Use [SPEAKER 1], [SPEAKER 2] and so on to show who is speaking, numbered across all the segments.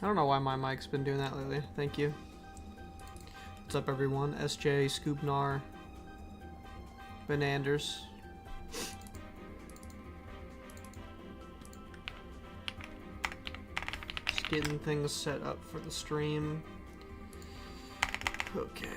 [SPEAKER 1] I don't know why my mic's been doing that lately. Thank you. What's up, everyone? SJ, Scoopnar, Benanders. Just getting things set up for the stream. Okay.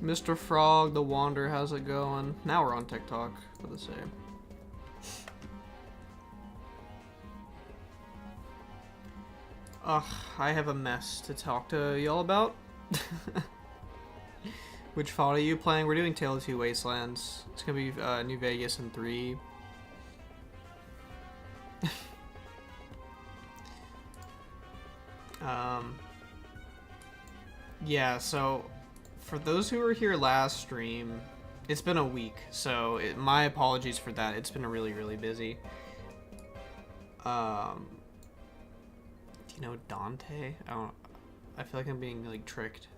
[SPEAKER 1] Mr. Frog, the Wander, how's it going? Now we're on TikTok for the same. Ugh, I have a mess to talk to y'all about. Which fault are you playing? We're doing Tales of Two Wastelands. It's gonna be New Vegas in 3. Yeah, so for those who were here last stream, it's been a week, so my apologies for that. It's been really, really busy. Do you know Dante? I feel like I'm being like tricked.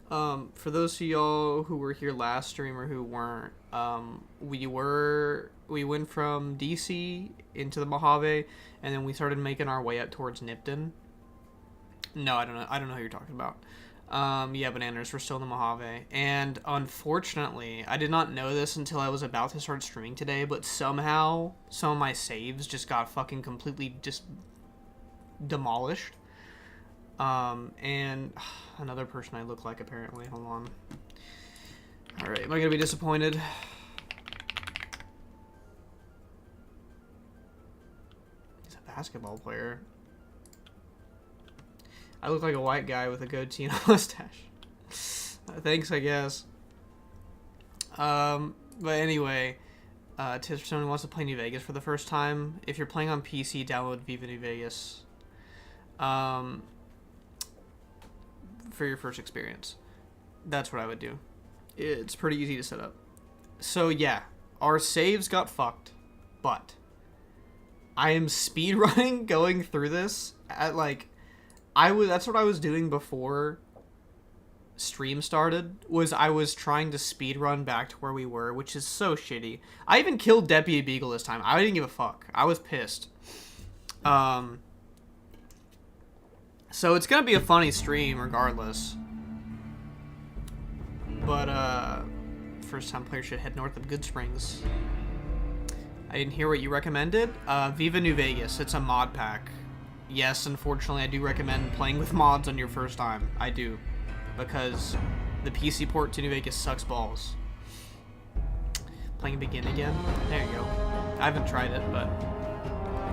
[SPEAKER 1] For those of y'all who were here last stream or who weren't, we went from DC into the Mojave, and then we started making our way up towards Nipton. No, I don't know who you're talking about. Yeah, Bananas, we're still in the Mojave. And unfortunately, I did not know this until I was about to start streaming today, but somehow some of my saves just got fucking completely just demolished. And another person I look like, apparently. Hold on. Alright, am I gonna be disappointed? He's a basketball player. I look like a white guy with a goatee and a mustache. Thanks, I guess. But anyway, tips for someone who wants to play New Vegas for the first time. If you're playing on PC, download Viva New Vegas. For your first experience. That's what I would do. It's pretty easy to set up. So yeah, our saves got fucked, but I am speedrunning going through this at like... that's what I was doing before stream started, was I was trying to speedrun back to where we were, which is so shitty. I even killed Deputy Beagle this time. I didn't give a fuck. I was pissed. So it's gonna be a funny stream regardless. But, first time player should head north of Good Springs. I didn't hear what you recommended. Viva New Vegas. It's a mod pack. Yes, unfortunately, I do recommend playing with mods on your first time. I do. Because the PC port to New Vegas sucks balls. Playing Begin again? There you go. I haven't tried it, but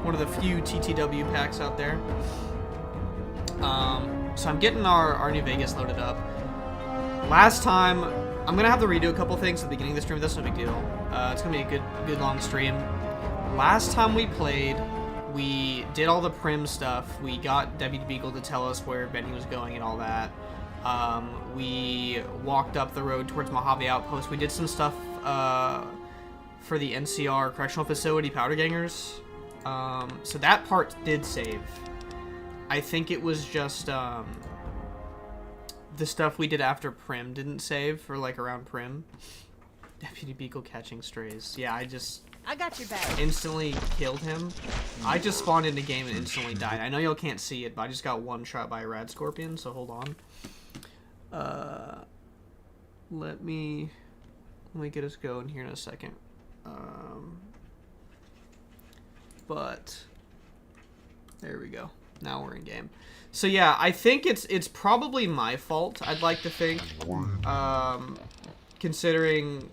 [SPEAKER 1] one of the few TTW packs out there. So I'm getting our New Vegas loaded up. Last time, I'm going to have to redo a couple things at the beginning of the stream. That's no big deal. It's going to be a good long stream. Last time we played... we did all the prim stuff. We got Deputy Beagle to tell us where Benny was going and all that. We walked up the road towards Mojave Outpost. We did some stuff for the NCR Correctional Facility Powder Gangers. So that part did save. I think it was just the stuff we did after prim didn't save, or like around prim. Deputy Beagle catching strays. Yeah, I got your back. Instantly killed him. I just spawned in the game and instantly died. I know y'all can't see it, but I just got one shot by a rad scorpion, so hold on. Let me get us going here in a second. But there we go. Now we're in game. So yeah, I think it's probably my fault, I'd like to think. Considering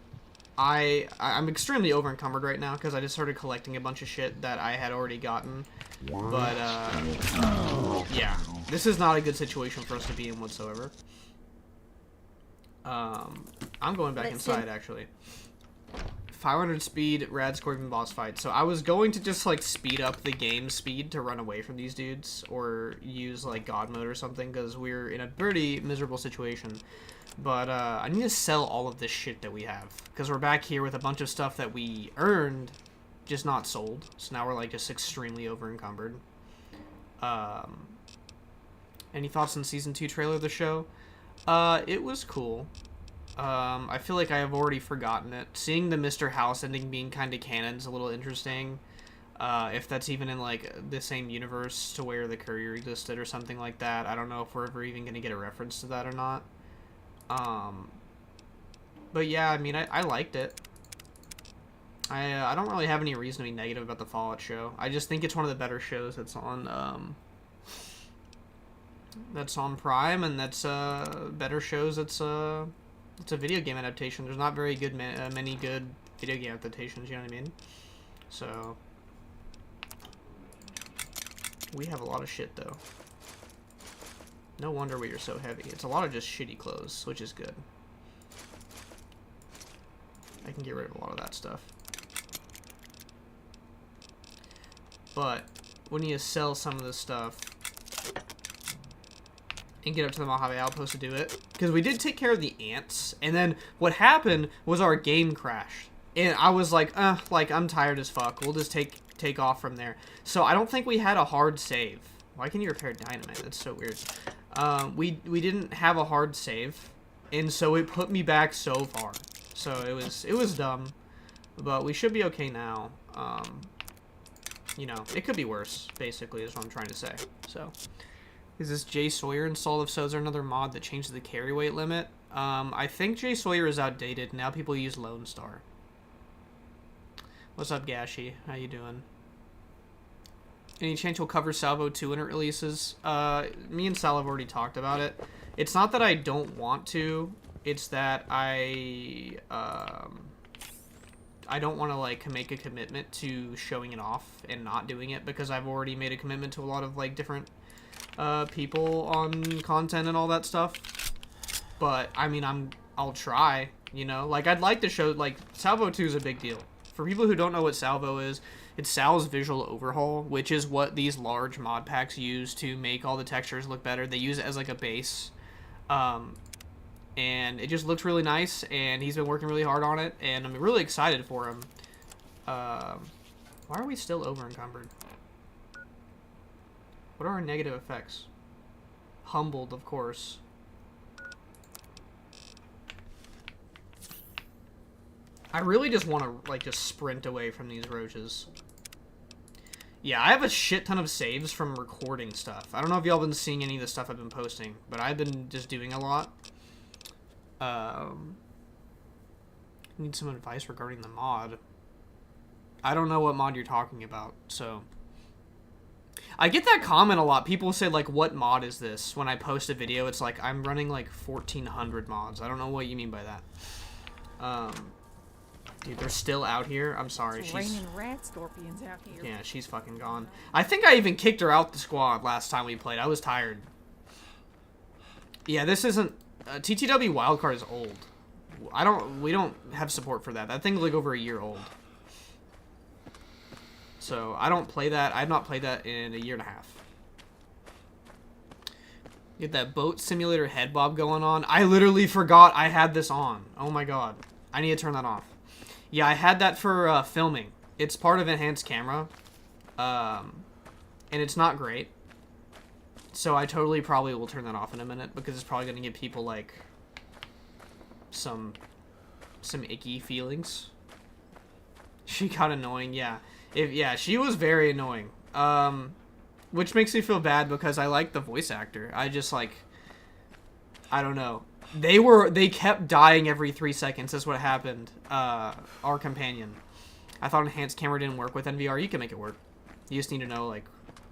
[SPEAKER 1] I'm extremely over encumbered right now because I just started collecting a bunch of shit that I had already gotten. But yeah, this is not a good situation for us to be in whatsoever. I'm going back inside actually. 500 speed Rad Scorpion boss fight. So I was going to just like speed up the game speed to run away from these dudes or use like God mode or something because we're in a pretty miserable situation. But I need to sell all of this shit that we have because we're back here with a bunch of stuff that we earned, just not sold. So now we're like just extremely over encumbered. Any thoughts on season 2 trailer of the show? It was cool. I feel like I have already forgotten it. Seeing the Mr. House ending being kind of canon is a little interesting. If that's even in, like, the same universe to where the courier existed or something like that. I don't know if we're ever even going to get a reference to that or not. But yeah, I mean, I liked it. I don't really have any reason to be negative about the Fallout show. I just think it's one of the better shows that's on Prime, and that's better shows. It's a video game adaptation. There's not very good many good video game adaptations, you know what I mean? So we have a lot of shit though. No wonder we are so heavy. It's a lot of just shitty clothes, which is good. I can get rid of a lot of that stuff. But we need to sell some of this stuff and get up to the Mojave Outpost to do it. Because we did take care of the ants, and then what happened was our game crashed. And I was like, I'm tired as fuck. We'll just take off from there. So I don't think we had a hard save. Why can you repair dynamite? That's so weird. We didn't have a hard save, and so it put me back so far. So it was dumb, but we should be okay now. You know, it could be worse, basically, is what I'm trying to say. So, is this Jay Sawyer installed? If so, is there another mod that changes the carry weight limit? I think Jay Sawyer is outdated. Now people use Lone Star. What's up, Gashi? How you doing? Any chance we'll cover Salvo 2 when it releases? Me and Sal have already talked about it. It's not that I don't want to. It's that I don't want to, like, make a commitment to showing it off and not doing it because I've already made a commitment to a lot of, like, different people on content and all that stuff. But, I mean, I'll try, you know? Like, I'd like to show, like, Salvo 2 is a big deal. For people who don't know what Salvo is, it's Sal's visual overhaul, which is what these large mod packs use to make all the textures look better. They use it as, like, a base. And it just looks really nice, and he's been working really hard on it, and I'm really excited for him. Why are we still over encumbered? What are our negative effects? Humbled, of course. I really just want to, like, just sprint away from these roaches. Yeah, I have a shit ton of saves from recording stuff. I don't know if y'all been seeing any of the stuff I've been posting, but I've been just doing a lot. Need some advice regarding the mod. I don't know what mod you're talking about, so... I get that comment a lot. People say, like, what mod is this? When I post a video, it's like, I'm running, like, 1,400 mods. I don't know what you mean by that. Dude, they're still out here? I'm sorry.
[SPEAKER 2] It's raining rat scorpions out here.
[SPEAKER 1] Yeah, she's fucking gone. I think I even kicked her out the squad last time we played. I was tired. Yeah, this isn't... TTW wildcard is old. We don't have support for that. That thing's like over a year old. So I don't play that. I've not played that in a year and a half. Get that boat simulator head bob going on. I literally forgot I had this on. Oh my god. I need to turn that off. Yeah, I had that for filming. It's part of enhanced camera. And it's not great. So I totally probably will turn that off in a minute because it's probably going to give people, like, some icky feelings. She got annoying, yeah. Yeah, she was very annoying. Which makes me feel bad because I like the voice actor. I just, like, I don't know. They kept dying every 3 seconds. That's what happened. Our companion. I thought enhanced camera didn't work with NVR. You can make it work. You just need to know, like,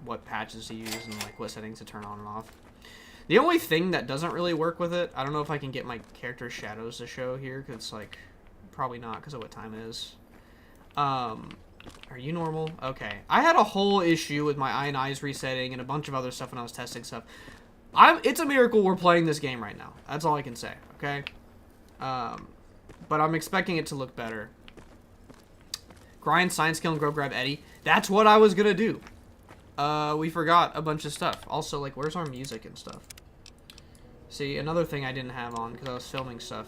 [SPEAKER 1] what patches to use and, like, what settings to turn on and off. The only thing that doesn't really work with it, I don't know if I can get my character's shadows to show here, because it's, like, probably not because of what time it is. Are you normal? Okay. I had a whole issue with my INIs resetting and a bunch of other stuff when I was testing stuff. It's a miracle we're playing this game right now. That's all I can say, okay? But I'm expecting it to look better. Grind, science skill, and go grab Eddie. That's what I was gonna do. We forgot a bunch of stuff. Also, like, where's our music and stuff? See, another thing I didn't have on because I was filming stuff.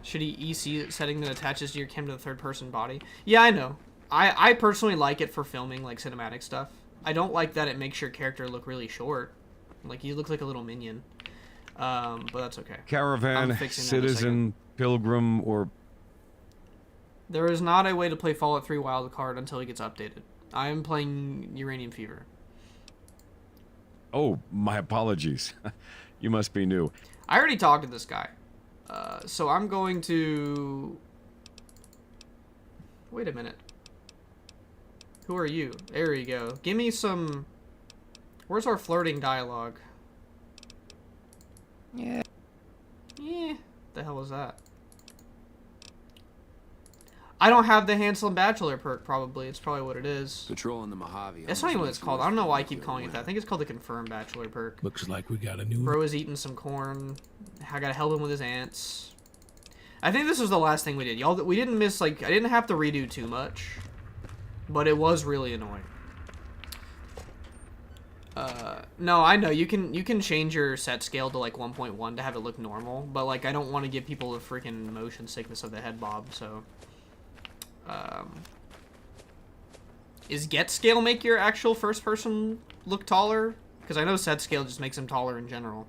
[SPEAKER 1] Shitty EC setting that attaches to your cam to the third-person body. Yeah, I know. I personally like it for filming, like, cinematic stuff. I don't like that it makes your character look really short. Like, he looks like a little minion. But that's okay.
[SPEAKER 3] Caravan, citizen, pilgrim, or...
[SPEAKER 1] There is not a way to play Fallout 3 wildcard until it gets updated. I am playing Uranium Fever.
[SPEAKER 3] Oh, my apologies. You must be new.
[SPEAKER 1] I already talked to this guy. So I'm going to... Wait a minute. Who are you? There you go. Give me some... Where's our flirting dialogue?
[SPEAKER 3] Yeah.
[SPEAKER 1] Yeah. The hell was that? I don't have the Handsome Bachelor perk, probably. It's probably what it is.
[SPEAKER 4] Patrolling the Mojave.
[SPEAKER 1] That's not even what it's called. I don't know why I keep calling it that. I think it's called the Confirmed Bachelor perk.
[SPEAKER 5] Looks like we got a new...
[SPEAKER 1] Bro is eating some corn. I gotta help him with his ants. I think this was the last thing we did. Y'all, we didn't miss, like, I didn't have to redo too much. But it was really annoying. No, I know. You can change your set scale to, like, 1.1 to have it look normal. But, like, I don't want to give people the freaking motion sickness of the head bob, so... Is get scale make your actual first person look taller? Because I know set scale just makes them taller in general.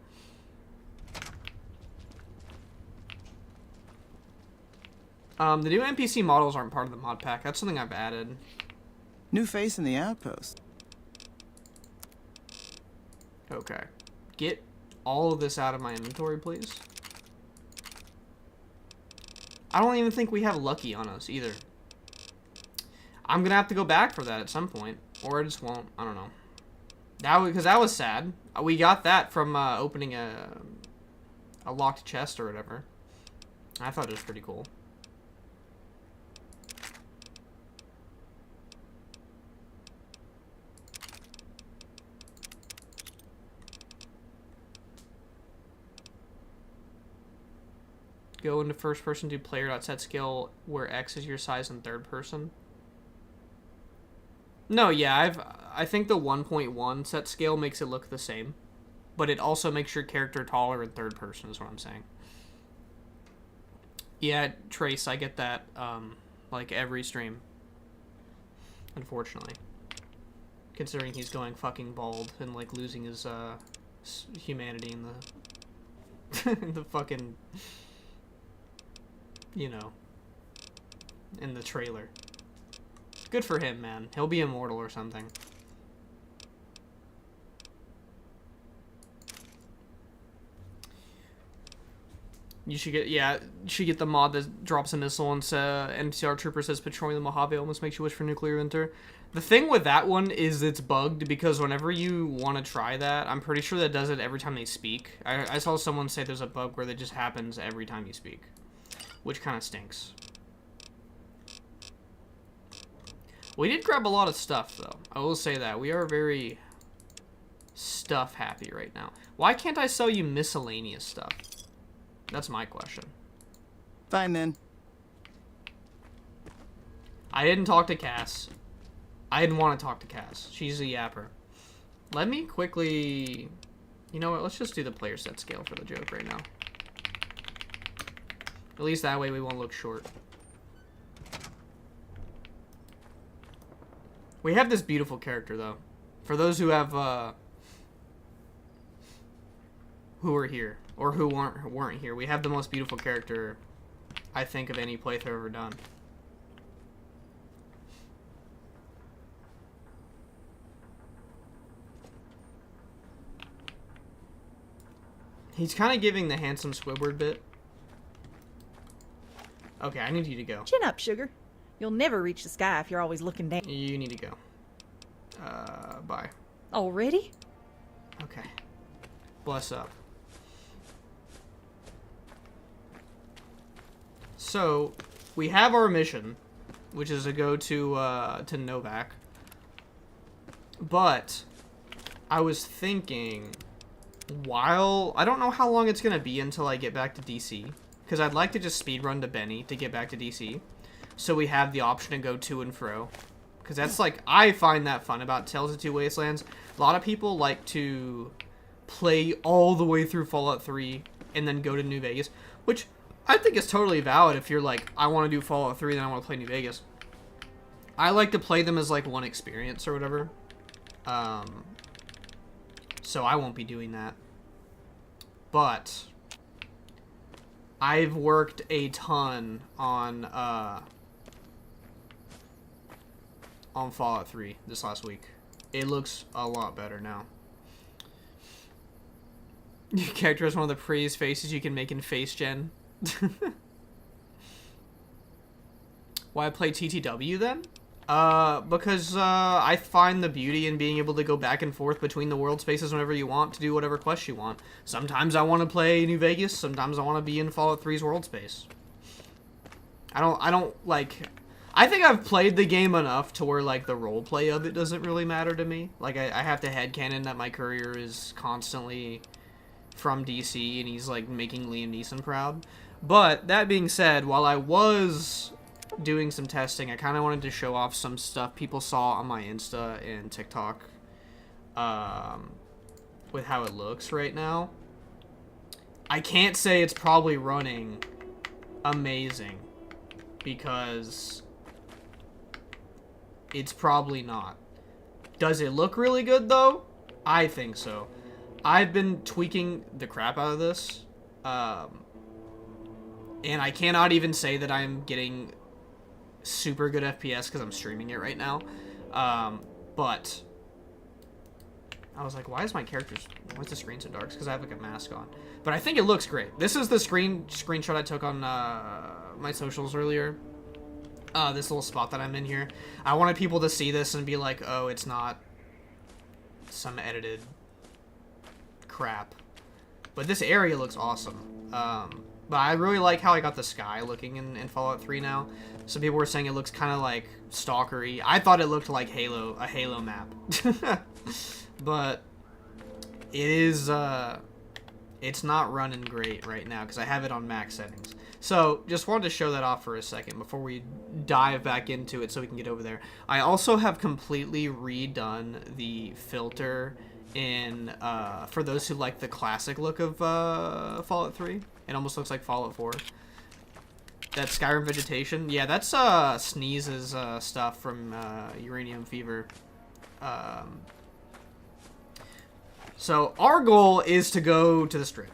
[SPEAKER 1] The new NPC models aren't part of the mod pack. That's something I've added.
[SPEAKER 6] New face in the outpost.
[SPEAKER 1] Okay. Get all of this out of my inventory, please. I don't even think we have Lucky on us, either. I'm gonna have to go back for that at some point. Or I just won't. I don't know. Because that was sad. We got that from opening a locked chest or whatever. I thought it was pretty cool. Go into first person, do player.set scale where X is your size in third person. No, yeah, I think the 1.1 set scale makes it look the same, but it also makes your character taller in third person is what I'm saying. Yeah, Trace, I get that like every stream. Unfortunately. Considering he's going fucking bald and like losing his humanity in the in the fucking, you know, in the trailer. Good for him, man. He'll be immortal or something. You should get, yeah, you should get the mod that drops a missile and NCR Trooper says patrolling the Mojave almost makes you wish for nuclear winter. The thing with that one is it's bugged because whenever you want to try that, I'm pretty sure that does it every time they speak. I saw someone say there's a bug where that just happens every time you speak, which kind of stinks. We did grab a lot of stuff, though. I will say that. We are very stuff happy right now. Why can't I sell you miscellaneous stuff? That's my question.
[SPEAKER 6] Fine, then.
[SPEAKER 1] I didn't talk to Cass. I didn't want to talk to Cass. She's a yapper. Let me quickly... You know what? Let's just do the player set scale for the joke right now. At least that way we won't look short. We have this beautiful character, though. For those who have, who are here, or who weren't here, we have the most beautiful character, I think, of any playthrough ever done. He's kind of giving the handsome Squidward bit. Okay, I need you to go.
[SPEAKER 2] Chin up, sugar. You'll never reach the sky if you're always looking down.
[SPEAKER 1] You need to go. Bye.
[SPEAKER 2] Already?
[SPEAKER 1] Okay. Bless up. So, we have our mission, which is to go to Novac. But, I was thinking, I don't know how long it's going to be until I get back to DC. Because I'd like to just speedrun to Benny to get back to DC. so we have the option to go to and fro. Because that's like, I find that fun about Tales of Two Wastelands. A lot of people like to play all the way through Fallout 3 and then go to New Vegas, which I think is totally valid if you're like, I want to do Fallout 3, then I want to play New Vegas. I like to play them as like one experience or whatever. So I won't be doing that. But I've worked a ton on Fallout 3 this last week. It looks a lot better now. Your character is one of the prettiest faces you can make in face gen. Why play TTW then? Because I find the beauty in being able to go back and forth between the world spaces whenever you want to do whatever quest you want. Sometimes I want to play New Vegas, sometimes I want to be in Fallout 3's world space. I don't like... I think I've played the game enough to where, like, the roleplay of it doesn't really matter to me. Like, I have to headcanon that my courier is constantly from DC and he's, like, making Liam Neeson proud. But, that being said, while I was doing some testing, I kind of wanted to show off some stuff people saw on my Insta and TikTok with how it looks right now. I can't say it's probably running amazing because it's probably not. Does it look really good though? I think so. I've been tweaking the crap out of this, and I cannot even say that I'm getting super good FPS because I'm streaming it right now. But I was like, why is the screen so dark? It's because I have like a mask on. But I think it looks great. This is the screenshot I took on my socials earlier. This little spot that I'm in here. I wanted people to see this and be like, oh, it's not some edited crap. But this area looks awesome. But I really like how I got the sky looking in Fallout 3 now. Some people were saying it looks kind of like stalkery. I thought it looked like a Halo map. But it is, it's not running great right now because I have it on max settings. So, just wanted to show that off for a second before we dive back into it so we can get over there. I also have completely redone the filter in, for those who like the classic look of Fallout 3. It almost looks like Fallout 4. That Skyrim vegetation, yeah, that's Sneeze's stuff from Uranium Fever. So, our goal is to go to the Strip.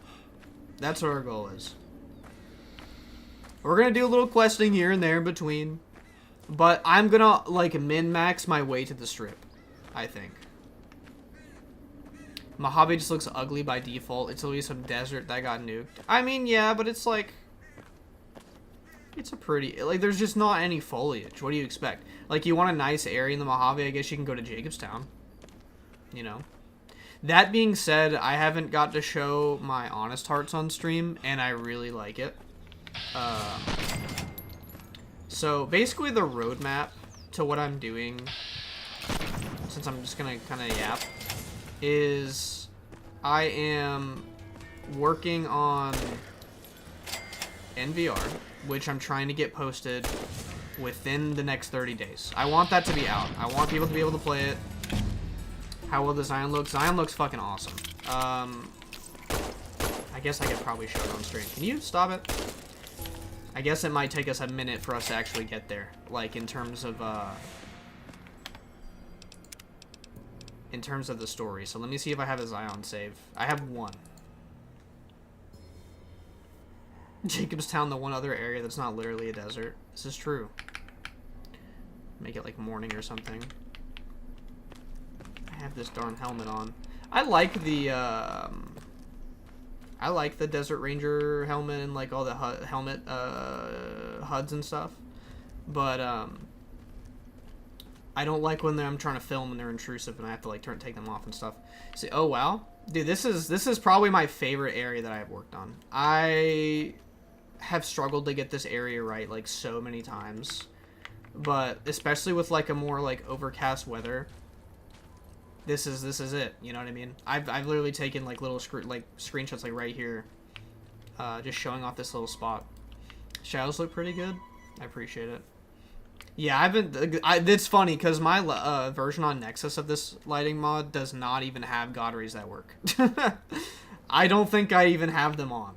[SPEAKER 1] That's what our goal is. We're gonna do a little questing here and there in between. But I'm gonna, like, min-max my way to the Strip, I think. Mojave just looks ugly by default. It's always some desert that got nuked. I mean, yeah, but it's like... It's a pretty... Like, there's just not any foliage. What do you expect? Like, you want a nice area in the Mojave, I guess you can go to Jacobstown. You know? That being said, I haven't got to show my Honest Hearts on stream, and I really like it. So, basically the roadmap to what I'm doing, since I'm just gonna kind of yap, is I am working on NVR, which I'm trying to get posted within the next 30 days. I want that to be out. I want people to be able to play it. How will the Zion look? Zion looks fucking awesome. I guess I could probably show it on stream. Can you stop it? I guess it might take us a minute for us to actually get there. Like, in terms of the story. So let me see if I have a Zion save. I have one. Jacobstown, the one other area that's not literally a desert. This is true. Make it like morning or something. I have this darn helmet on. I like the Desert Ranger helmet and like all the helmet HUDs and stuff. But I don't like when I'm trying to film and they're intrusive and I have to like take them off and stuff. See, oh wow. Dude, this is probably my favorite area that I have worked on. I have struggled to get this area right like so many times. But especially with like a more like overcast weather, this is it. You know what I mean? I've literally taken like little screenshots like right here, just showing off this little spot. Shadows look pretty good. I appreciate it. Yeah, I've been. It's funny because my version on Nexus of this lighting mod does not even have God rays that work. I don't think I even have them on.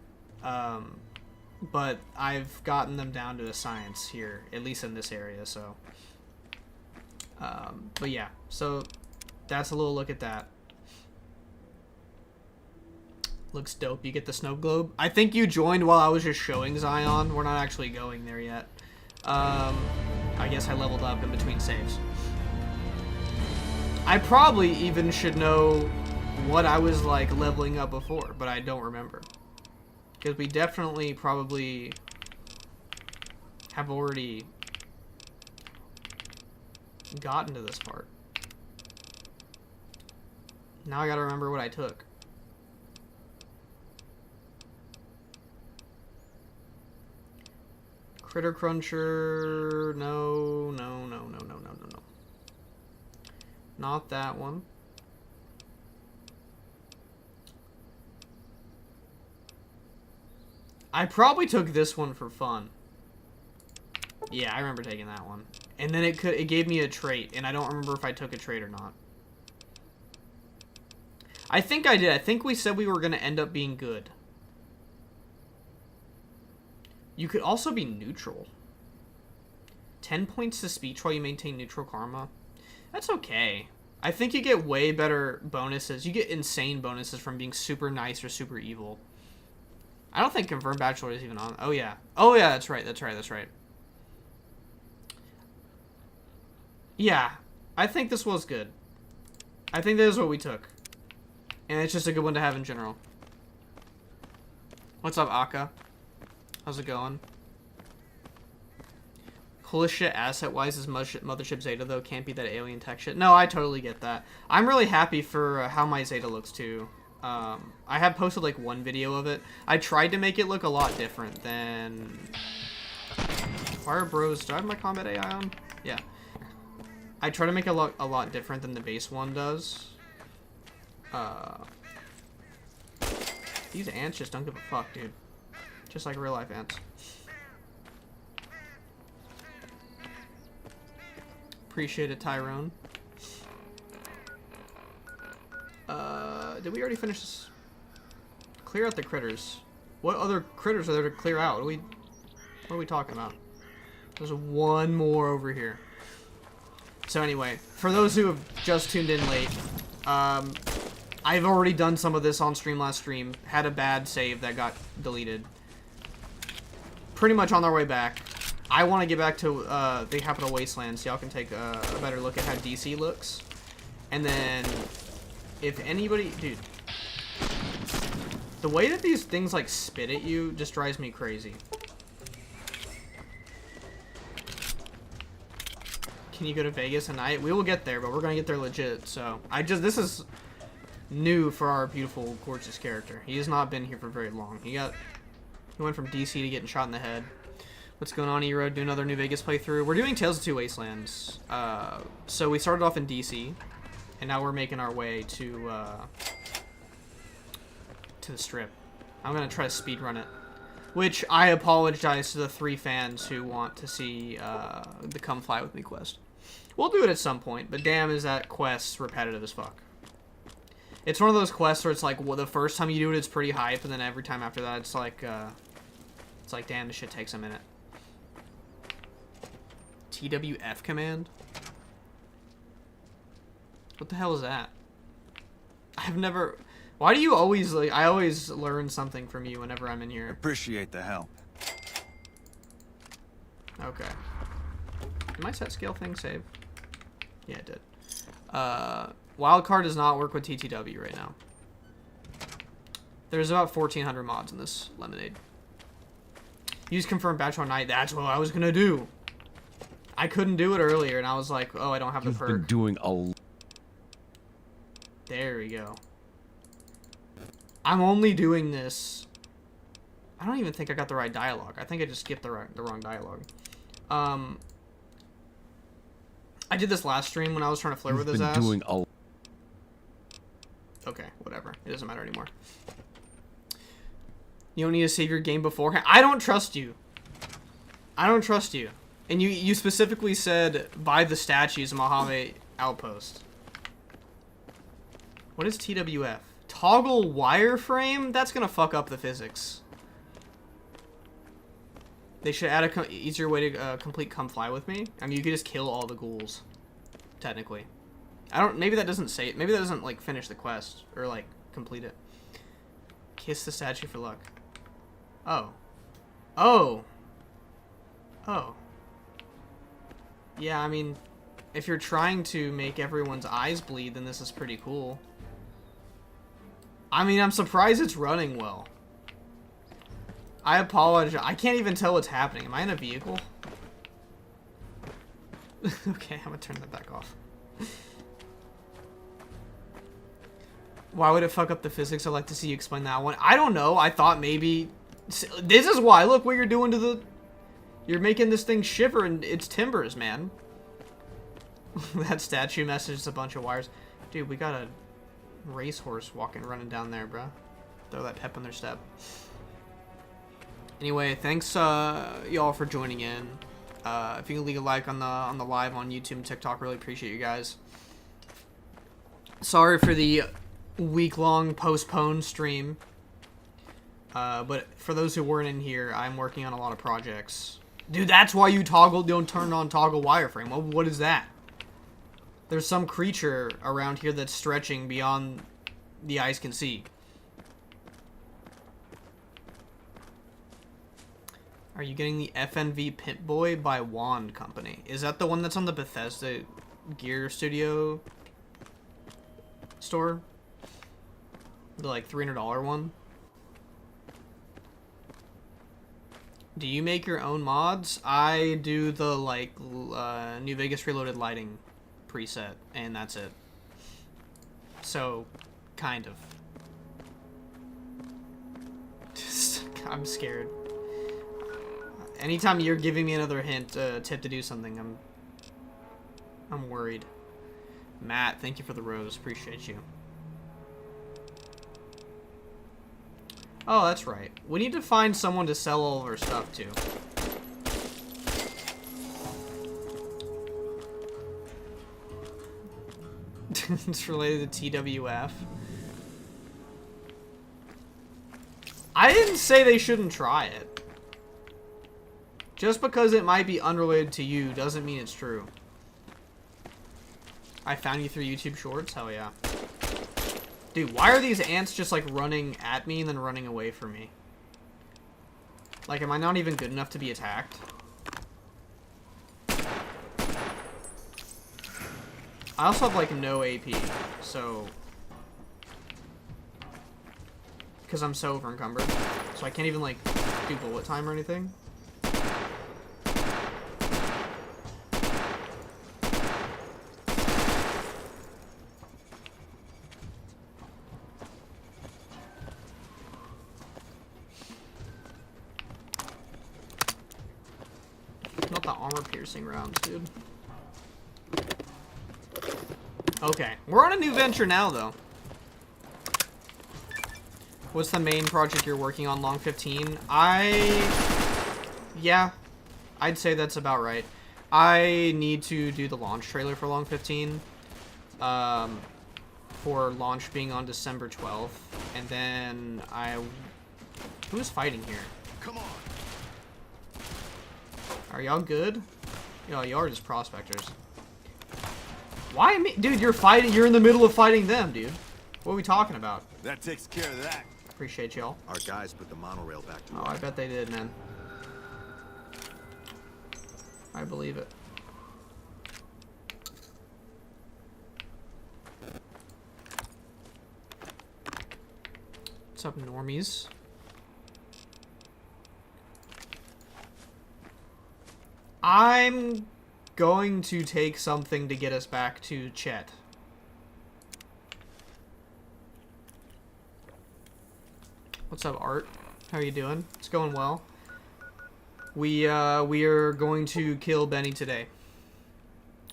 [SPEAKER 1] But I've gotten them down to a science here, at least in this area. So, but yeah, so that's a little look at that. Looks dope. You get the snow globe. I think you joined while I was just showing Zion. We're not actually going there yet. I guess I leveled up in between saves. I probably even should know what I was like leveling up before, but I don't remember. Because we definitely probably have already gotten to this part. Now I gotta remember what I took. Critter Cruncher, no. Not that one. I probably took this one for fun. Yeah, I remember taking that one. And then it gave me a trait, and I don't remember if I took a trait or not. I think I did. I think we said we were going to end up being good. You could also be neutral. 10 points to speech while you maintain neutral karma. That's okay. I think you get way better bonuses. You get insane bonuses from being super nice or super evil. I don't think Confirmed Bachelor is even on. Oh, yeah. Oh, yeah, that's right. Yeah, I think this was good. I think that is what we took. And it's just a good one to have in general. What's up, Akka? How's it going? Coolest shit asset-wise is Mothership Zeta, though. Can't be that alien tech shit. No, I totally get that. I'm really happy for how my Zeta looks, too. I have posted, like, one video of it. I tried to make it look a lot different than... Fire Bros, do I have my combat AI on? Yeah. I try to make it look a lot different than the base one does. These ants just don't give a fuck, dude. Just like real life ants. Appreciate it, Tyrone. Did we already finish this? Clear out the critters. What other critters are there to clear out? What are we talking about? There's one more over here. So anyway, for those who have just tuned in late, I've already done some of this on stream last stream. Had a bad save that got deleted. Pretty much on our way back. I want to get back to the Capital Wasteland so y'all can take a better look at how DC looks. And then, if anybody... Dude. The way that these things, like, spit at you just drives me crazy. Can you go to Vegas tonight? We will get there, but we're going to get there legit. So, this is new for our beautiful, gorgeous character. He has not been here for very long. He went from DC to getting shot in the head. What's going on, Ero? Do another New Vegas playthrough. We're doing Tales of Two Wastelands. So we started off in DC, and now we're making our way to the Strip. I'm gonna try to speedrun it, which I apologize to the 3 fans who want to see the Come Fly With Me quest. We'll do it at some point, but damn, is that quest repetitive as fuck. It's one of those quests where it's like, well, the first time you do it, it's pretty hype, and then every time after that, it's like, damn, this shit takes a minute. TWF command? What the hell is that? I've never... Why do you always, like... I always learn something from you whenever I'm in here.
[SPEAKER 6] Appreciate the help.
[SPEAKER 1] Okay. Did my set scale thing save? Yeah, it did. Wildcard does not work with TTW right now. There's about 1,400 mods in this Lemonade. Use Confirmed Bachelor Night. That's what I was gonna do. I couldn't do it earlier, and I was like, oh, I don't have the perk.
[SPEAKER 3] You've been doing a...
[SPEAKER 1] There we go. I'm only doing this... I don't even think I got the right dialogue. I think I just skipped the wrong dialogue. I did this last stream when I was trying to flirt with his ass.
[SPEAKER 3] You've been doing a...
[SPEAKER 1] Okay, whatever. It doesn't matter anymore. You don't need to save your game beforehand. I don't trust you. I don't trust you. And you specifically said by the statues Mojave Outpost. What is TWF? Toggle wireframe? That's gonna fuck up the physics. They should add a easier way to complete Come Fly With Me. I mean, you could just kill all the ghouls, technically. I don't. Maybe that doesn't say it. Maybe that doesn't like finish the quest or like complete it. Kiss the statue for luck. Oh. Oh. Oh. Yeah, I mean, if you're trying to make everyone's eyes bleed, then this is pretty cool. I mean, I'm surprised it's running well. I apologize. I can't even tell what's happening. Am I in a vehicle? Okay, I'm gonna turn that back off. Why would it fuck up the physics? I'd like to see you explain that one. I don't know. I thought maybe... This is why. Look what you're doing to the... You're making this thing shiver and it's timbers, man. That statue message is a bunch of wires. Dude, we got a racehorse running down there, bro. Throw that pep in their step. Anyway, thanks y'all for joining in. If you can leave a like on the live on YouTube and TikTok, really appreciate you guys. Sorry for the week-long postponed stream. But for those who weren't in here, I'm working on a lot of projects. Dude, that's why you don't turn on toggle wireframe. What is that? There's some creature around here that's stretching beyond the eyes can see. Are you getting the FNV Pimp Boy by Wand Company? Is that the one that's on the Bethesda Gear Studio store? The like $300 one? Do you make your own mods? I do the like New Vegas Reloaded lighting preset, and that's it. So, kind of. I'm scared. Anytime you're giving me another tip to do something, I'm worried. Matt, thank you for the rose. Appreciate you. Oh, that's right. We need to find someone to sell all of our stuff to. It's related to TWF. I didn't say they shouldn't try it. Just because it might be unrelated to you doesn't mean it's true. I found you through YouTube Shorts? Hell yeah. Dude, why are these ants just like running at me and then running away from me? Like, am I not even good enough to be attacked? I also have like no AP, so... Because I'm so over encumbered. So I can't even like do bullet time or anything. Not the armor-piercing rounds, dude. Okay, we're on a new venture now, though. What's the main project you're working on, Long 15? Yeah, I'd say that's about right. I need to do the launch trailer for Long 15. For launch being on December 12th. And then who's fighting here?
[SPEAKER 4] Come on.
[SPEAKER 1] Are y'all good? Yo, y'all are just prospectors. Why me? Dude, you're in the middle of fighting them, dude. What are we talking about?
[SPEAKER 4] That takes care of that.
[SPEAKER 1] Appreciate y'all.
[SPEAKER 4] Our guys put the monorail back to
[SPEAKER 1] Oh, I bet they did, man. I believe it. What's up, normies? I'm going to take something to get us back to Chet. What's up, Art? How are you doing? It's going well. We are going to kill Benny today.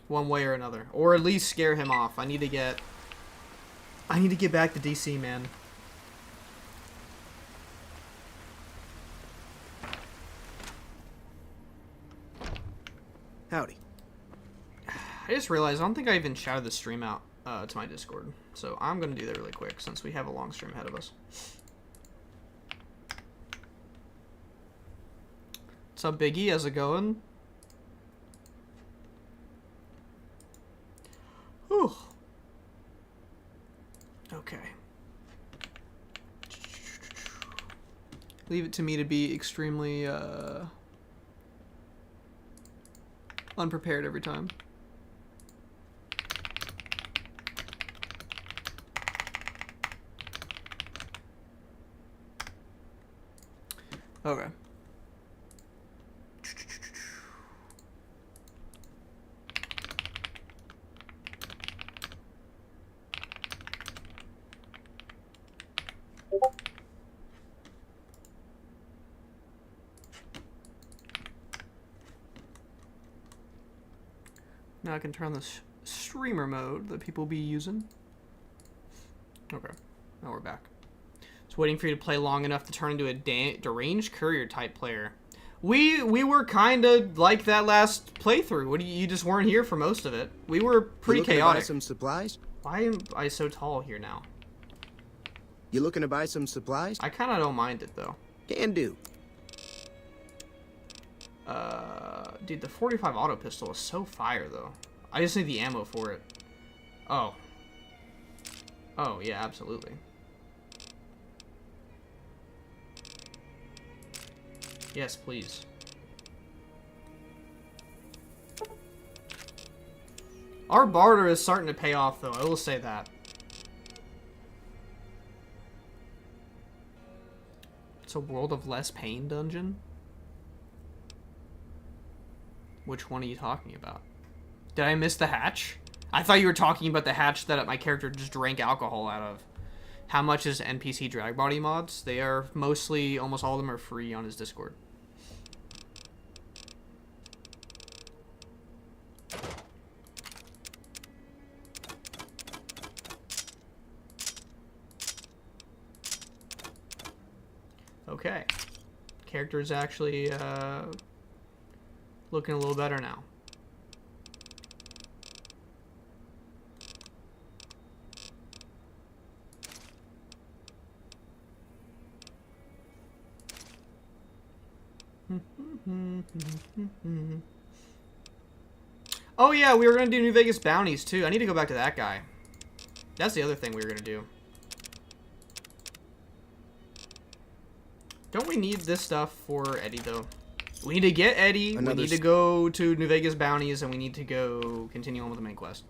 [SPEAKER 1] One way or another. Or at least scare him off. I need to get back to DC, man.
[SPEAKER 5] Howdy.
[SPEAKER 1] I just realized I don't think I even shouted the stream out to my Discord. So I'm going to do that really quick since we have a long stream ahead of us. What's up, Biggie? How's it going? Whew. Okay. Leave it to me to be extremely unprepared every time. Okay. Now I can turn on this streamer mode that people be using. Okay, now we're back. Just waiting for you to play long enough to turn into a deranged courier type player. We were kind of like that last playthrough. What you just weren't here for most of it. We were pretty
[SPEAKER 5] looking
[SPEAKER 1] chaotic.
[SPEAKER 5] To buy some supplies?
[SPEAKER 1] Why am I so tall here now?
[SPEAKER 5] You looking to buy some supplies?
[SPEAKER 1] I kind of don't mind it though.
[SPEAKER 5] Can do.
[SPEAKER 1] Dude, the 45 auto pistol is so fire though. I just need the ammo for it. Oh. Oh yeah, absolutely. Yes, please. Our barter is starting to pay off though, I will say that. It's a World of Less Pain dungeon? Which one are you talking about? Did I miss the hatch? I thought you were talking about the hatch that my character just drank alcohol out of. How much is NPC drag body mods? They are mostly, almost all of them are free on his Discord. Okay. Character's actually, looking a little better now. Oh yeah, we were gonna do New Vegas bounties too. I need to go back to that guy. That's the other thing we were gonna do. Don't we need this stuff for Eddie though? We need to get Eddie, we need to go to New Vegas bounties, and we need to go continue on with the main quest.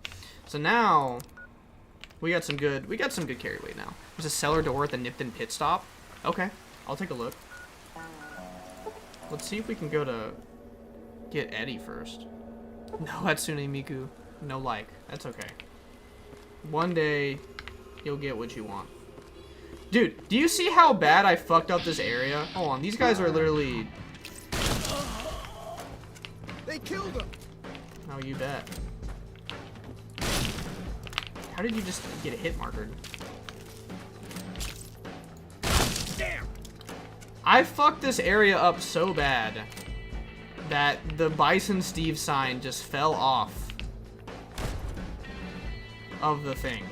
[SPEAKER 1] So now we got some good carry weight now. There's a cellar door at the Nipton pit stop. Okay, I'll take a look. Let's see if we can go to get Eddie first. No Hatsune Miku. No like. That's okay. One day, you'll get what you want. Dude, do you see how bad I fucked up this area? Hold on, these guys are literally...
[SPEAKER 5] They killed him!
[SPEAKER 1] Oh, you bet. How did you just get a hit markered?
[SPEAKER 5] Damn!
[SPEAKER 1] I fucked this area up so bad that the Bison Steve sign just fell off of the thing.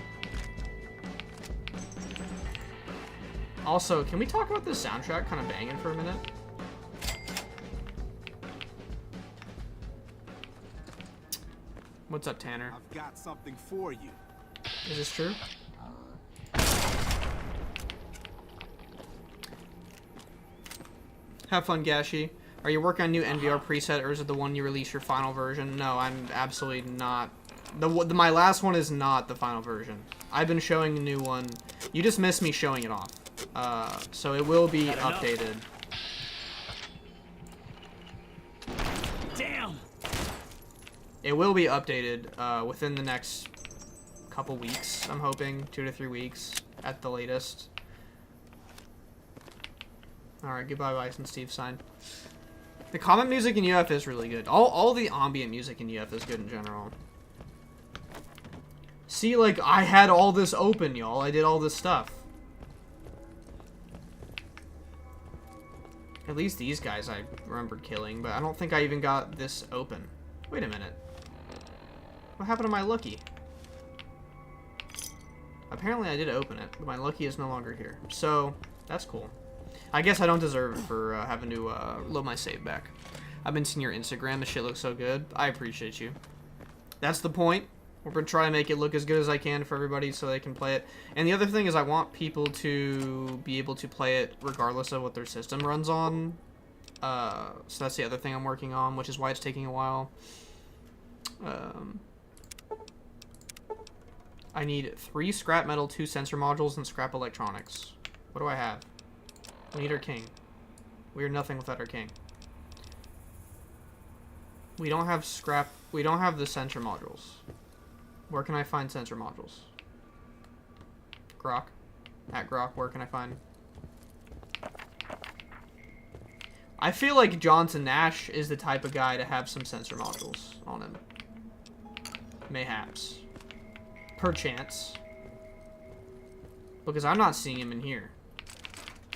[SPEAKER 1] Also, can we talk about this soundtrack kind of banging for a minute? What's up, Tanner?
[SPEAKER 4] I've got something for you.
[SPEAKER 1] Is this true? Have fun, Gashi. Are you working on new NVR preset, or is it the one you release your final version? No, I'm absolutely not. My last one is not the final version. I've been showing a new one. You just missed me showing it off. So it will be updated.
[SPEAKER 5] Damn!
[SPEAKER 1] It will be updated within the next couple weeks, I'm hoping. 2 to 3 weeks at the latest. Alright, goodbye Bison Steve sign. The comment music in UF is really good. All the ambient music in UF is good in general. See, like, I had all this open, y'all. I did all this stuff. At least these guys I remembered killing, but I don't think I even got this open. Wait a minute. What happened to my Lucky? Apparently I did open it, but my Lucky is no longer here. So, that's cool. I guess I don't deserve it for having to load my save back. I've been seeing your Instagram. The shit looks so good. I appreciate you. That's the point. We're going to try to make it look as good as I can for everybody so they can play it. And the other thing is I want people to be able to play it regardless of what their system runs on. So that's the other thing I'm working on, which is why it's taking a while. I need 3 scrap metal, 2 sensor modules, and scrap electronics. What do I have? We need our king. We are nothing without our king. We don't have scrap. We don't have the sensor modules. Where can I find sensor modules? Grok. At Grok, where can I find? I feel like Johnson Nash is the type of guy to have some sensor modules on him. Mayhaps. Perchance. Because I'm not seeing him in here.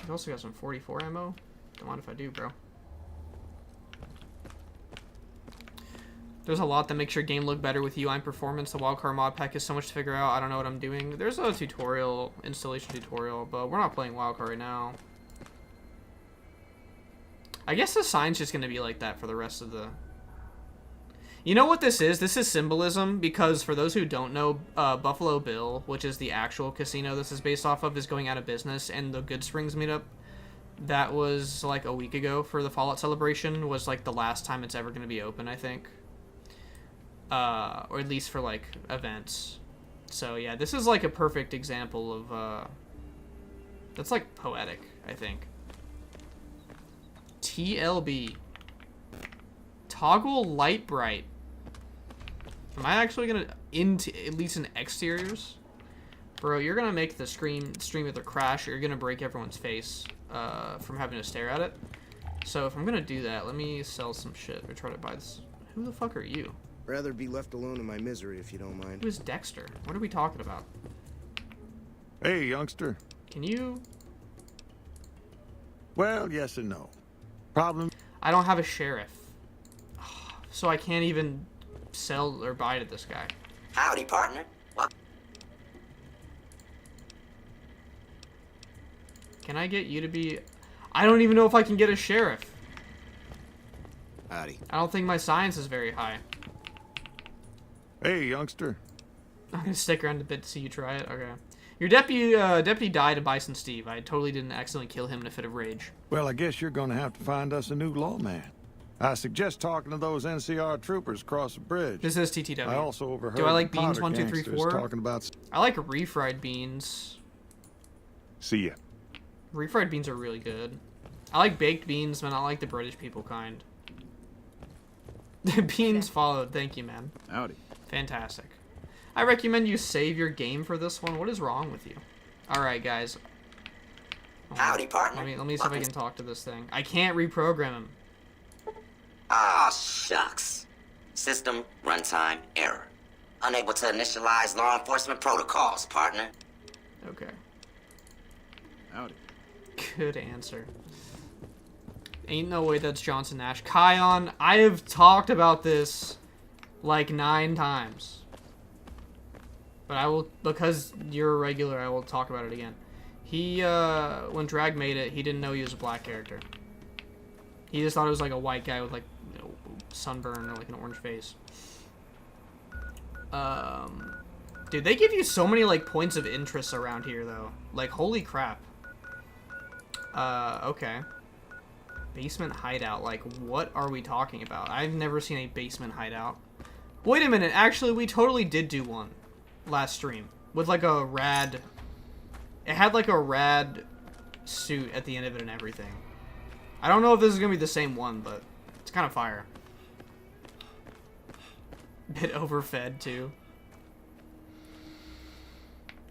[SPEAKER 1] I've also got some 44 ammo. Don't mind if I do, bro. There's a lot that makes your game look better with UI and performance. The wildcard mod pack is so much to figure out. I don't know what I'm doing. There's a tutorial, installation tutorial, but we're not playing wildcard right now. I guess the sign's just going to be like that for the rest of the... You know what this is? This is symbolism, because for those who don't know, Buffalo Bill, which is the actual casino this is based off of, is going out of business, and the Good Springs meetup that was like a week ago for the Fallout celebration was like the last time it's ever going to be open, I think. Or at least for like events. So yeah, this is like a perfect example of that's like poetic, I think. TLB. Toggle light bright. Am I actually gonna into at least in exteriors? Bro, you're gonna make the stream either crash or you're gonna break everyone's face from having to stare at it. So if I'm gonna do that, let me sell some shit or try to buy this. Who the fuck are you?
[SPEAKER 5] Rather be left alone in my misery, if you don't mind.
[SPEAKER 1] Who is Dexter? What are we talking about?
[SPEAKER 3] Hey, youngster.
[SPEAKER 1] Can you...
[SPEAKER 3] Well, yes and no. Problem?
[SPEAKER 1] I don't have a sheriff. So I can't even sell or buy to this guy.
[SPEAKER 7] Howdy, partner.
[SPEAKER 1] Can I get you to be... I don't even know if I can get a sheriff.
[SPEAKER 5] Howdy.
[SPEAKER 1] I don't think my science is very high.
[SPEAKER 3] Hey, youngster.
[SPEAKER 1] I'm gonna stick around a bit to see you try it. Okay. Your deputy died of Bison Steve. I totally didn't accidentally kill him in a fit of rage.
[SPEAKER 3] Well, I guess you're gonna have to find us a new lawman. I suggest talking to those NCR troopers across the bridge.
[SPEAKER 1] This is TTW.
[SPEAKER 3] I also overheard
[SPEAKER 1] Do I like
[SPEAKER 3] the
[SPEAKER 1] beans?
[SPEAKER 3] Potter
[SPEAKER 1] 1, 2, 3,
[SPEAKER 3] gangsters
[SPEAKER 1] 4.
[SPEAKER 3] talking about...
[SPEAKER 1] I like refried beans.
[SPEAKER 3] See ya.
[SPEAKER 1] Refried beans are really good. I like baked beans, but not like the British people kind. Beans followed. Thank you, man.
[SPEAKER 6] Howdy.
[SPEAKER 1] Fantastic. I recommend you save your game for this one. What is wrong with you? Alright, guys.
[SPEAKER 7] Howdy, partner.
[SPEAKER 1] Let me see if I can talk to this thing. I can't reprogram him.
[SPEAKER 7] Ah, shucks. System runtime error. Unable to initialize law enforcement protocols, partner.
[SPEAKER 1] Okay.
[SPEAKER 6] Howdy.
[SPEAKER 1] Good answer. Ain't no way that's Johnson Nash. Kion, I have talked about this like 9 times. But I will, because you're a regular, I will talk about it again. He, when Drag made it, he didn't know he was a black character. He just thought it was like a white guy with like, you know, sunburn or like an orange face. Dude, they give you so many like points of interest around here though. Like, holy crap. Okay. Basement hideout, like what are we talking about? I've never seen a basement hideout. Wait a minute, actually we totally did do one last stream with like a rad, it had like a rad suit at the end of it and everything. I don't know if this is gonna be the same one, but it's kind of fire. Bit overfed too.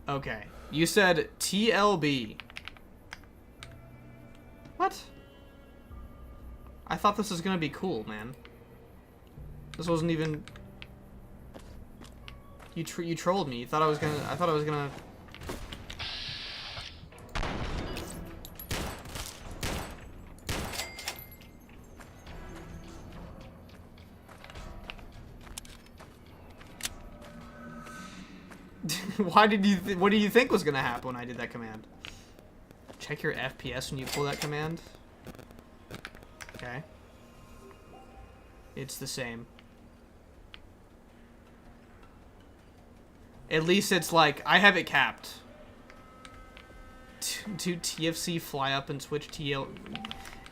[SPEAKER 1] Okay, you said TLB. What? I thought this was gonna be cool, man. This wasn't even. You trolled me. You thought I was gonna. I thought I was gonna. Why did you? What do you think was gonna happen when I did that command? Check your FPS when you pull that command. Okay. It's the same. At least it's like I have it capped. Do TFC fly up and switch TL?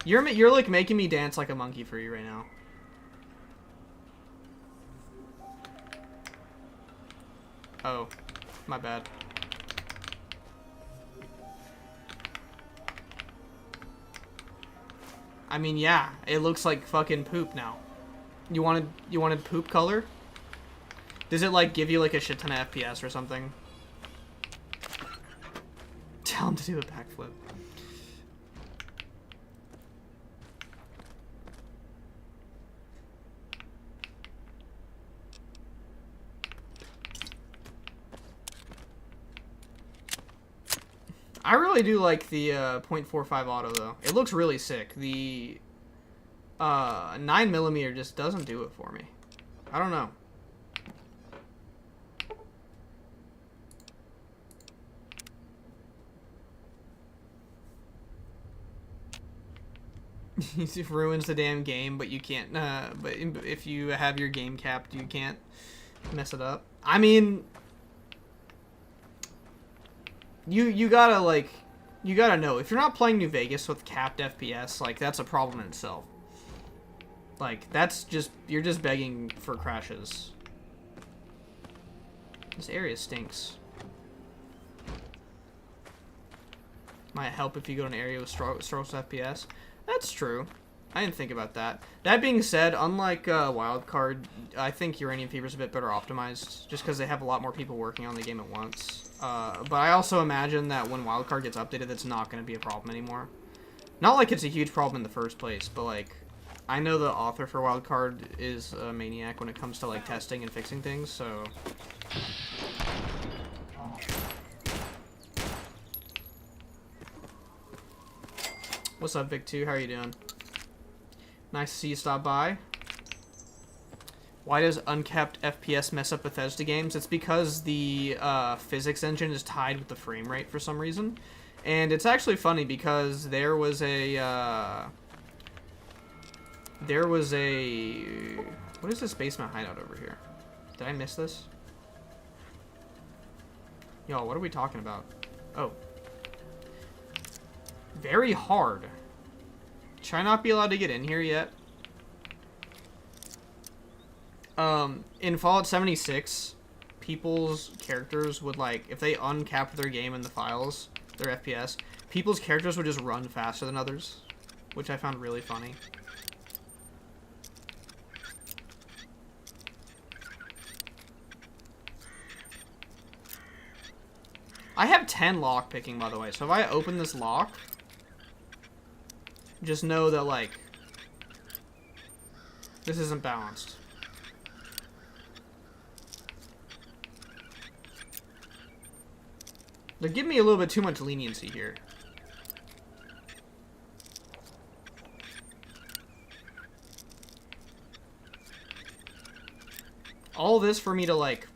[SPEAKER 1] You're like making me dance like a monkey for you right now. Oh, my bad. I mean, yeah, it looks like fucking poop now. You wanted poop color? Does it like give you like a shit ton of FPS or something? Tell him to do a backflip. I really do like the .45 auto though. It looks really sick. The 9mm just doesn't do it for me. I don't know. It ruins the damn game, but you can't. But if you have your game capped, you can't mess it up. I mean, you gotta like, you gotta know if you're not playing New Vegas with capped FPS, like that's a problem in itself. Like that's just you're just begging for crashes. This area stinks. Might help if you go to an area with strokes FPS. That's true. I didn't think about that. That being said, unlike Wildcard, I think Uranium Fever is a bit better optimized, just because they have a lot more people working on the game at once. But I also imagine that when Wildcard gets updated, that's not going to be a problem anymore. Not like it's a huge problem in the first place, but like, I know the author for Wildcard is a maniac when it comes to like testing and fixing things, so... What's up, Vic2? How are you doing? Nice to see you stop by. Why does uncapped FPS mess up Bethesda games? It's because the physics engine is tied with the frame rate for some reason. And it's actually funny because there was a... What is this basement hideout over here? Did I miss this? Yo, what are we talking about? Oh. Very hard. Should I not be allowed to get in here yet? In Fallout 76, people's characters would like, if they uncapped their game in the files, their FPS, people's characters would just run faster than others, which I found really funny. I have 10 lock picking, by the way, so if I open this lock, just know that, like, this isn't balanced. They're giving me a little bit too much leniency here. All this for me to, like,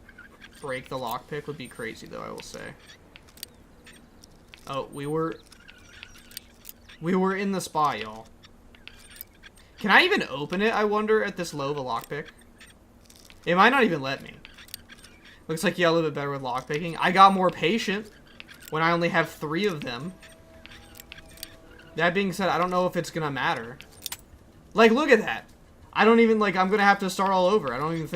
[SPEAKER 1] break the lockpick would be crazy, though, I will say. Oh, we were in the spa, y'all. Can I even open it, I wonder, at this low of a lockpick? It might not even let me. Looks like you got a little bit better with lockpicking. I got more patient when I only have 3 of them. That being said, I don't know if it's gonna matter. Like, look at that. I don't even, like, I'm gonna have to start all over. I don't even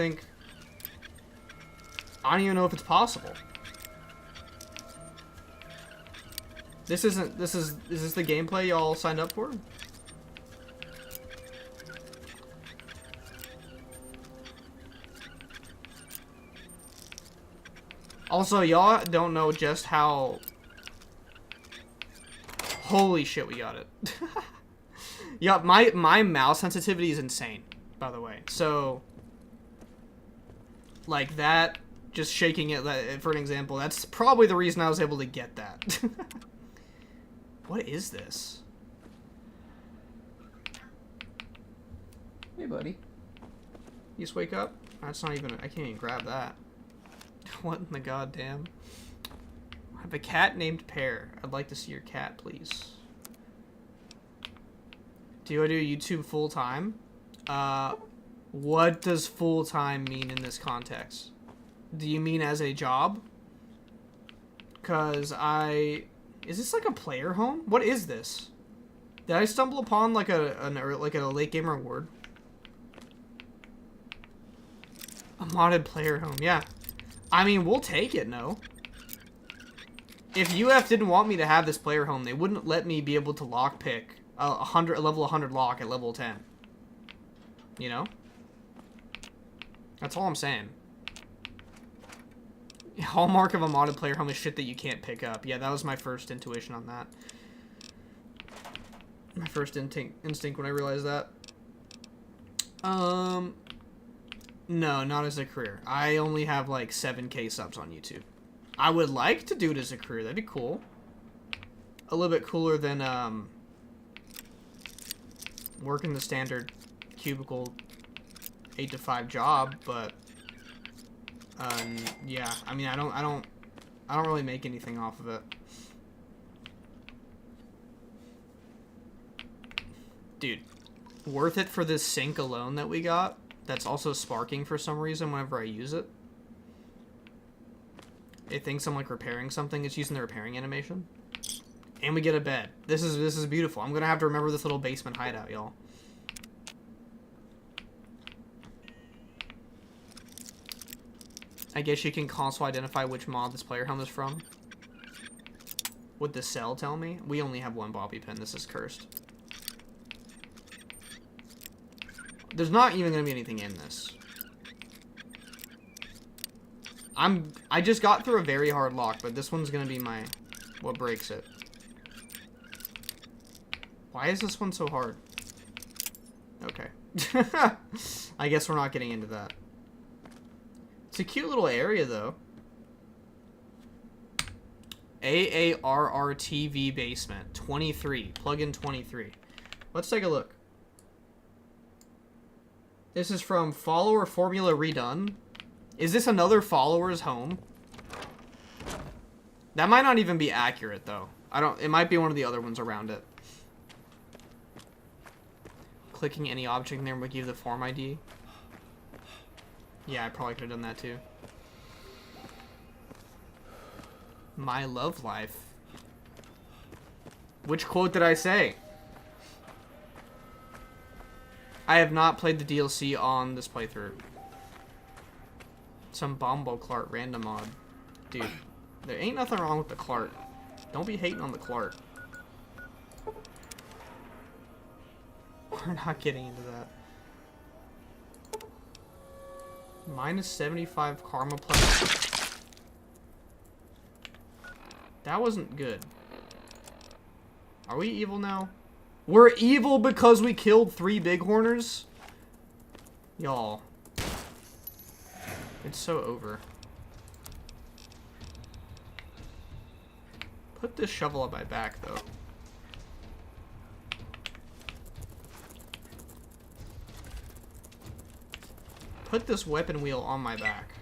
[SPEAKER 1] know if it's possible. Is this the gameplay y'all signed up for? Also, y'all don't know just how... Holy shit, we got it. Yeah, my mouse sensitivity is insane, by the way. So, like that, just shaking it, for an example, that's probably the reason I was able to get that. What is this? Hey, buddy. You just wake up? That's not even... I can't even grab that. What in the goddamn? have a cat named Pear. I'd like to see your cat, please. Do I do YouTube full time? What does full time mean in this context? Do you mean as a job? Cause is this like a player home? What is this? Did I stumble upon like a late gamer award? A modded player home, yeah. I mean, we'll take it, no. If UF didn't want me to have this player home, they wouldn't let me be able to lockpick a level 100 lock at level 10. You know? That's all I'm saying. Hallmark of a modded player home is shit that you can't pick up. Yeah, that was my first intuition on that. My first instinct when I realized that. No, not as a career. I only have like 7K subs on YouTube. I would like to do it as a career. That'd be cool. A little bit cooler than working the standard cubicle 8 to 5 job, but yeah. I mean, I don't really make anything off of it. Dude, worth it for this sink alone that we got. That's also sparking for some reason whenever I use it. It thinks I'm like repairing something. It's using the repairing animation. And we get a bed. This is beautiful. I'm gonna have to remember this little basement hideout, y'all. I guess you can console identify which mod this player home is from. Would the cell tell me? We only have one bobby pin. This is cursed. There's not even gonna be anything in this. I just got through a very hard lock, but this one's gonna be what breaks it. Why is this one so hard? Okay. I guess we're not getting into that. It's a cute little area though. AARRTV basement 23. Plug in 23. Let's take a look. This is from Follower Formula Redone. Is this another follower's home? That might not even be accurate though. It might be one of the other ones around it. Clicking any object in there would give the form ID. Yeah, I probably could have done that too. My love life. Which quote did I say? I have not played the DLC on this playthrough. Some Bomboclart random mod. Dude, there ain't nothing wrong with the Clart. Don't be hating on the Clart. We're not getting into that. Minus 75 karma plus. That wasn't good. Are we evil now? We're evil because we killed 3 bighorners? Y'all. It's so over. Put this shovel on my back, though. Put this weapon wheel on my back.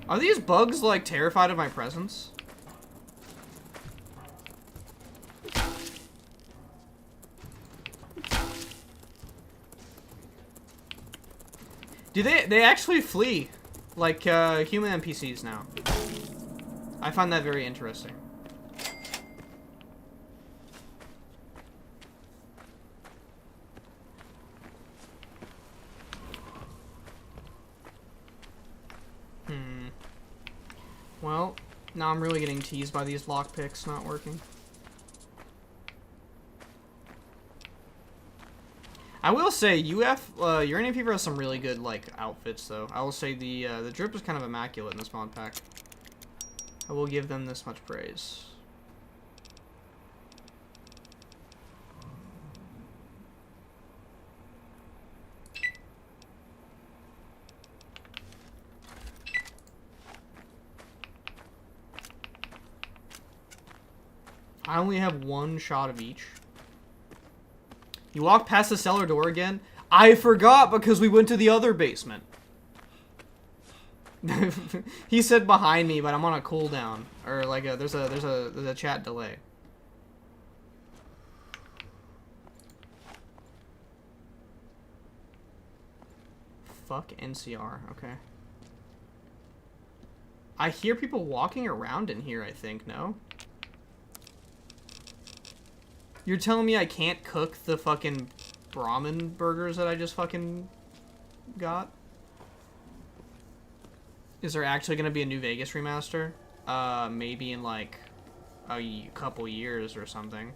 [SPEAKER 1] Are these bugs, like, terrified of my presence? Do they actually flee like human NPCs now? I find that very interesting. Well, now I'm really getting teased by these lockpicks not working. I will say, Uranium Fever has some really good, like, outfits, though. I will say the drip is kind of immaculate in this mod pack. I will give them this much praise. I only have one shot of each. You walk past the cellar door again? I forgot because we went to the other basement. He said behind me, but I'm on a cooldown, or like there's a chat delay. Fuck NCR. Okay. I hear people walking around in here. I think no. You're telling me I can't cook the fucking Brahmin burgers that I just fucking got? Is there actually going to be a New Vegas remaster? Maybe in like a couple years or something.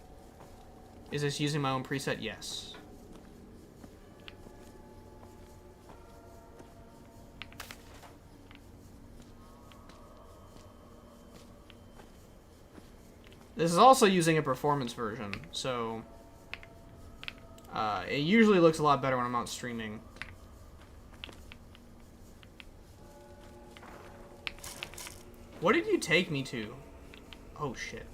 [SPEAKER 1] Is this using my own preset? Yes. This is also using a performance version, so it usually looks a lot better when I'm not streaming. What did you take me to? Oh shit.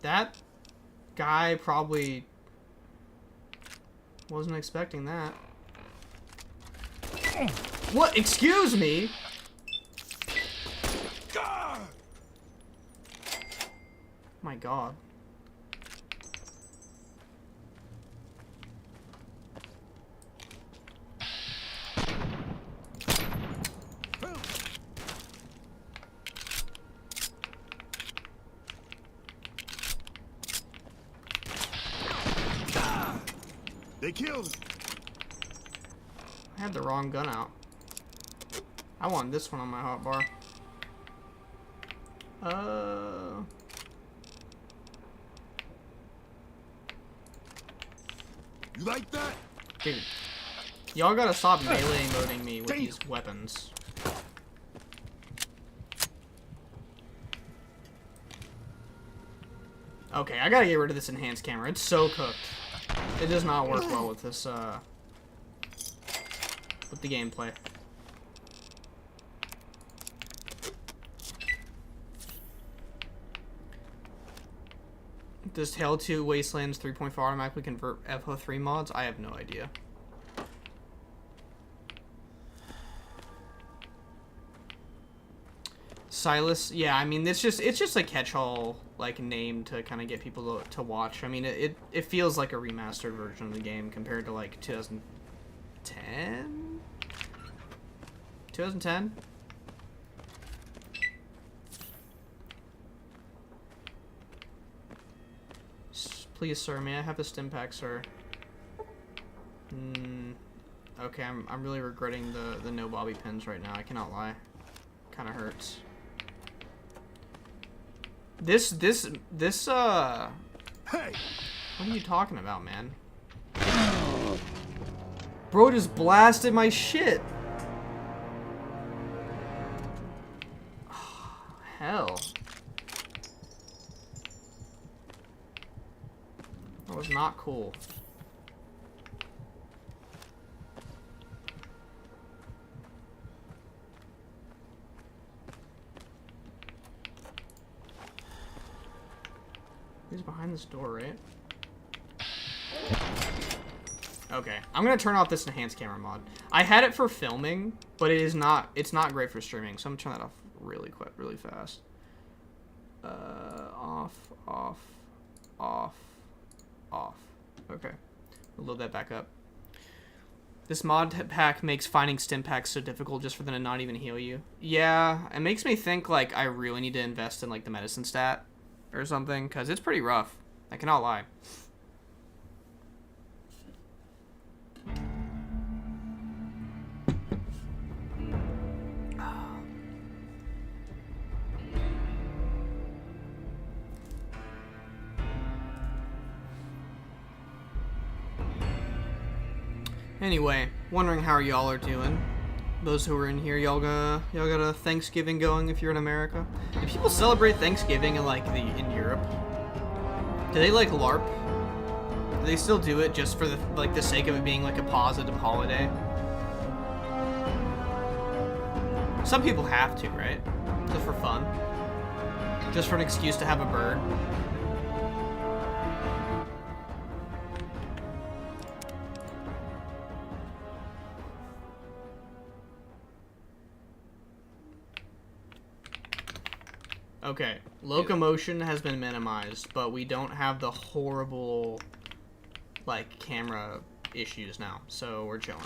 [SPEAKER 1] That guy probably wasn't expecting that. What? Excuse me? My God.
[SPEAKER 6] They killed him.
[SPEAKER 1] I had the wrong gun out. I want this one on my hotbar.
[SPEAKER 6] You like that?
[SPEAKER 1] Dude. Y'all gotta stop melee emoting me with these weapons. Okay, I gotta get rid of this enhanced camera. It's so cooked. It does not work well with this, with the gameplay. Does Tales of Two Wastelands 3.4 automatically convert FO3 mods? I have no idea. Silas, yeah, I mean it's just a catch-all like name to kind of get people to watch. I mean it feels like a remastered version of the game compared to like 2010. 2010. Please, sir, may I have the stim pack, sir? Okay, I'm really regretting the no bobby pins right now. I cannot lie. Kind of hurts. This
[SPEAKER 6] Hey!
[SPEAKER 1] What are you talking about, man? Bro just blasted my shit. Hell. That was not cool. He's behind this door, right? Okay, I'm gonna turn off this enhanced camera mod. I had it for filming, but it's not great for streaming, so I'm gonna turn that off really quick, really fast. Off. Okay, we'll load that back up. This mod pack makes finding stim packs so difficult just for them to not even heal you. Yeah, it makes me think like I really need to invest in like the medicine stat or something, because it's pretty rough. I cannot lie. Anyway, wondering how y'all are doing. Those who are in here, y'all got a Thanksgiving going if you're in America. Do people celebrate Thanksgiving in Europe? Do they like LARP? Do they still do it just for the sake of it being like a positive holiday? Some people have to, right? Just for fun. Just for an excuse to have a bird. Okay, locomotion has been minimized, but we don't have the horrible, like, camera issues now, so we're chilling.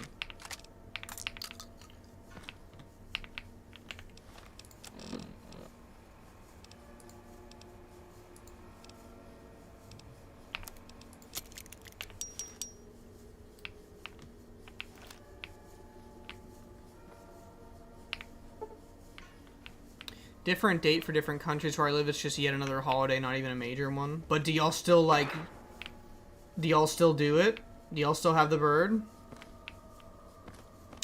[SPEAKER 1] Different date for different countries where I live. It's just yet another holiday, not even a major one. But do y'all still, like... Do y'all still do it? Do y'all still have the bird?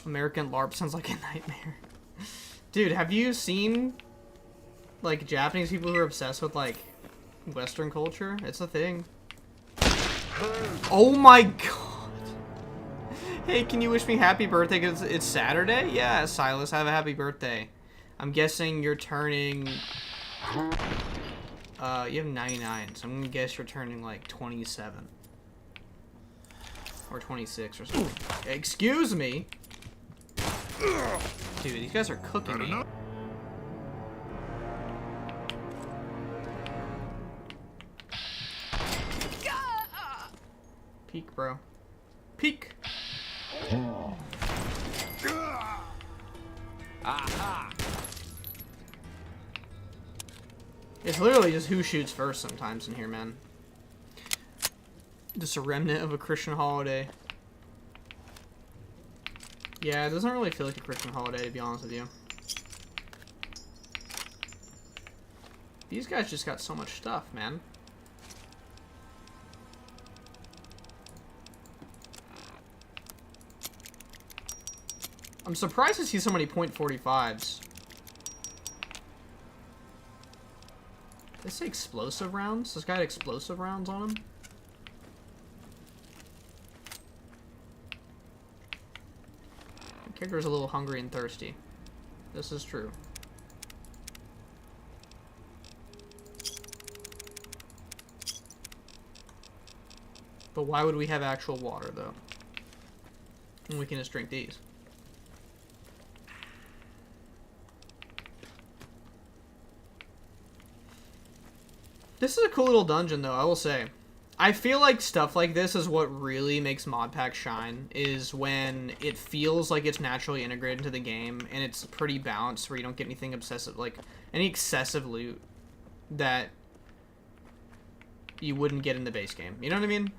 [SPEAKER 1] American LARP sounds like a nightmare. Dude, have you seen, like, Japanese people who are obsessed with, like, Western culture? It's a thing. Oh my god! Hey, can you wish me happy birthday? 'Cause it's Saturday? Yeah, Silas, have a happy birthday. I'm guessing you're turning... you have 99, so I'm gonna guess you're turning, like, 27. Or 26 or something. Excuse me? Dude, these guys are cooking me. Peek, bro. Peek! Aha! It's literally just who shoots first sometimes in here, man. Just a remnant of a Christian holiday. Yeah, it doesn't really feel like a Christian holiday, to be honest with you. These guys just got so much stuff, man. I'm surprised to see so many .45s. Did they say explosive rounds? This guy had explosive rounds on him? The character's a little hungry and thirsty. This is true. But why would we have actual water, though? And we can just drink these. This is a cool little dungeon, though, I will say. I feel like stuff like this is what really makes modpack shine, is when it feels like it's naturally integrated into the game, and it's pretty balanced, where you don't get anything obsessive, like, any excessive loot that you wouldn't get in the base game. You know what I mean?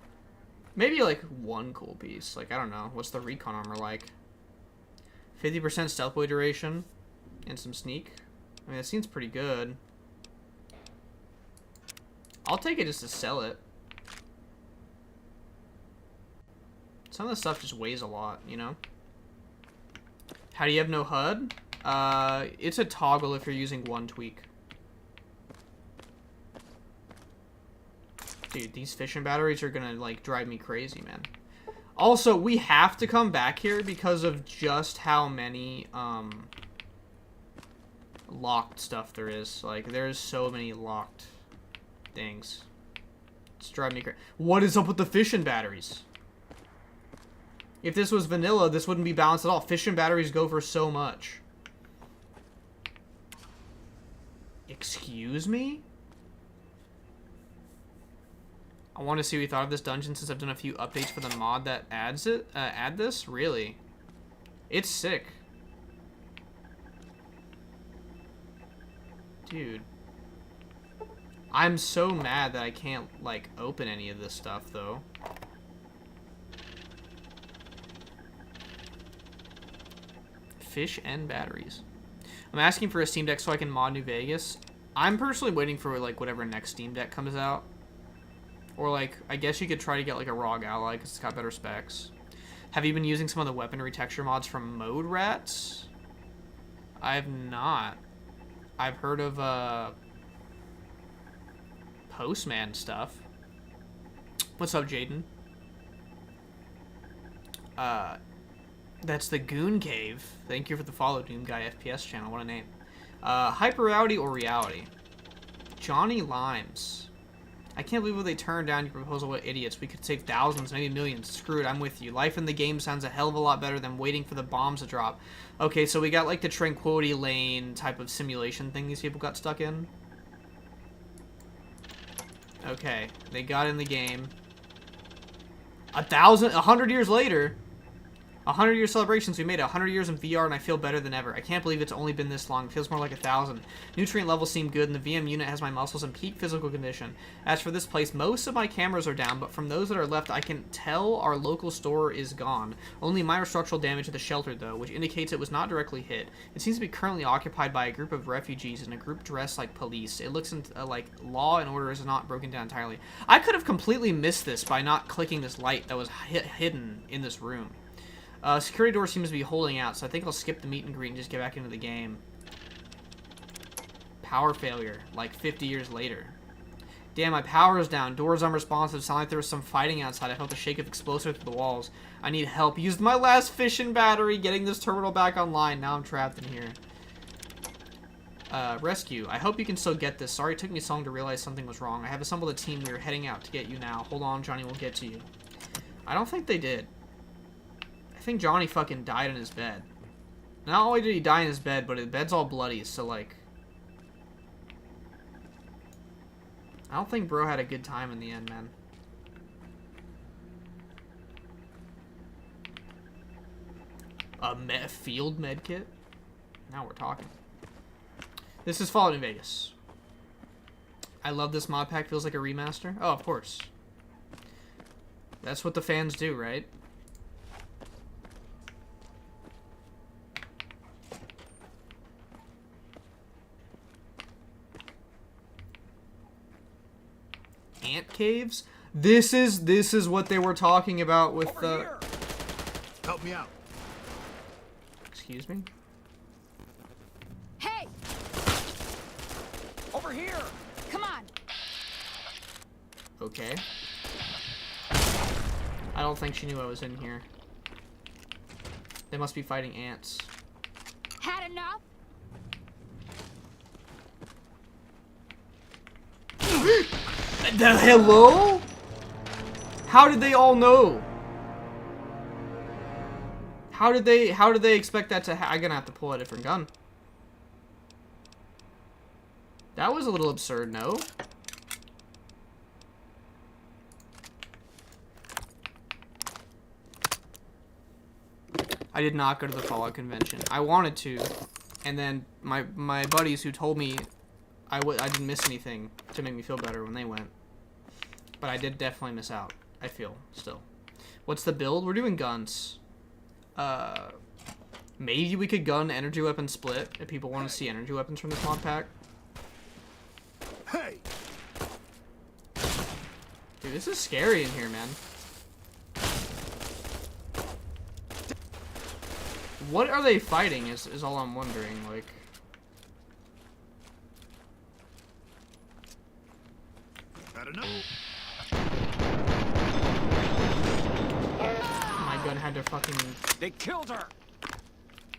[SPEAKER 1] Maybe, like, one cool piece. Like, I don't know. What's the recon armor like? 50% stealth boy duration and some sneak. I mean, that seems pretty good. I'll take it just to sell it. Some of the stuff just weighs a lot, you know? How do you have no HUD? It's a toggle if you're using one tweak. Dude, these fission batteries are gonna, like, drive me crazy, man. Also, we have to come back here because of just how many, locked stuff there is. Like, there's so many locked things. It's driving me crazy. What is up with the fission batteries? If this was vanilla, this wouldn't be balanced at all. Fission batteries go for so much. Excuse me? I want to see what you thought of this dungeon since I've done a few updates for the mod that adds it. Add this? Really? It's sick. Dude. I'm so mad that I can't, like, open any of this stuff, though. Fish and batteries. I'm asking for a Steam Deck so I can mod New Vegas. I'm personally waiting for, like, whatever next Steam Deck comes out. Or, like, I guess you could try to get, like, a ROG Ally because it's got better specs. Have you been using some of the weaponry texture mods from Mode Rats? I have not. I've heard of, Postman stuff. What's up, Jaden? That's the Goon Cave. Thank you for the follow, Doom Guy FPS channel. What a name. Hyper Reality or Reality? Johnny Limes. I can't believe what they turned down your proposal. What idiots. We could save thousands, maybe millions. Screw it, I'm with you. Life in the game sounds a hell of a lot better than waiting for the bombs to drop. Okay, so we got like the Tranquility Lane type of simulation thing these people got stuck in. Okay, they got in the game. 100 years later. 100-year celebrations. We made it 100 years in VR, and I feel better than ever. I can't believe it's only been this long. It feels more like 1,000. Nutrient levels seem good, and the VM unit has my muscles in peak physical condition. As for this place, most of my cameras are down, but from those that are left, I can tell our local store is gone. Only minor structural damage to the shelter, though, which indicates it was not directly hit. It seems to be currently occupied by a group of refugees and a group dressed like police. It looks like law and order is not broken down entirely. I could have completely missed this by not clicking this light that was hidden in this room. Security door seems to be holding out, so I think I'll skip the meet and greet and just get back into the game. Power failure, like 50 years later. Damn, my power is down. Doors unresponsive. Sound like there was some fighting outside. I felt a shake of explosive through the walls. I need help. Used my last fission battery getting this terminal back online. Now I'm trapped in here. Rescue. I hope you can still get this. Sorry it took me so long to realize something was wrong. I have assembled a team. We are heading out to get you now. Hold on, Johnny. We'll get to you. I don't think they did. I think Johnny fucking died in his bed. Not only did he die in his bed, but his bed's all bloody, so like... I don't think bro had a good time in the end, man. A field med kit? Now we're talking. This is Fallout New Vegas. I love this mod pack. Feels like a remaster. Oh, of course. That's what the fans do, right? Ant caves? This is what they were talking about with the...
[SPEAKER 6] Help me out.
[SPEAKER 1] Excuse me?
[SPEAKER 8] Hey! Over here! Come on!
[SPEAKER 1] Okay. I don't think she knew I was in here. They must be fighting ants.
[SPEAKER 8] Had enough?
[SPEAKER 1] Hello? How did they all know? How did they expect that to I'm gonna have to pull a different gun. That was a little absurd, no? I did not go to the Fallout convention. I wanted to, and then my buddies who told me I didn't miss anything to make me feel better when they went. But I did definitely miss out, I feel, still. What's the build? We're doing guns. Maybe we could gun energy weapon split if people want to see energy weapons from this mod pack.
[SPEAKER 6] Hey!
[SPEAKER 1] Dude, this is scary in here, man. What are they fighting is all I'm wondering, like...
[SPEAKER 6] Had enough?
[SPEAKER 1] My gun had to fucking...
[SPEAKER 6] They killed her!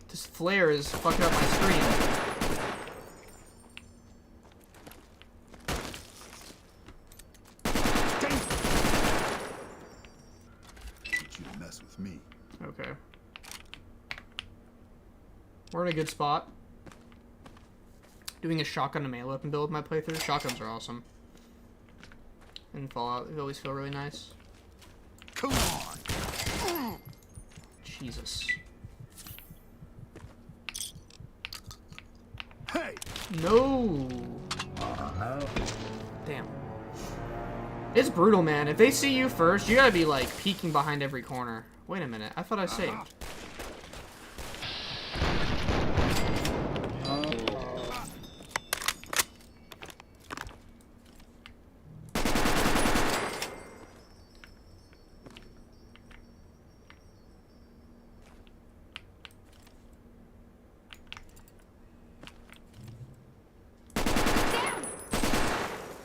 [SPEAKER 1] This flare is fucking up my screen.
[SPEAKER 6] Get you to mess with me.
[SPEAKER 1] Okay. We're in a good spot. Doing a shotgun and melee weapon build with my playthrough. Shotguns are awesome. In Fallout, they always feel really nice.
[SPEAKER 6] Come on!
[SPEAKER 1] Jesus.
[SPEAKER 6] Hey!
[SPEAKER 1] No! Damn. It's brutal, man. If they see you first, you gotta be, like, peeking behind every corner. Wait a minute. I thought I saved.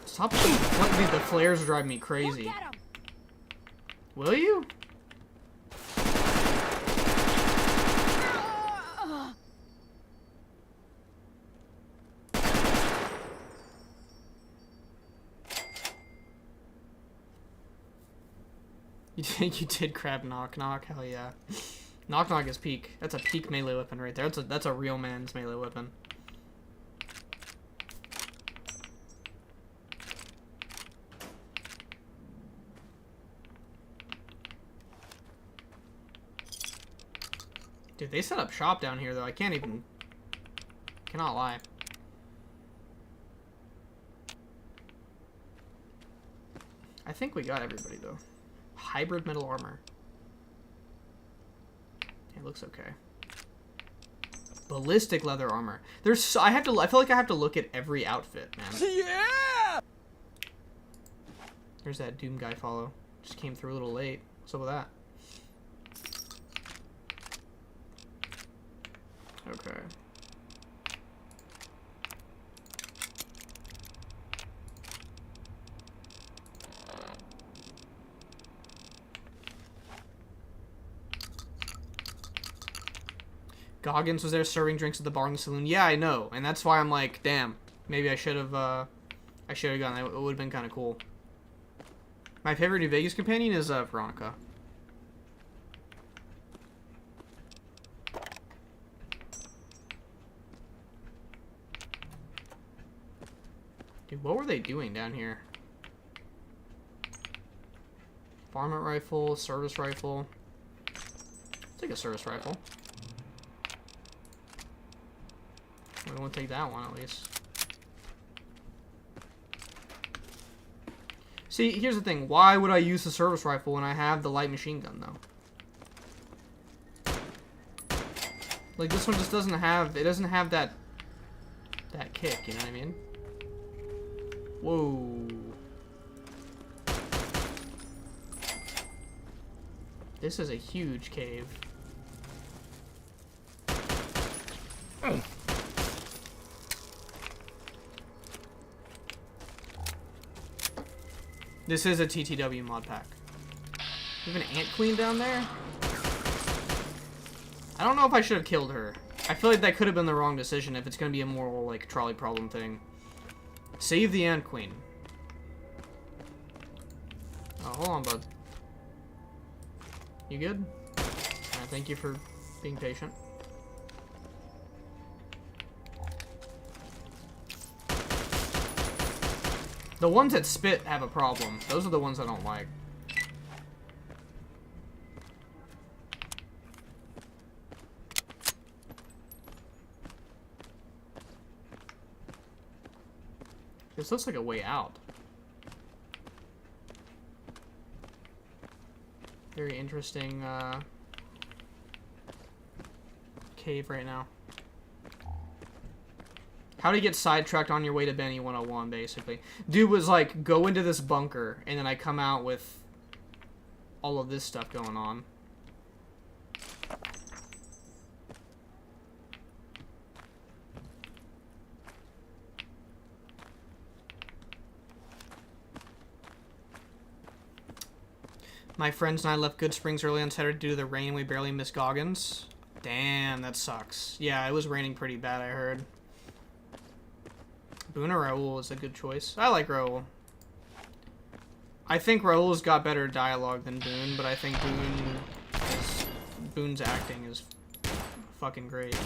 [SPEAKER 1] Stop dude, the flares drive me crazy. Will you? You did grab Knock Knock? Hell yeah. Knock Knock is peak. That's a peak melee weapon right there. That's a real man's melee weapon. Dude, they set up shop down here though. I cannot lie. I think we got everybody though. Hybrid metal armor. It looks okay. Ballistic leather armor. I feel like I have to look at every outfit, man.
[SPEAKER 6] Yeah!
[SPEAKER 1] There's that Doom guy follow. Just came through a little late. What's up with that? Okay. Goggins was there serving drinks at the bar in the saloon. Yeah, I know, and that's why I'm like, damn, maybe I should have gone. It would have been kind of cool. My favorite New Vegas companion is Veronica. Dude, what were they doing down here? Varmint rifle, service rifle. I'll take a service rifle. I won't take that one, at least. See, here's the thing. Why would I use the service rifle when I have the light machine gun, though? Like, this one just doesn't have... It doesn't have that kick, you know what I mean? Whoa. This is a huge cave. Oh. This is a TTW mod pack. We have an ant queen down there? I don't know if I should have killed her. I feel like that could have been the wrong decision if it's going to be a moral, like, trolley problem thing. Save the ant queen. Oh, hold on, bud. You good? Thank you for being patient. The ones that spit have a problem. Those are the ones I don't like. This looks like a way out. Very interesting cave right now. How to get sidetracked on your way to Benny 101, basically. Dude was like, go into this bunker, and then I come out with all of this stuff going on. My friends and I left Good Springs early on Saturday due to the rain. We barely missed Goggins. Damn, that sucks. Yeah, it was raining pretty bad, I heard. Boone or Raoul is a good choice. I like Raoul. I think Raoul's got better dialogue than Boone, but I think Boone's acting is fucking great.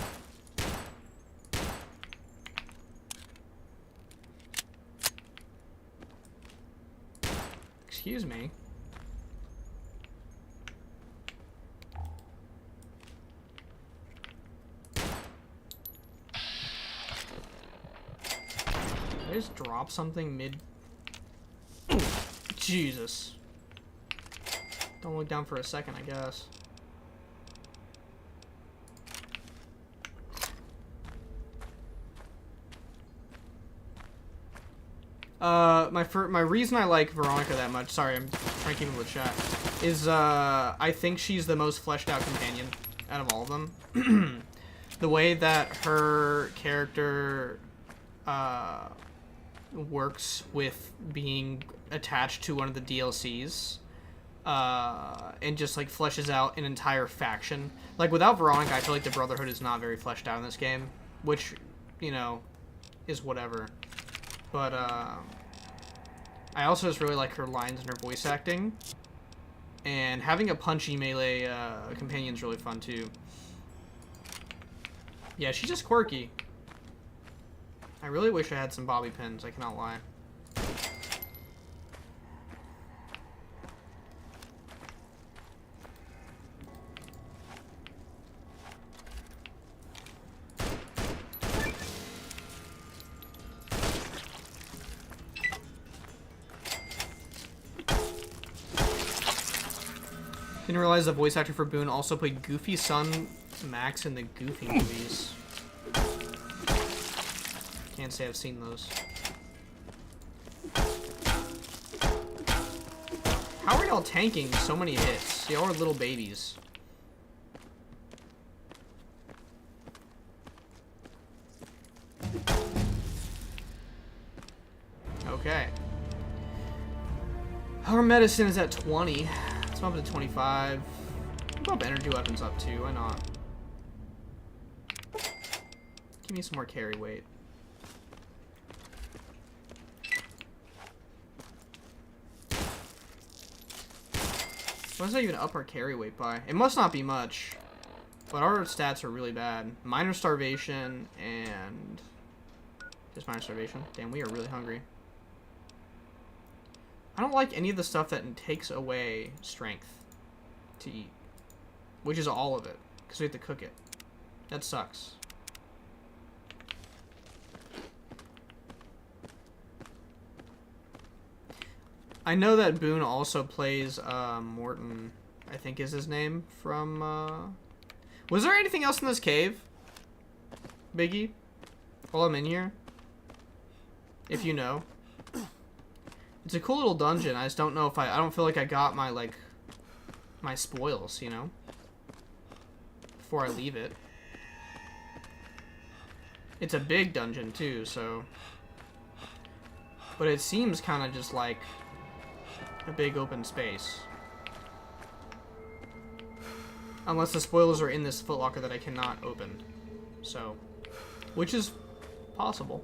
[SPEAKER 1] Excuse me. Did I just drop something mid? Jesus. Don't look down for a second, I guess. My reason I like Veronica that much, sorry, I'm trying to keep up with chat, is, I think she's the most fleshed out companion out of all of them. The way that her character, works with being attached to one of the DLCs, and just, like, fleshes out an entire faction. Like, without Veronica, I feel like the Brotherhood is not very fleshed out in this game, which, you know, is whatever. But, I also just really like her lines and her voice acting. And having a punchy melee companion is really fun too. Yeah, she's just quirky. I really wish I had some bobby pins, I cannot lie. Didn't realize the voice actor for Boone also played Goofy's son, Max, in the Goofy movies. Can't say I've seen those. How are y'all tanking so many hits? Y'all are little babies. Okay. Our medicine is at 20. Let's bump it to 25. Bump energy weapons up too, why not? Give me some more carry weight. What does that even up our carry weight by? It must not be much. But our stats are really bad. Minor starvation and... just minor starvation. Damn, we are really hungry. I don't like any of the stuff that takes away strength to eat. Which is all of it. Because we have to cook it. That sucks. I know that Boone also plays Morton, I think is his name, from... Was there anything else in this cave? Biggie? While I'm in here? If you know. It's a cool little dungeon. I just don't know if I don't feel like I got my, like, my spoils, you know? Before I leave it. It's a big dungeon, too, so... But it seems kind of just like a big open space. Unless the spoilers are in this footlocker that I cannot open. So, which is possible.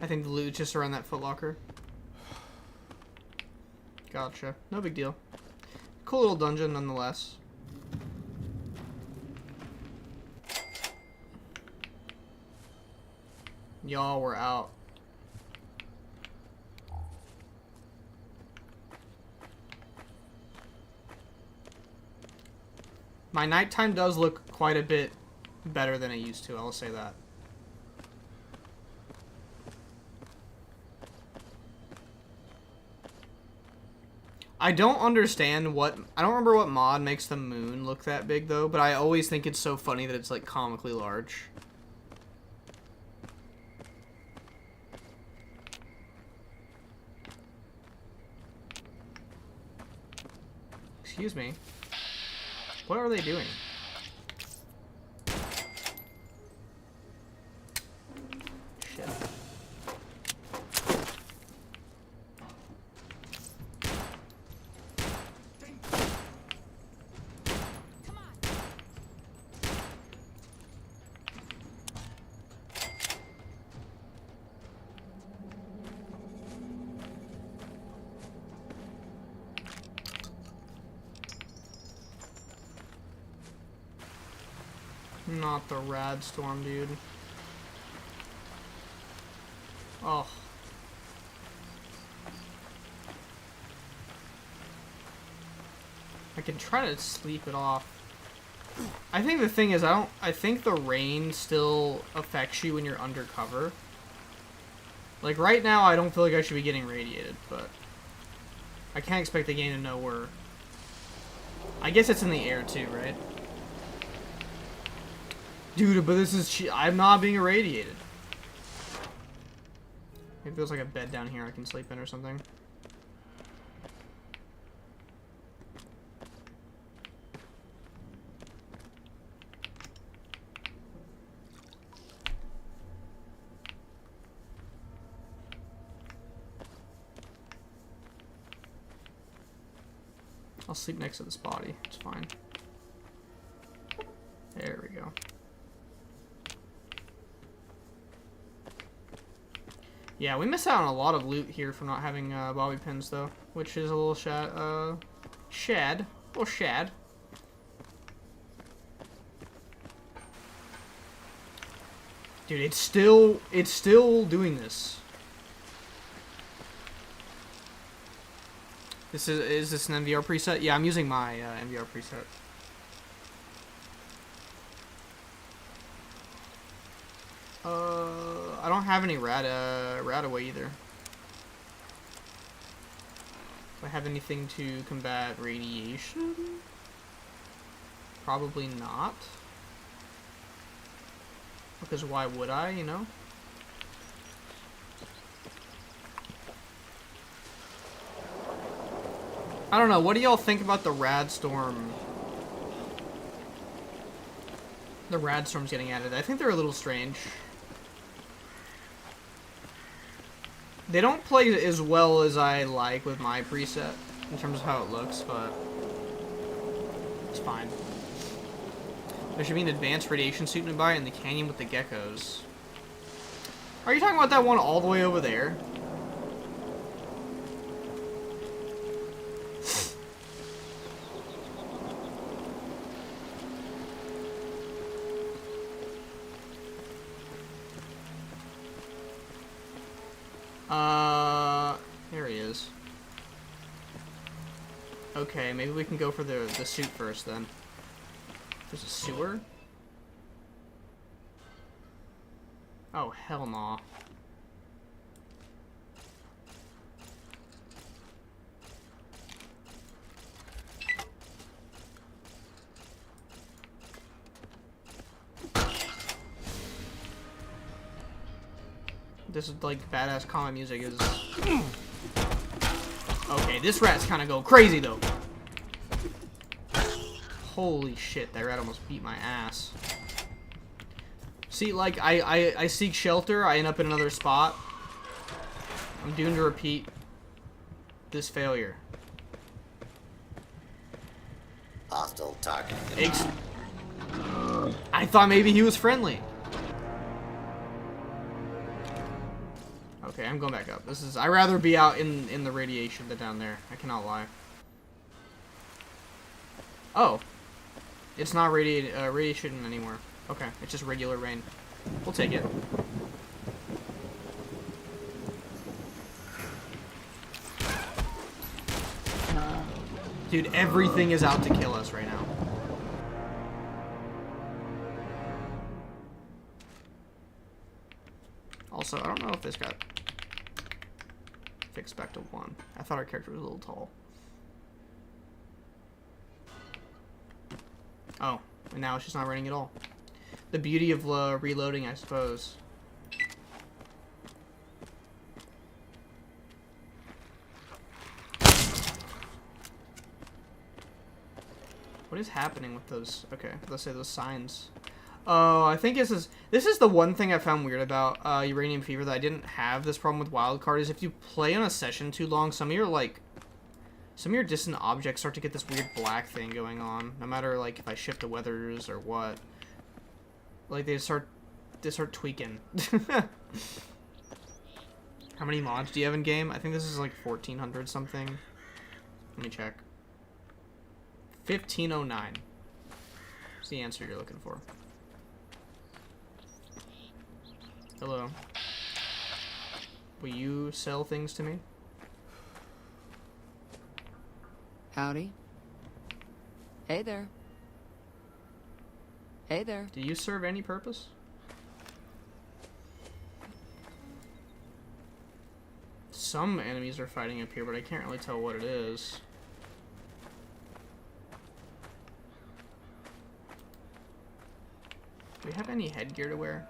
[SPEAKER 1] I think the loot's just around that footlocker. Gotcha. No big deal. Cool little dungeon nonetheless. Y'all were out. My nighttime does look quite a bit better than it used to, I'll say that. I don't understand what... I don't remember what mod makes the moon look that big, though, but I always think it's so funny that it's, like, comically large. Excuse me. What are they doing? Shit. Not the rad storm, dude. Oh. I can try to sleep it off. I think the thing is, I think the rain still affects you when you're undercover. Like, right now, I don't feel like I should be getting radiated, but... I can't expect the game to know where... I guess it's in the air, too, right? Dude, but this is... I'm not being irradiated. Maybe there's like a bed down here I can sleep in or something. I'll sleep next to this body. It's fine. There we go. Yeah, we miss out on a lot of loot here for not having bobby pins, though, which is a little shad. Little shad. Dude, it's still doing this. Is this an MVR preset? Yeah, I'm using my MVR preset. I don't have any Radaway either. Do I have anything to combat radiation? Probably not. Because why would I, you know? I don't know, what do y'all think about the Radstorm? The Radstorms getting added. I think they're a little strange. They don't play as well as I like with my preset, in terms of how it looks, but it's fine. There should be an advanced radiation suit nearby in the canyon with the geckos. Are you talking about that one all the way over there? Here he is. Okay, maybe we can go for the suit first then. There's a sewer? Oh, hell no. This is like badass combat music is... Okay, this rat's kind of go crazy though. Holy shit, that rat almost beat my ass. See, like, I seek shelter, I end up in another spot. I'm doomed to repeat this failure.
[SPEAKER 7] Hostile target.
[SPEAKER 1] I thought maybe he was friendly. Okay, I'm going back up. I'd rather be out in the radiation than down there. I cannot lie. Oh. It's not radiation anymore. Okay, it's just regular rain. We'll take it. Dude, everything is out to kill us right now. Also, I don't know if this got fixed back to 1. I thought our character was a little tall. Oh, and now it's just not raining at all. The beauty of reloading, I suppose. What is happening with those? Okay, let's say those signs. Oh, I think this is the one thing I found weird about Uranium Fever that I didn't have this problem with Wildcard is if you play on a session too long, some of your distant objects start to get this weird black thing going on. No matter like if I shift the weathers or what, like they start tweaking. How many mods do you have in game? I think this is like 1400 something. Let me check. 1509. That's the answer you're looking for. Hello. Will you sell things to me?
[SPEAKER 9] Howdy. Hey there. Hey there.
[SPEAKER 1] Do you serve any purpose? Some enemies are fighting up here, but I can't really tell what it is. Do we have any headgear to wear?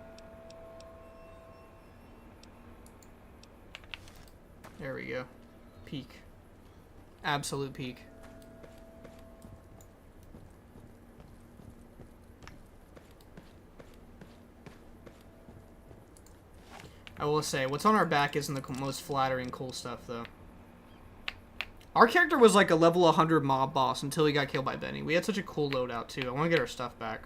[SPEAKER 1] There we go. Peak. Absolute peak. I will say, what's on our back isn't the most flattering cool stuff, though. Our character was like a level 100 mob boss until he got killed by Benny. We had such a cool loadout too. I want to get our stuff back.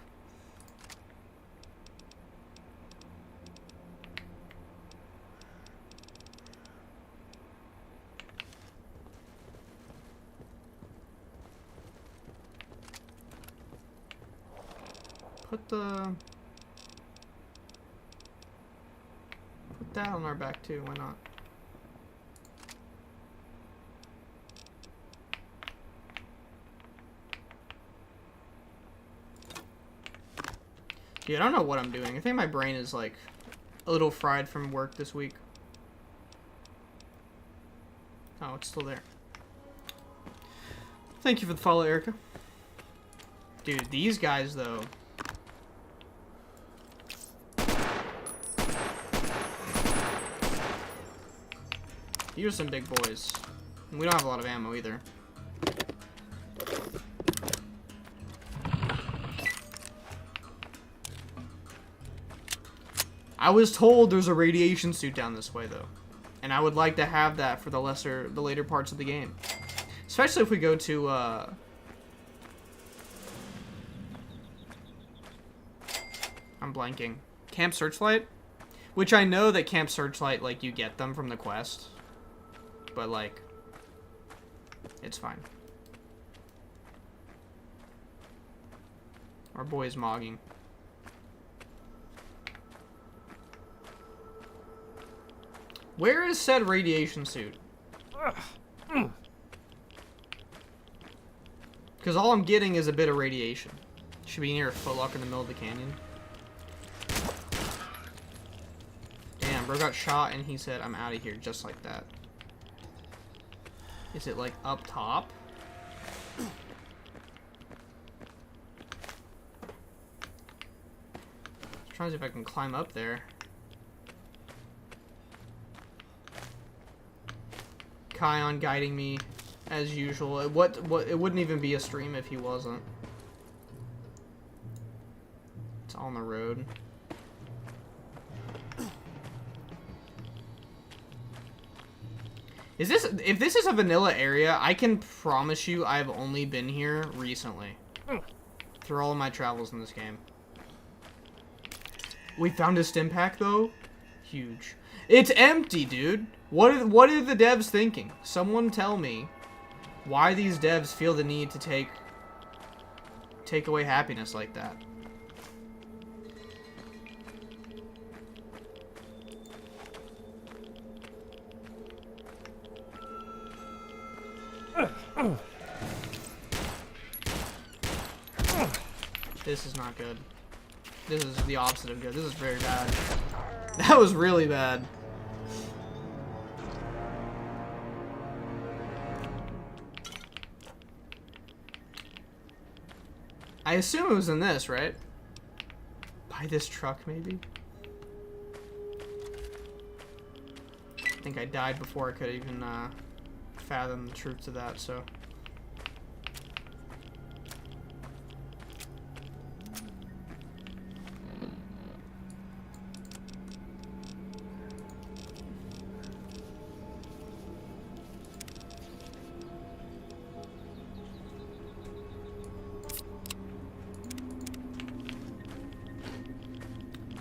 [SPEAKER 1] Put that on our back too, why not? Dude, I don't know what I'm doing. I think my brain is like a little fried from work this week. Oh, it's still there. Thank you for the follow, Erica. Dude, these guys though. These are some big boys. We don't have a lot of ammo either. I was told there's a radiation suit down this way though. And I would like to have that for the later parts of the game. Especially if we go to I'm blanking. Camp Searchlight? Which I know that Camp Searchlight, like, you get them from the quest. But, like, it's fine. Our boy is mogging. Where is said radiation suit? Because all I'm getting is a bit of radiation. Should be near a footlocker in the middle of the canyon. Damn, bro got shot and he said, I'm out of here, just like that. Is it like up top? I'm trying to see if I can climb up there. Kion guiding me as usual. It wouldn't even be a stream if he wasn't. It's on the road. If this is a vanilla area, I can promise you I've only been here recently. Through all of my travels in this game. We found a stim pack though. Huge. It's empty, dude. What are the devs thinking? Someone tell me why these devs feel the need to take away happiness like that. This is not good. This is the opposite of good. This is very bad. That was really bad. I assume it was in this, right? Buy this truck, maybe? I think I died before I could even fathom the truth of that, so...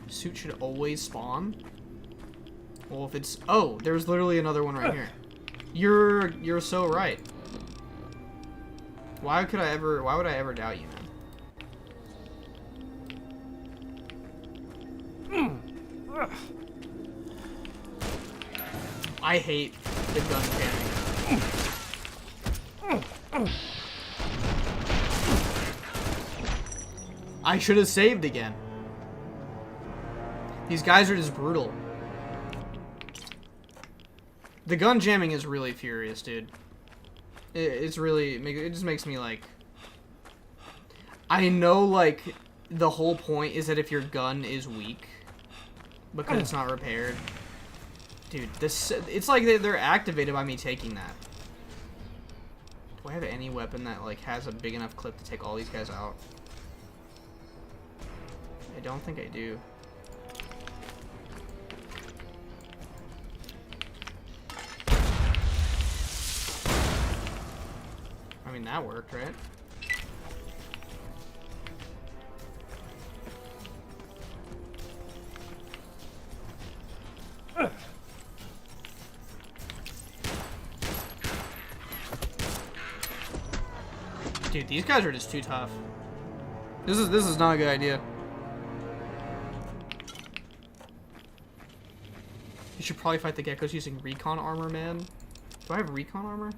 [SPEAKER 1] Suit should always spawn. Well, if it's... Oh, there's literally another one right here. You're so right. Why would I ever doubt you, man? I hate the gun jamming. I should have saved again. These guys are just brutal. The gun jamming is really furious, dude. It's really... It just makes me, like... I know, like, the whole point is that if your gun is weak, because it's not repaired... Dude, this... It's like they're activated by me taking that. Do I have any weapon that, like, has a big enough clip to take all these guys out? I don't think I do. mean, that worked, right? Dude, these guys are just too tough. This is not a good idea. You should probably fight the geckos using recon armor, man. Do I have recon armor?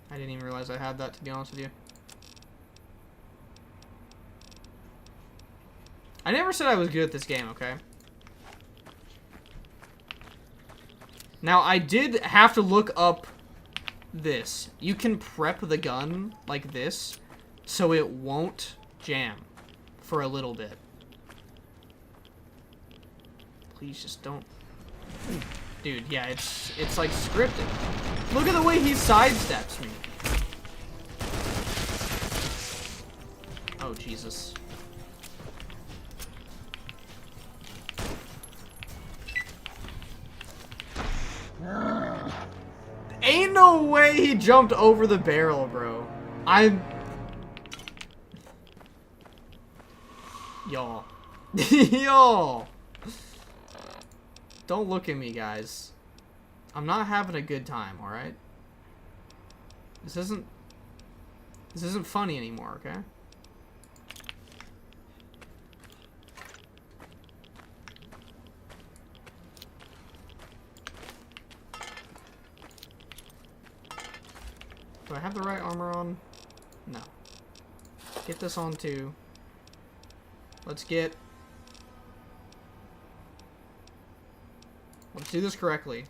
[SPEAKER 1] I didn't even realize I had that, to be honest with you. I never said I was good at this game, okay? Now, I did have to look up this. You can prep the gun like this, so it won't jam for a little bit. Please just don't. Dude, yeah, it's like scripted. Look at the way he sidesteps me. Oh, Jesus. Ain't no way he jumped over the barrel, bro. Y'all. Y'all. Don't look at me, guys. I'm not having a good time, alright? This isn't funny anymore, okay? Do I have the right armor on? No. Get this on too. Let's do this correctly.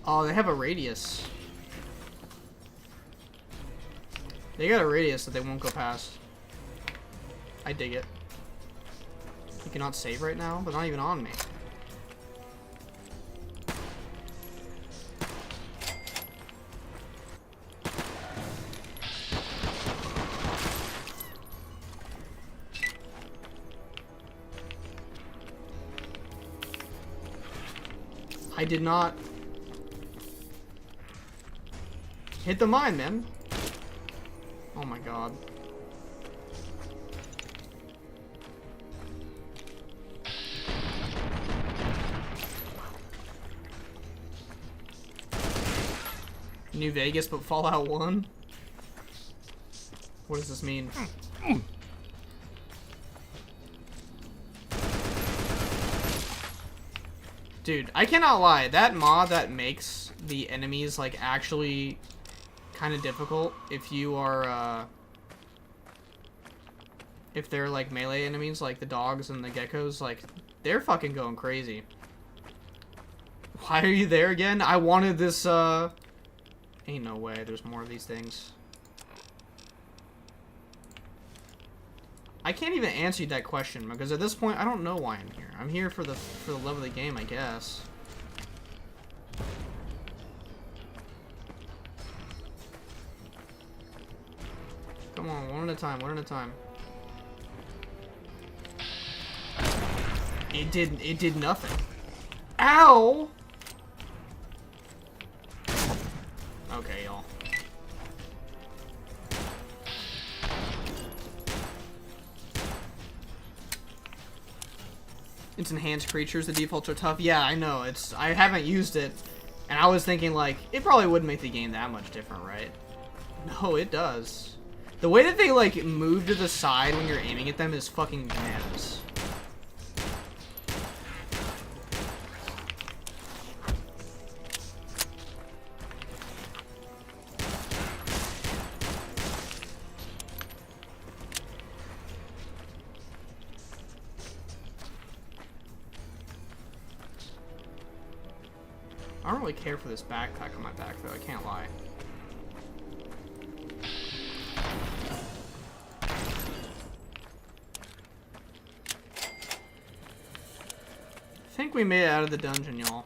[SPEAKER 1] Oh, they have a radius. They got a radius that they won't go past. I dig it. You cannot save right now? They're not even on me. I did not hit the mine, man. Oh my god. New Vegas, but Fallout 1? What does this mean? Dude, I cannot lie. That mod that makes the enemies, like, actually kind of difficult if you are, if they're, like, melee enemies, like the dogs and the geckos, like, they're fucking going crazy. Why are you there again? I wanted this, ain't no way there's more of these things. I can't even answer you that question, because at this point, I don't know why I'm here. I'm here for the love of the game, I guess. Come on, one at a time, one at a time. It did nothing. Ow! Okay, y'all. It's enhanced creatures, the defaults are tough. Yeah, I know, I haven't used it, and I was thinking, like, it probably wouldn't make the game that much different, right? No, it does. The way that they, like, move to the side when you're aiming at them is fucking bananas. I don't really care for this backpack on my back, though, I can't lie. I think we made it out of the dungeon, y'all.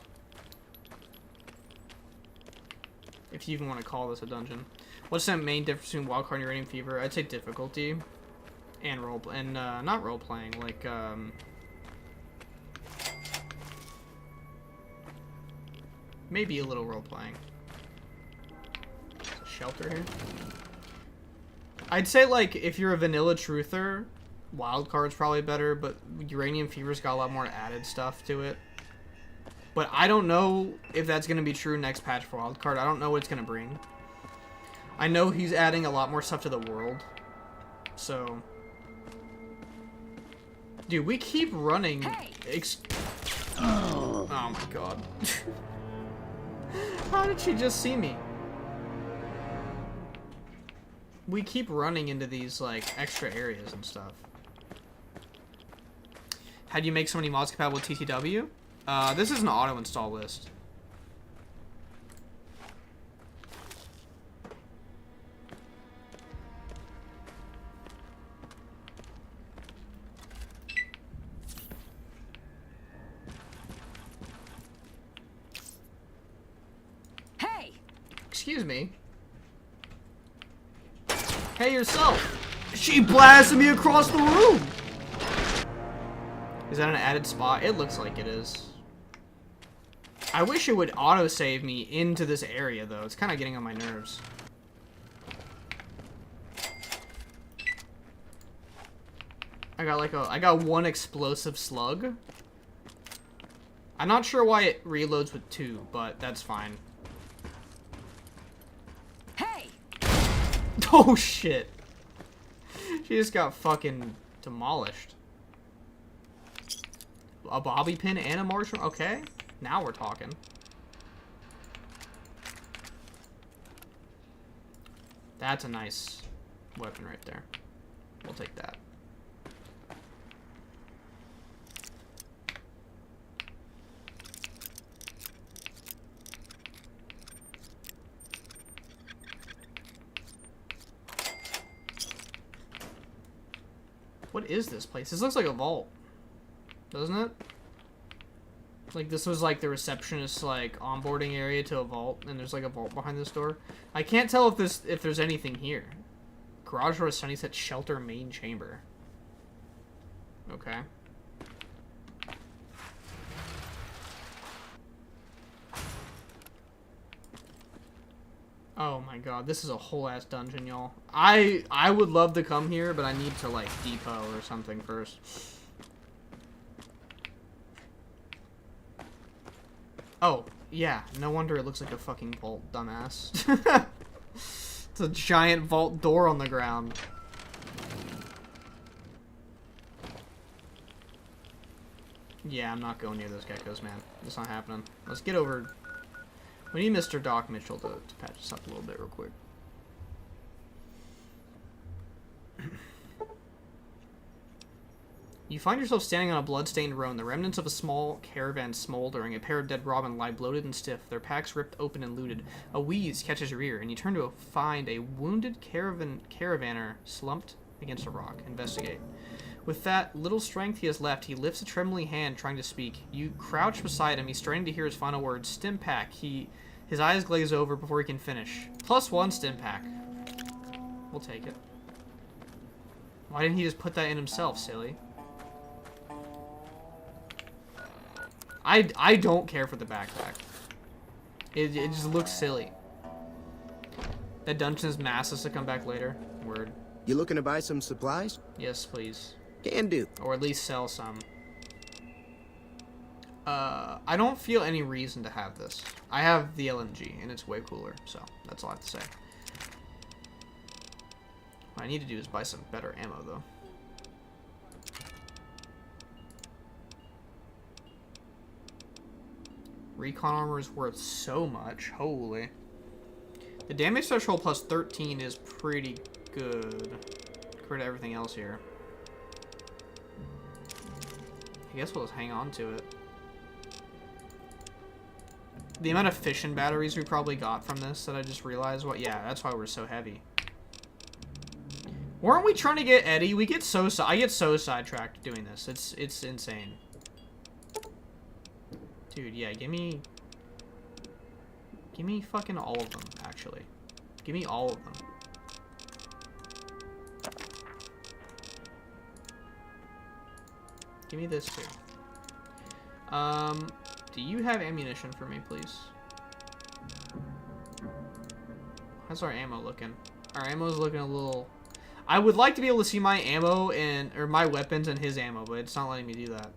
[SPEAKER 1] If you even want to call this a dungeon. What's the main difference between Wildcard and Uranium Fever? I'd say difficulty and not role playing, like maybe a little role playing. There's a shelter here. I'd say like if you're a vanilla truther, Wildcard's probably better, but Uranium Fever's got a lot more added stuff to it. But I don't know if that's going to be true next patch for Wildcard. I don't know what it's going to bring. I know he's adding a lot more stuff to the world. So... Dude, we keep running...
[SPEAKER 8] Hey.
[SPEAKER 1] Oh my god. How did she just see me? We keep running into these, like, extra areas and stuff. How do you make so many mods compatible with TTW? This is an auto-install list.
[SPEAKER 8] Hey!
[SPEAKER 1] Excuse me. Hey, yourself! She blasted me across the room! Is that an added spot? It looks like it is. I wish it would auto-save me into this area, though. It's kind of getting on my nerves. I got one explosive slug. I'm not sure why it reloads with 2, but that's fine.
[SPEAKER 8] Hey!
[SPEAKER 1] Oh, shit. She just got fucking demolished. A bobby pin and a marshmallow? Okay. Now we're talking. That's a nice weapon right there. We'll take that. What is this place? This looks like a vault. Doesn't it? Like, this was, like, the receptionist's, like, onboarding area to a vault, and there's, like, a vault behind this door. I can't tell if there's anything here. Garage door sunny set shelter main chamber. Okay. Oh my god, this is a whole-ass dungeon, y'all. I would love to come here, but I need to, like, depot or something first. Oh, yeah. No wonder it looks like a fucking vault, dumbass. It's a giant vault door on the ground. Yeah, I'm not going near those geckos, man. It's not happening. Let's get over... We need Mr. Doc Mitchell to patch us up a little bit real quick. You find yourself standing on a blood-stained road. The remnants of a small caravan smoldering. A pair of dead robin lie bloated and stiff, their packs ripped open and looted. A wheeze catches your ear, and you turn to find a wounded caravaner slumped against a rock. Investigate. With that little strength he has left, he lifts a trembling hand, trying to speak. You crouch beside him. He's straining to hear his final words. Stim pack. His eyes glaze over before he can finish. +1 stim pack. We'll take it. Why didn't he just put that in himself, silly? I don't care for the backpack. It just looks silly. That dungeon is massive to come back later. Word.
[SPEAKER 5] You looking to buy some supplies?
[SPEAKER 1] Yes, please.
[SPEAKER 5] Can do.
[SPEAKER 1] Or at least sell some. I don't feel any reason to have this. I have the LMG, and it's way cooler, so that's all I have to say. What I need to do is buy some better ammo, though. Recon armor is worth so much. Holy. The damage threshold +13 is pretty good compared to everything else here. I guess we'll just hang on to it. The amount of fission batteries we probably got from this that I just realized, yeah, that's why we're so heavy. Weren't we trying to get Eddie? I get so sidetracked doing this. It's insane. Dude, yeah, give me fucking all of them, actually. Give me all of them. Give me this too. Do you have ammunition for me, please? How's our ammo looking? Our ammo's looking a little... I would like to be able to see my ammo and or my weapons and his ammo, but it's not letting me do that.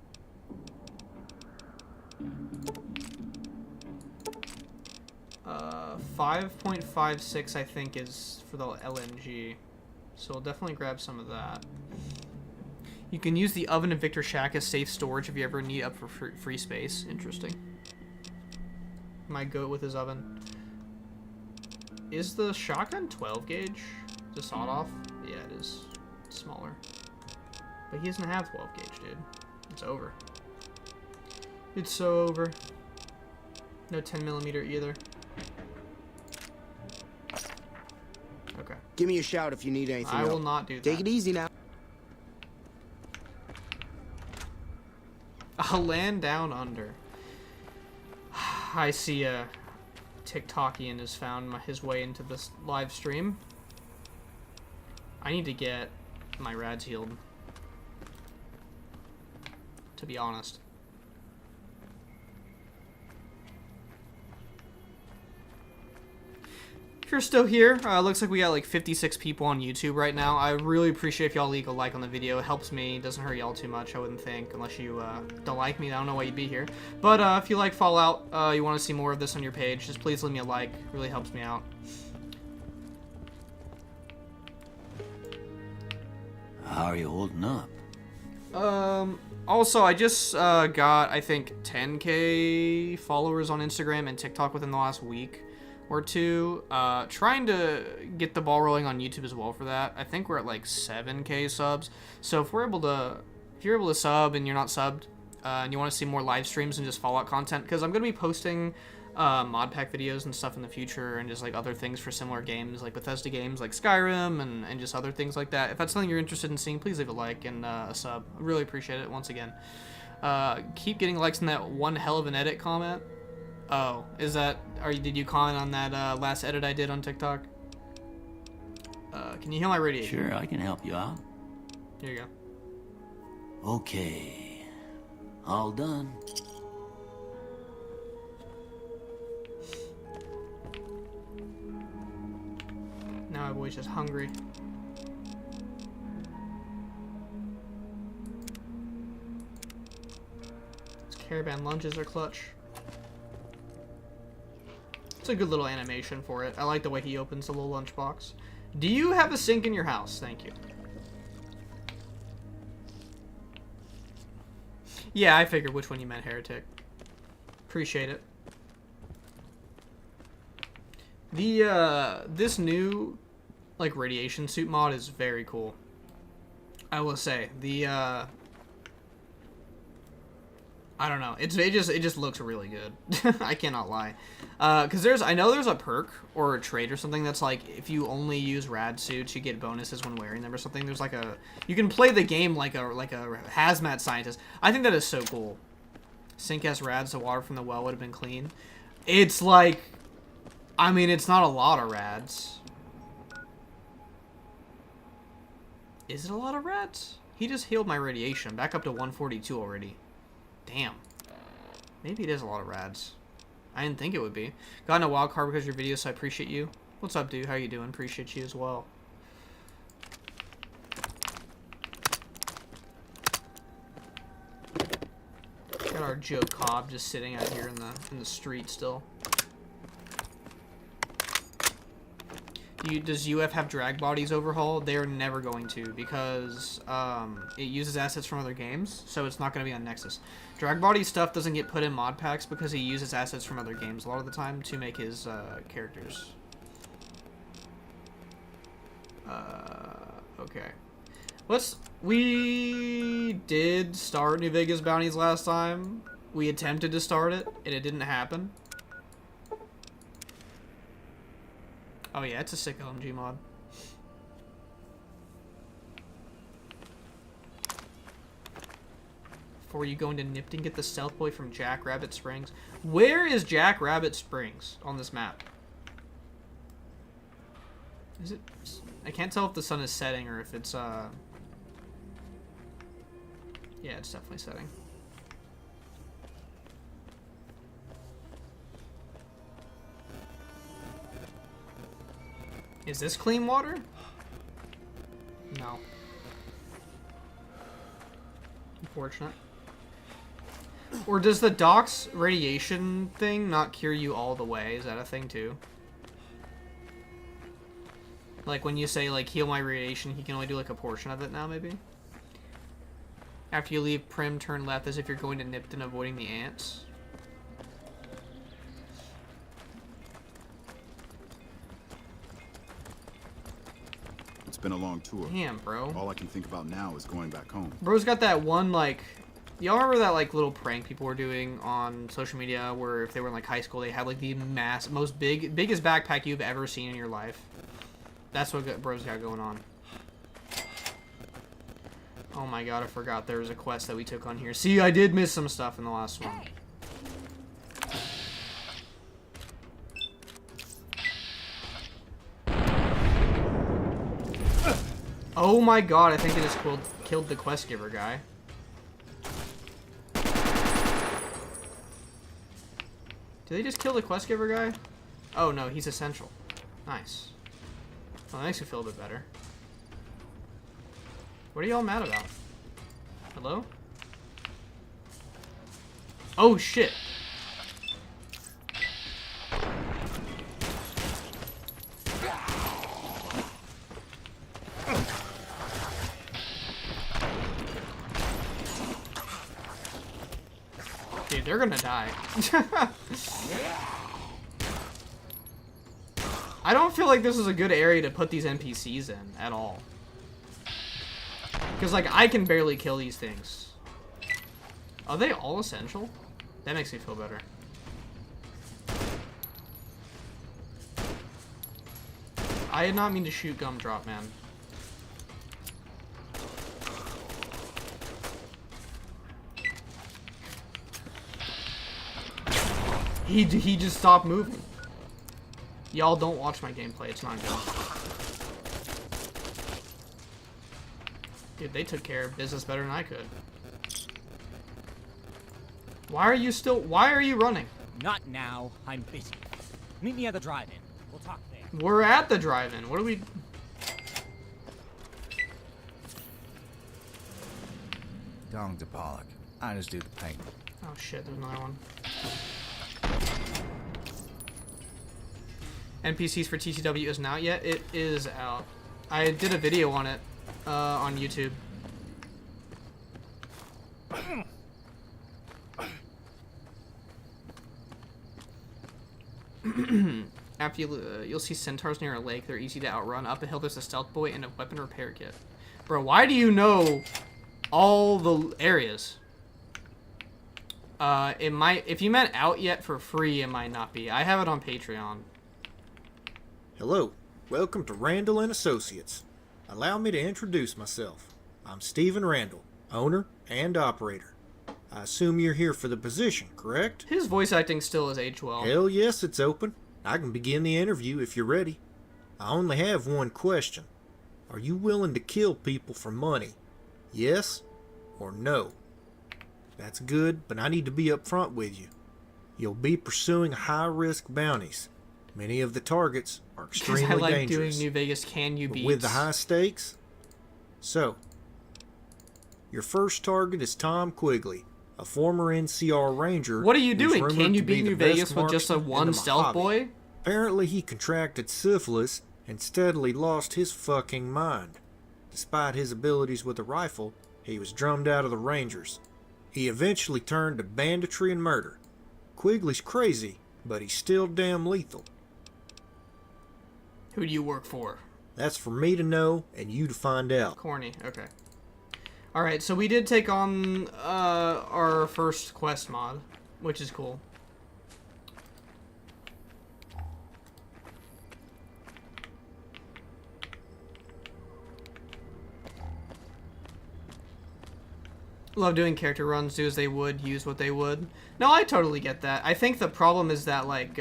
[SPEAKER 1] Uh, 5.56 I think is for the LMG, so we'll definitely grab some of that. You can use the oven in Victor Shack as safe storage if you ever need up for free space. Interesting. My goat with his oven. Is the shotgun 12 gauge? The sawed off? Yeah, it is. It's smaller. But he doesn't have 12 gauge, dude. It's over. It's so over. No 10mm either. Okay.
[SPEAKER 5] Give me a shout if you need anything.
[SPEAKER 1] I will not do that.
[SPEAKER 5] Take it easy now.
[SPEAKER 1] A land down under. I see a TikTokian has found his way into this live stream. I need to get my rads healed, to be honest. If you're still here, looks like we got like 56 people on YouTube right now. I really appreciate if y'all leave a like on the video. It helps me. It doesn't hurt y'all too much, I wouldn't think, unless you don't like me. I don't know why you'd be here. But if you like Fallout, you want to see more of this on your page, just please leave me a like. It really helps me out.
[SPEAKER 10] How are you holding up?
[SPEAKER 1] Also, I just got, I think, 10K followers on Instagram and TikTok within the last week or two. Trying to get the ball rolling on YouTube as well for that. I think we're at like 7K subs. So if you're able to sub and you're not subbed, and you want to see more live streams and just Fallout content, because I'm going to be posting modpack videos and stuff in the future, and just like other things for similar games like Bethesda games like Skyrim and just other things like that. If that's something you're interested in seeing, please leave a like and a sub. I really appreciate it once again. Keep getting likes in that one hell of an edit comment. Oh, is that, did you comment on that last edit I did on TikTok? Can you heal my radiation?
[SPEAKER 10] Sure, I can help you out.
[SPEAKER 1] Here you go.
[SPEAKER 10] Okay. All done.
[SPEAKER 1] Now my boy's just hungry. These caravan lunges are clutch. It's a good little animation for it. I like the way he opens the little lunchbox. Do you have a sink in your house? Thank you. Yeah, I figured which one you meant, Heretic. Appreciate it. This new, like, radiation suit mod is very cool. I will say, I don't know. It just looks really good. I cannot lie. Cause I know there's a perk or a trait or something that's like, if you only use rad suits, you get bonuses when wearing them or something. There's like you can play the game like a hazmat scientist. I think that is so cool. Sink has rads, the water from the well would have been clean. It's like, I mean, it's not a lot of rads. Is it a lot of rads? He just healed my radiation. Back up to 142 already. Damn. Maybe it is a lot of rads. I didn't think it would be. Got in a wild card because of your video, so I appreciate you. What's up, dude? How you doing? Appreciate you as well. Got our Joe Cobb just sitting out here in the street still. Does UF have drag bodies overhaul? They're never going to, because it uses assets from other games, so it's not going to be on Nexus. Drag body stuff doesn't get put in mod packs because he uses assets from other games a lot of the time to make his characters. Okay. We did start New Vegas bounties last time. We attempted to start it, and it didn't happen. Oh yeah, it's a sick LMG mod. Before you go into Nipton, get the Stealth Boy from Jackrabbit Springs. Where is Jackrabbit Springs on this map? Is it? I can't tell if the sun is setting or if it's yeah, it's definitely setting. Is this clean water? No. Unfortunate. Or does the docks radiation thing not cure you all the way? Is that a thing too? Like when you say like heal my radiation, he can only do like a portion of it now maybe? After you leave Prim, turn left as if you're going to Nipton, avoiding the ants.
[SPEAKER 6] It's been a long tour.
[SPEAKER 1] Damn, bro.
[SPEAKER 6] All I can think about now is going back home.
[SPEAKER 1] Bro's got that one, like... Y'all remember that, like, little prank people were doing on social media where if they were in, like, high school, they had, like, the biggest backpack you've ever seen in your life? That's what Bro's got going on. Oh my god, I forgot there was a quest that we took on here. See, I did miss some stuff in the last one. Oh my god, I think it just killed the quest giver guy. Did they just kill the quest giver guy? Oh no, he's essential. Nice. Well, that makes me feel a bit better. What are y'all mad about? Hello? Oh shit! Dude, they're gonna die. I don't feel like this is a good area to put these NPCs in at all. Because, like, I can barely kill these things. Are they all essential? That makes me feel better. I did not mean to shoot Gumdrop, man. He just stopped moving. Y'all don't watch my gameplay, it's not good. Dude, they took care of business better than I could. Why are you running?
[SPEAKER 11] Not now, I'm busy. Meet me at the drive-in. We'll talk there.
[SPEAKER 1] We're at the drive-in, what do we...
[SPEAKER 12] Dong to Pollock. I just do the paint.
[SPEAKER 1] Oh shit, there's another one. NPCs for TTW isn't out yet. It is out. I did a video on it on YouTube. After you'll see centaurs near a lake. They're easy to outrun. Up a hill, there's a stealth boy and a weapon repair kit. Bro, why do you know all the areas? It might, if you meant out yet for free, it might not be. I have it on Patreon.
[SPEAKER 13] Hello, welcome to Randall and Associates. Allow me to introduce myself. I'm Stephen Randall, owner and operator. I assume you're here for the position, correct?
[SPEAKER 1] His voice acting still is aged well.
[SPEAKER 13] Hell yes, it's open. I can begin the interview if you're ready. I only have one question. Are you willing to kill people for money? Yes or no? That's good, but I need to be upfront with you. You'll be pursuing high-risk bounties. Many of the targets are extremely
[SPEAKER 1] I like
[SPEAKER 13] dangerous.
[SPEAKER 1] doing New Vegas Can You Beats.
[SPEAKER 13] With the high stakes? So, your first target is Tom Quigley, a former NCR Ranger.
[SPEAKER 1] What are you
[SPEAKER 13] who's
[SPEAKER 1] doing?
[SPEAKER 13] rumored
[SPEAKER 1] Can you
[SPEAKER 13] to be
[SPEAKER 1] beat
[SPEAKER 13] the
[SPEAKER 1] New
[SPEAKER 13] best
[SPEAKER 1] Vegas with just a
[SPEAKER 13] marksman in
[SPEAKER 1] one
[SPEAKER 13] the
[SPEAKER 1] stealth
[SPEAKER 13] Mojave.
[SPEAKER 1] boy?
[SPEAKER 13] Apparently he contracted syphilis and steadily lost his fucking mind. Despite his abilities with a rifle, he was drummed out of the Rangers. He eventually turned to banditry and murder. Quigley's crazy, but he's still damn lethal.
[SPEAKER 1] Who do you work for?
[SPEAKER 13] That's for me to know and you to find out.
[SPEAKER 1] Corny, okay. Alright, so we did take on our first quest mod, which is cool. Love doing character runs, do as they would, use what they would. No, I totally get that. I think the problem is that, like,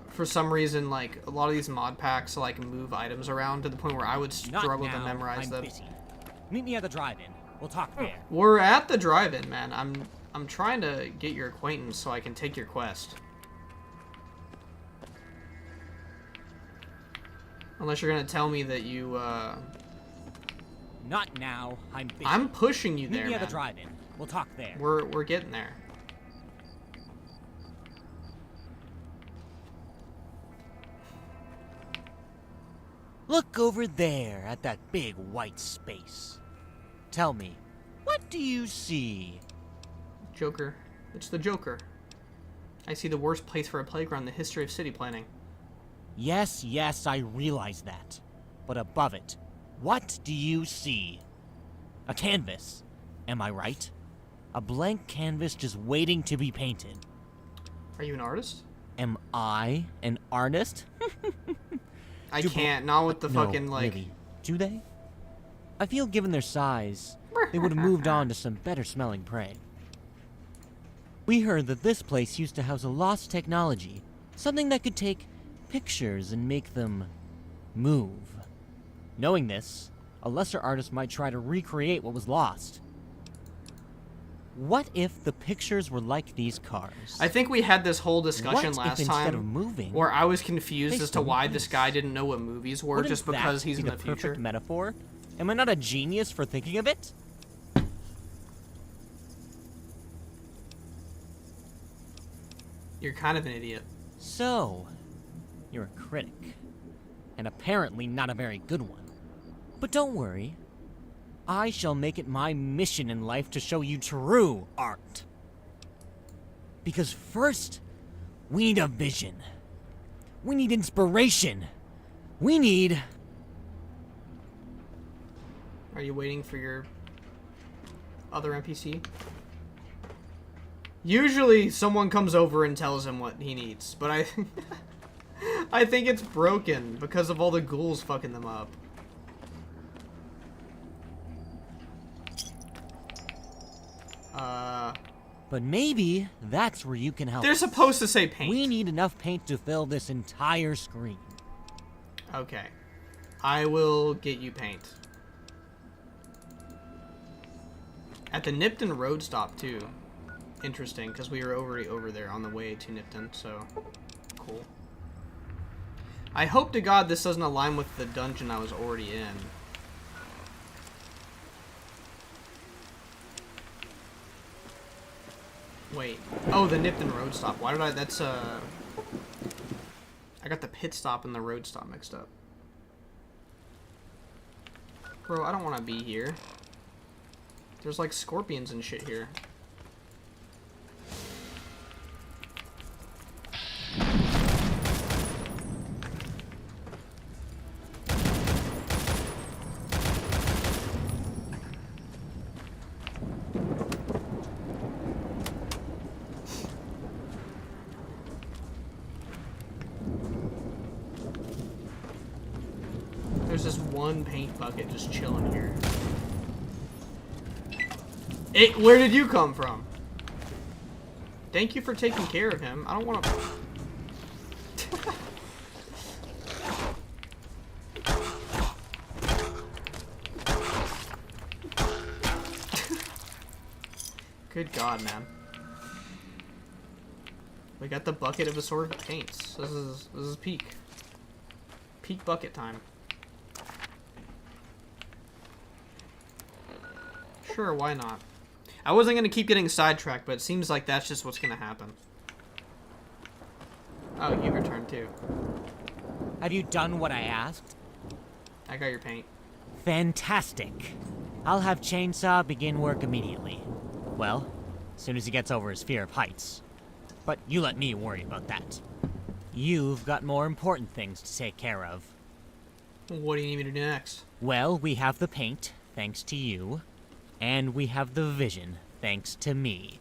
[SPEAKER 1] for some reason, like, a lot of these mod packs, like, move items around to the point where I would struggle to memorize them.
[SPEAKER 11] Busy. Meet me at the drive-in. We'll talk there.
[SPEAKER 1] We're at the drive-in, man. I'm trying to get your acquaintance so I can take your quest. Unless you're gonna tell me that you,
[SPEAKER 11] Not now. I'm busy.
[SPEAKER 1] I'm pushing you there,
[SPEAKER 11] Meet me at the
[SPEAKER 1] man.
[SPEAKER 11] drive-in. We'll talk there.
[SPEAKER 1] We're getting there.
[SPEAKER 11] Look over there at that big white space. Tell me, what do you see?
[SPEAKER 1] Joker. It's the Joker. I see the worst place for a playground in the history of city planning.
[SPEAKER 11] Yes, I realize that. But above it, what do you see? A canvas. Am I right? A blank canvas just waiting to be painted.
[SPEAKER 1] Are you an artist?
[SPEAKER 11] Am I an artist?
[SPEAKER 1] I can't. Not with the fucking, like...
[SPEAKER 11] Really. Do they? I feel given their size, they would have moved on to some better smelling prey. We heard that this place used to house a lost technology. Something that could take pictures and make them move. Knowing this, a lesser artist might try to recreate what was lost. What if the pictures were like these cars?
[SPEAKER 1] I think we had this whole discussion
[SPEAKER 11] What
[SPEAKER 1] last
[SPEAKER 11] if instead
[SPEAKER 1] time
[SPEAKER 11] of moving,
[SPEAKER 1] where I was confused
[SPEAKER 11] they
[SPEAKER 1] as to
[SPEAKER 11] still
[SPEAKER 1] why
[SPEAKER 11] move?
[SPEAKER 1] this guy didn't know what movies were
[SPEAKER 11] Wouldn't
[SPEAKER 1] just because
[SPEAKER 11] that
[SPEAKER 1] he's
[SPEAKER 11] be
[SPEAKER 1] in the
[SPEAKER 11] perfect
[SPEAKER 1] future.
[SPEAKER 11] metaphor? Am I not a genius for thinking of it?
[SPEAKER 1] You're kind of an idiot.
[SPEAKER 11] So, you're a critic. And apparently not a very good one. But don't worry. I shall make it my mission in life to show you true art. Because first, we need a vision. We need inspiration. We need...
[SPEAKER 1] Are you waiting for your other NPC? Usually someone comes over and tells him what he needs, but I think it's broken because of all the ghouls fucking them up.
[SPEAKER 11] But maybe that's where you can help.
[SPEAKER 1] They're supposed to say paint.
[SPEAKER 11] We need enough paint to fill this entire screen.
[SPEAKER 1] Okay. I will get you paint. At the Nipton road stop, too. Interesting, because we were already over there on the way to Nipton, so cool. I hope to God this doesn't align with the dungeon I was already in. Wait. Oh, the Nipton road stop. Why did I... That's, I got the pit stop and the road stop mixed up. Bro, I don't want to be here. There's, like, scorpions and shit here. There's this one paint bucket just chilling here. Where did you come from? Thank you for taking care of him. I don't want to... Good God, man. We got the bucket of assorted paints. This is peak. Peak bucket time. Sure, why not? I wasn't gonna keep getting sidetracked, but it seems like that's just what's gonna happen. Oh, you returned too.
[SPEAKER 11] Have you done what I asked?
[SPEAKER 1] I got your paint.
[SPEAKER 11] Fantastic. I'll have Chainsaw begin work immediately. Well, as soon as he gets over his fear of heights. But you let me worry about that. You've got more important things to take care of.
[SPEAKER 1] What do you need me to do next?
[SPEAKER 11] Well, we have the paint, thanks to you. And we have the vision, thanks to me.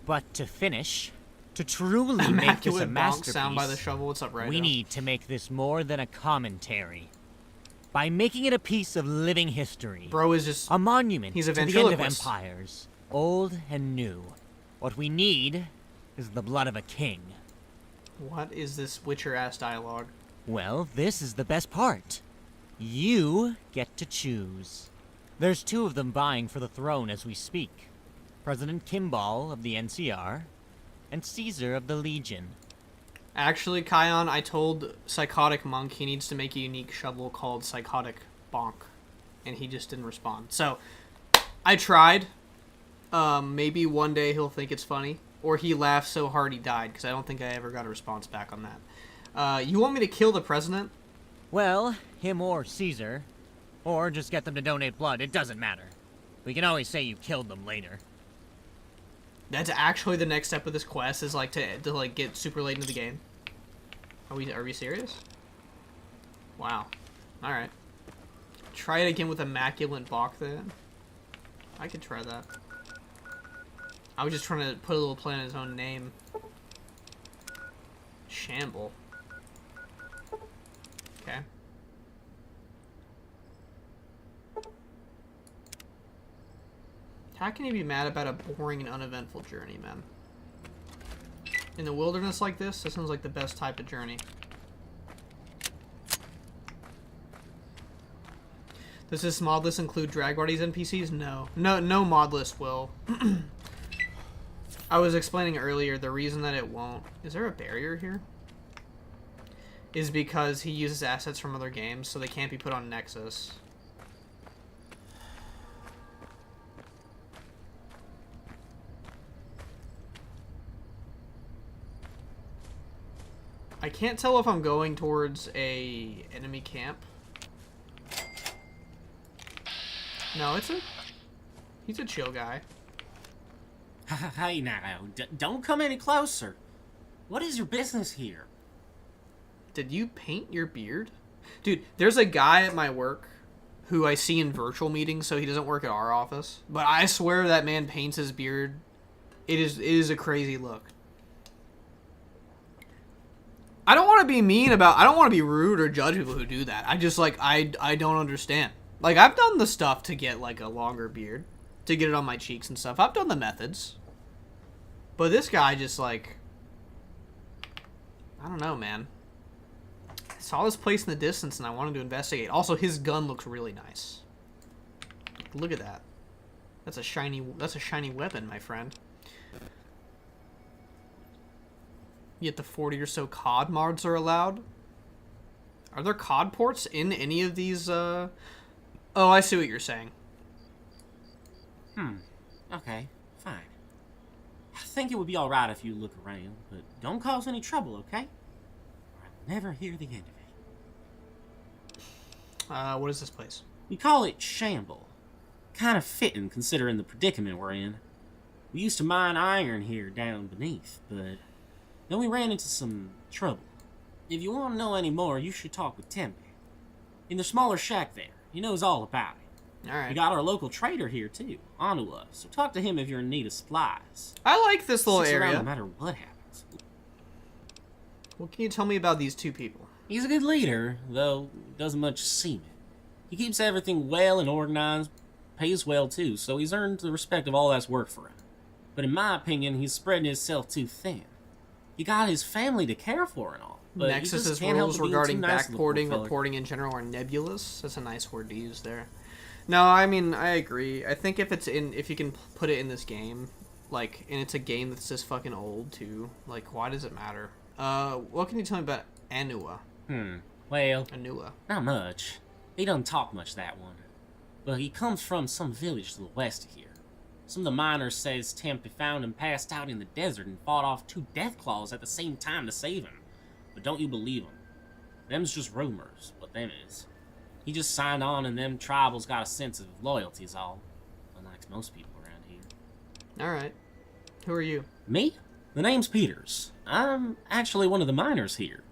[SPEAKER 11] But to finish, to truly make this a masterpiece,
[SPEAKER 1] sound by the shovel. What's up, right?
[SPEAKER 11] we need to make this more than a commentary. By making it a piece of living history.
[SPEAKER 1] Bro is just...
[SPEAKER 11] a monument
[SPEAKER 1] he's a
[SPEAKER 11] to the end of
[SPEAKER 1] ventriloquist.
[SPEAKER 11] empires. old and new. What we need is the blood of a king.
[SPEAKER 1] What is this Witcher-ass dialogue?
[SPEAKER 11] Well, this is the best part. You get to choose. There's 2 of them vying for the throne as we speak. President Kimball of the NCR, and Caesar of the Legion.
[SPEAKER 1] Actually, Kion, I told Psychotic Monk he needs to make a unique shovel called Psychotic Bonk, and he just didn't respond. So, I tried. Maybe one day he'll think it's funny, or he laughed so hard he died, because I don't think I ever got a response back on that. You want me to kill the president?
[SPEAKER 11] Well, him or Caesar. Or just get them to donate blood, it doesn't matter. We can always say you killed them later.
[SPEAKER 1] That's actually the next step of this quest, is like to like get super late into the game. Are we serious? Wow. Alright. Try it again with Immaculate Bach then. I could try that. I was just trying to put a little play in his own name. Shamble. Okay. How can you be mad about a boring and uneventful journey, man? In the wilderness like this sounds like the best type of journey. Does this mod list include Dragwardy's NPCs? No. No mod list will. I was explaining earlier, the reason that it won't... Is there a barrier here? Is because he uses assets from other games, so they can't be put on Nexus. I can't tell if I'm going towards a enemy camp. No, he's a chill guy.
[SPEAKER 14] Hey now, don't come any closer. What is your business here?
[SPEAKER 1] Did you paint your beard? Dude, there's a guy at my work who I see in virtual meetings, so he doesn't work at our office. But I swear that man paints his beard. It is a crazy look. I don't want to be mean about... I don't want to be rude or judge people who do that. I just, like, I don't understand. Like, I've done the stuff to get, like, a longer beard. To get it on my cheeks and stuff. I've done the methods. But this guy just, like... I don't know, man. I saw this place in the distance and I wanted to investigate. Also, his gun looks really nice. Look at that. That's a shiny weapon, my friend. Yet the 40 or so COD mods are allowed. Are there COD ports in any of these, Oh, I see what you're saying.
[SPEAKER 14] Okay, fine. I think it would be alright if you look around, but don't cause any trouble, okay? Or I'll never hear the end of it.
[SPEAKER 1] What is this place?
[SPEAKER 14] We call it Shamble. Kind of fitting, considering the predicament we're in. We used to mine iron here down beneath, but then we ran into some trouble. If you want to know any more, you should talk with Tempe. In the smaller shack there. He knows all about it.
[SPEAKER 1] Alright.
[SPEAKER 14] We got our local trader here, too, Anua, so talk to him if you're in need of supplies.
[SPEAKER 1] I like this little
[SPEAKER 14] Sits around
[SPEAKER 1] area.
[SPEAKER 14] no matter what happens.
[SPEAKER 1] What can you tell me about these two people?
[SPEAKER 14] He's a good leader, though doesn't much seem it. He keeps everything well and organized, pays well, too, so he's earned the respect of all that's worked for him. But in my opinion, he's spreading himself too thin. He got his family to care for and all. But
[SPEAKER 1] Nexus's rules regarding backporting or porting in general are nebulous. That's a nice word to use there. No, I mean, I agree. I think if you can put it in this game, like, and it's a game that's just fucking old too, like, why does it matter? What can you tell me about Anua?
[SPEAKER 14] Well,
[SPEAKER 1] Anua.
[SPEAKER 14] Not much. He doesn't talk much, that one. But he comes from some village to the west of here. Some of the miners says Tempe found him passed out in the desert and fought off 2 deathclaws at the same time to save him. But don't you believe him. Them's just rumors, what them is. He just signed on and them tribals got a sense of loyalty is all. Unlike most people around here.
[SPEAKER 1] Alright. Who are you?
[SPEAKER 14] Me? The name's Peters. I'm actually one of the miners here.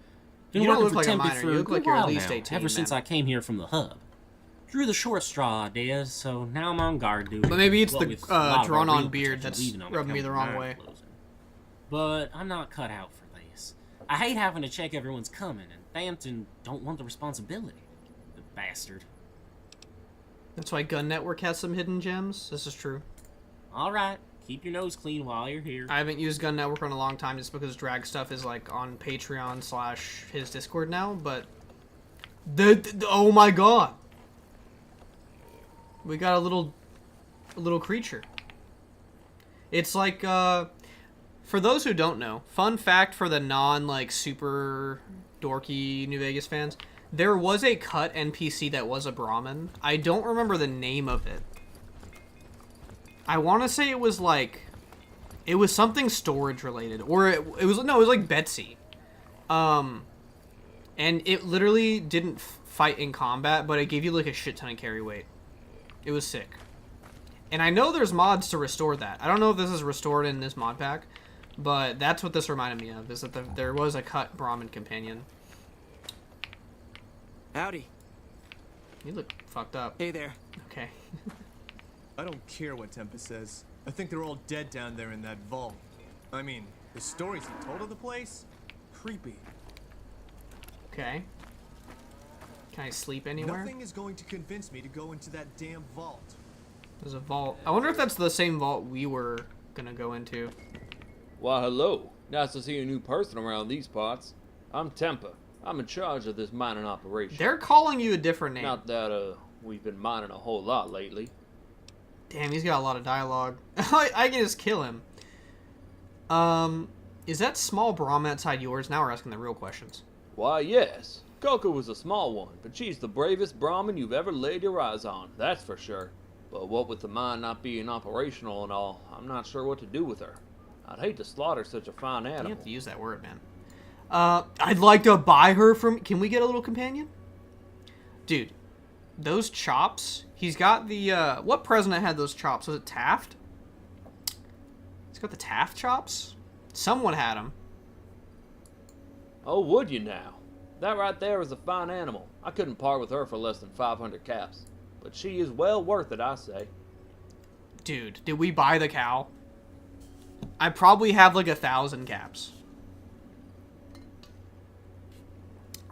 [SPEAKER 14] Been
[SPEAKER 1] You don't
[SPEAKER 14] working
[SPEAKER 1] look
[SPEAKER 14] for
[SPEAKER 1] like a
[SPEAKER 14] Tempe
[SPEAKER 1] miner.
[SPEAKER 14] for
[SPEAKER 1] You
[SPEAKER 14] a
[SPEAKER 1] look
[SPEAKER 14] good
[SPEAKER 1] like you're at
[SPEAKER 14] while
[SPEAKER 1] least
[SPEAKER 14] now,
[SPEAKER 1] 18,
[SPEAKER 14] ever since
[SPEAKER 1] man.
[SPEAKER 14] I came here from the hub. Drew the short straw, I did, so now I'm on guard duty.
[SPEAKER 1] But maybe it's
[SPEAKER 14] What
[SPEAKER 1] the
[SPEAKER 14] with a lot of our
[SPEAKER 1] drawn-on
[SPEAKER 14] real
[SPEAKER 1] beard
[SPEAKER 14] potential
[SPEAKER 1] that's
[SPEAKER 14] leaving on
[SPEAKER 1] rubbing me
[SPEAKER 14] account
[SPEAKER 1] the
[SPEAKER 14] of
[SPEAKER 1] wrong
[SPEAKER 14] mine
[SPEAKER 1] way.
[SPEAKER 14] closing. But I'm not cut out for this. I hate having to check everyone's coming, and Thampton don't want the responsibility. The bastard.
[SPEAKER 1] That's why Gun Network has some hidden gems. This is true.
[SPEAKER 14] Alright, keep your nose clean while you're here.
[SPEAKER 1] I haven't used Gun Network in a long time just because drag stuff is like on Patreon / his Discord now, but oh my god. We got a little creature. It's like for those who don't know, fun fact for the non like super dorky New Vegas fans, there was a cut NPC that was a Brahmin. I don't remember the name of it. I want to say it was like, it was something storage related, or it was like Betsy. And it literally didn't fight in combat, but it gave you like a shit ton of carry weight. It was sick. And I know there's mods to restore that. I don't know if this is restored in this mod pack, but that's what this reminded me of, is that there was a cut Brahmin companion.
[SPEAKER 5] Howdy.
[SPEAKER 1] You look fucked up.
[SPEAKER 5] Hey there.
[SPEAKER 1] Okay.
[SPEAKER 15] I don't care what Tempest says. I think they're all dead down there in that vault. I mean, the stories he told of the place? Creepy.
[SPEAKER 1] Okay. Can I sleep anywhere?
[SPEAKER 15] Nothing is going to convince me to go into that damn vault.
[SPEAKER 1] There's a vault. I wonder if that's the same vault we were gonna go into.
[SPEAKER 16] Why, hello. Nice to see a new person around these parts. I'm Tempa. I'm in charge of this mining operation.
[SPEAKER 1] They're calling you a different name.
[SPEAKER 16] Not that, we've been mining a whole lot lately.
[SPEAKER 1] Damn, he's got a lot of dialogue. I can just kill him. Is that small Brahmin outside yours? Now we're asking the real questions.
[SPEAKER 16] Why, yes. Coco was a small one, but she's the bravest Brahmin you've ever laid your eyes on, that's for sure. But what with the mine not being operational and all, I'm not sure what to do with her. I'd hate to slaughter such a fine animal.
[SPEAKER 1] You have to use that word, man. I'd like to buy her from... Can we get a little companion? Dude, those chops... He's got the... What president had those chops? Was it Taft? He's got the Taft chops? Someone had them.
[SPEAKER 16] Oh, would you now? That right there is a fine animal. I couldn't part with her for less than 500 caps. But she is well worth it, I say.
[SPEAKER 1] Dude, did we buy the cow? I probably have like 1,000 caps.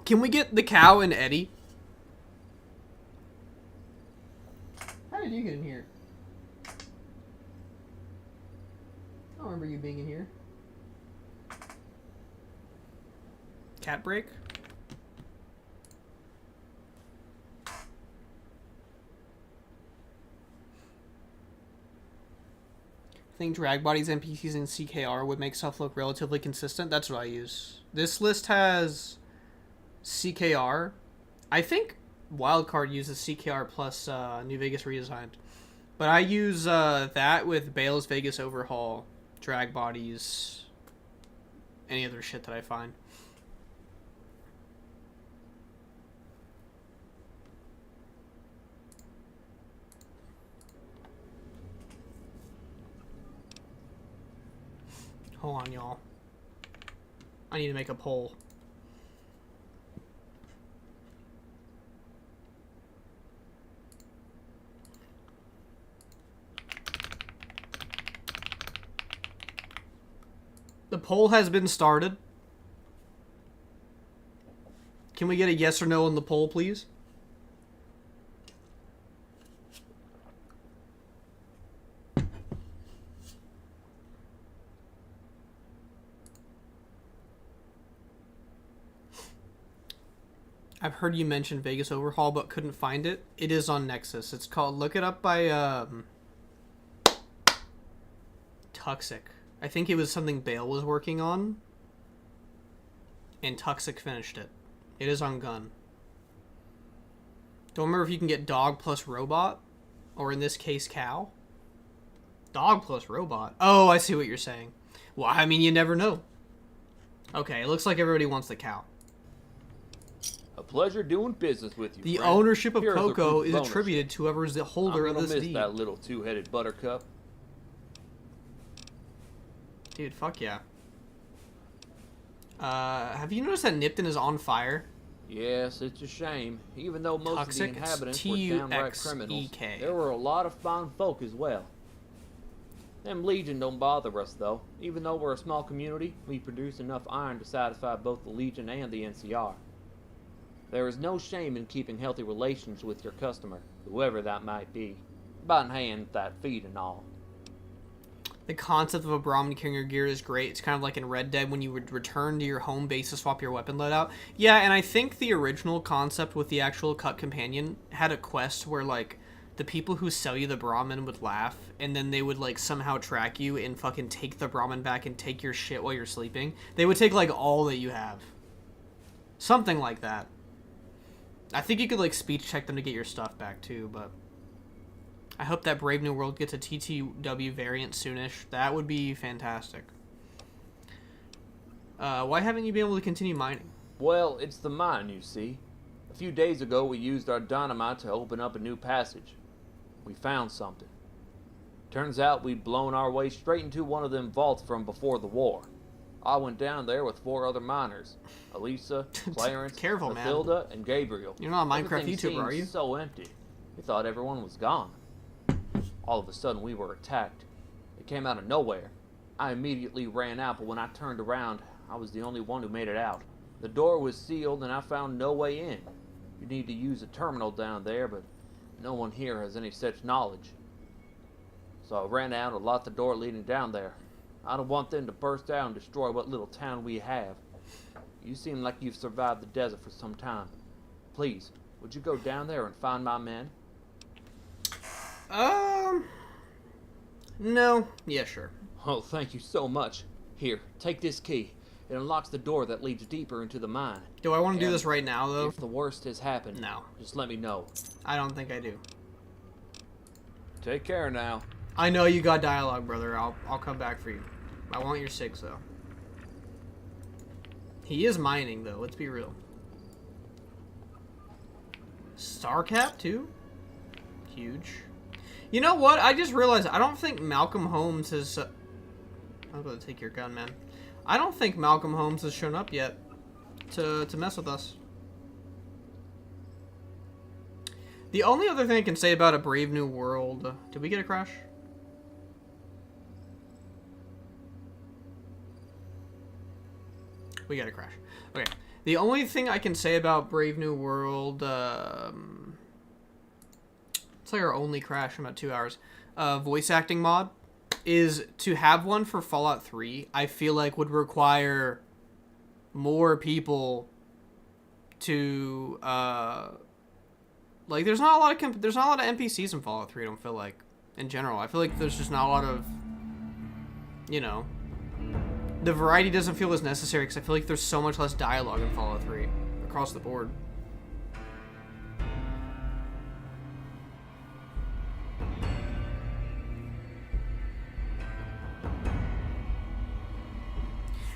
[SPEAKER 1] Can we get the cow and Eddie? How did you get in here? I don't remember you being in here. Cat break? I think drag bodies, NPCs, and CKR would make stuff look relatively consistent. That's what I use. This list has CKR. I think Wildcard uses CKR plus New Vegas Redesigned. But I use that with Bale's Vegas Overhaul, drag bodies, any other shit that I find. Hold on, y'all. I need to make a poll. The poll has been started. Can we get a yes or no on the poll, please? I've heard you mention Vegas Overhaul, but couldn't find it. It is on Nexus. It's called, look it up by, Toxic. I think it was something Bale was working on, and Toxic finished it. It is on Gun. Don't remember if you can get dog plus robot, or in this case, cow. Dog plus robot. Oh, I see what you're saying. Well, I mean, you never know. Okay, it looks like everybody wants the cow.
[SPEAKER 16] A pleasure doing business with you,
[SPEAKER 1] The
[SPEAKER 16] friend.
[SPEAKER 1] ownership of
[SPEAKER 16] Here's a
[SPEAKER 1] Coco
[SPEAKER 16] proof
[SPEAKER 1] is
[SPEAKER 16] bonus.
[SPEAKER 1] attributed to whoever is the holder of
[SPEAKER 16] I'm
[SPEAKER 1] this
[SPEAKER 16] gonna miss
[SPEAKER 1] deed.
[SPEAKER 16] that little two-headed buttercup.
[SPEAKER 1] Dude, fuck yeah. Have you noticed that Nipton is on fire?
[SPEAKER 16] Yes, it's a shame. Even though most
[SPEAKER 1] Toxic,
[SPEAKER 16] of the inhabitants
[SPEAKER 1] it's
[SPEAKER 16] were downright
[SPEAKER 1] TUXEK.
[SPEAKER 16] criminals, there were a lot of fine folk as well. Them Legion don't bother us, though. Even though we're a small community, we produce enough iron to satisfy both the Legion and the NCR. There is no shame in keeping healthy relations with your customer, whoever that might be. About in hand with that feed and all.
[SPEAKER 1] The concept of a Brahmin carrying your gear is great. It's kind of like in Red Dead when you would return to your home base to swap your weapon loadout. Yeah, and I think the original concept with the actual cut companion had a quest where, like, the people who sell you the Brahmin would laugh, and then they would, like, somehow track you and fucking take the Brahmin back and take your shit while you're sleeping. They would take, like, all that you have. Something like that. I think you could, like, speech check them to get your stuff back, too, but... I hope that Brave New World gets a TTW variant soonish. That would be fantastic. Why haven't you been able to continue mining?
[SPEAKER 16] Well, it's the mine, you see. A few days ago, we used our dynamite to open up a new passage. We found something. Turns out we'd blown our way straight into one of them vaults from before the war. I went down there with 4 other miners. Elisa, Clarence,
[SPEAKER 1] Careful,
[SPEAKER 16] Mathilda, and Gabriel.
[SPEAKER 1] You're not a Minecraft
[SPEAKER 16] Everything
[SPEAKER 1] YouTuber, are you?
[SPEAKER 16] seemed so empty. We thought everyone was gone. All of a sudden, we were attacked. It came out of nowhere. I immediately ran out, but when I turned around, I was the only one who made it out. The door was sealed, and I found no way in. You need to use a terminal down there, but no one here has any such knowledge. So I ran out and locked the door leading down there. I don't want them to burst out and destroy what little town we have. You seem like you've survived the desert for some time. Please, would you go down there and find my men?
[SPEAKER 1] No. Yeah, sure.
[SPEAKER 16] Oh, thank you so much. Here, take this key. It unlocks the door that leads deeper into the mine.
[SPEAKER 1] Do I want to do this right now, though?
[SPEAKER 16] If the worst has happened,
[SPEAKER 1] no.
[SPEAKER 16] Just let me know.
[SPEAKER 1] I don't think I do.
[SPEAKER 16] Take care now.
[SPEAKER 1] I know you got dialogue, brother. I'll come back for you. I want your 6, though. He is mining, though. Let's be real. Starcap, too? Huge. You know what? I just realized I don't think Malcolm Holmes has... I'm going to take your gun, man. I don't think Malcolm Holmes has shown up yet to mess with us. The only other thing I can say about A Brave New World... Did we get a crash? We got a crash. Okay. The only thing I can say about Brave New World... it's like our only crash in about 2 hours. Voice acting mod is to have one for Fallout 3. I feel like would require more people to like. There's not a lot of NPCs in Fallout 3. I don't feel like in general. I feel like there's just not a lot of, you know, the variety doesn't feel as necessary because I feel like there's so much less dialogue in Fallout 3 across the board.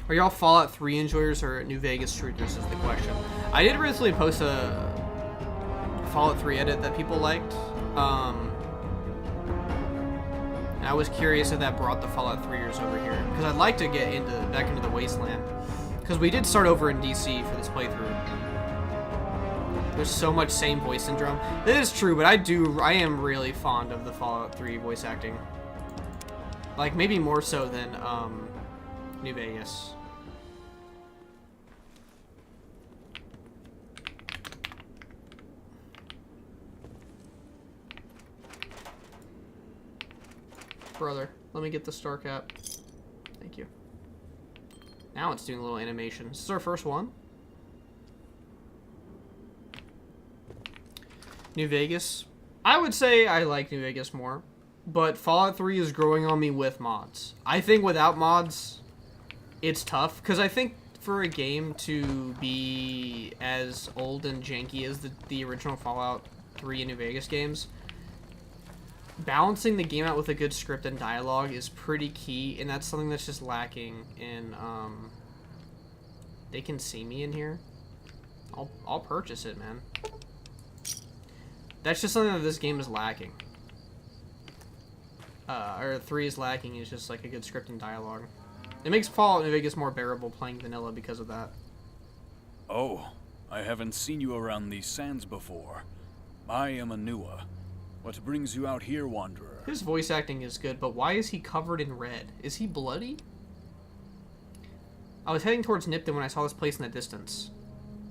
[SPEAKER 1] Are y'all Fallout 3 enjoyers or New Vegas truthers is the question. I did recently post a Fallout 3 edit that people liked. And I was curious if that brought the Fallout 3ers over here. Because I'd like to get back into the Wasteland. Because we did start over in DC for this playthrough. There's so much same voice syndrome. That is true, but I am really fond of the Fallout 3 voice acting. Like, maybe more so than New Vegas. Brother, let me get the star cap. Thank you. Now it's doing a little animation. This is our first one. New Vegas. I would say I like New Vegas more, but Fallout 3 is growing on me with mods. I think without mods, it's tough, because I think for a game to be as old and janky as the original Fallout 3 and New Vegas games, balancing the game out with a good script and dialogue is pretty key, and that's something that's just lacking in, they can see me in here. I'll purchase it, man. That's just something that this game is lacking. Or 3 is lacking, is just like a good script and dialogue. It makes Fallout New Vegas more bearable playing vanilla because of that.
[SPEAKER 17] Oh, I haven't seen you around these sands before. I am Anua. What brings you out here, Wanderer?
[SPEAKER 1] His voice acting is good, but why is he covered in red? Is he bloody? I was heading towards Nipton when I saw this place in the distance.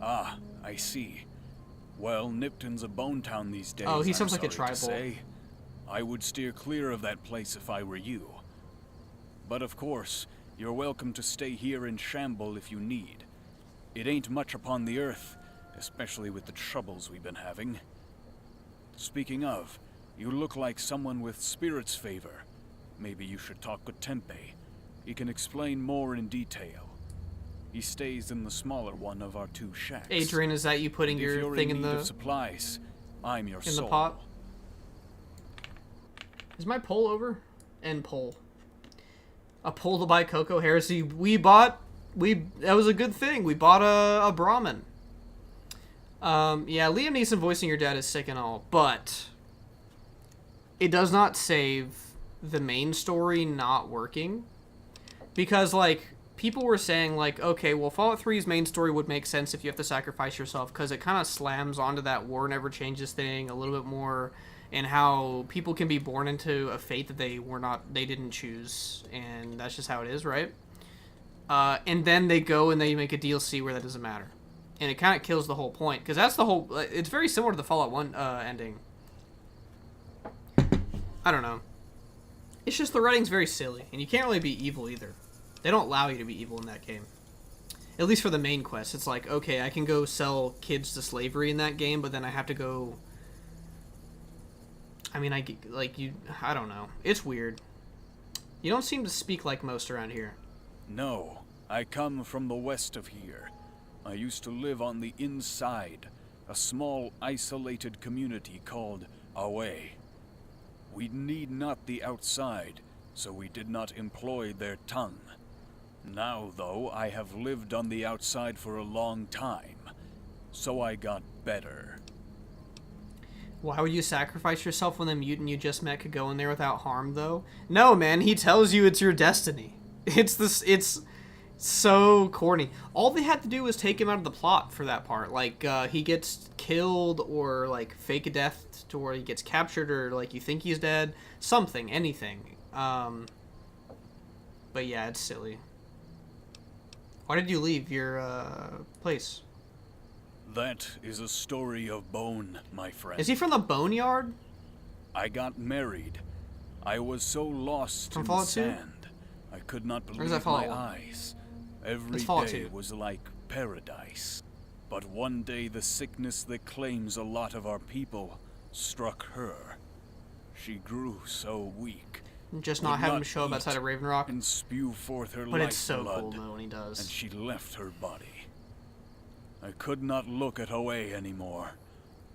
[SPEAKER 17] Ah, I see. Well, Nipton's a bone town these days.
[SPEAKER 1] Oh, he sounds
[SPEAKER 17] I'm
[SPEAKER 1] like a
[SPEAKER 17] sorry to
[SPEAKER 1] tribal.
[SPEAKER 17] say. I would steer clear of that place if I were you. But of course, you're welcome to stay here in Shamble if you need. It ain't much upon the earth, especially with the troubles we've been having. Speaking of, you look like someone with Spirit's favor. Maybe you should talk with Tempe. He can explain more in detail. He stays in the smaller one of our 2 shacks.
[SPEAKER 1] Adrian, is that you putting your thing in the
[SPEAKER 17] supplies? I'm your
[SPEAKER 1] in the pot? Is my poll over? End poll. A poll to buy Coco Heresy. That was a good thing. We bought a Brahmin. Yeah, Liam Neeson voicing your dad is sick and all, but it does not save the main story not working. Because, like, people were saying, like, okay, well, Fallout 3's main story would make sense if you have to sacrifice yourself, because it kind of slams onto that war never changes thing a little bit more, and how people can be born into a fate that they didn't choose, and that's just how it is, right? And then they go and they make a DLC where that doesn't matter. And it kind of kills the whole point, because that's the whole... It's very similar to the Fallout 1 ending. I don't know. It's just the writing's very silly, and you can't really be evil either. They don't allow you to be evil in that game. At least for the main quest. It's like, okay, I can go sell kids to slavery in that game, but then I have to go... I mean, I don't know. It's weird. You don't seem to speak like most around here.
[SPEAKER 17] No, I come from the west of here. I used to live on the inside, a small, isolated community called Away. We need not the outside, so we did not employ their tongue. Now, though, I have lived on the outside for a long time, so I got better.
[SPEAKER 1] Why would you sacrifice yourself when the mutant you just met could go in there without harm, though? No, man, he tells you it's your destiny. It's so corny. All they had to do was take him out of the plot for that part. Like, he gets killed, or, like, fake a death to where he gets captured, or, like, you think he's dead. Something, anything. But yeah, it's silly. Why did you leave your, place?
[SPEAKER 17] That is a story of bone, my friend.
[SPEAKER 1] Is he from the Boneyard?
[SPEAKER 17] I got married. I was so lost
[SPEAKER 1] From
[SPEAKER 17] in
[SPEAKER 1] Fallout
[SPEAKER 17] the
[SPEAKER 1] 2?
[SPEAKER 17] sand. I could not
[SPEAKER 1] Or is
[SPEAKER 17] believe
[SPEAKER 1] that Fallout
[SPEAKER 17] my
[SPEAKER 1] 1?
[SPEAKER 17] eyes. Every
[SPEAKER 1] That's Fallout
[SPEAKER 17] day
[SPEAKER 1] 2.
[SPEAKER 17] was like paradise. But one day the sickness that claims a lot of our people struck her. She grew so weak.
[SPEAKER 1] Just
[SPEAKER 17] could
[SPEAKER 1] not have him show up
[SPEAKER 17] eat
[SPEAKER 1] outside of Raven Rock.
[SPEAKER 17] and spew forth her
[SPEAKER 1] But it's so
[SPEAKER 17] lifeblood,
[SPEAKER 1] cool, though, when he does.
[SPEAKER 17] and she left her body. I could not look at Away anymore.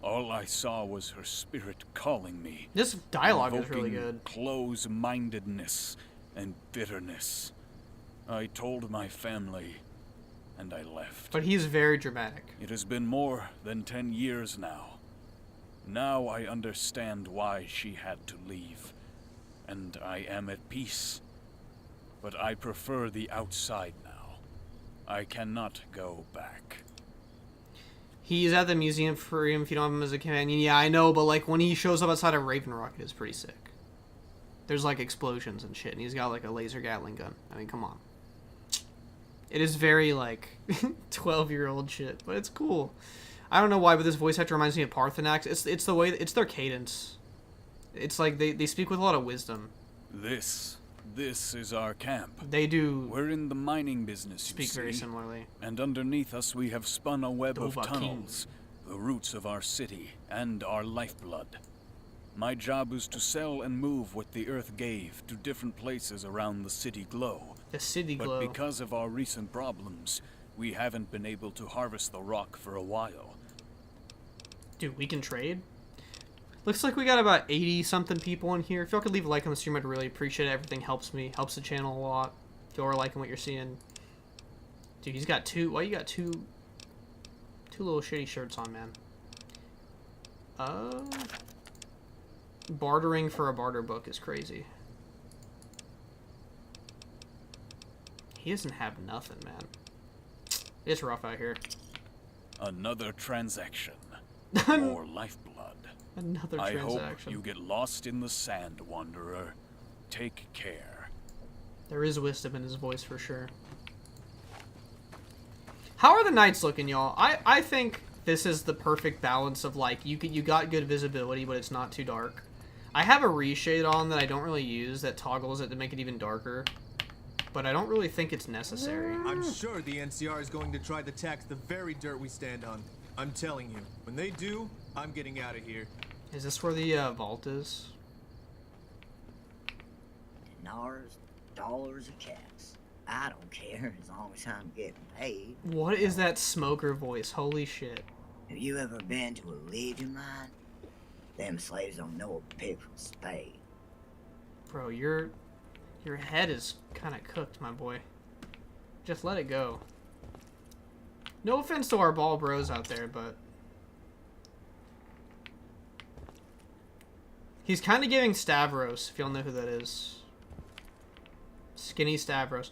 [SPEAKER 17] All I saw was her spirit calling me.
[SPEAKER 1] This dialogue is really
[SPEAKER 17] invoking
[SPEAKER 1] good.
[SPEAKER 17] Close-mindedness and bitterness. I told my family, and I left.
[SPEAKER 1] But he's very dramatic.
[SPEAKER 17] It has been more than 10 years now. Now I understand why she had to leave, and I am at peace. But I prefer the outside now. I cannot go back.
[SPEAKER 1] He's at the museum for him if you don't have him as a companion. Yeah, I know, but like when he shows up outside of Raven Rock, it is pretty sick. There's like explosions and shit, and he's got like a laser Gatling gun. I mean, come on. It is very like 12-year-old shit, but it's cool. I don't know why, but this voice actor reminds me of Parthenax. It's the way, it's their cadence. It's like they speak with a lot of wisdom.
[SPEAKER 17] This is our camp.
[SPEAKER 1] They do.
[SPEAKER 17] We're in the mining business, you
[SPEAKER 1] Speak very
[SPEAKER 17] see.
[SPEAKER 1] similarly.
[SPEAKER 17] And underneath us we have spun a web of
[SPEAKER 1] Novac.
[SPEAKER 17] tunnels, the roots of our city and our lifeblood. My job is to sell and move what the earth gave to different places around the city glow.
[SPEAKER 1] The city
[SPEAKER 17] But
[SPEAKER 1] glow.
[SPEAKER 17] because of our recent problems, we haven't been able to harvest the rock for a while.
[SPEAKER 1] Dude, we can trade? Looks like we got about 80-something people in here. If y'all could leave a like on the stream, I'd really appreciate it. Everything helps me. Helps the channel a lot. If y'all are liking what you're seeing. Dude, he's got two... Why you got two little shitty shirts on, man? Bartering for a barter book is crazy. He doesn't have nothing, man. It's rough out here.
[SPEAKER 17] Another transaction. More lifeblood.
[SPEAKER 1] Another
[SPEAKER 17] I hope
[SPEAKER 1] transaction.
[SPEAKER 17] you get lost in the sand, Wanderer. Take care.
[SPEAKER 1] There is wisdom in his voice for sure. How are the nights looking, y'all? I think this is the perfect balance of like you got good visibility, but it's not too dark. I have a reshade on that I don't really use that toggles it to make it even darker. but I don't really think it's necessary.
[SPEAKER 15] I'm sure the NCR is going to try to tax the very dirt we stand on. I'm telling you, when they do, I'm getting out of here.
[SPEAKER 1] Is this where the vault is?
[SPEAKER 18] Dinars, dollars, or checks. I don't care as long as I'm getting paid.
[SPEAKER 1] What is that smoker voice? Holy shit.
[SPEAKER 18] Have you ever been to a Legion mine? Them slaves don't know a pig from a spade.
[SPEAKER 1] Bro, your head is kind of cooked, my boy. Just let it go. No offense to our ball bros out there, but he's kind of giving Stavros, if y'all know who that is. Skinny Stavros.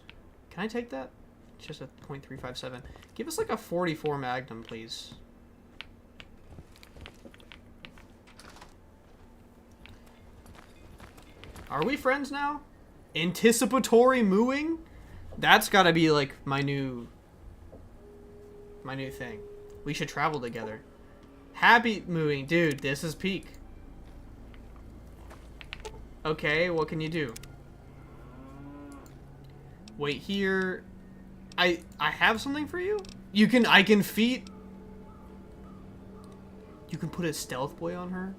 [SPEAKER 1] Can I take that? It's just a .357. Give us like a 44 Magnum, please. Are we friends now? Anticipatory mooing? That's gotta be like my new thing. We should travel together. Happy mooing. Dude, this is peak. Okay, what can you do? Wait here. I have something for you? I can feed. You can put a stealth boy on her?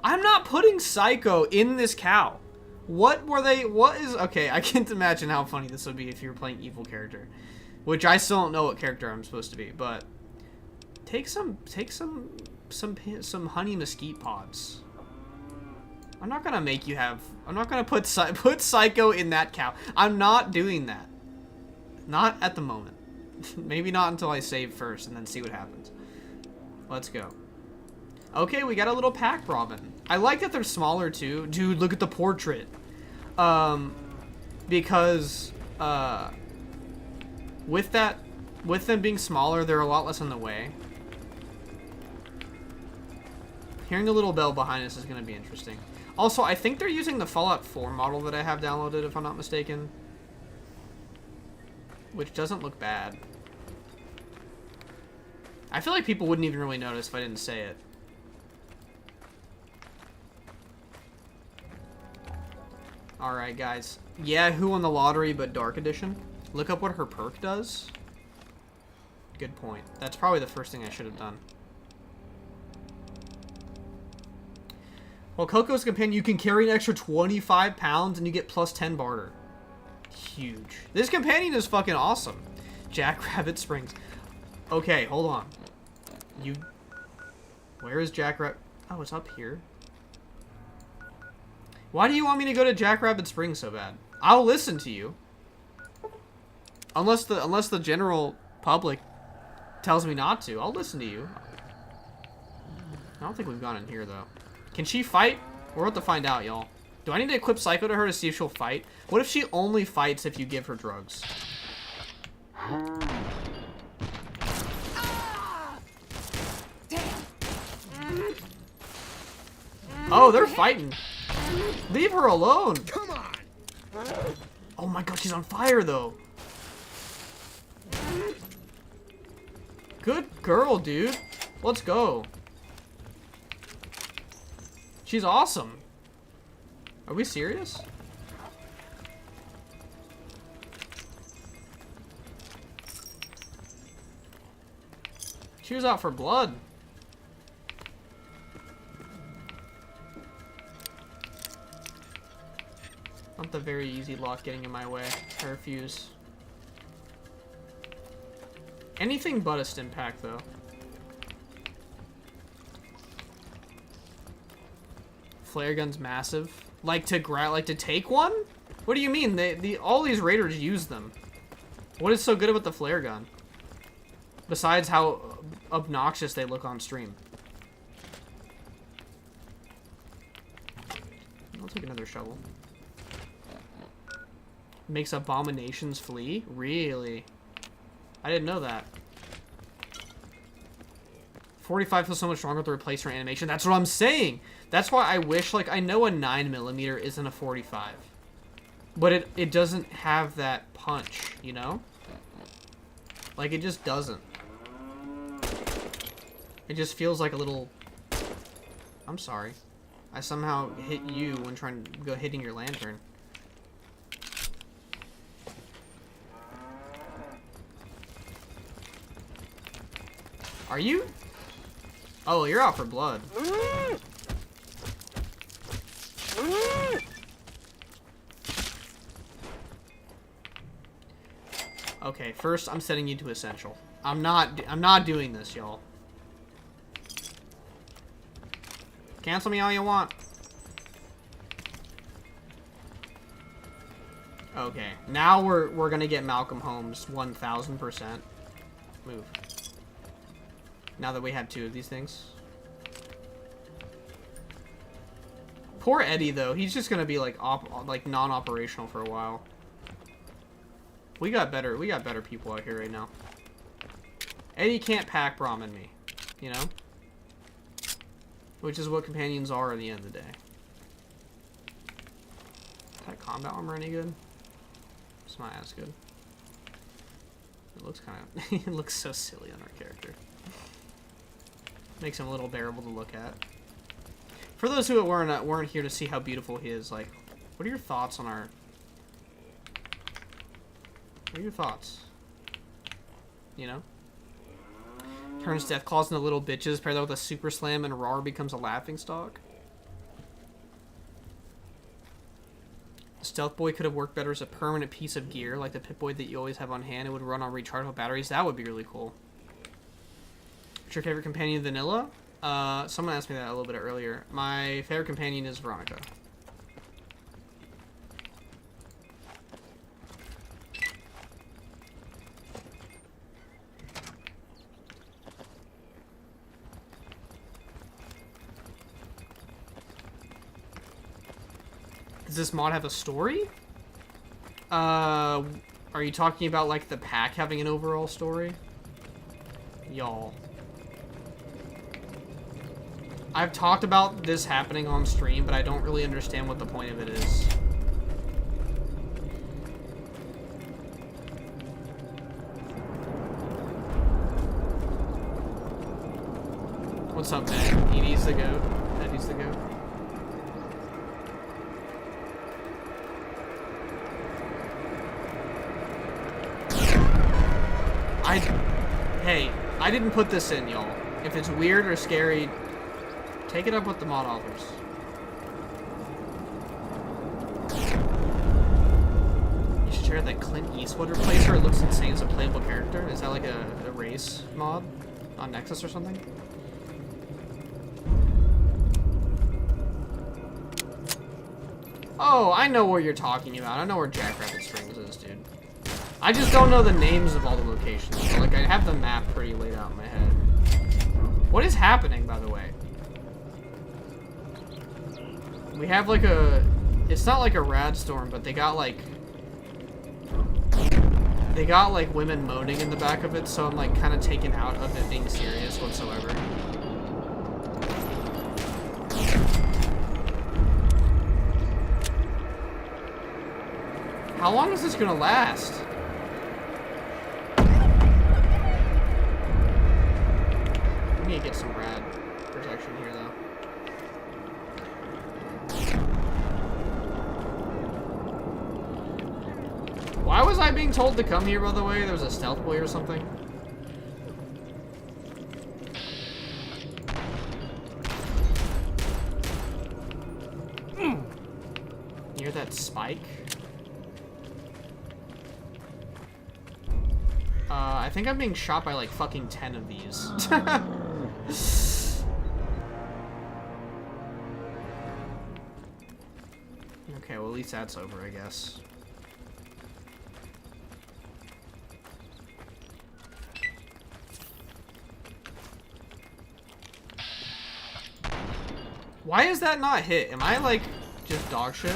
[SPEAKER 1] I'm not putting Psycho in this cow. What is, okay, I can't imagine how funny this would be if you were playing evil character. Which I still don't know what character I'm supposed to be, but take some honey mesquite pods. I'm not gonna make you have, I'm not gonna put Psycho in that cow. I'm not doing that. Not at the moment. Maybe not until I save first and then see what happens. Let's go. Okay, we got a little pack robin. I like that they're smaller too. Dude, look at the portrait. Because with them being smaller, they're a lot less in the way. Hearing the little bell behind us is going to be interesting. Also, I think they're using the Fallout 4 model that I have downloaded, if I'm not mistaken. Which doesn't look bad. I feel like people wouldn't even really notice if I didn't say it. Alright, guys. Yeah, who won the lottery but Dark Edition? Look up what her perk does. Good point. That's probably the first thing I should have done. Well, Coco's Companion, you can carry an extra 25 pounds and you get plus 10 barter. Huge. This companion is fucking awesome. Jackrabbit Springs. Okay, hold on. Where is Jackrabbit? Oh, it's up here. Why do you want me to go to Jackrabbit Springs so bad? I'll listen to you. Unless the general public tells me not to. I'll listen to you. I don't think we've gone in here, though. Can she fight? We're about to find out, y'all. Do I need to equip Psycho to her to see if she'll fight? What if she only fights if you give her drugs? Oh, they're fighting. Leave her alone.
[SPEAKER 5] Come on.
[SPEAKER 1] Oh my god, she's on fire, though. Good girl, dude. Let's go. She's awesome. Are we serious? She was out for blood. Not the very easy lock getting in my way. I refuse. Anything but a stim pack, though. Flare gun's massive. Like to take one? What do you mean? All these raiders use them. What is so good about the flare gun? Besides how obnoxious they look on stream. I'll take another shovel. Makes abominations flee? Really? I didn't know that. 45 feels so much stronger with the replacer animation. That's what I'm saying. That's why I wish, like, I know a 9mm isn't a 45. But it doesn't have that punch, you know? Like, it just doesn't. It just feels like a little... I'm sorry. I somehow hit you when trying to go hitting your lantern. Are you? Oh, you're out for blood. Okay, first I'm setting you to essential. I'm not doing this, y'all. Cancel me all you want. Okay, now we're gonna get Malcolm Holmes 1000%. Move. Now that we have 2 of these things. Poor Eddie though, he's just gonna be like non-operational for a while. We got better people out here right now. Eddie can't pack Brahmin me, you know? Which is what companions are at the end of the day. Is that combat armor any good? It's not as good. It looks kind of... it looks so silly on our character. Makes him a little bearable to look at. For those who weren't here to see how beautiful he is, like, what are your thoughts on our... What are your thoughts? You know? Turns Deathclaws into little bitches, pair that with a super slam, and Rar becomes a laughingstock. Stealth Boy could have worked better as a permanent piece of gear, like the Pip-Boy that you always have on hand. It would run on rechargeable batteries. That would be really cool. What's your favorite companion, Vanilla? Someone asked me that a little bit earlier. My favorite companion is Veronica. Does this mod have a story? Are you talking about like the pack having an overall story? Y'all. I've talked about this happening on stream, but I don't really understand what the point of it is. What's up, man? Edie's the goat. Eddie's the goat. Hey, I didn't put this in, y'all. If it's weird or scary, take it up with the mod authors. You should share that Clint Eastwood replacer. It looks insane as a playable character. Is that like a race mod on Nexus or something? Oh, I know what you're talking about. I know where Jackrabbit Springs is, dude. I just don't know the names of all the locations. So, like, I have the map pretty laid out in my head. What is happening, by the way? We have, like, a... It's not like a rad storm, but they got, like... They got, like, women moaning in the back of it, so I'm, like, kind of taken out of it being serious whatsoever. How long is this gonna last? I need to get some rad protection here, though. Why was I being told to come here, by the way? There was a stealth boy or something? You hear that spike? I think I'm being shot by like fucking 10 of these. Okay, well at least that's over, I guess. Why is that not hit? Am I like just dog shit?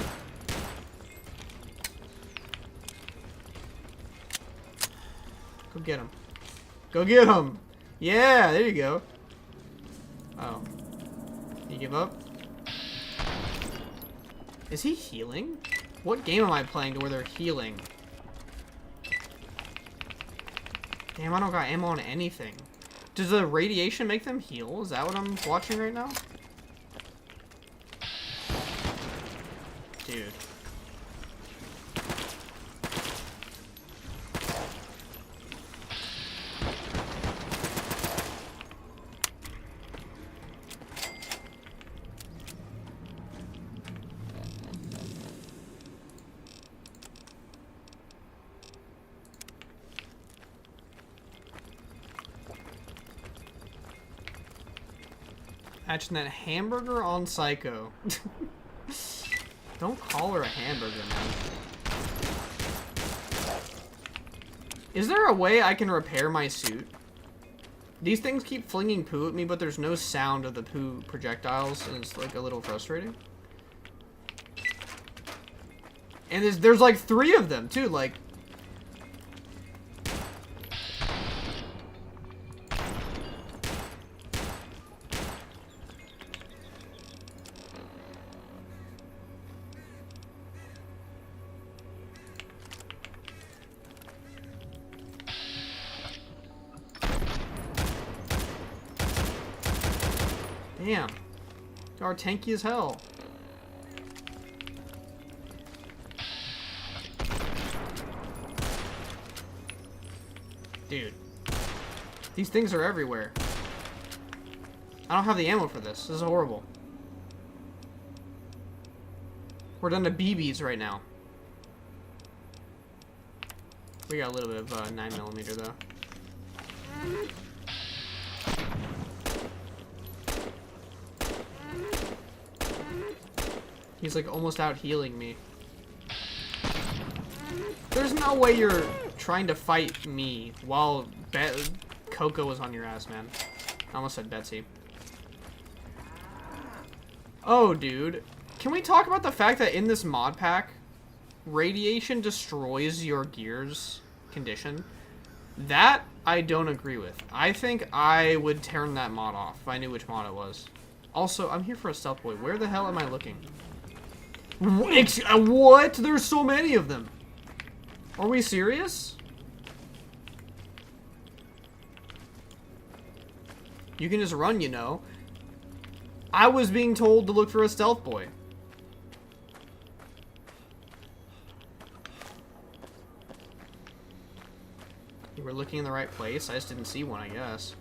[SPEAKER 1] Go get him. Go get him! Yeah, there you go. Oh. You give up? Is he healing? What game am I playing to where they're healing? Damn, I don't got ammo on anything. Does the radiation make them heal? Is that what I'm watching right now? Dude. Hatching that hamburger on Psycho. Don't call her a hamburger, man. Is there a way I can repair my suit? These things keep flinging poo at me, but there's no sound of the poo projectiles, and it's like a little frustrating. And there's like 3 of them too, like. Damn. They are tanky as hell. Dude. These things are everywhere. I don't have the ammo for this. This is horrible. We're down to BBs right now. We got a little bit of 9mm though. He's like almost out healing me. There's no way you're trying to fight me while Coco was on your ass, man. I almost said Betsy. Oh, dude. Can we talk about the fact that in this mod pack, radiation destroys your gear's condition? That I don't agree with. I think I would turn that mod off if I knew which mod it was. Also, I'm here for a stealth boy. Where the hell am I looking? What? There's so many of them. Are we serious? You can just run, you know. I was being told to look for a stealth boy. You were looking in the right place. I just didn't see one, I guess.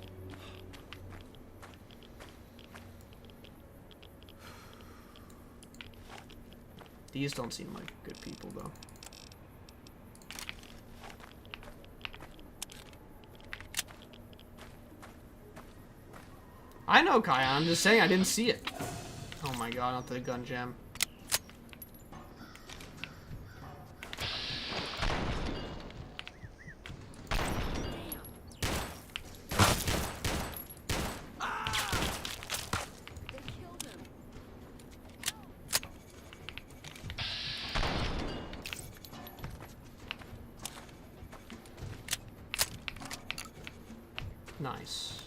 [SPEAKER 1] These don't seem like good people, though. I know, Kaya. I'm just saying I didn't see it. Oh my god, not the gun gem. Nice.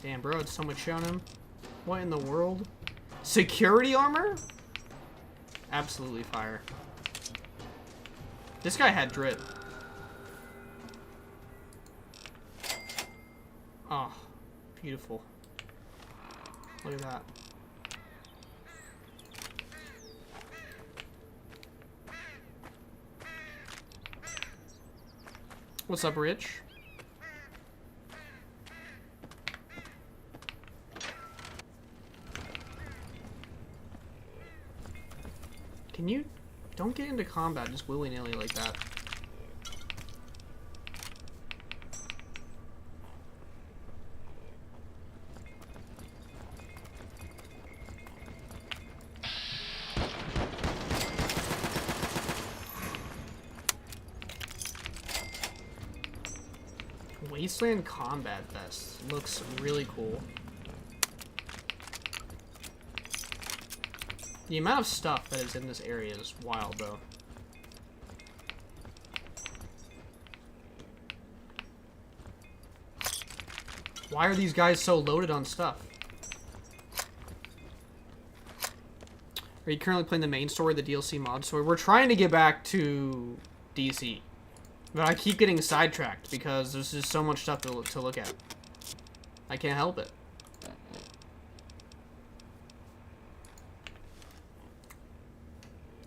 [SPEAKER 1] Damn, bro, it's so much shit on him. What in the world? Security armor? Absolutely fire. This guy had drip. Oh, beautiful. Look at that. What's up, Rich? Can you... Don't get into combat just willy-nilly like that. Wasteland Combat Vest looks really cool. The amount of stuff that is in this area is wild, though. Why are these guys so loaded on stuff? Are you currently playing the main story, the DLC mod story? We're trying to get back to DC. But I keep getting sidetracked because there's just so much stuff to look at. I can't help it.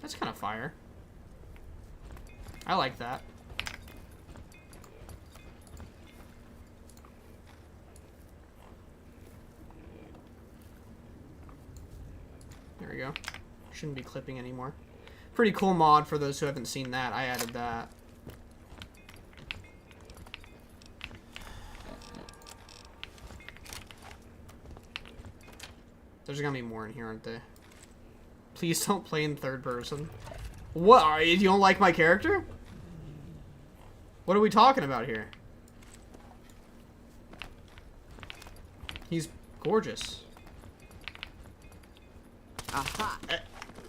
[SPEAKER 1] That's kind of fire. I like that. There we go. Shouldn't be clipping anymore. Pretty cool mod for those who haven't seen that. I added that. There's gonna be more in here, aren't they? Please don't play in third person. What? You don't like my character? What are we talking about here? He's gorgeous.
[SPEAKER 9] Aha.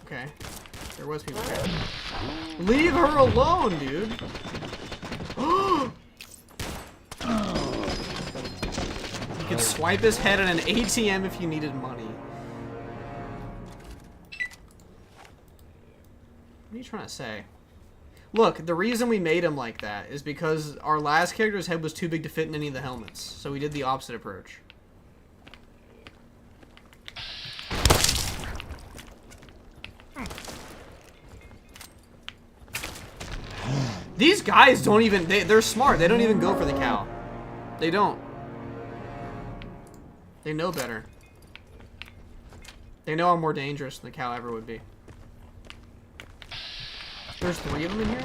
[SPEAKER 1] Okay. There was people there. Leave her alone, dude. You could swipe his head at an ATM if you needed money. What are you trying to say? Look, the reason we made him like that is because our last character's head was too big to fit in any of the helmets. So we did the opposite approach. These guys don't even... They're smart. They don't even go for the cow. They don't. They know better. They know I'm more dangerous than the cow ever would be. There's 3 of them in here?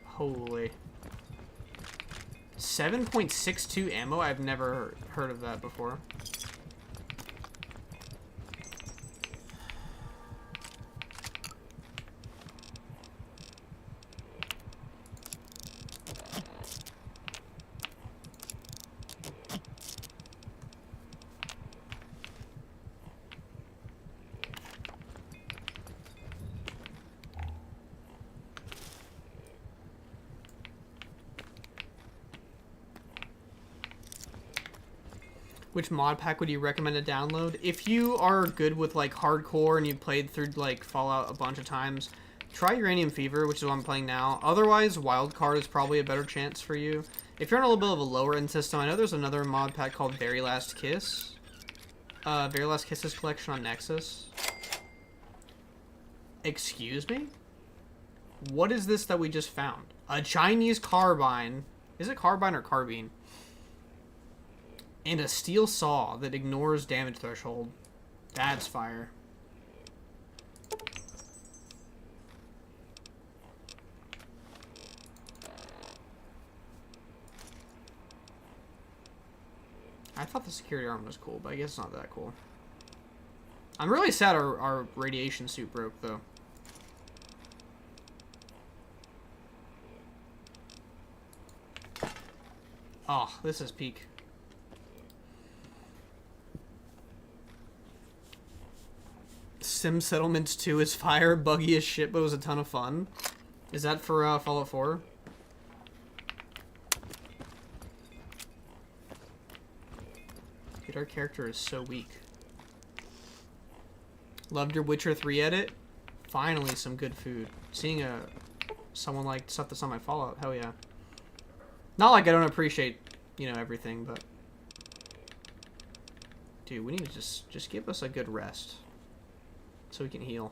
[SPEAKER 1] Holy. 7.62 ammo? I've never heard of that before. Which mod pack would you recommend to download? If you are good with like hardcore and you've played through like Fallout a bunch of times, try Uranium Fever, which is what I'm playing now. Otherwise, Wildcard is probably a better chance for you. If you're on a little bit of a lower end system, I know there's another mod pack called Very Last Kiss. Very Last Kisses collection on Nexus. Excuse me? What is this that we just found? A Chinese carbine. Is it carbine or carbine? And a steel saw that ignores damage threshold. That's fire. I thought the security arm was cool, but I guess it's not that cool. I'm really sad our radiation suit broke, though. Oh, this is peak. Sim Settlements 2 is fire, buggy as shit, but it was a ton of fun. Is that for Fallout 4? Dude, our character is so weak. Loved your Witcher 3 edit. Finally, some good food. Seeing someone like stuff that's on my Fallout, hell yeah. Not like I don't appreciate, you know, everything, but dude, we need to just give us a good rest. So we can heal.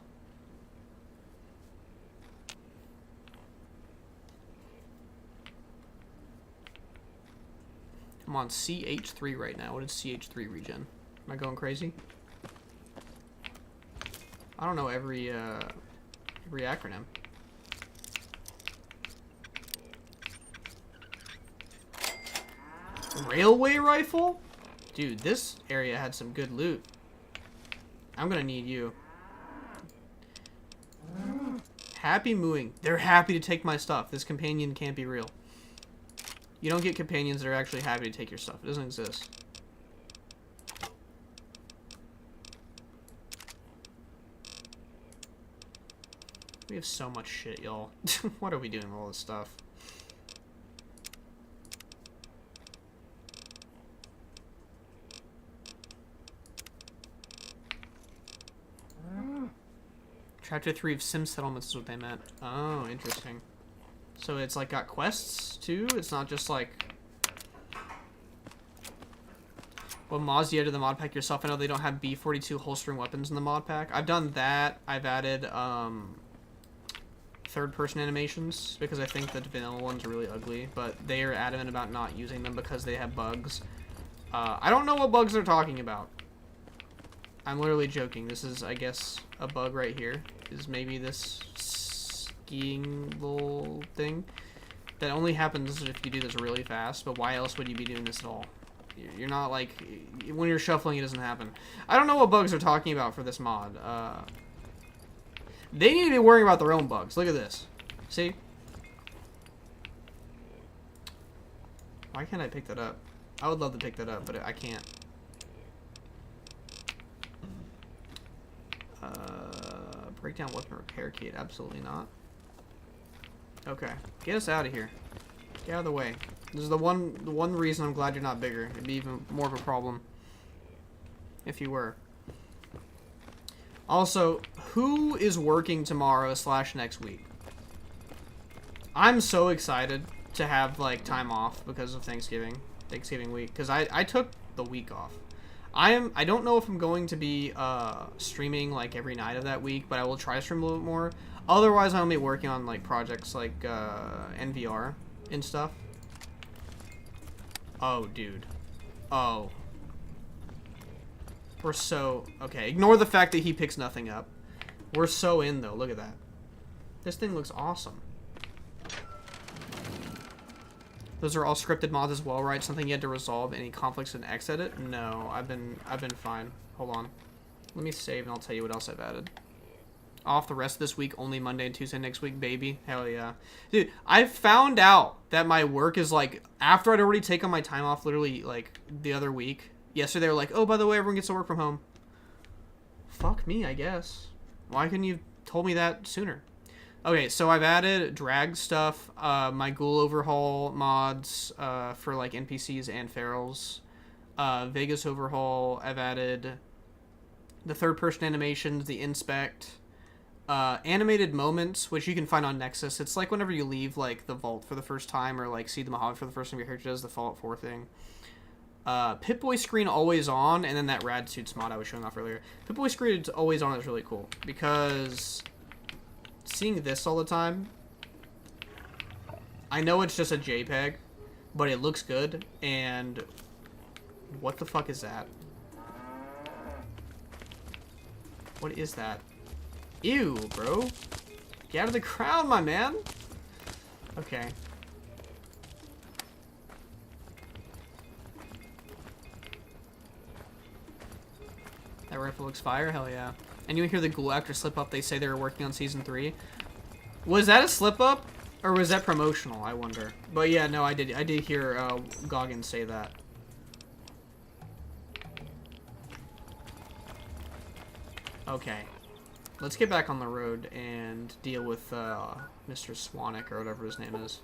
[SPEAKER 1] I'm on CH3 right now. What is CH3 regen? Am I going crazy? I don't know every acronym. Railway rifle? Dude, this area had some good loot. I'm gonna need you. Happy mooing. They're happy to take my stuff. This companion can't be real. You don't get companions that are actually happy to take your stuff. It doesn't exist. We have so much shit, y'all. What are we doing with all this stuff? Chapter 3 of Sim Settlements is what they meant. Oh, interesting. So it's like got quests too? It's not just like... What mods do you add to the mod pack yourself? I know they don't have B-42 holstering weapons in the mod pack. I've done that. I've added third-person animations because I think the vanilla ones are really ugly, but they are adamant about not using them because they have bugs. I don't know what bugs they're talking about. I'm literally joking. This is, I guess, a bug right here. Is maybe this skiing little thing. That only happens if you do this really fast, but why else would you be doing this at all? You're not like, when you're shuffling, it doesn't happen. I don't know what bugs they're talking about for this mod. They need to be worrying about their own bugs. Look at this. See? Why can't I pick that up? I would love to pick that up, but I can't. Breakdown weapon repair kit. Absolutely not. Okay. Get us out of here. Get out of the way. This is the one reason I'm glad you're not bigger. It'd be even more of a problem if you were. Also, who is working tomorrow / next week? I'm so excited to have, like, time off because of Thanksgiving week, because I took the week off. I don't know if I'm going to be streaming like every night of that week, but I will try to stream a little bit more. Otherwise, I'll be working on like projects like NVR and stuff. Oh, dude. Oh. We're so... Okay, ignore the fact that he picks nothing up. We're so in, though. Look at that. This thing looks awesome. Those are all scripted mods as well, right? Something you had to resolve any conflicts in Xedit? No, I've been fine. Hold on. Let me save and I'll tell you what else I've added. Off the rest of this week, only Monday and Tuesday next week, baby. Hell yeah. Dude, I found out that my work is like, after I'd already taken my time off literally like the other week. Yesterday they were like, oh, by the way, everyone gets to work from home. Fuck me, I guess. Why couldn't you told me that sooner? Okay, so I've added drag stuff, my ghoul overhaul mods for like NPCs and ferals, Vegas overhaul. I've added the third-person animations, the inspect, animated moments, which you can find on Nexus. It's like whenever you leave like the vault for the first time, or like see the Mojave for the first time, your character does the Fallout 4 thing. Pip-Boy screen always on, and then that rad suits mod I was showing off earlier. Pip-Boy screen always on is really cool because seeing this all the time, I know it's just a JPEG, but it looks good. And what the fuck is that? What is that? Ew, bro. Get out of the crowd, my man. Okay. That rifle looks fire? Hell yeah. And you hear the ghoul actor slip up, they say they were working on season 3. Was that a slip up? Or was that promotional, I wonder? But yeah, no, I did hear Goggins say that. Okay. Let's get back on the road and deal with Mr. Swanik or whatever his name is.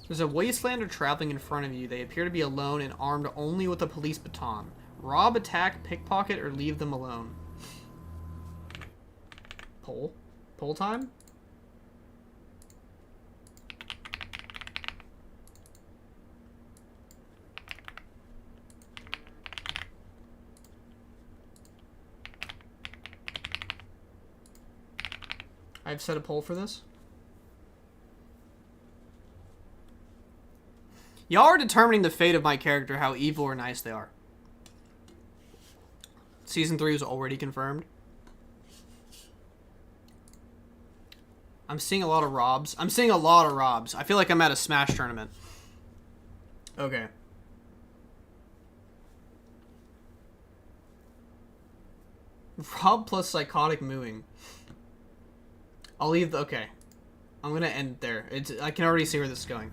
[SPEAKER 1] There's a wastelander traveling in front of you. They appear to be alone and armed only with a police baton. Rob, attack, pickpocket, or leave them alone. Poll? Poll time? I've set a poll for this. Y'all are determining the fate of my character, how evil or nice they are. Season 3 was already confirmed. I'm seeing a lot of Robs. I'm seeing a lot of Robs. I feel like I'm at a Smash tournament. Okay. Rob plus psychotic mooing. I'll leave the... Okay. I'm gonna end there. I can already see where this is going.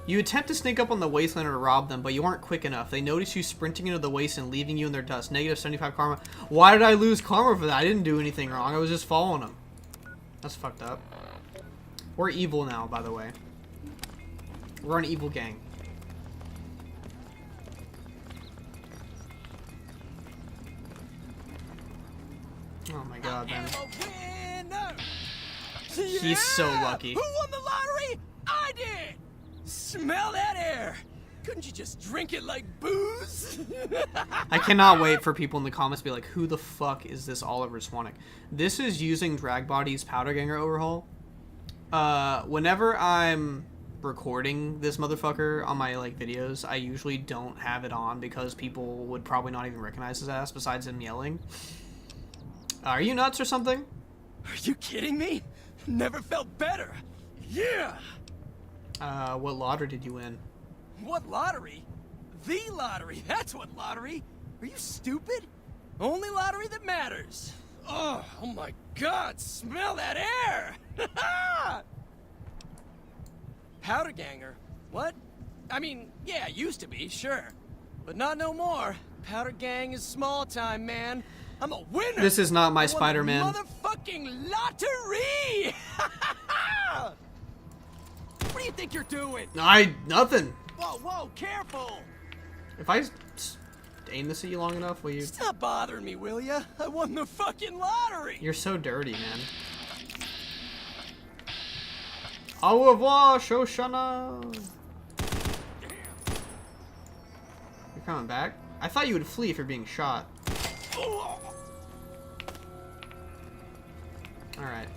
[SPEAKER 1] You attempt to sneak up on the Wastelander to rob them, but you aren't quick enough. They notice you sprinting into the waste and leaving you in their dust. Negative 75 karma. Why did I lose karma for that? I didn't do anything wrong. I was just following them. That's fucked up. We're evil now, by the way. We're an evil gang. Oh my god, man. He's so lucky.
[SPEAKER 19] Who won the lottery? I did! Smell that air! Couldn't you just drink it like booze?
[SPEAKER 1] I cannot wait for people in the comments to be like, who the fuck is this Oliver Swanik? This is using Dragbody's Powder Ganger overhaul. Whenever I'm recording this motherfucker on my like videos, I usually don't have it on because people would probably not even recognize his ass besides him yelling. Are you nuts or something?
[SPEAKER 19] Are you kidding me? Never felt better. Yeah!
[SPEAKER 1] What lottery did you win?
[SPEAKER 19] What lottery? The lottery, that's what lottery. Are you stupid? Only lottery that matters. Oh my God, smell that air! Powder ganger? What? I mean, yeah, used to be, sure. But not no more. Powder gang is small time, man. I'm a winner!
[SPEAKER 1] This is not my
[SPEAKER 19] I won the
[SPEAKER 1] Spider-Man.
[SPEAKER 19] Motherfucking lottery! What do you think you're doing?
[SPEAKER 1] Nothing.
[SPEAKER 19] Whoa, careful!
[SPEAKER 1] If I aim this at you long enough, will you?
[SPEAKER 19] Stop bothering me, will ya? I won the fucking lottery!
[SPEAKER 1] You're so dirty, man. Au revoir, Shoshana. You're coming back? I thought you would flee if you're being shot. Alright.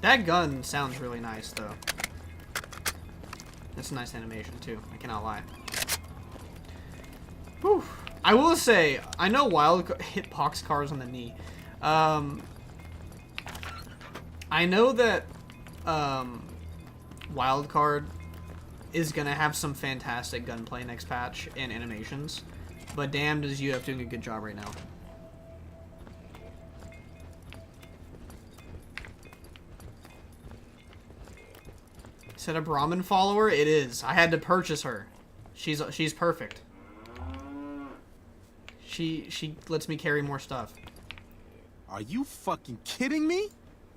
[SPEAKER 1] That gun sounds really nice, though. That's a nice animation, too. I cannot lie. Whew. I will say, I know Wild hit boxcars on the knee. I know that Wildcard is gonna have some fantastic gunplay next patch and animations, but damn does UF doing a good job right now. Is that a Brahmin follower? It is. I had to purchase her. She's perfect. She lets me carry more stuff.
[SPEAKER 20] Are you fucking kidding me?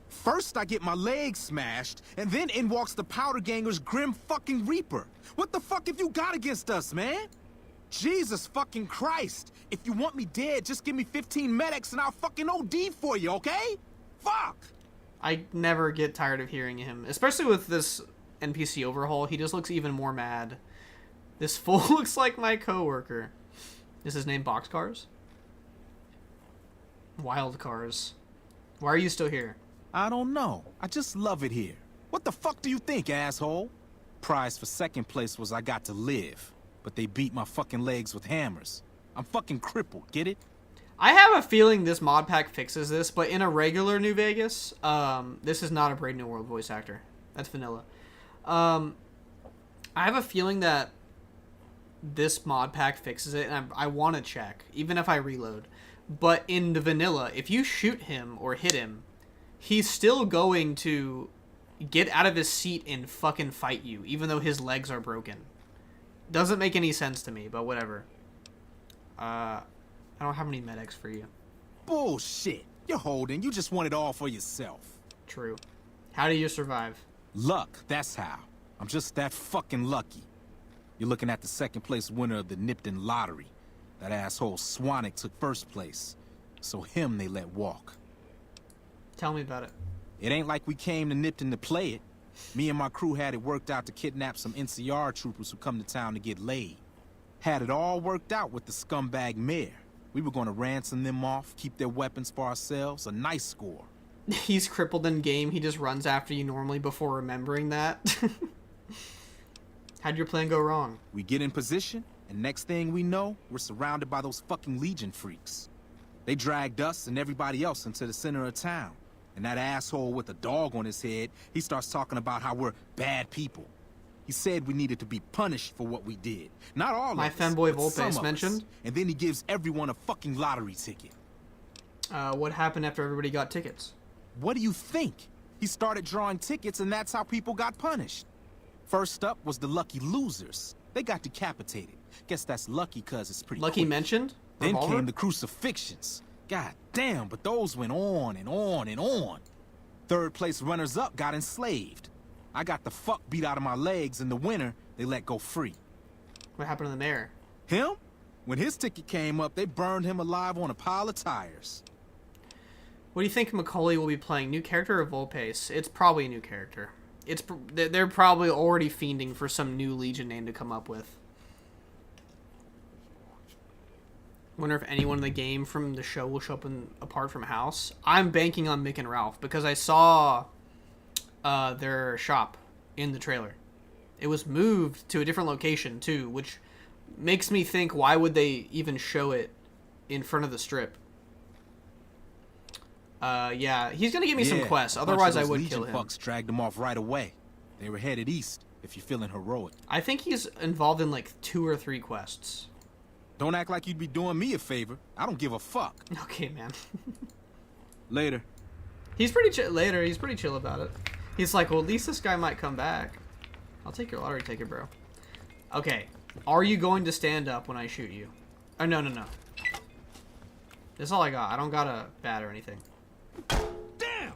[SPEAKER 20] First I get my leg smashed, and then in walks the Powder Ganger's Grim fucking Reaper. What the fuck have you got against us, man? Jesus fucking Christ. If you want me dead, just give me 15 medics and I'll fucking OD for you, okay? Fuck!
[SPEAKER 1] I never get tired of hearing him, especially with this NPC overhaul. He just looks even more mad. This fool looks like my coworker. Is his name Boxcars? Wild Cars. Why are you still here?
[SPEAKER 20] I don't know. I just love it here. What the fuck do you think, asshole? Prize for second place was I got to live, but they beat my fucking legs with hammers. I'm fucking crippled, get it?
[SPEAKER 1] I have a feeling this mod pack fixes this, but in a regular New Vegas, this is not a Brave New World voice actor. That's vanilla. I have a feeling that this mod pack fixes it, and I want to check, even if I reload. But in the vanilla, if you shoot him or hit him, he's still going to get out of his seat and fucking fight you, even though his legs are broken. Doesn't make any sense to me, but whatever. I don't have any medics for you.
[SPEAKER 20] Bullshit. You're holding. You just want it all for yourself.
[SPEAKER 1] True. How do you survive?
[SPEAKER 20] Luck, that's how. I'm just that fucking lucky. You're looking at the second place winner of the Nipton lottery. That asshole Swanick took first place. So him they let walk.
[SPEAKER 1] Tell me about it.
[SPEAKER 20] It ain't like we came to Nipton to play it. Me and my crew had it worked out to kidnap some NCR troopers who come to town to get laid. Had it all worked out with the scumbag mayor. We were going to ransom them off, keep their weapons for ourselves. A nice score.
[SPEAKER 1] He's crippled in game. He just runs after you normally before remembering that. How'd your plan go wrong?
[SPEAKER 20] We get in position, and next thing we know, we're surrounded by those fucking Legion freaks. They dragged us and everybody else into the center of town. And that asshole with a dog on his head, he starts talking about how we're bad people. He said we needed to be punished for what we did. Not all
[SPEAKER 1] My
[SPEAKER 20] of us,
[SPEAKER 1] fanboy
[SPEAKER 20] but some
[SPEAKER 1] Volpe
[SPEAKER 20] of
[SPEAKER 1] mentioned.
[SPEAKER 20] us. And then he gives everyone a fucking lottery ticket.
[SPEAKER 1] What happened after everybody got tickets?
[SPEAKER 20] What do you think? He started drawing tickets and that's how people got punished. First up was the lucky losers. They got decapitated. Guess that's lucky cause it's pretty
[SPEAKER 1] Lucky
[SPEAKER 20] quick.
[SPEAKER 1] mentioned?
[SPEAKER 20] Then
[SPEAKER 1] Revolver?
[SPEAKER 20] came the crucifixions. God damn, but those went on and on and on. Third place runners-up got enslaved. I got the fuck beat out of my legs. In the winter, they let go free.
[SPEAKER 1] What happened to the mayor?
[SPEAKER 20] Him? When his ticket came up, they burned him alive on a pile of tires.
[SPEAKER 1] What do you think Macaulay will be playing? New character or Volpace? It's probably a new character. They're probably already fiending for some new Legion name to come up with. Wonder if anyone in the game from the show will show up apart from House. I'm banking on Mick and Ralph because I saw their shop in the trailer. It was moved to a different location too, which makes me think, why would they even show it in front of the strip? Yeah, he's gonna give me some quests.
[SPEAKER 20] a bunch
[SPEAKER 1] Otherwise,
[SPEAKER 20] of
[SPEAKER 1] I
[SPEAKER 20] those
[SPEAKER 1] would
[SPEAKER 20] Legion
[SPEAKER 1] kill him.
[SPEAKER 20] fucks dragged them off right away. They were headed east, if you're feeling heroic.
[SPEAKER 1] I think he's involved in like 2 or 3 quests.
[SPEAKER 20] Don't act like you'd be doing me a favor. I don't give a fuck.
[SPEAKER 1] Okay, man.
[SPEAKER 20] Later.
[SPEAKER 1] He's pretty chill. Later, he's pretty chill about it. He's like, well, at least this guy might come back. I'll take your lottery ticket, bro. Okay. Are you going to stand up when I shoot you? Oh, no, no, no. That's all I got. I don't got a bat or anything.
[SPEAKER 20] Damn!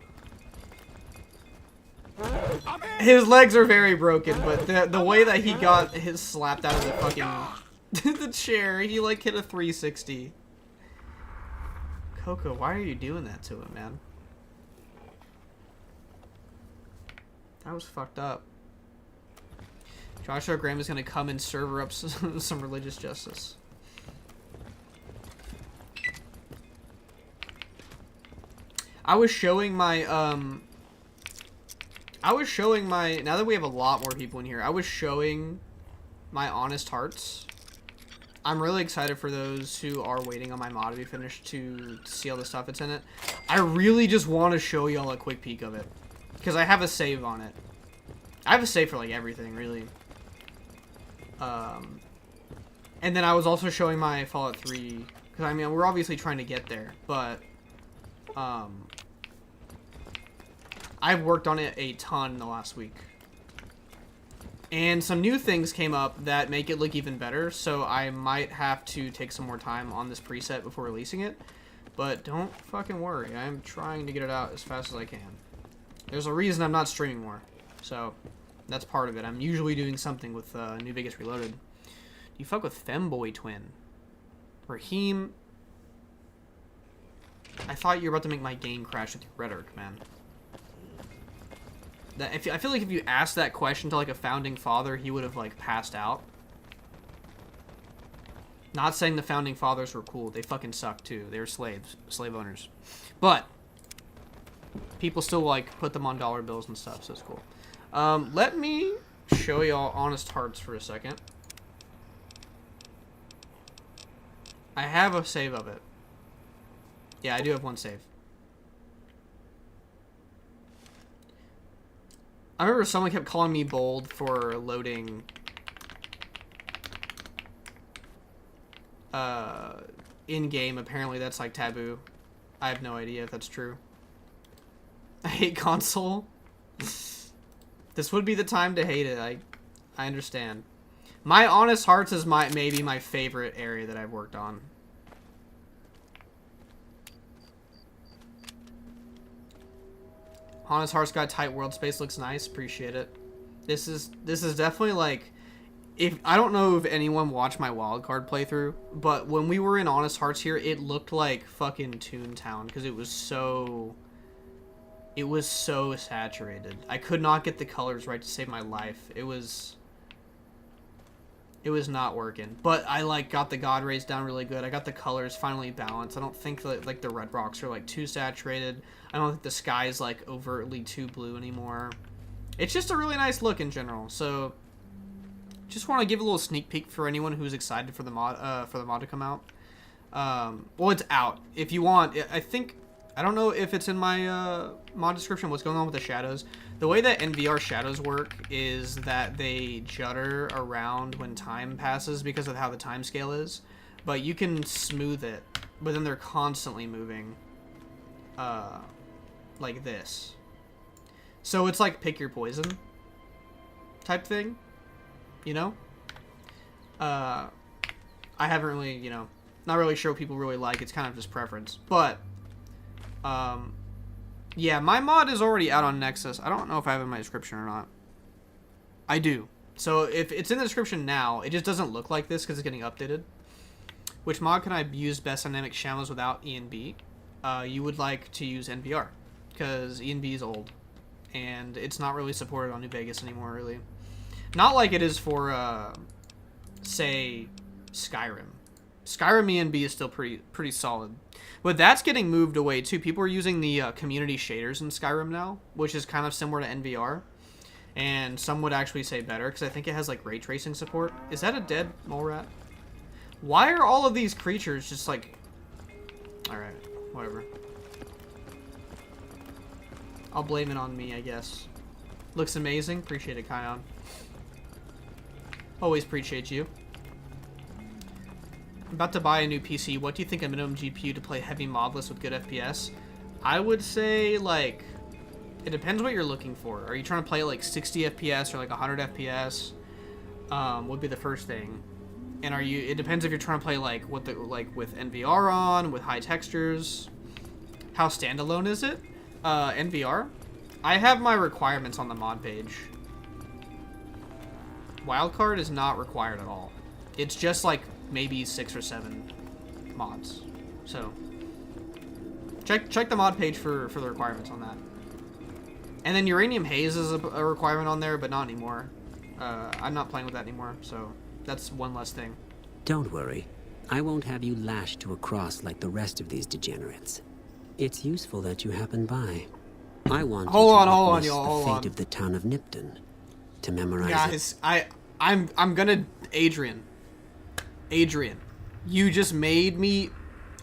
[SPEAKER 1] His legs are very broken, but the way that he got his slapped out of the fucking the chair, he like hit a 360. Coco, why are you doing that to him, man? That was fucked up. Joshua Graham is gonna come and serve up some religious justice. I was showing my now that we have a lot more people in here, I was showing my honest hearts. I'm really excited for those who are waiting on my mod to be finished to see all the stuff that's in it. I really just want to show y'all a quick peek of it, because I have a save on it. I have a save for like everything, really. And then I was also showing my Fallout 3, because I mean, we're obviously trying to get there, but I've worked on it a ton in the last week. And some new things came up that make it look even better, so I might have to take some more time on this preset before releasing it. But don't fucking worry, I'm trying to get it out as fast as I can. There's a reason I'm not streaming more, so that's part of it. I'm usually doing something with New Vegas Reloaded. You fuck with Femboy Twin. Raheem. I thought you were about to make my game crash with your rhetoric, man. That I feel like if you asked that question to like a founding father, he would have like passed out. Not saying the founding fathers were cool. They fucking sucked too. They were slave owners. But people still like put them on dollar bills and stuff, so it's cool. Let me show y'all honest hearts for a second. I have a save of it. Yeah, I do have one save. I remember someone kept calling me bold for loading in-game. Apparently that's like taboo. I have no idea if that's true. I hate console. This would be the time to hate it. I understand. My honest hearts is maybe my favorite area that I've worked on. Honest Hearts got tight world space, looks nice, appreciate it. This is definitely like, if I don't know if anyone watched my wildcard playthrough, but when we were in Honest Hearts here, it looked like fucking Toontown because it was so saturated. I could not get the colors right to save my life. It was not working. But I like got the God rays down really good. I got the colors finally balanced. I don't think that like the red rocks are like too saturated. I don't think the sky is like overtly too blue anymore. It's just a really nice look in general. So just want to give a little sneak peek for anyone who's excited for the mod to come out. Well, it's out. If you want, I don't know if it's in my mod description what's going on with the shadows. The way that NVR shadows work is that they judder around when time passes because of how the time scale is, but you can smooth it, but then they're constantly moving like this. So it's like pick your poison type thing, you know? I haven't really, you know, not really sure what people really like. It's kind of just preference, but yeah, my mod is already out on Nexus. I don't know if I have it in my description or not. I do. So if it's in the description now, it just doesn't look like this because it's getting updated. Which mod can I use best dynamic shadows without ENB? You would like to use NVR because ENB is old and it's not really supported on New Vegas anymore, really. Not like it is for, say, Skyrim. Skyrim ENB is still pretty solid. But that's getting moved away too. People are using the community shaders in Skyrim now, which is kind of similar to NVR. And some would actually say better, because I think it has like ray tracing support. Is that a dead mole rat? Why are all of these creatures just like... Alright, whatever. I'll blame it on me, I guess. Looks amazing. Appreciate it, Kion. Always appreciate you. I'm about to buy a new PC. What do you think a minimum GPU to play heavy modless with good FPS? I would say, like, it depends what you're looking for. Are you trying to play like 60 FPS or like 100 FPS? Would be the first thing. And are you? It depends if you're trying to play like with NVR on, with high textures. How standalone is it? NVR. I have my requirements on the mod page. Wildcard is not required at all. It's just like maybe 6 or 7 mods. So check the mod page for the requirements on that. And then Uranium Haze is a requirement on there, but not anymore. I'm not playing with that anymore, so that's one less thing.
[SPEAKER 21] Don't worry. I won't have you lashed to a cross like the rest of these degenerates. It's useful that you happened by. I want
[SPEAKER 1] hold
[SPEAKER 21] you to
[SPEAKER 1] on,
[SPEAKER 21] witness
[SPEAKER 1] y'all.
[SPEAKER 21] the
[SPEAKER 1] Hold
[SPEAKER 21] fate
[SPEAKER 1] on.
[SPEAKER 21] of the town of Nipton. To memorize
[SPEAKER 1] Guys, I'm gonna Adrian, you just made me.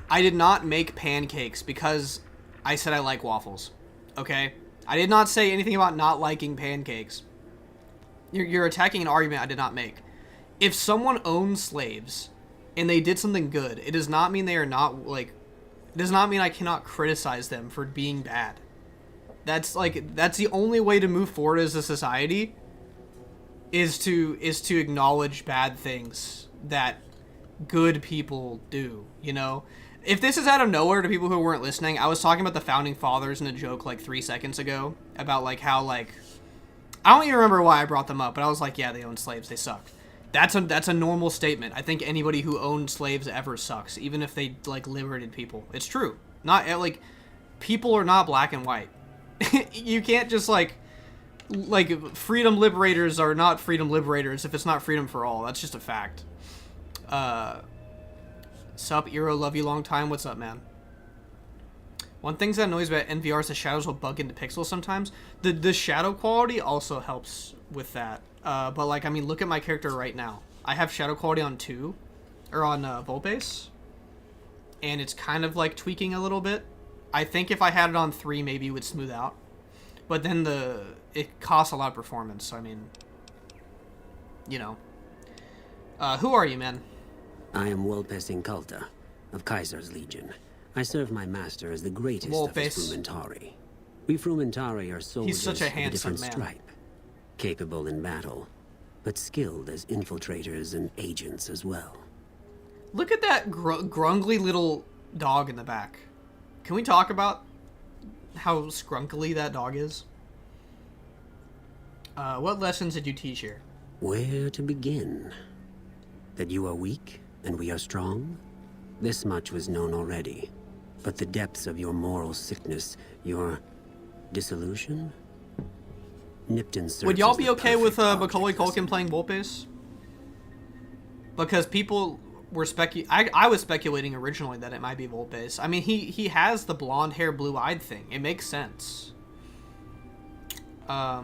[SPEAKER 1] I did not make pancakes because I said I like waffles. Okay? I did not say anything about not liking pancakes. You're attacking an argument I did not make. If someone owns slaves and they did something good, it does not mean they are not, like, it does not mean I cannot criticize them for being bad. That's the only way to move forward as a society is to acknowledge bad things that good people do, you know? If this is out of nowhere to people who weren't listening, I was talking about the founding fathers in a joke like 3 seconds ago about like how like I don't even remember why I brought them up, but I was like, yeah, they owned slaves, they suck. That's a normal statement. I think anybody who owned slaves ever sucks, even if they like liberated people. It's true. Not like people are not black and white. You can't just like freedom liberators are not freedom liberators if it's not freedom for all. That's just a fact. Sup, Eero, love you long time. What's up, man? One thing that annoys me about NVR is the shadows will bug into pixels sometimes. The shadow quality also helps with that. But like, I mean, look at my character right now. I have shadow quality on 2, or on Voltbase, and it's kind of like tweaking a little bit. I think if I had it on 3, maybe it would smooth out. But then it costs a lot of performance. So I mean, you know. Who are you, man?
[SPEAKER 21] I am Wolpes Inculta, of Kaiser's Legion. I serve my master as the greatest of his Frumentari. We Frumentari are soldiers
[SPEAKER 1] such a
[SPEAKER 21] of a
[SPEAKER 1] handsome
[SPEAKER 21] different
[SPEAKER 1] man.
[SPEAKER 21] stripe. Capable in battle, but skilled as infiltrators and agents as well.
[SPEAKER 1] Look at that grungly little dog in the back. Can we talk about how scrunkly that dog is? What lessons did you teach here?
[SPEAKER 21] Where to begin? That you are weak and we are strong? This much was known already. But the depths of your moral sickness, your disillusion? Nipton serves
[SPEAKER 1] Would y'all
[SPEAKER 21] as
[SPEAKER 1] be
[SPEAKER 21] the
[SPEAKER 1] okay with
[SPEAKER 21] perfect
[SPEAKER 1] Macaulay Culkin playing Volpes? Because people were I was speculating originally that it might be Volpes. I mean, he has the blonde hair, blue-eyed thing. It makes sense. But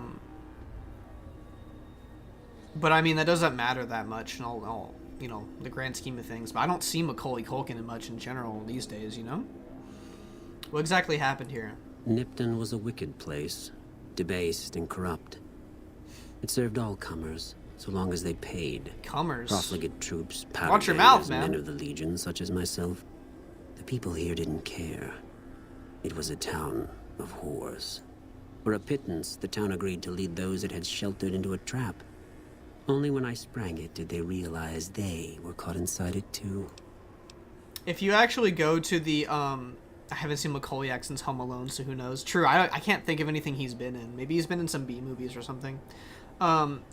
[SPEAKER 1] I mean, that doesn't matter that much in all you know, the grand scheme of things. But I don't see Macaulay Culkin in much in general these days, you know? What exactly happened here?
[SPEAKER 21] Nipton was a wicked place, debased and corrupt. It served all comers, so long as they paid.
[SPEAKER 1] Comers?
[SPEAKER 21] Profligate troops, powder
[SPEAKER 1] Watch your mouth,
[SPEAKER 21] bangers,
[SPEAKER 1] man.
[SPEAKER 21] men of the Legion, such as myself. The people here didn't care. It was a town of whores. For a pittance, the town agreed to lead those it had sheltered into a trap. Only when I sprang it did they realize they were caught inside it too.
[SPEAKER 1] If you actually go to the, I haven't seen Macaulay act since Home Alone, so who knows? True, I can't think of anything he's been in. Maybe he's been in some B movies or something.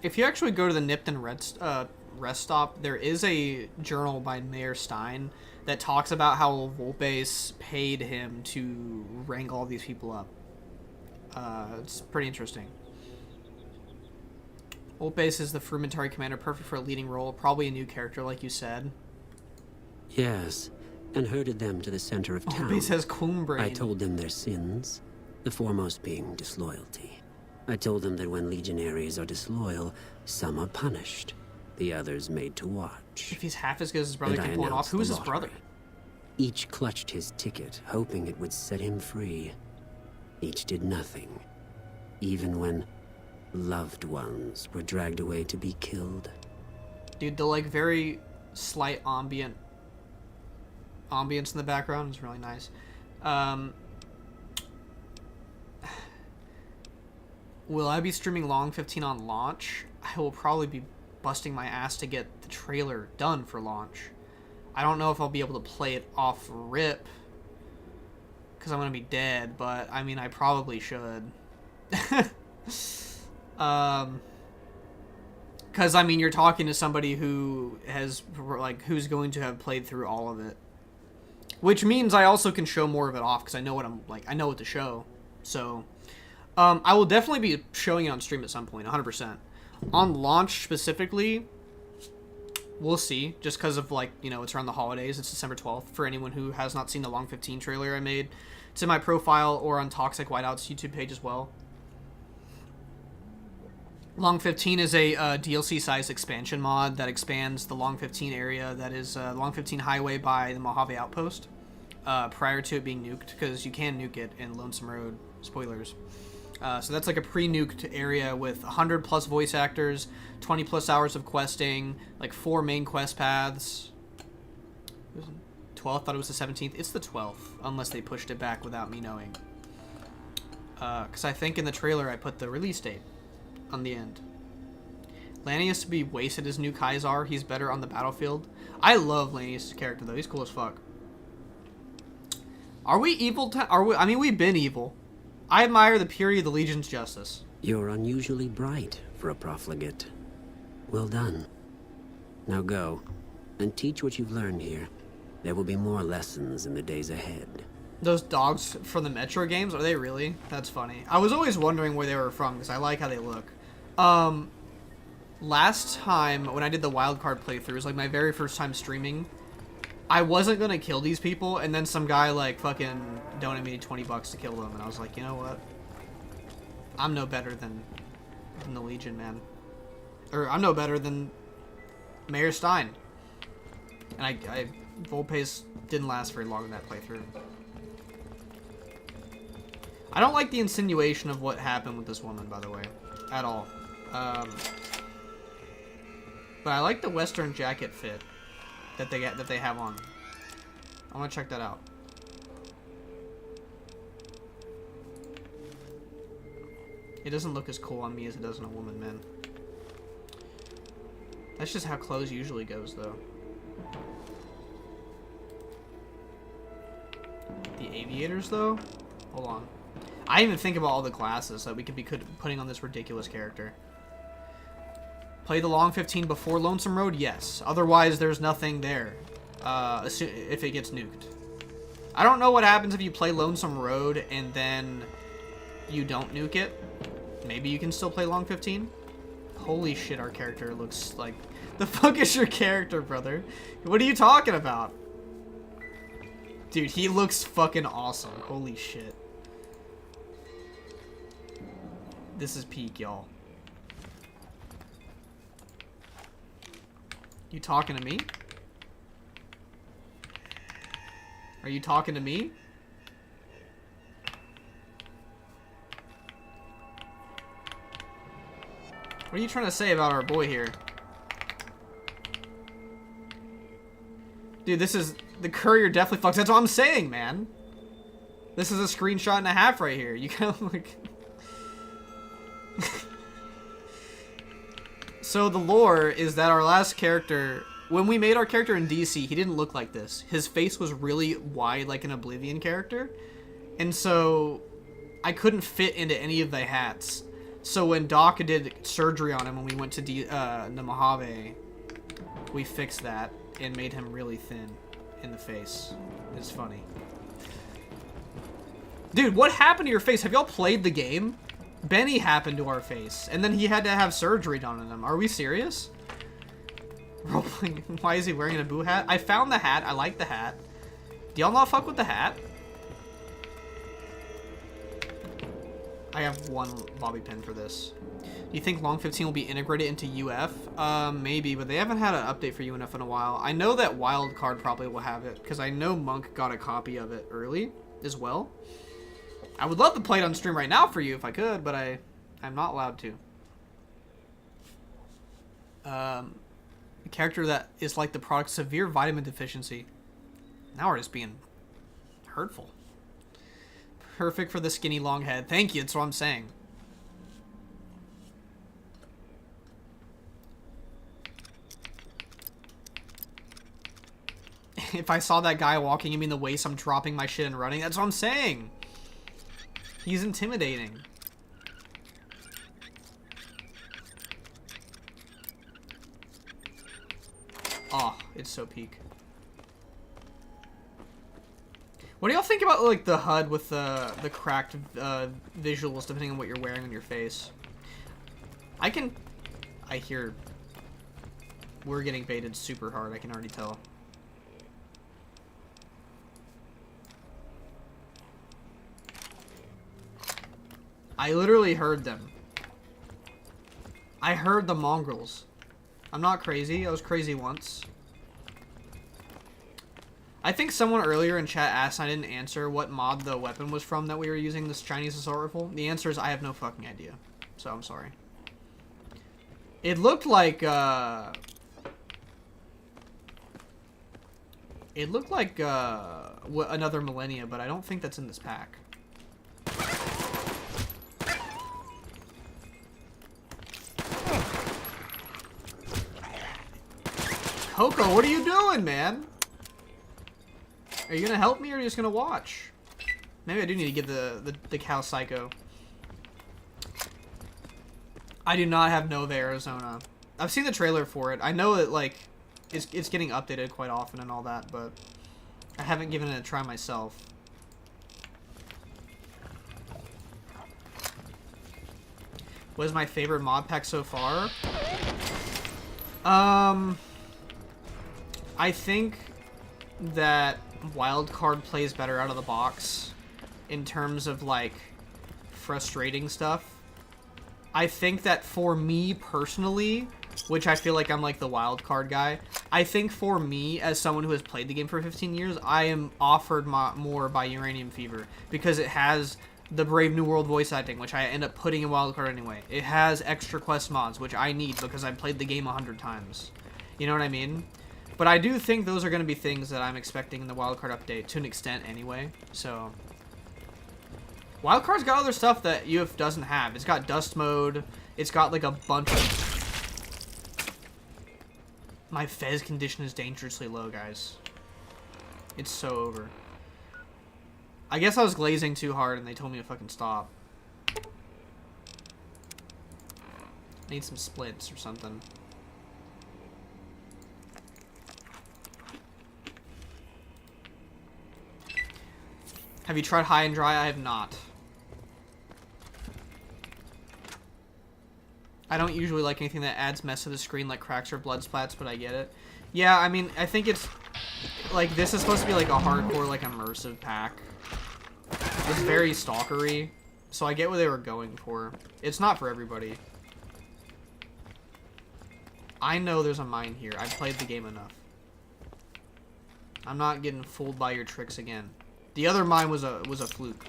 [SPEAKER 1] If you actually go to the Nipton rest stop, there is a journal by Mayor Stein that talks about how Volpes paid him to wrangle all these people up. It's pretty interesting. Volpes is the Frumentari commander, perfect for a leading role. Probably a new character, like you said.
[SPEAKER 21] Yes, and herded them to the center of town.
[SPEAKER 1] Volpes has coon brain.
[SPEAKER 21] I told them their sins, the foremost being disloyalty. I told them that when legionaries are disloyal, some are punished, the others made to watch.
[SPEAKER 1] If he's half as good as his brother,
[SPEAKER 21] And
[SPEAKER 1] can
[SPEAKER 21] I
[SPEAKER 1] pull it off.
[SPEAKER 21] announced
[SPEAKER 1] Who is
[SPEAKER 21] the
[SPEAKER 1] his brother?
[SPEAKER 21] lottery. Each clutched his ticket, hoping it would set him free. Each did nothing, even when loved ones were dragged away to be killed.
[SPEAKER 1] Dude, the like very slight ambience in the background is really nice. Will I be streaming Long 15 on launch? I will probably be busting my ass to get the trailer done for launch. I don't know if I'll be able to play it off rip because I'm gonna be dead, but I mean I probably should. Because I mean you're talking to somebody who has like who's going to have played through all of it, which means I also can show more of it off because I know what I'm like. I know what to show, so I will definitely be showing it on stream at some point, 100%. On launch specifically, we'll see, just because of, like, you know, it's around the holidays. It's December 12th. For anyone who has not seen the Long 15 trailer I made, it's in my profile or on Toxic Whiteout's YouTube page as well. Long 15 is a DLC-sized expansion mod that expands the Long 15 area that is Long 15 Highway by the Mojave Outpost prior to it being nuked, because you can nuke it in Lonesome Road. Spoilers. So that's like a pre-nuked area with 100 plus voice actors, 20 plus hours of questing, like 4 main quest paths. 12th, thought it was the 17th. It's the 12th, unless they pushed it back without me knowing. Because I think in the trailer I put the release date on the end. Lanius to be wasted as new Kaisar. He's better on the battlefield. I love Lanius' character though. He's cool as fuck. Are we evil? I mean, we've been evil. I admire the purity of the Legion's justice.
[SPEAKER 21] You're unusually bright for a profligate. Well done. Now go, and teach what you've learned here. There will be more lessons in the days ahead.
[SPEAKER 1] Those dogs from the Metro games, are they really? That's funny. I was always wondering where they were from, because I like how they look. Last time, when I did the wildcard playthrough, it was like my very first time streaming. I wasn't gonna kill these people, and then some guy like fucking donated me $20 to kill them, and I was like, you know what? I'm no better than the Legion, man. Or I'm no better than Mayor Stein. And Volpace didn't last very long in that playthrough. I don't like the insinuation of what happened with this woman, by the way, at all. But I like the Western jacket fit that they have on. I want to check that out. It doesn't look as cool on me as it does on a woman, man. That's just how clothes usually goes, though. The aviators, though? Hold on. I didn't even think about all the classes that we could be putting on this ridiculous character. Play the Long 15 before Lonesome Road? Yes. Otherwise, there's nothing there. If it gets nuked. I don't know what happens if you play Lonesome Road and then you don't nuke it. Maybe you can still play Long 15? Holy shit, our character looks like... The fuck is your character, brother? What are you talking about? Dude, he looks fucking awesome. Holy shit. This is peak, y'all. You talking to me? Are you talking to me? What are you trying to say about our boy here? Dude, this is... The courier definitely fucks. That's what I'm saying, man. This is a screenshot and a half right here. You kind of like... So the lore is that our last character... When we made our character in DC, he didn't look like this. His face was really wide like an Oblivion character. And so... I couldn't fit into any of the hats. So when Doc did surgery on him when we went to the Mojave, we fixed that and made him really thin in the face. It's funny. Dude, what happened to your face? Have y'all played the game? Benny happened to our face, and then he had to have surgery done on him. Are we serious? Why is he wearing an Abu hat? I found the hat. I like the hat. Do y'all not fuck with the hat? I have one bobby pin for this. Do you think Long 15 will be integrated into UF? Maybe, but they haven't had an update for UNF in a while. I know that Wildcard probably will have it, because I know Monk got a copy of it early as well. I would love to play it on stream right now for you if I could, but I'm not allowed to. A character that is like the product severe vitamin deficiency. Now we're just being hurtful. Perfect for the skinny long head. Thank you, that's what I'm saying. If I saw that guy walking at me in the waist, I'm dropping my shit and running. That's what I'm saying. He's intimidating. Oh, it's so peak. What do y'all think about like the HUD with the cracked visuals depending on what you're wearing on your face? I hear we're getting baited super hard. I can already tell. I literally heard them. I heard the mongrels. I'm not crazy. I was crazy once. I think someone earlier in chat asked, and I didn't answer, what mod the weapon was from that we were using, this Chinese assault rifle. The answer is I have no fucking idea. So I'm sorry. It looked like, another Millennia, but I don't think that's in this pack. Coco, what are you doing, man? Are you gonna help me or are you just gonna watch? Maybe I do need to get the cow psycho. I do not have Nova, Arizona. I've seen the trailer for it. I know that like it's getting updated quite often and all that, but I haven't given it a try myself. What is my favorite mod pack so far? I think that Wildcard plays better out of the box in terms of like frustrating stuff. I think that for me personally, which I feel like I'm like the Wildcard guy, I think for me as someone who has played the game for 15 years, I am offered more by Uranium Fever because it has the Brave New World voice acting, which I end up putting in Wildcard anyway. It has extra quest mods, which I need because I've played the game 100 times. You know what I mean? But I do think those are going to be things that I'm expecting in the Wildcard update, to an extent anyway. So, Wildcard's got other stuff that UF doesn't have. It's got dust mode. It's got like a bunch of... My Fez condition is dangerously low, guys. It's so over. I guess I was glazing too hard and they told me to fucking stop. I need some splits or something. Have you tried high and dry? I have not. I don't usually like anything that adds mess to the screen like cracks or blood splats, but I get it. Yeah, I mean, I think it's... Like, this is supposed to be like a hardcore, like, immersive pack. It's very stalkery, so I get what they were going for. It's not for everybody. I know there's a mine here. I've played the game enough. I'm not getting fooled by your tricks again. The other mine was a fluke.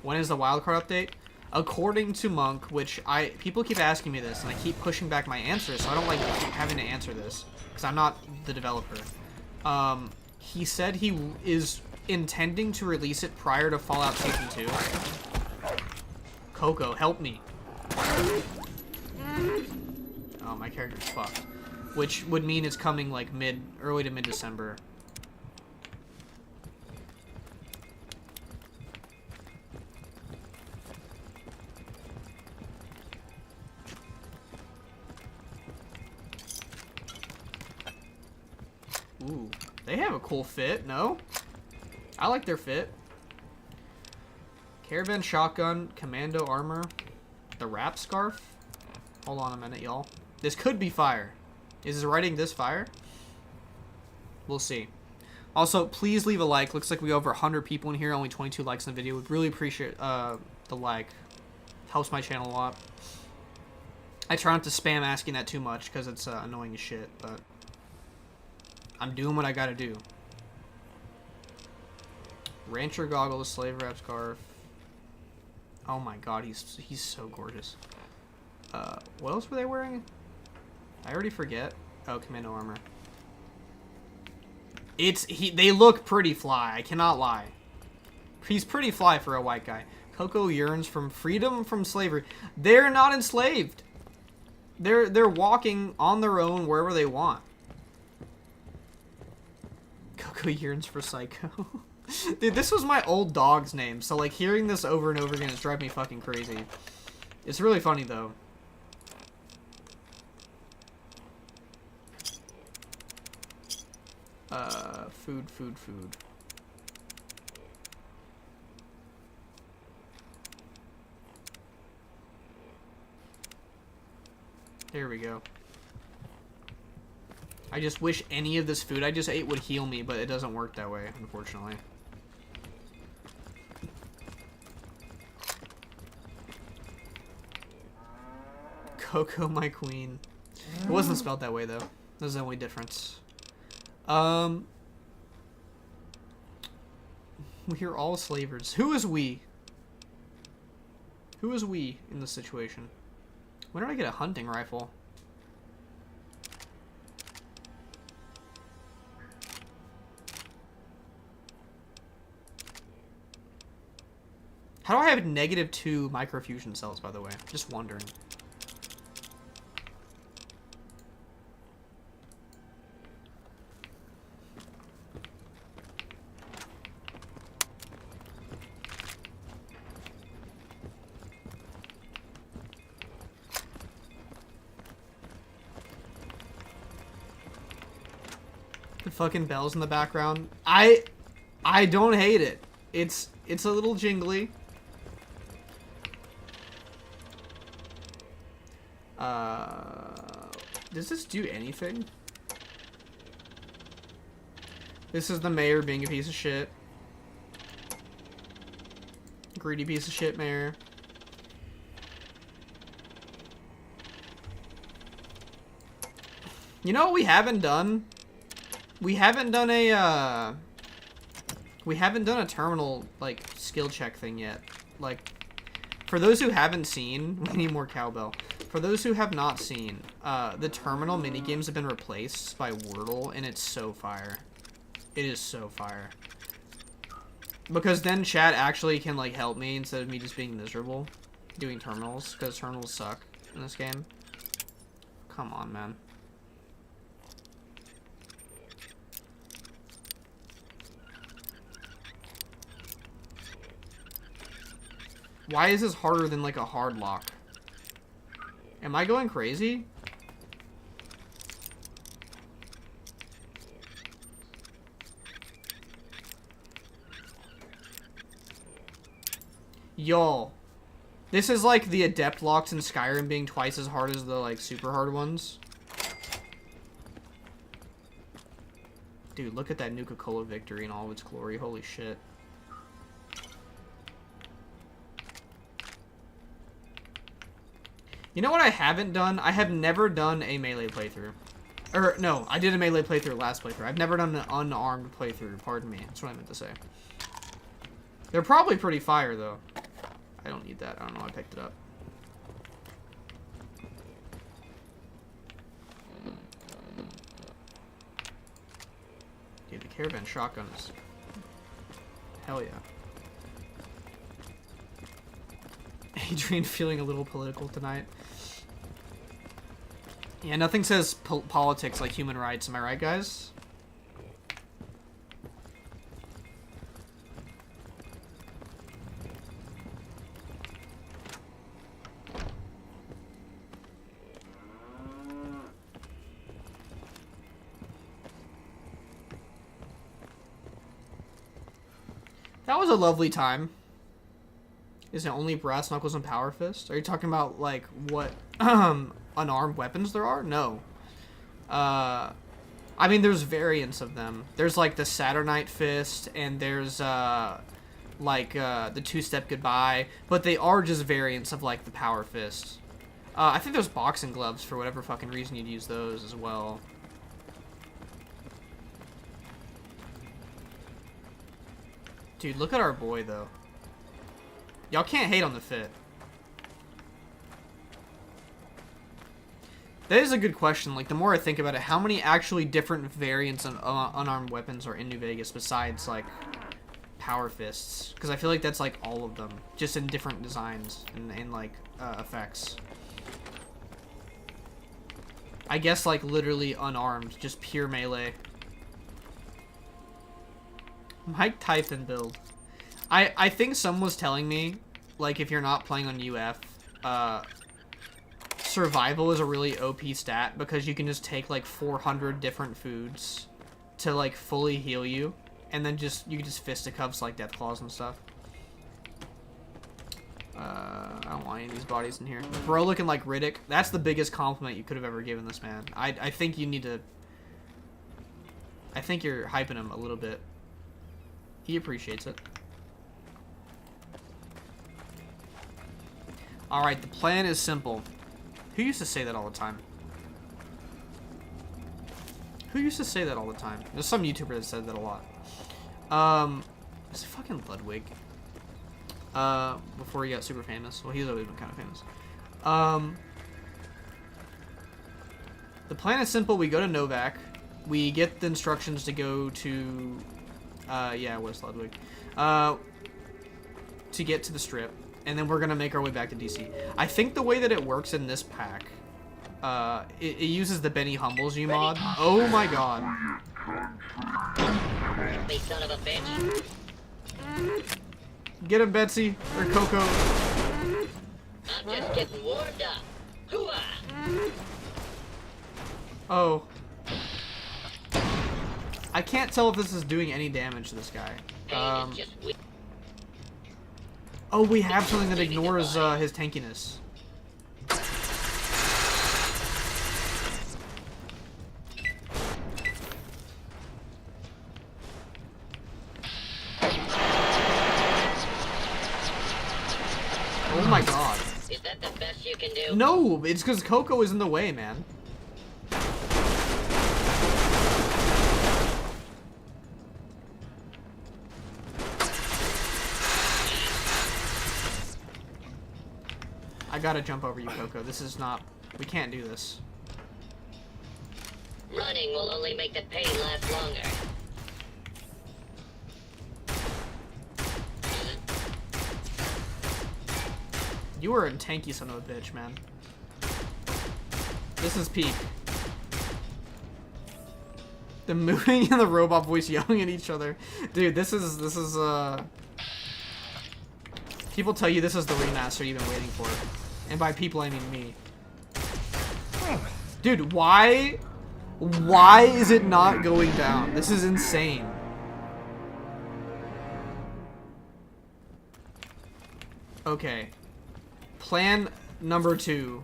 [SPEAKER 1] When is the wildcard update? According to Monk, which people keep asking me this, and I keep pushing back my answers, so I don't like keep having to answer this, because I'm not the developer. He said he is intending to release it prior to Fallout Season 2. Coco, help me. Oh, my character's fucked. Which would mean it's coming like early to mid-December. Ooh, they have a cool fit, no? I like their fit. Caravan shotgun, commando armor, the wrap scarf. Hold on a minute, y'all. This could be fire. Is his writing this fire? We'll see. Also, please leave a like. Looks like we have over 100 people in here, only 22 likes in the video. Would really appreciate the like. Helps my channel a lot. I try not to spam asking that too much because it's annoying as shit, but I'm doing what I gotta do. Rancher goggles, slave wrap scarf. Oh my god, he's so gorgeous. What else were they wearing? I already forget. Oh, commando armor. They look pretty fly, I cannot lie. He's pretty fly for a white guy. Coco yearns from freedom from slavery. They're not enslaved. They're walking on their own wherever they want. Coco yearns for Psycho. Dude, this was my old dog's name, so like hearing this over and over again is driving me fucking crazy. It's really funny though. Food. There we go. I just wish any of this food I just ate would heal me, but it doesn't work that way, unfortunately. Coco, my queen. It wasn't spelled that way, though. That's the only difference. We're all slavers. Who is we? Who is we in this situation? When did I get a hunting rifle? How do I have -2 microfusion cells, by the way? Just wondering. The fucking bells in the background. I don't hate it. It's a little jingly. Does this do anything? This is the mayor being a piece of shit. Greedy piece of shit mayor. You know what we haven't done? We haven't done a terminal, like, skill check thing yet. Like, for those who haven't seen, we need more cowbell. For those who have not seen, the terminal minigames have been replaced by Wordle, and it's so fire. It is so fire. Because then chat actually can, like, help me instead of me just being miserable doing terminals, because terminals suck in this game. Come on, man. Why is this harder than, like, a hard lock? Am I going crazy? Y'all. This is like the adept locks in Skyrim being twice as hard as the, like, super hard ones. Dude, look at that Nuka-Cola victory in all of its glory. Holy shit. You know what I haven't done? I have never done a melee playthrough. Or, no, I did a melee playthrough last playthrough. I've never done an unarmed playthrough, pardon me. That's what I meant to say. They're probably pretty fire, though. I don't need that. I don't know. I picked it up. Dude, the caravan shotgun is... Hell yeah. Adrian feeling a little political tonight. Yeah, nothing says politics like human rights. Am I right, guys? That was a lovely time. Is it only brass knuckles and power fist? Are you talking about, like, what unarmed weapons there are? No. I mean, there's variants of them. There's, like, the Saturnite fist, and there's, like, the two-step goodbye. But they are just variants of, like, the power fist. I think there's boxing gloves for whatever fucking reason you'd use those as well. Dude, look at our boy, though. Y'all can't hate on the fit. That is a good question. Like, the more I think about it, how many actually different variants of unarmed weapons are in New Vegas besides, like, power fists? Because I feel like that's, like, all of them. Just in different designs and like, effects. I guess, like, literally unarmed. Just pure melee. Mike Typhon build. I think someone was telling me, like, if you're not playing on UF, survival is a really OP stat because you can just take, like, 400 different foods to, like, fully heal you, and then you can just fisticuffs, like, death claws and stuff. I don't want any of these bodies in here. Bro looking like Riddick. That's the biggest compliment you could have ever given this man. I think you need to... I think you're hyping him a little bit. He appreciates it. Alright, the plan is simple. Who used to say that all the time? Who used to say that all the time? There's some YouTuber that said that a lot. It's fucking Ludwig. Before he got super famous. Well, he's always been kind of famous. The plan is simple. We go to Novac. We get the instructions to go to... yeah, West Ludwig. To get to the Strip. And then we're going to make our way back to DC. I think the way that it works in this pack, it uses the Benny Humbles You mod. Oh my god.
[SPEAKER 7] Son of a bitch.
[SPEAKER 1] Get him, Betsy. Or Coco.
[SPEAKER 7] I'm just getting warmed up. Hoo-ah!
[SPEAKER 1] Oh. I can't tell if this is doing any damage to this guy. Oh, we have something that ignores his tankiness. Oh my god.
[SPEAKER 7] Is that the best you can do?
[SPEAKER 1] No, it's because Coco is in the way, man. I gotta jump over you, Coco. This is not... We can't do this.
[SPEAKER 7] Running will only make the pain last longer.
[SPEAKER 1] You are a tanky son of a bitch, man. This is peak. The moving and the robot voice yelling at each other. Dude, this is, people tell you this is the remaster you've been waiting for. And by people, I mean me. Dude, why is it not going down? This is insane. Okay. Plan number 2.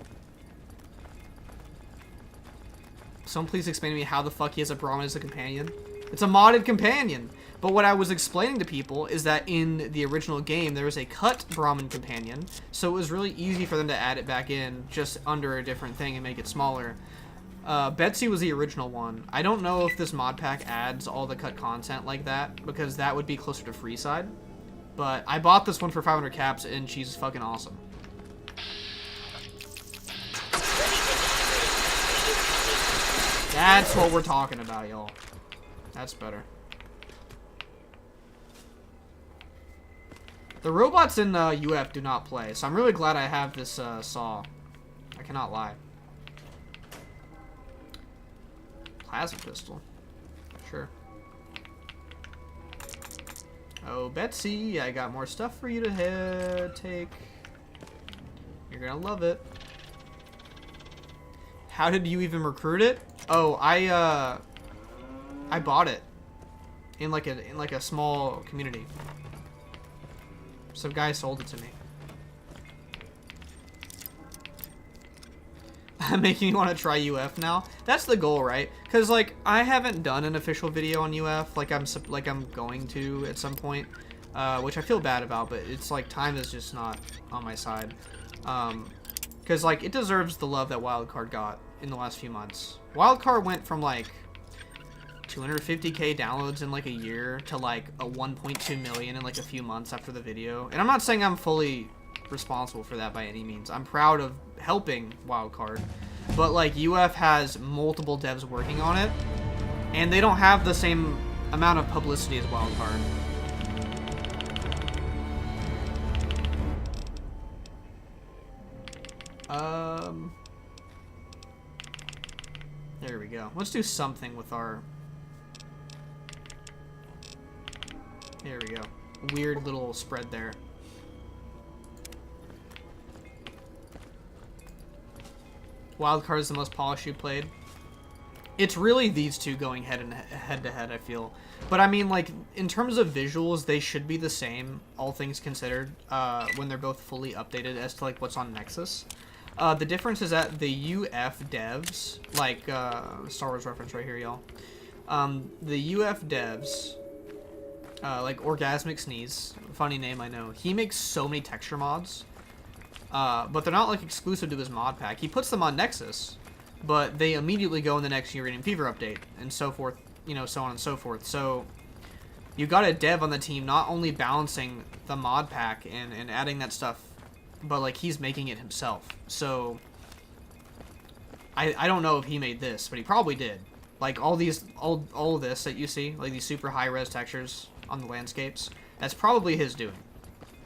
[SPEAKER 1] Someone please explain to me how the fuck he has a Brahmin as a companion. It's a modded companion. But what I was explaining to people is that in the original game, there was a cut Brahmin companion, so it was really easy for them to add it back in just under a different thing and make it smaller. Betsy was the original one. I don't know if this mod pack adds all the cut content like that, because that would be closer to Freeside. But I bought this one for 500 caps, and she's fucking awesome. That's what we're talking about, y'all. That's better. The robots in UF do not play, so I'm really glad I have this saw. I cannot lie. Plasma pistol. Sure. Oh, Betsy, I got more stuff for you to take. You're gonna love it. How did you even recruit it? Oh, I bought it in like a small community. Some guy sold it to me. Making me want to try UF now. That's the goal, right? Because like I haven't done an official video on UF like I'm going to at some point, which I feel bad about. But it's like time is just not on my side. Because like it deserves the love that Wildcard got in the last few months. Wildcard went from like 250k downloads in like a year to like a 1.2 million in like a few months after the video. And I'm not saying I'm fully responsible for that by any means. I'm proud of helping Wildcard. But like UF has multiple devs working on it, and they don't have the same amount of publicity as Wildcard. There we go. Let's do something with our... There we go. Weird little spread there. Wildcard is the most polished you played. It's really these two going head to head, I feel. But I mean, like, in terms of visuals, they should be the same, all things considered, when they're both fully updated as to, like, what's on Nexus. The difference is that the UF devs, like, Star Wars reference right here, y'all. The UF devs, like Orgasmic Sneeze, funny name, I know. He makes so many texture mods, but they're not, like, exclusive to his mod pack. He puts them on Nexus, but they immediately go in the next Uranium Fever update, and so forth, you know, so on and so forth. So, you got a dev on the team not only balancing the mod pack and adding that stuff, but, like, he's making it himself. So, I don't know if he made this, but he probably did. Like, all of this that you see, like these super high-res textures on the landscapes, that's probably his doing.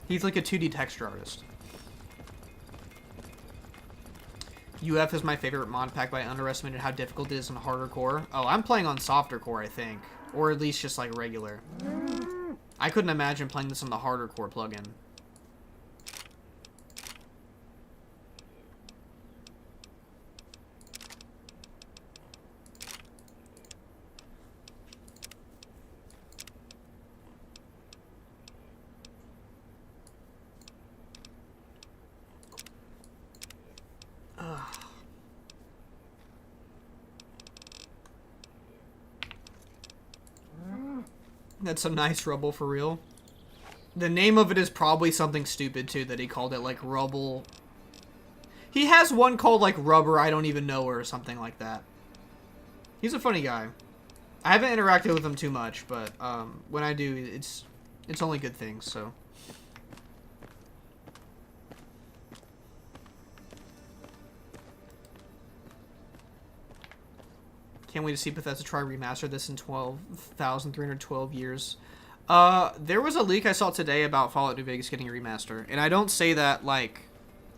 [SPEAKER 1] He's like a 2D texture artist. UF is my favorite mod pack, but I underestimated how difficult it is on harder core. Oh, I'm playing on softer core, I think. Or at least just, like, regular. I couldn't imagine playing this on the harder core plugin. That's some nice rubble for real. The name of it is probably something stupid too, that he called it like rubble. He has one called like rubber I don't even know or something like that. He's a funny guy. I haven't interacted with him too much, but when I do, it's only good things, so. Can't wait to see Bethesda try remaster this in 12,312 years. There was a leak I saw today about Fallout New Vegas getting a remaster, and I don't say that, like,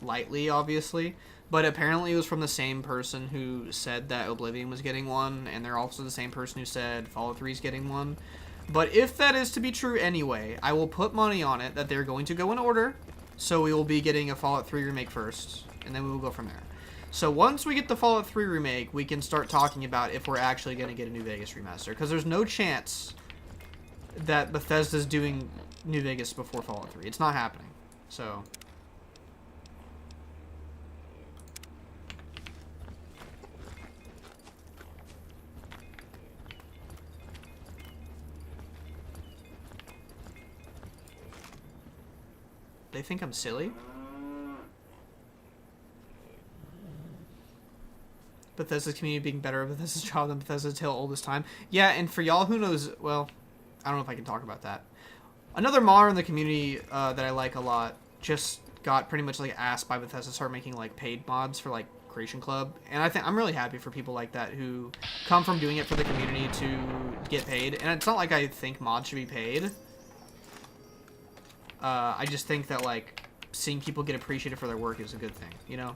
[SPEAKER 1] lightly, obviously, but apparently it was from the same person who said that Oblivion was getting one, and they're also the same person who said Fallout 3 is getting one. But if that is to be true anyway, I will put money on it that they're going to go in order, so we will be getting a Fallout 3 remake first, and then we will go from there. So once we get the Fallout 3 remake, we can start talking about if we're actually going to get a New Vegas remaster. Because there's no chance that Bethesda's doing New Vegas before Fallout 3. It's not happening. So... They think I'm silly? Bethesda's community being better of Bethesda's child than Bethesda's tale all this time. Yeah, and for y'all who knows, well, I don't know if I can talk about that. Another modder in the community that I like a lot just got pretty much like asked by Bethesda to start making like paid mods for like Creation Club, and I think I'm really happy for people like that who come from doing it for the community to get paid. And it's not like I think mods should be paid. I just think that like seeing people get appreciated for their work is a good thing, you know?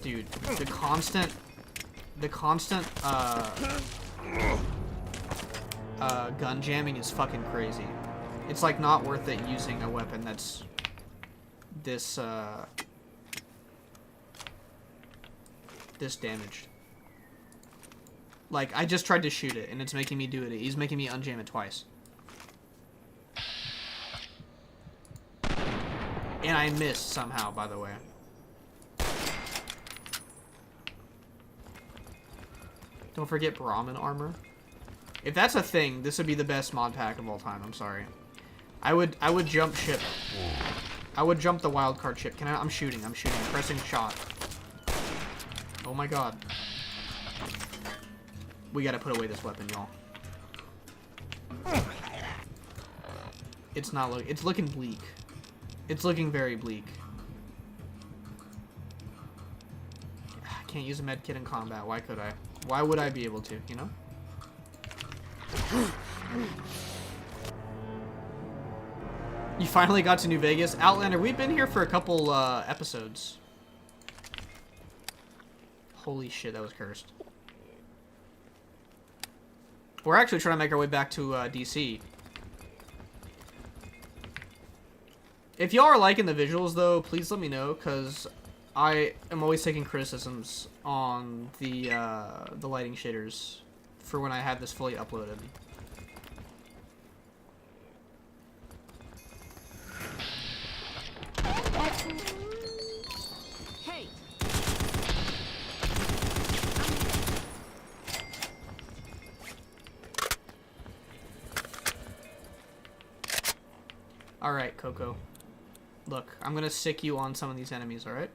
[SPEAKER 1] Dude, the constant gun jamming is fucking crazy. It's like not worth it using a weapon that's this damaged. Like, I just tried to shoot it and it's making me do it. He's making me unjam it twice. And I missed somehow, by the way. Don't forget Brahmin armor. If that's a thing, this would be the best mod pack of all time. I'm sorry. I would jump ship. I would jump the wildcard ship. I'm shooting. I'm pressing shot. Oh my god. We gotta put away this weapon, y'all. It's not it's looking bleak. It's looking very bleak. I can't use a med kit in combat. Why could I? Why would I be able to, you know? You finally got to New Vegas. Outlander, we've been here for a couple episodes. Holy shit, that was cursed. We're actually trying to make our way back to DC. If y'all are liking the visuals, though, please let me know, because I am always taking criticisms on the lighting shaders for when I have this fully uploaded.
[SPEAKER 8] Hey.
[SPEAKER 1] Alright, Coco. Look, I'm gonna sick you on some of these enemies, alright?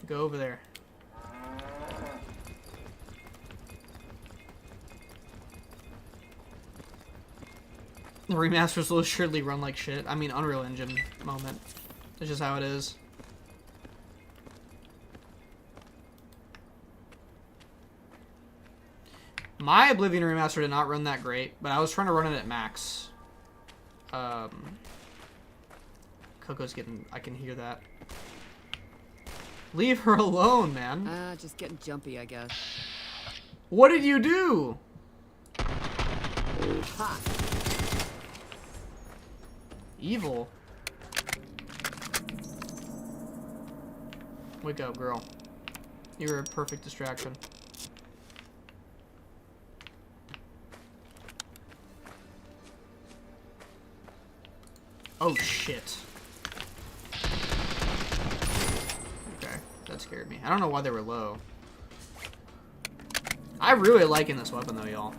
[SPEAKER 1] Go over there. The remasters will surely run like shit. I mean, Unreal Engine moment. That's just how it is. My Oblivion Remaster did not run that great, but I was trying to run it at max. Coco's getting... I can hear that. Leave her alone, man.
[SPEAKER 9] Just getting jumpy, I guess.
[SPEAKER 1] What did you do?
[SPEAKER 9] Ha!
[SPEAKER 1] Evil. Wake up, girl. You're a perfect distraction. Oh, shit. Okay, that scared me. I don't know why they were low. I really liking this weapon, though, y'all.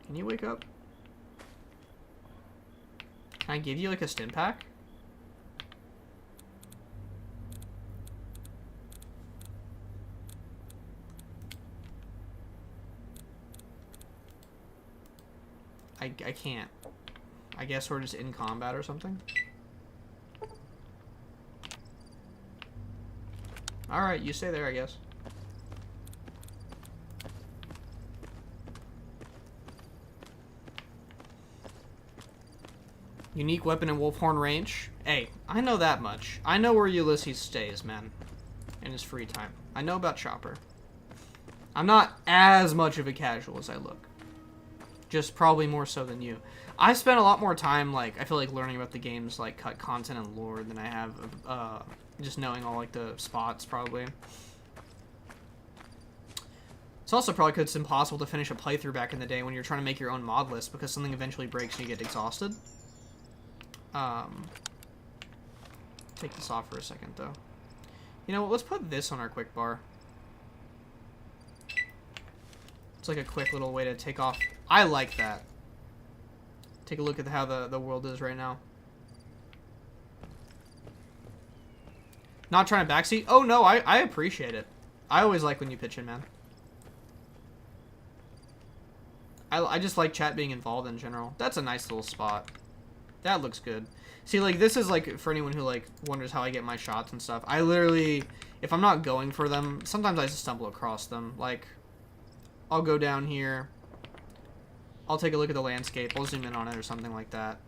[SPEAKER 1] Can you wake up? Can I give you, like, a stim pack? I can't. I guess we're just in combat or something. Alright, you stay there, I guess. Unique weapon in Wolfhorn range. Hey, I know that much. I know where Ulysses stays, man. In his free time. I know about Chopper. I'm not as much of a casual as I look. Just probably more so than you. I spent a lot more time, like, I feel like learning about the game's, like, content and lore than I have, just knowing all, like, the spots, probably. It's also probably because it's impossible to finish a playthrough back in the day when you're trying to make your own mod list because something eventually breaks and you get exhausted. Take this off for a second, though. You know what, let's put this on our quick bar. It's like a quick little way to take off. I like that. Take a look at how the world is right now. Not trying to backseat? Oh no, I appreciate it. I always like when you pitch in, man. I just like chat being involved in general. That's a nice little spot. That looks good. See, like, this is, like, for anyone who, like, wonders how I get my shots and stuff. I literally, if I'm not going for them, sometimes I just stumble across them. Like, I'll go down here. I'll take a look at the landscape. I'll zoom in on it or something like that.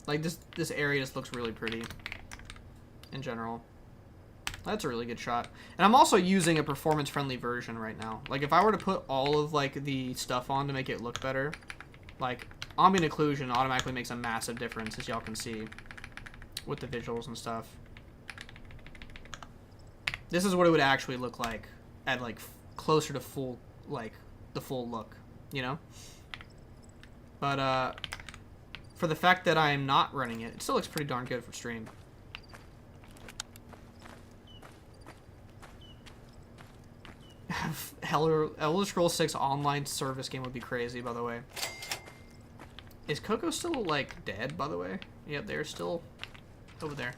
[SPEAKER 1] Like, this area just looks really pretty in general. That's a really good shot. And I'm also using a performance-friendly version right now. Like, if I were to put all of, like, the stuff on to make it look better, like, ambient occlusion automatically makes a massive difference, as y'all can see, with the visuals and stuff. This is what it would actually look like at, like, closer to full, like, the full look, you know? But, for the fact that I am not running it, it still looks pretty darn good for stream. Elder Scrolls 6 online service game would be crazy, by the way. Is Coco still, like, dead, by the way? Yeah, they're still over there.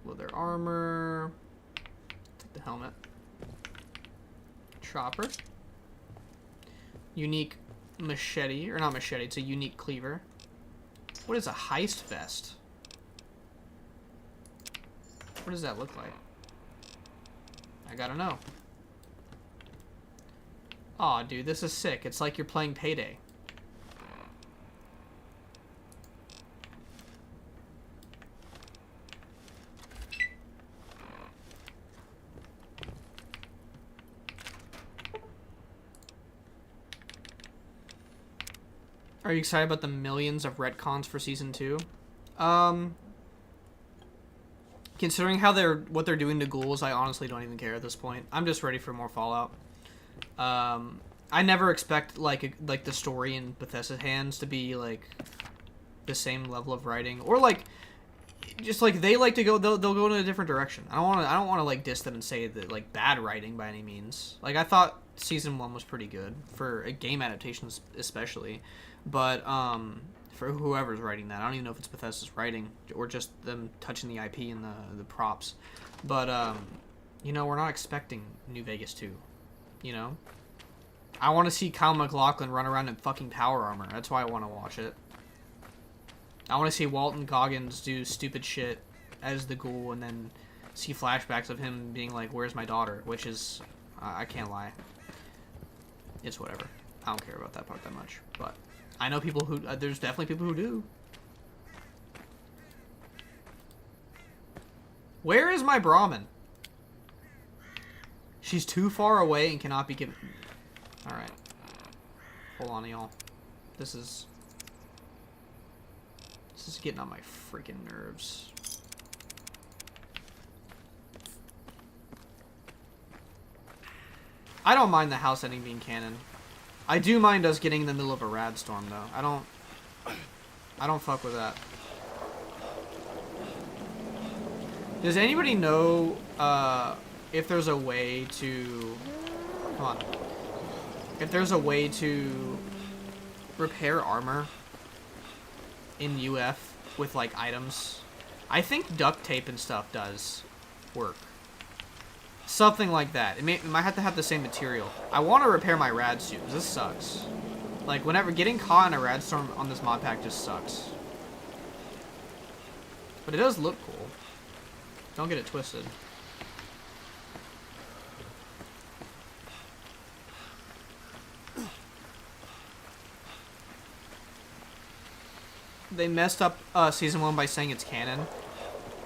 [SPEAKER 1] Leather armor. Take the helmet. Chopper. Unique machete. Or not machete, it's a unique cleaver. What is a heist vest? What does that look like? I gotta know. Aw, dude, this is sick. It's like you're playing Payday. Are you excited about the millions of retcons for Season 2? Considering how what they're doing to ghouls, I honestly don't even care at this point. I'm just ready for more Fallout. I never expect like the story in Bethesda's hands to be like the same level of writing, or like just like they like to go. They'll go in a different direction. I don't want to like diss them and say that like bad writing by any means. Like I thought Season 1 was pretty good for a game adaptation, especially, but for whoever's writing that, I don't even know if it's Bethesda's writing or just them touching the IP and the props. But you know, we're not expecting New Vegas 2. You know, I want to see Kyle MacLachlan run around in fucking power armor. That's why I want to watch it. I want to see Walton Goggins do stupid shit as the ghoul, and then see flashbacks of him being like, "Where's my daughter?" Which is, I can't lie. It's whatever. I don't care about that part that much, but I know people who. There's definitely people who do. Where is my Brahmin? She's too far away and cannot be given. Alright. Hold on, y'all. This is getting on my freaking nerves. I don't mind the house ending being canon. I do mind us getting in the middle of a rad storm, though. I don't fuck with that. Does anybody know, if there's a way to... Come on. If there's a way to repair armor in UF with, like, items. I think duct tape and stuff does work. Something like that. It might have to have the same material. I want to repair my rad suit, because this sucks. Like, whenever getting caught in a rad storm on this mod pack just sucks. But it does look cool. Don't get it twisted. They messed up Season 1 by saying it's canon.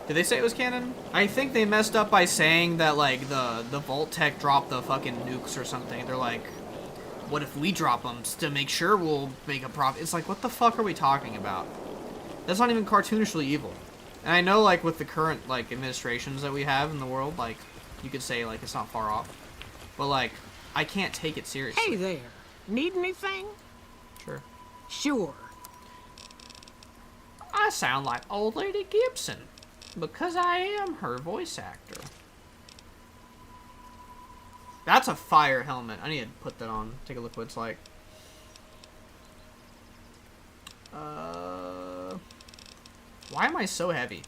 [SPEAKER 1] Did they say it was canon? I think they messed up by saying that, like, the Vault Tech dropped the fucking nukes or something. They're like, what if we drop them to make sure we'll make a profit? It's like, what the fuck are we talking about? That's not even cartoonishly evil. And I know, like, with the current, like, administrations that we have in the world, like, you could say, like, it's not far off. But, like, I can't take it seriously.
[SPEAKER 2] Hey there. Need anything?
[SPEAKER 1] Sure.
[SPEAKER 2] Sure.
[SPEAKER 1] I sound like old lady Gibson, because I am her voice actor. That's a fire helmet. I need to put that on. Take a look what it's like. Why am I so heavy?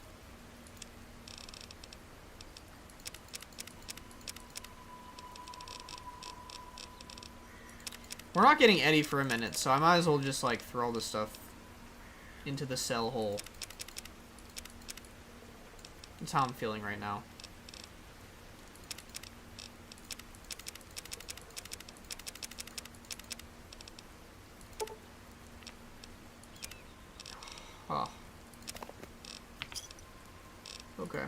[SPEAKER 1] We're not getting Eddie for a minute, so I might as well just, like, throw all this stuff into the cell hole. That's how I'm feeling right now. Oh. Okay.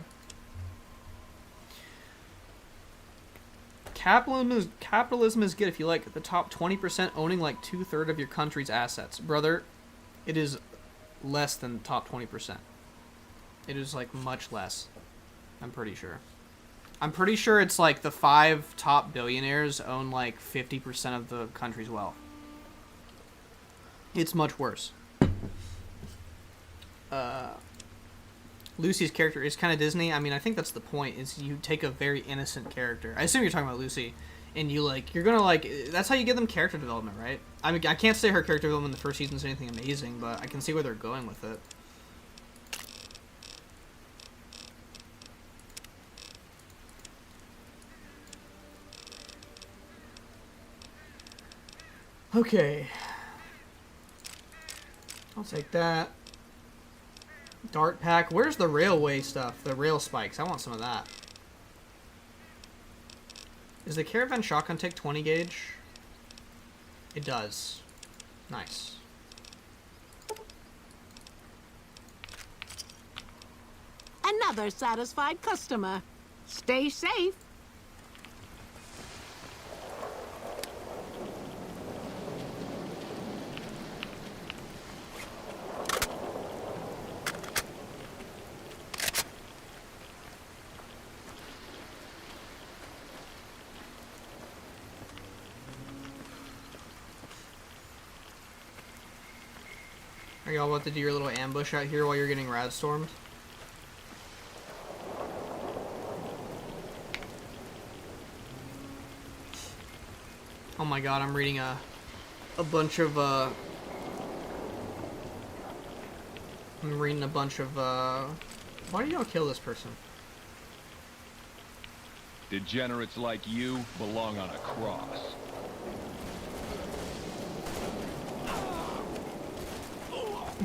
[SPEAKER 1] Capitalism is good if you like the top 20% owning like 2/3 of your country's assets. Brother, it is less than the top 20%. It is like much less. I'm pretty sure. I'm pretty sure it's like the 5 top billionaires own like 50% of the country's wealth. It's much worse. Lucy's character is kind of Disney. I mean, I think that's the point, is you take a very innocent character. I assume you're talking about Lucy. And you're gonna, like, that's how you give them character development, right? I mean, I can't say her character development in the first season is anything amazing, but I can see where they're going with it. Okay. I'll take that. Dart pack. Where's the railway stuff? The rail spikes. I want some of that. Does the caravan shotgun take 20 gauge? It does. Nice.
[SPEAKER 2] Another satisfied customer. Stay safe.
[SPEAKER 1] Are y'all about to do your little ambush out here while you're getting rad-stormed? Oh my god, I'm reading a bunch of, I'm reading a bunch of, why do y'all kill this person?
[SPEAKER 4] Degenerates like you belong on a cross.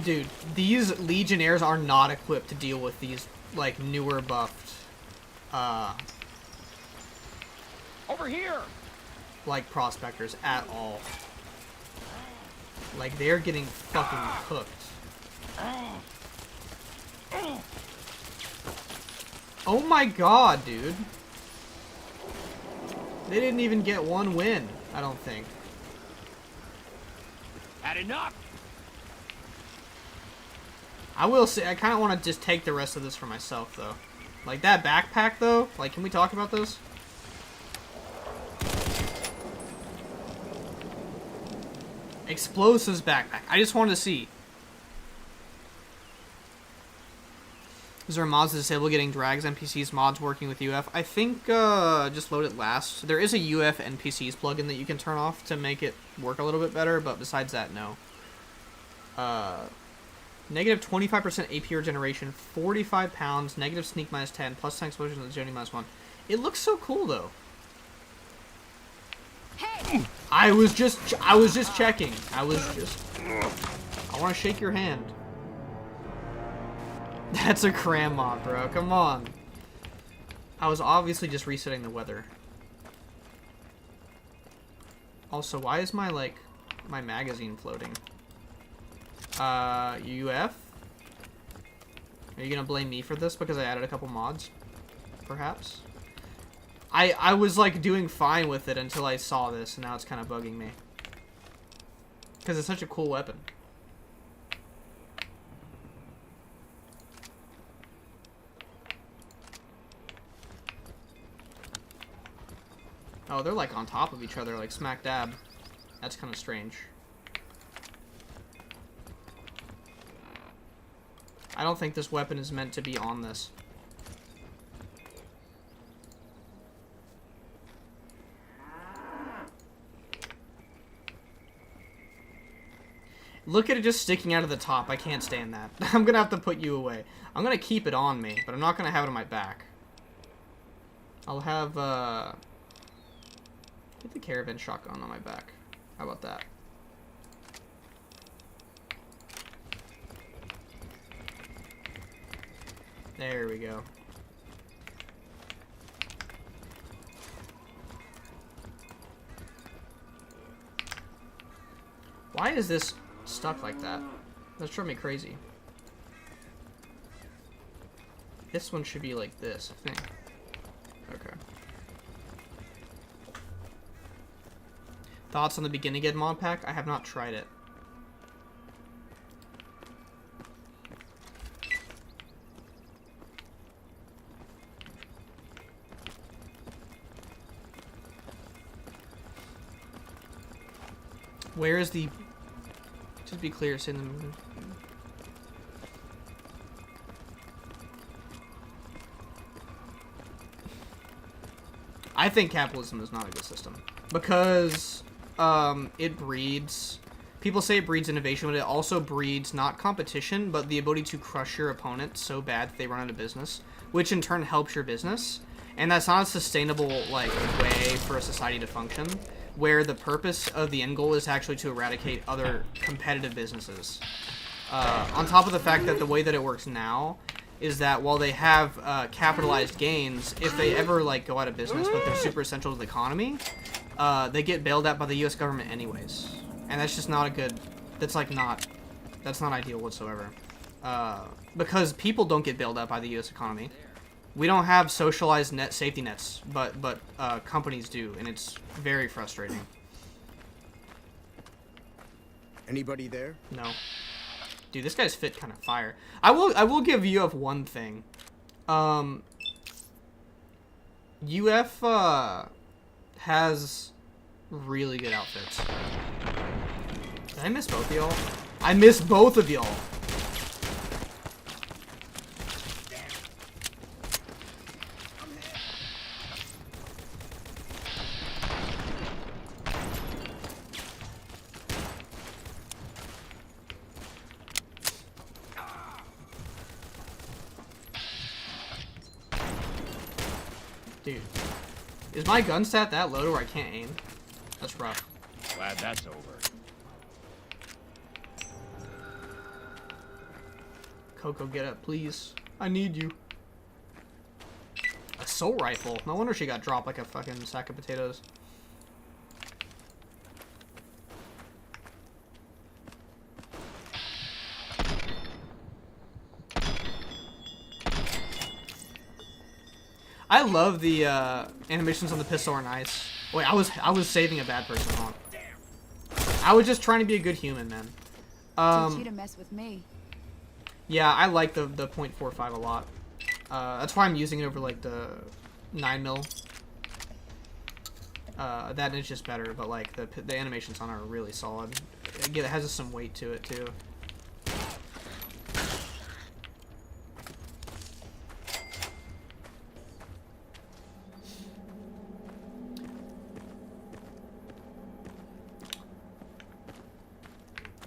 [SPEAKER 1] Dude, these Legionnaires are not equipped to deal with these, like, newer buffed,
[SPEAKER 4] Over here!
[SPEAKER 1] like, prospectors at all. Like, they're getting fucking cooked. Oh my god, dude. They didn't even get one win, I don't think.
[SPEAKER 4] Had enough!
[SPEAKER 1] I will say, I kind of want to just take the rest of this for myself, though. Like, that backpack, though, like, can we talk about this? Explosives backpack. I just wanted to see. Is there mods to disable getting drags NPCs mods working with UF? I think, just load it last. There is a UF NPCs plugin that you can turn off to make it work a little bit better, but besides that, no. Negative 25% AP regeneration, 45 pounds, negative sneak minus 10, plus 10 explosions and agility minus 1. It looks so cool, though.
[SPEAKER 8] Hey!
[SPEAKER 1] I was just checking. I want to shake your hand. That's a cram mod, bro. Come on. I was obviously just resetting the weather. Also, why is my, like, my magazine floating? UF? Are you gonna blame me for this because I added a couple mods? Perhaps? I was, like, doing fine with it until I saw this, and now it's kind of bugging me. Because it's such a cool weapon. Oh, they're, like, on top of each other, like, smack dab. That's kind of strange. I don't think this weapon is meant to be on this. Look at it just sticking out of the top. I can't stand that. I'm gonna have to put you away. I'm gonna keep it on me, but I'm not gonna have it on my back. I'll have, put the caravan shotgun on my back. How about that? There we go. Why is this stuck like that? That's driving me crazy. This one should be like this, I think. Okay. Thoughts on the beginning ed mod pack? I have not tried it. Where is the... Just be clear, send them... I think capitalism is not a good system because it breeds. People say it breeds innovation, but it also breeds not competition, but the ability to crush your opponent so bad that they run out of business, which in turn helps your business. And that's not a sustainable like way for a society to function, where the purpose of the end goal is actually to eradicate other competitive businesses. On top of the fact that the way that it works now is that while they have capitalized gains, if they ever like go out of business but they're super essential to the economy, they get bailed out by the U.S. government anyways, and that's just not a good. That's not ideal whatsoever. Because people don't get bailed out by the U.S. economy. We don't have socialized safety nets, but companies do, and it's very frustrating.
[SPEAKER 5] Anybody there?
[SPEAKER 1] No. Dude, this guy's fit kind of fire. I will give UF one thing. UF has really good outfits. Did I miss both of y'all? I missed both of y'all. Dude, is my gun stat that low where I can't aim? That's rough.
[SPEAKER 4] Glad that's over.
[SPEAKER 1] Coco, get up, please. I need you. Assault rifle. No wonder she got dropped like a fucking sack of potatoes. I love the animations on the pistol are nice. Wait, I was saving a bad person. Hold on. I was just trying to be a good human, man.
[SPEAKER 3] Teach you to mess with me.
[SPEAKER 1] Yeah, I like the .45 a lot. That's why I'm using it over like the 9mm. That is just better, but like the animations on it are really solid. Again, it has some weight to it too.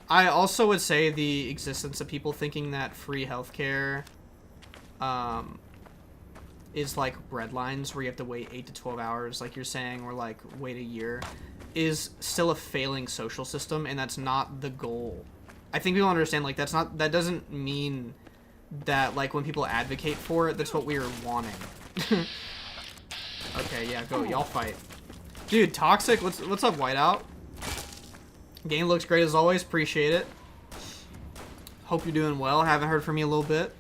[SPEAKER 1] I also would say the existence of people thinking that free healthcare is like bread lines where you have to wait 8 to 12 hours, like you're saying, or like wait a year, is still a failing social system, and that's not the goal. I think people understand, like, that doesn't mean that, like, when people advocate for it, that's what we are wanting. Okay, yeah, go, y'all fight. Dude, Toxic, what's up, Whiteout? Game looks great as always. Appreciate it. Hope you're doing well. Haven't heard from you a little bit.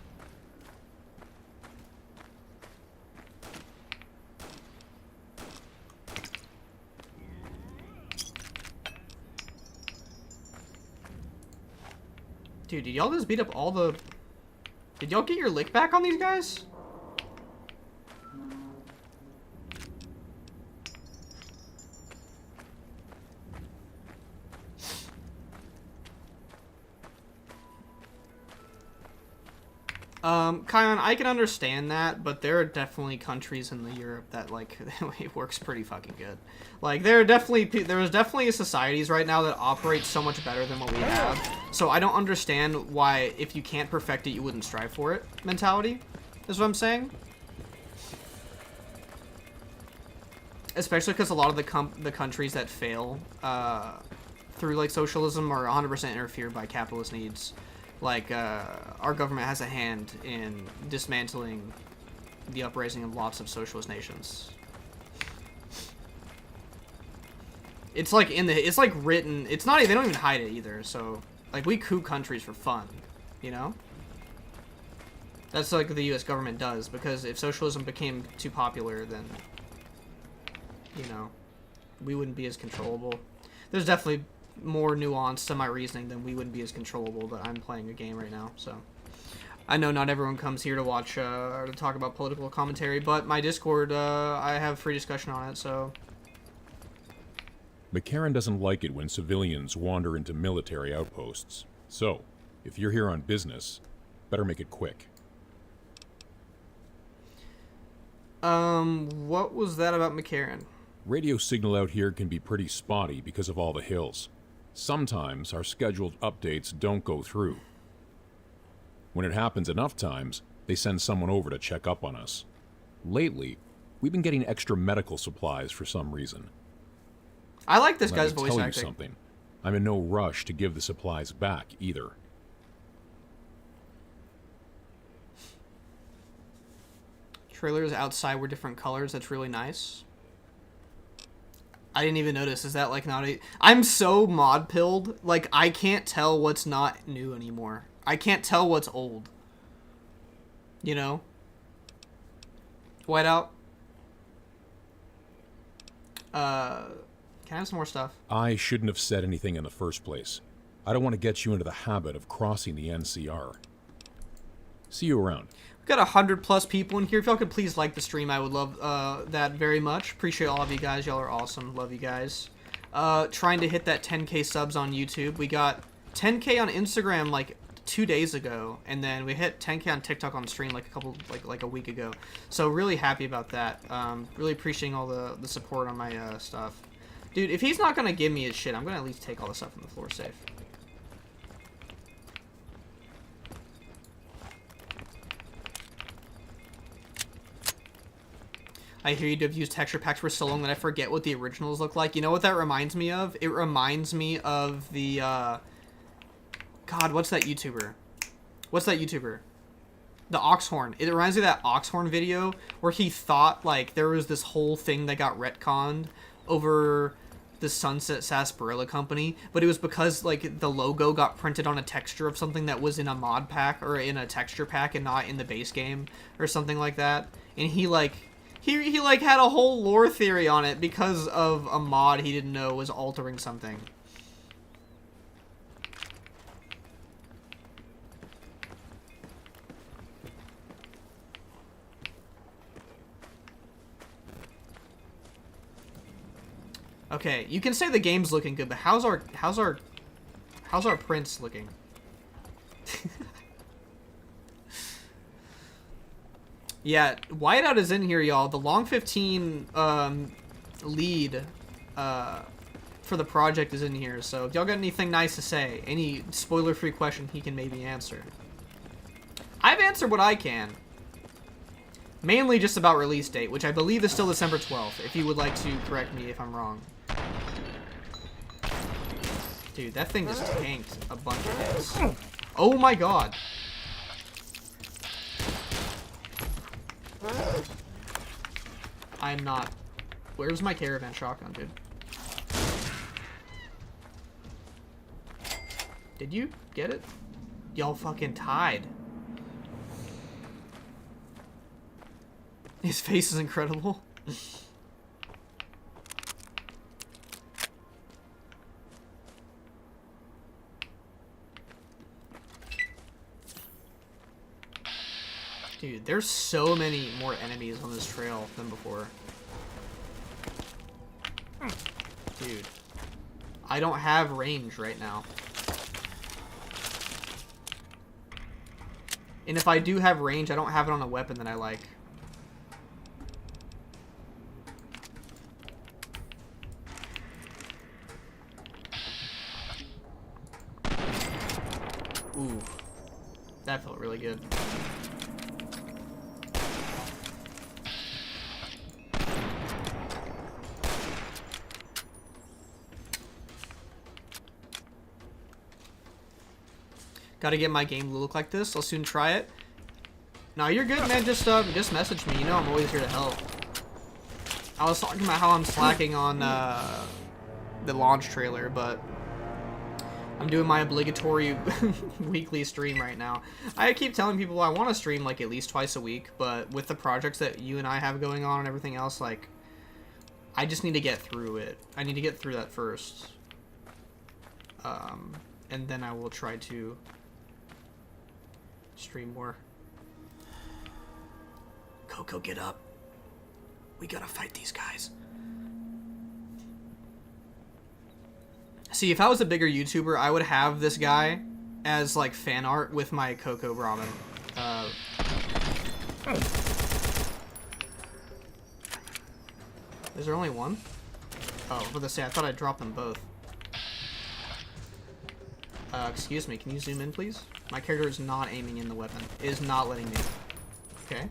[SPEAKER 1] Dude, did y'all just beat up all the... Did y'all get your lick back on these guys? Kion, I can understand that, but there are definitely countries in the Europe that, like, it works pretty fucking good. Like, there is definitely societies right now that operate so much better than what we have. So I don't understand why, if you can't perfect it, you wouldn't strive for it mentality, is what I'm saying. Especially because a lot of the countries that fail through, like, socialism are 100% interfered by capitalist needs. Like, our government has a hand in dismantling the uprising of lots of socialist nations. It's like it's like written, it's not, they don't even hide it either, so, like, we coup countries for fun, you know? That's like the US government does, because if socialism became too popular, then, you know, we wouldn't be as controllable. There's definitely more nuance to my reasoning than we wouldn't be as controllable, but I'm playing a game right now, so. I know not everyone comes here to watch, or to talk about political commentary, but my Discord, I have free discussion on it, so.
[SPEAKER 22] McCarran doesn't like it when civilians wander into military outposts. So, if you're here on business, better make it quick.
[SPEAKER 1] What was that about McCarran?
[SPEAKER 22] Radio signal out here can be pretty spotty because of all the hills. Sometimes our scheduled updates don't go through. When it happens enough times, they send someone over to check up on us. Lately, we've been getting extra medical supplies for some reason.
[SPEAKER 1] I like this guy's
[SPEAKER 22] Let me
[SPEAKER 1] voice
[SPEAKER 22] tell
[SPEAKER 1] acting.
[SPEAKER 22] you something. I'm in no rush to give the supplies back either.
[SPEAKER 1] Trailers outside were different colors. That's really nice. I didn't even notice. Is that like not a... I'm so mod pilled. Like, I can't tell what's not new anymore. I can't tell what's old. You know? Whiteout. Can I have some more stuff?
[SPEAKER 22] I shouldn't have said anything in the first place. I don't want to get you into the habit of crossing the NCR. See you around.
[SPEAKER 1] We've got 100+ people in here. If y'all could please like the stream, I would love that very much. Appreciate all of you guys. Y'all are awesome. Love you guys. Trying to hit that 10k subs on YouTube. We got 10k on Instagram like 2 days ago, and then we hit 10k on TikTok on stream like a week ago. So really happy about that. Really appreciating all the support on my stuff. Dude, if he's not gonna give me his shit, I'm gonna at least take all the stuff from the floor safe. I hear you've used texture packs for so long that I forget what the originals look like. You know what that reminds me of? It reminds me of the, God, what's that YouTuber? What's that YouTuber? The Oxhorn. It reminds me of that Oxhorn video where he thought, like, there was this whole thing that got retconned over the Sunset Sarsaparilla Company, but it was because, like, the logo got printed on a texture of something that was in a mod pack or in a texture pack and not in the base game or something like that. And he, like... He like had a whole lore theory on it because of a mod he didn't know was altering something. Okay, you can say the game's looking good, but how's our prints looking? Yeah, Whiteout is in here, y'all. The Long 15 lead for the project is in here. So if y'all got anything nice to say, any spoiler-free question he can maybe answer. I've answered what I can. Mainly just about release date, which I believe is still December 12th, if you would like to correct me if I'm wrong. Dude, that thing just tanked a bunch of hits. Oh my god. I'm not... Where's my caravan shotgun, dude? Did you get it? Y'all fucking tied. His face is incredible. Dude, there's so many more enemies on this trail than before. Dude. I don't have range right now. And if I do have range, I don't have it on a weapon that I like. Ooh. That felt really good. Gotta get my game to look like this. I'll soon try it. No, you're good, man. Just message me. You know I'm always here to help. I was talking about how I'm slacking on the launch trailer, but I'm doing my obligatory weekly stream right now. I keep telling people I want to stream like at least twice a week, but with the projects that you and I have going on and everything else, like, I just need to get through it. I need to get through that first. And then I will try to stream more. Coco, get up. We gotta fight these guys. See, if I was a bigger YouTuber, I would have this guy as, like, fan art with my Coco Brahmin. Is there only one? Oh, I was about to say, I thought I dropped them both. Excuse me, can you zoom in, please? My character is not aiming in the weapon. It is not letting me. Okay.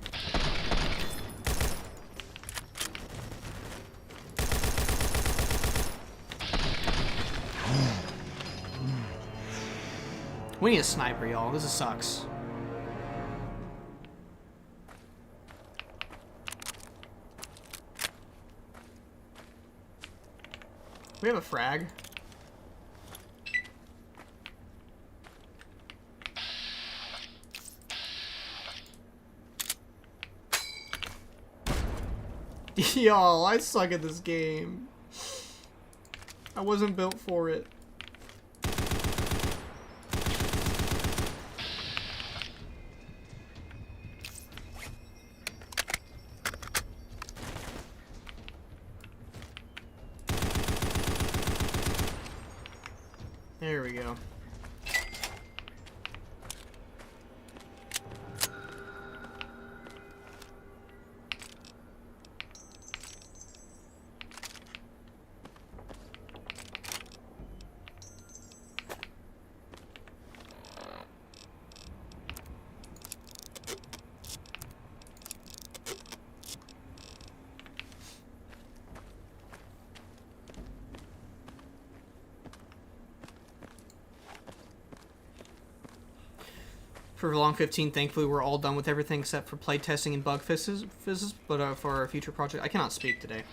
[SPEAKER 1] We need a sniper, y'all. This sucks. We have a frag. Y'all, I suck at this game. I wasn't built for it. There we go. For Long 15, thankfully, we're all done with everything except for playtesting and bug fixes, but for our future project, I cannot speak today.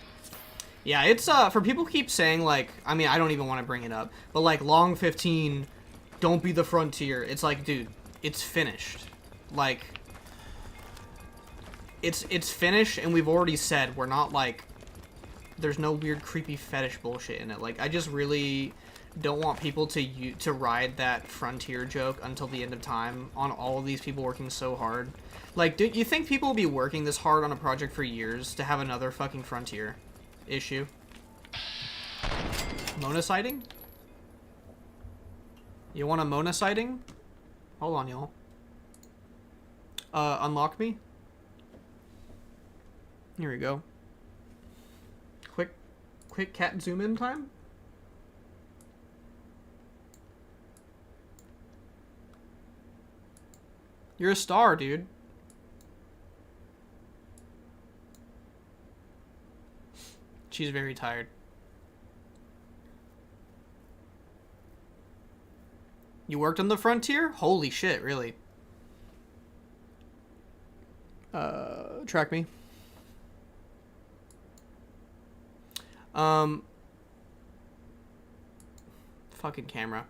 [SPEAKER 1] Yeah, it's, for people who keep saying, like, I mean, I don't even want to bring it up, but, like, Long 15, don't be the frontier. It's like, dude, it's finished. Like, it's finished, and we've already said we're not, like, there's no weird, creepy fetish bullshit in it. Like, I just really don't want people to ride that frontier joke until the end of time on all of these people working so hard. Like, do you think people will be working this hard on a project for years to have another fucking frontier issue? Mona sighting? You want a Mona sighting? Hold on, y'all. Unlock me. Here we go. Quick cat zoom in time. You're a star, dude. She's very tired. You worked on the frontier? Holy shit, really? Track me. Fucking camera.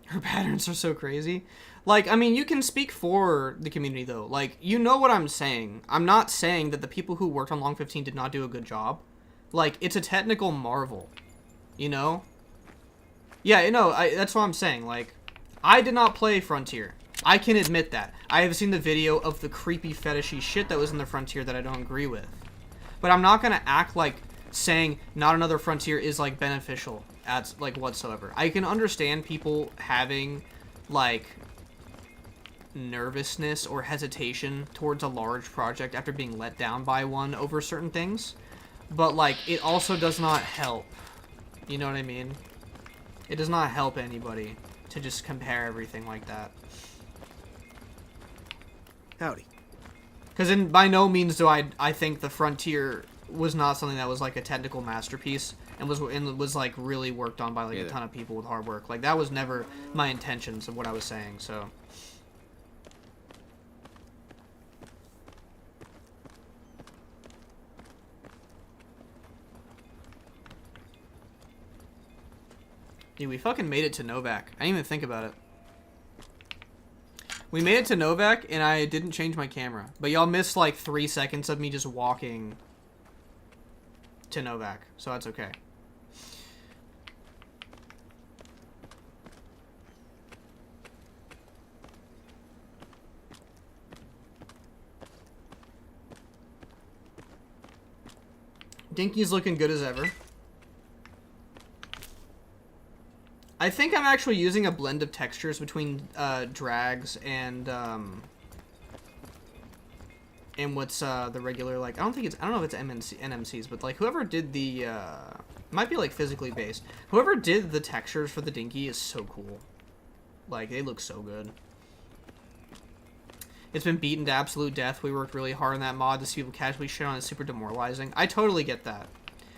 [SPEAKER 1] Her patterns are so crazy. Like, I mean, you can speak for the community, though. Like, you know what I'm saying. I'm not saying that the people who worked on Long 15 did not do a good job. Like, it's a technical marvel. You know? Yeah, no, that's what I'm saying. Like, I did not play Frontier. I can admit that. I have seen the video of the creepy fetishy shit that was in the Frontier that I don't agree with. But I'm not gonna act like saying not another Frontier is, like, beneficial at, like, whatsoever. I can understand people having, like, nervousness or hesitation towards a large project after being let down by one over certain things, but, like, it also does not help. You know what I mean? It does not help anybody to just compare everything like that.
[SPEAKER 5] Howdy.
[SPEAKER 1] Because by no means do I think the Frontier was not something that was, like, a technical masterpiece and was like really worked on by, like, a ton of people with hard work. Like, that was never my intentions of what I was saying, so. Dude, we fucking made it to Novac. I didn't even think about it. We made it to Novac, and I didn't change my camera. But y'all missed, like, 3 seconds of me just walking to Novac, so that's okay. Dinky's looking good as ever. I think I'm actually using a blend of textures between drags and and what's the regular, like, I don't know if it's NMCs, but like whoever did the might be like physically based. Whoever did the textures for the Dinky is so cool. Like, they look so good. It's been beaten to absolute death. We worked really hard on that mod to see people casually shit on it. It's super demoralizing. I totally get that.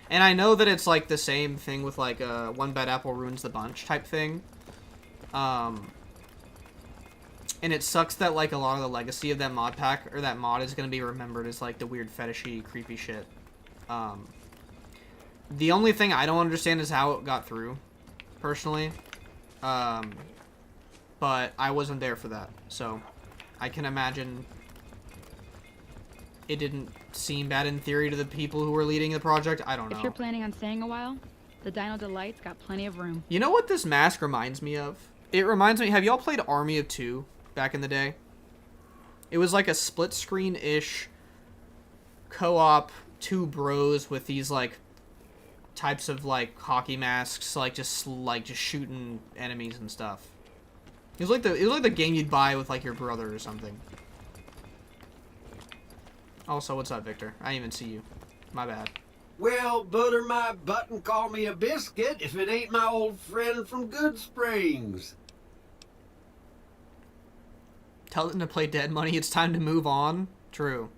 [SPEAKER 1] And I know that it's like the same thing with like one bad apple ruins the bunch type thing. And it sucks that like a lot of the legacy of that mod pack or that mod is going to be remembered as like the weird fetishy creepy shit. The only thing I don't understand is how it got through, personally. But I wasn't there for that, so I can imagine it didn't seem bad in theory to the people who were leading the project. I don't know.
[SPEAKER 3] If you're planning on staying a while, the Dino Delight's got plenty of room.
[SPEAKER 1] You know what this mask reminds me of? It reminds me, have y'all played Army of Two back in the day? It was like a split screen-ish co-op, two bros with these like types of like hockey masks, like just shooting enemies and stuff. It was like the game you'd buy with like your brother or something. Also, what's up, Victor? I didn't even see you. My bad.
[SPEAKER 6] Well, butter my butt and call me a biscuit if it ain't my old friend from Good Springs.
[SPEAKER 1] Tell them to play Dead Money. It's time to move on. True.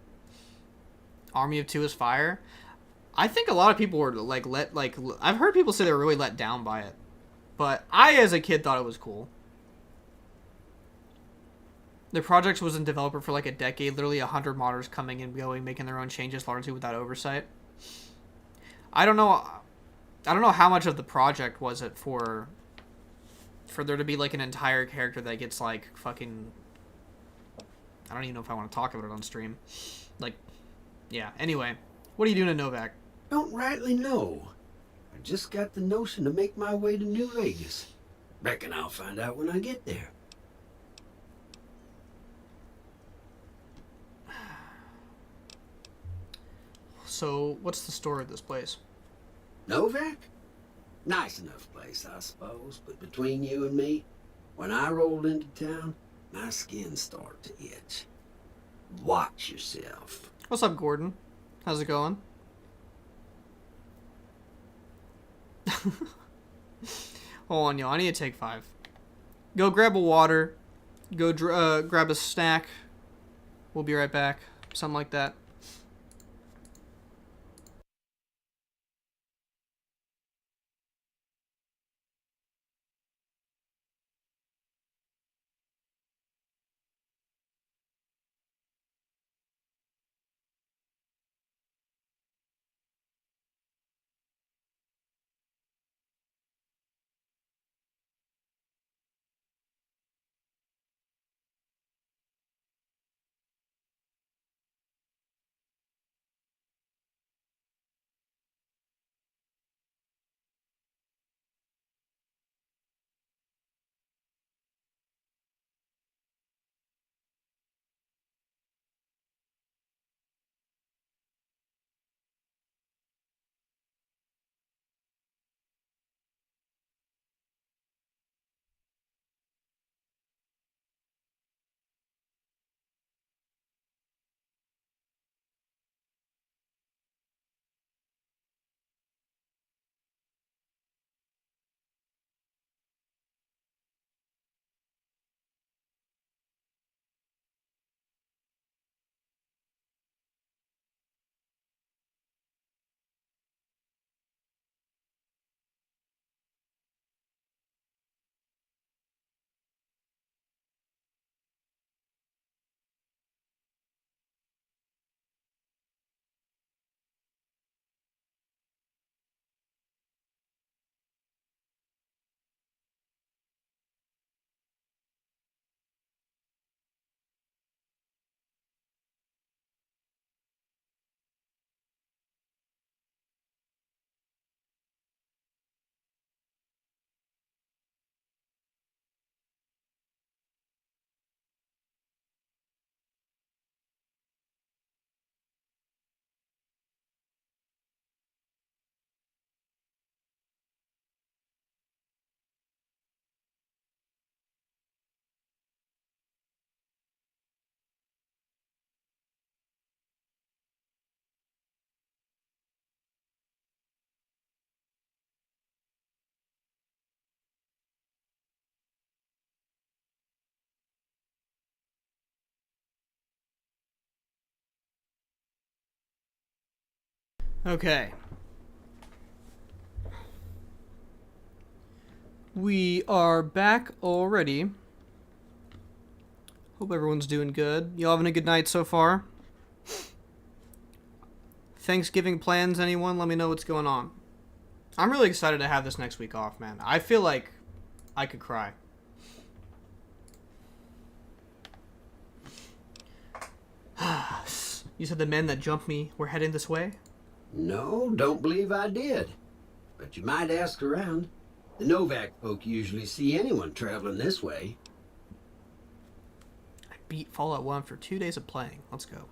[SPEAKER 1] Army of Two is fire. I think a lot of people were I've heard people say they were really let down by it, but I, as a kid, thought it was cool. The project was in developer for like a decade, literally 100 modders coming and going, making their own changes largely without oversight. I don't know how much of the project was it for there to be like an entire character that gets like fucking, I don't even know if I want to talk about it on stream. Like, yeah. Anyway, what are you doing in Novac?
[SPEAKER 6] Don't rightly know. I just got the notion to make my way to New Vegas. Reckon I'll find out when I get there.
[SPEAKER 1] So, what's the story of this place?
[SPEAKER 6] Novac? Nice enough place, I suppose, but between you and me, when I rolled into town, my skin started to itch. Watch yourself.
[SPEAKER 1] What's up, Gordon? How's it going? Hold on, y'all. I need to take 5. Go grab a water. Go grab a snack. We'll be right back. Something like that. Okay. We are back already. Hope everyone's doing good. You all having a good night so far? Thanksgiving plans, anyone? Let me know what's going on. I'm really excited to have this next week off, man. I feel like I could cry. You said the men that jumped me were heading this way?
[SPEAKER 6] No, don't believe I did. But you might ask around. The Novac folk usually see anyone traveling this way.
[SPEAKER 1] I beat Fallout 1 for 2 days of playing. Let's go.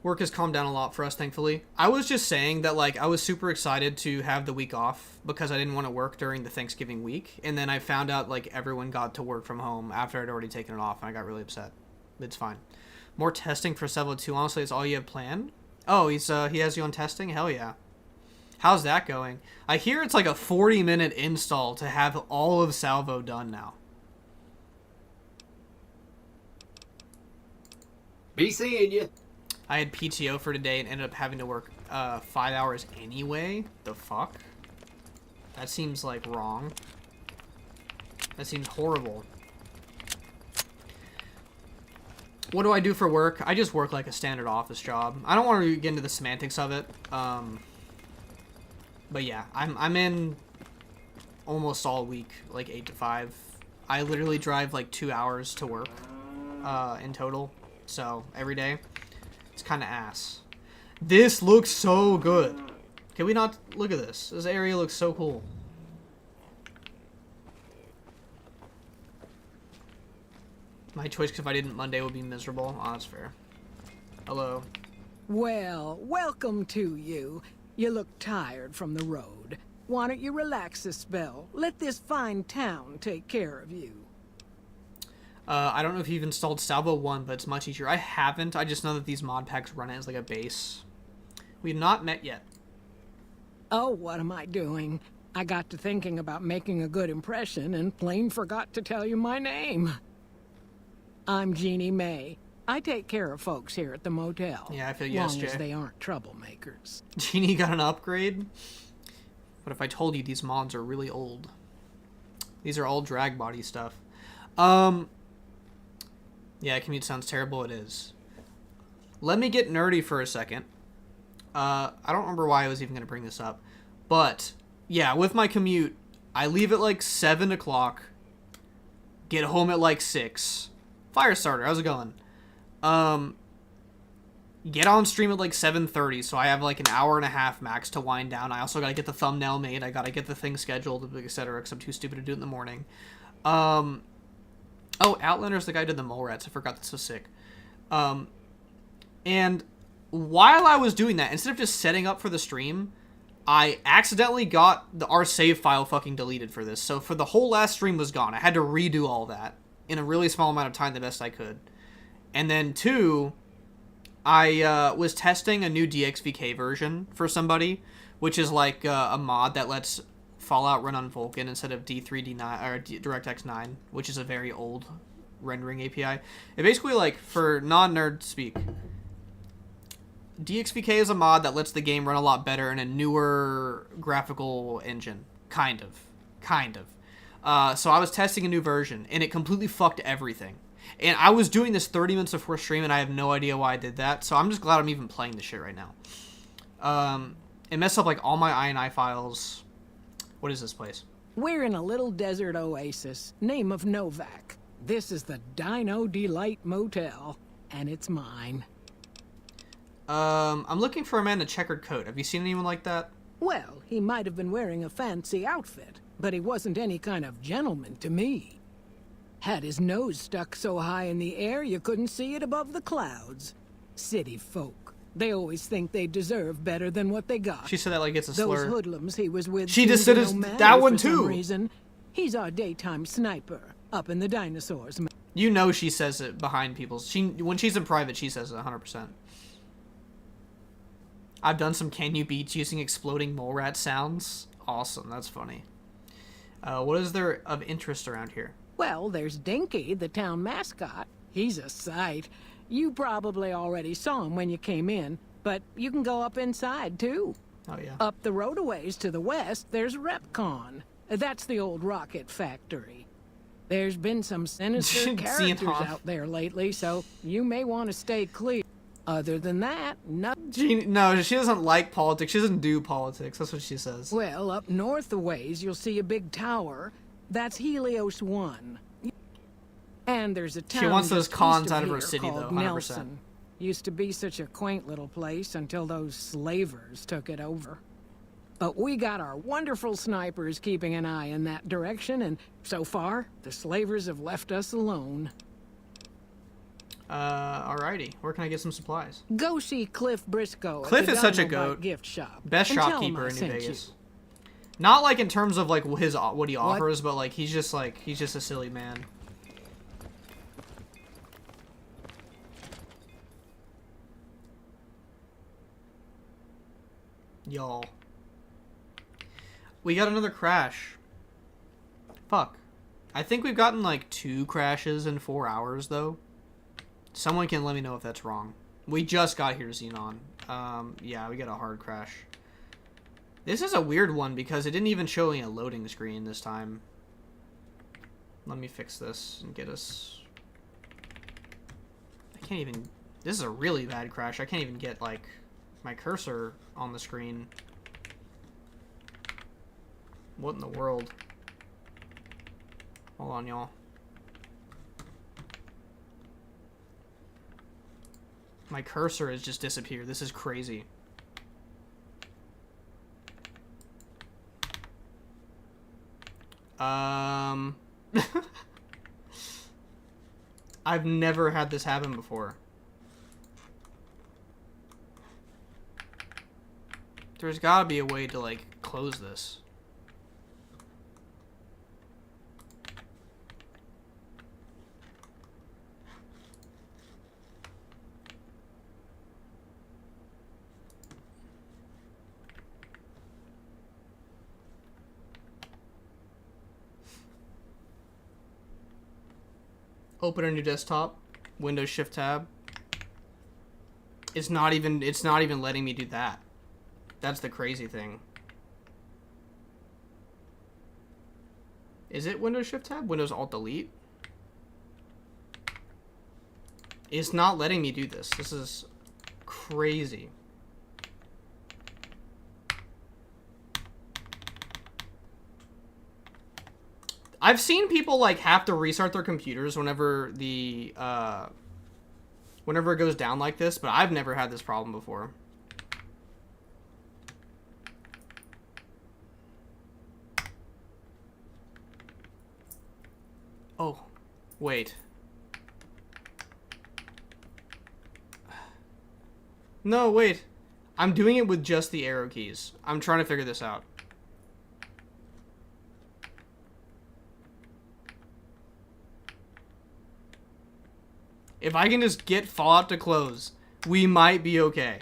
[SPEAKER 1] Work has calmed down a lot for us, thankfully. I was just saying that, like, I was super excited to have the week off because I didn't want to work during the Thanksgiving week. And then I found out, like, everyone got to work from home after I'd already taken it off, and I got really upset. It's fine. More testing for Salvo 2. Honestly, it's all you have planned? Oh, he has you on testing? Hell yeah. How's that going? I hear it's like a 40-minute install to have all of Salvo done now.
[SPEAKER 6] Be seeing you.
[SPEAKER 1] I had PTO for today and ended up having to work 5 hours anyway. The fuck? That seems like wrong. That seems horrible. What do I do for work? I just work like a standard office job. I don't want to get into the semantics of it. But yeah, I'm in almost all week, like 8 to 5. I literally drive like 2 hours to work in total. So every day, it's kind of ass. This looks so good. Can we not look at this? This area looks so cool. My choice, because if I didn't, Monday would be miserable. Oh, that's fair. Hello.
[SPEAKER 2] Well, welcome to you. You look tired from the road. Why don't you relax a spell? Let this fine town take care of you.
[SPEAKER 1] I don't know if you've installed Salvo 1, but it's much easier. I haven't. I just know that these mod packs run it as like a base. We've not met yet.
[SPEAKER 2] Oh, what am I doing? I got to thinking about making a good impression and plain forgot to tell you my name. I'm Jeannie May. I take care of folks here at the motel.
[SPEAKER 1] Yeah, I feel yes,
[SPEAKER 2] long
[SPEAKER 1] Jay.
[SPEAKER 2] as they aren't troublemakers.
[SPEAKER 1] Jeannie got an upgrade? What if I told you these mods are really old? These are all drag body stuff. Yeah, commute sounds terrible. It is. Let me get nerdy for a second. I don't remember why I was even going to bring this up. But, yeah, with my commute, I leave at like 7 o'clock. Get home at like 6. Firestarter, how's it going? Get on stream at like 7:30, so I have like an hour and a half max to wind down. I also gotta get the thumbnail made. I gotta get the thing scheduled, etc. Because I'm too stupid to do it in the morning. Oh, Outlander's the guy who did the mole rats. I forgot, that's so sick. And while I was doing that, instead of just setting up for the stream, I accidentally got our save file fucking deleted for this. So for the whole last stream was gone. I had to redo all that in a really small amount of time, the best I could. And then 2, I was testing a new DXVK version for somebody, which is like a mod that lets Fallout run on Vulkan instead of D3D9 or DirectX 9, which is a very old rendering API. It basically, like, for non-nerd speak, DXVK is a mod that lets the game run a lot better in a newer graphical engine, kind of. So I was testing a new version, and it completely fucked everything. And I was doing this 30 minutes before stream, and I have no idea why I did that. So I'm just glad I'm even playing this shit right now. It messed up like all my INI files. What is this place?
[SPEAKER 2] We're in a little desert oasis, name of Novac. This is the Dino Delight Motel, and it's mine.
[SPEAKER 1] I'm looking for a man in a checkered coat. Have you seen anyone like that?
[SPEAKER 2] Well, he might have been wearing a fancy outfit, but he wasn't any kind of gentleman to me. Had his nose stuck so high in the air you couldn't see it above the clouds. City folk. They always think they deserve better than what they got.
[SPEAKER 1] She said that like it's a slur.
[SPEAKER 2] Those hoodlums he was with.
[SPEAKER 1] She just said that one
[SPEAKER 2] for
[SPEAKER 1] too.
[SPEAKER 2] Some reason. He's our daytime sniper up in the dinosaurs.
[SPEAKER 1] You know she says it behind people's. When she's in private, she says it 100%. I've done some Can You Beats using exploding mole rat sounds. Awesome, that's funny. What is there of interest around here?
[SPEAKER 2] Well, there's Dinky, the town mascot. He's a sight. You probably already saw him when you came in. but you can go up inside, too.
[SPEAKER 1] Oh, yeah.
[SPEAKER 2] Up the road a ways to the west, there's Repcon. That's the old rocket factory. There's been some sinister characters out there lately, so you may want to stay clear. Other than that, nothing.
[SPEAKER 1] No, she doesn't like politics. She doesn't do politics. That's what she says.
[SPEAKER 2] Well, up north a ways, you'll see a big tower. That's Helios 1. And there's a town
[SPEAKER 1] She wants those
[SPEAKER 2] just
[SPEAKER 1] cons
[SPEAKER 2] east
[SPEAKER 1] out of
[SPEAKER 2] here
[SPEAKER 1] her city,
[SPEAKER 2] called
[SPEAKER 1] though, 100%.
[SPEAKER 2] Nelson. Used to be such a quaint little place until those slavers took it over. But we got our wonderful snipers keeping an eye in that direction, and so far, the slavers have left us alone.
[SPEAKER 1] Alrighty. Where can I get some supplies?
[SPEAKER 2] Go see Cliff Briscoe.
[SPEAKER 1] Cliff
[SPEAKER 2] at the
[SPEAKER 1] is such a
[SPEAKER 2] Dynamite
[SPEAKER 1] goat.
[SPEAKER 2] Gift shop.
[SPEAKER 1] Best
[SPEAKER 2] and tell him
[SPEAKER 1] shopkeeper
[SPEAKER 2] I
[SPEAKER 1] in New
[SPEAKER 2] sent
[SPEAKER 1] Vegas.
[SPEAKER 2] you.
[SPEAKER 1] Not like in terms of like his what he offers, but like he's just a silly man. Y'all. We got another crash. Fuck. I think we've gotten like 2 crashes in 4 hours though. Someone can let me know if that's wrong. We just got here, Xenon. Yeah, we got a hard crash. This is a weird one because it didn't even show me a loading screen this time. Let me fix this and get us... I can't even... This is a really bad crash. I can't even get, like, my cursor on the screen. What in the world? Hold on, y'all. My cursor has just disappeared. This is crazy. I've never had this happen before. There's gotta be a way to, like, close this. Open a new desktop, Windows Shift Tab. It's not even letting me do that. That's the crazy thing. Is it Windows Shift Tab? Windows Alt Delete? It's not letting me do this. This is crazy. I've seen people like have to restart their computers whenever the whenever it goes down like this, but I've never had this problem before. Oh, wait. No, wait. I'm doing it with just the arrow keys. I'm trying to figure this out. If I can just get Fallout to close, we might be okay.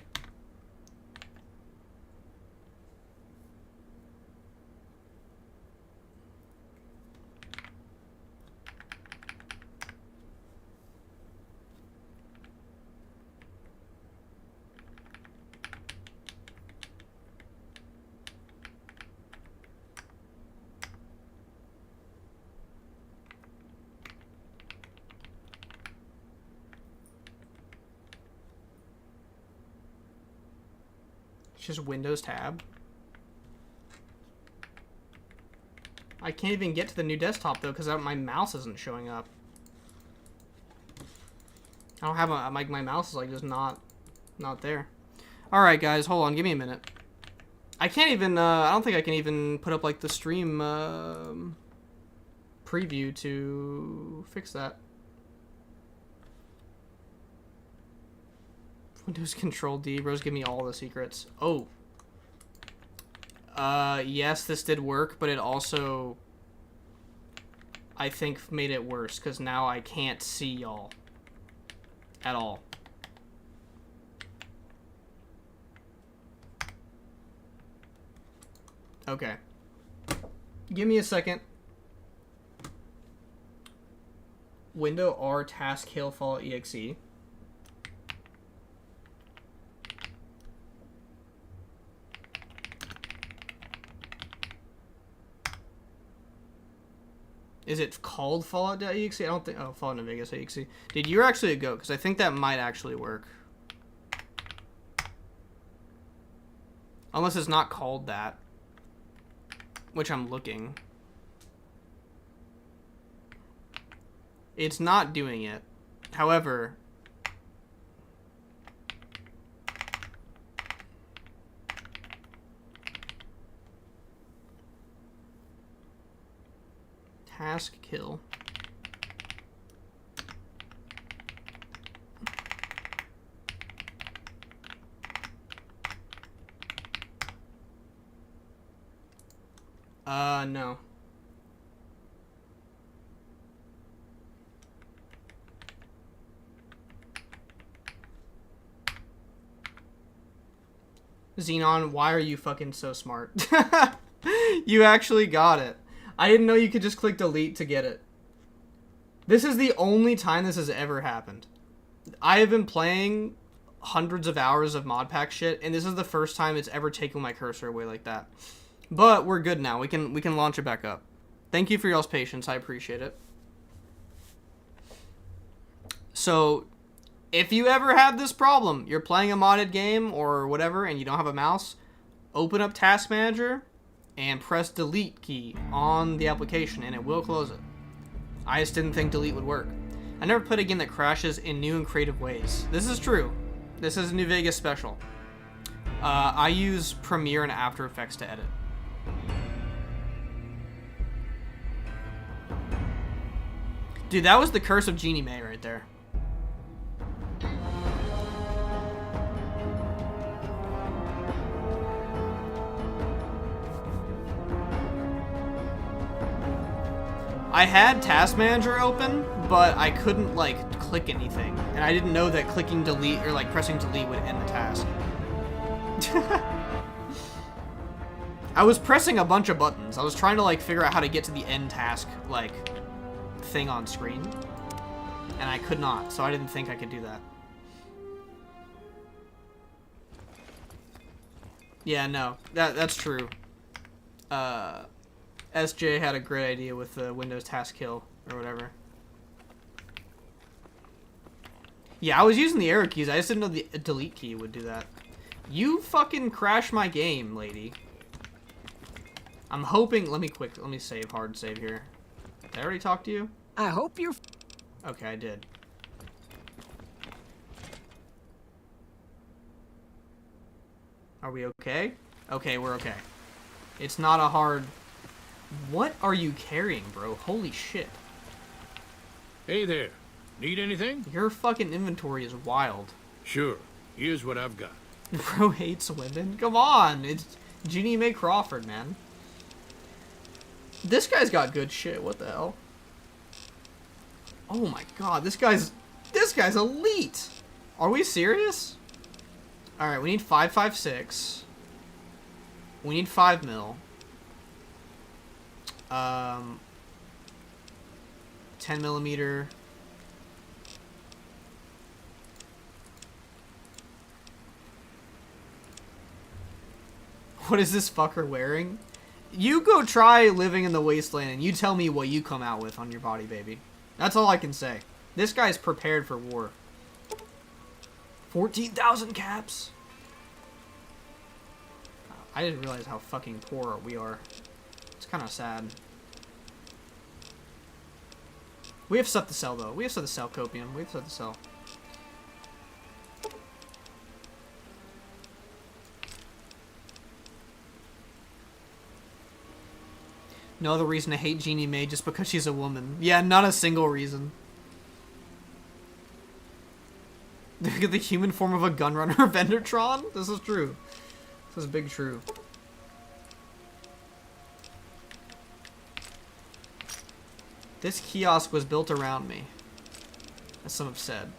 [SPEAKER 1] It's just Windows tab. I can't even get to the new desktop though because my mouse isn't showing up. I don't have my mouse is like just not there. All right, guys, hold on, give me a minute. I can't even. I don't think I can even put up like the stream preview to fix that. Windows Control D, bros, give me all the secrets. Oh. Yes, this did work, but it also, I think, made it worse, because now I can't see y'all. At all. Okay. Give me a second. Window R task kill fall exe. Is it called Fallout.exe? I don't think... Oh, Fallout New Vegas.exe. Dude, you're actually a goat, because I think that might actually work. Unless it's not called that. Which I'm looking. It's not doing it. However... Task kill. No. Xenon, why are you fucking so smart? You actually got it. I didn't know you could just click delete to get it. This is the only time this has ever happened. I have been playing hundreds of hours of modpack shit, and this is the first time it's ever taken my cursor away like that. But we're good now. We can launch it back up. Thank you for y'all's patience. I appreciate it. So, if you ever have this problem, you're playing a modded game or whatever, and you don't have a mouse, open up Task Manager and press delete key on the application, and it will close it. I just didn't think delete would work. I never played a game that crashes in new and creative ways. This is true. This is a New Vegas special. I use Premiere and After Effects to edit. Dude, that was the curse of Jeannie Mae right there. I had Task Manager open, but I couldn't, like, click anything. And I didn't know that clicking delete, or, like, pressing delete would end the task. I was pressing a bunch of buttons. I was trying to, like, figure out how to get to the end task, like, thing on screen. And I could not, so I didn't think I could do that. Yeah, no. That's true. SJ had a great idea with the Windows task kill, or whatever. Yeah, I was using the arrow keys. I just didn't know the delete key would do that. You fucking crashed my game, lady. I'm hoping... Let me save, hard save here. Did I already talk to you?
[SPEAKER 2] I hope you're...
[SPEAKER 1] Okay, I did. Are we okay? Okay, we're okay. It's not a hard... What are you carrying, bro? Holy shit.
[SPEAKER 10] Hey there. Need anything?
[SPEAKER 1] Your fucking inventory is wild.
[SPEAKER 10] Sure. Here's what I've got.
[SPEAKER 1] Bro hates women? Come on. It's Jeannie Mae Crawford, man. This guy's got good shit. What the hell? Oh my god. This guy's elite. Are we serious? Alright, we need 5.56. We need 5 mil. 10 millimeter. What is this fucker wearing? You go try living in the wasteland and you tell me what you come out with on your body, baby. That's all I can say. This guy's prepared for war. 14,000 caps. I didn't realize how fucking poor we are. It's kind of sad. We have stuff to sell, though. We have stuff to sell, Copium. We have stuff to sell. No other reason to hate Jeannie Mae just because she's a woman. Yeah, not a single reason. Look at the human form of a gunrunner Vendertron? This is true. This is big true. This kiosk was built around me, as some have said.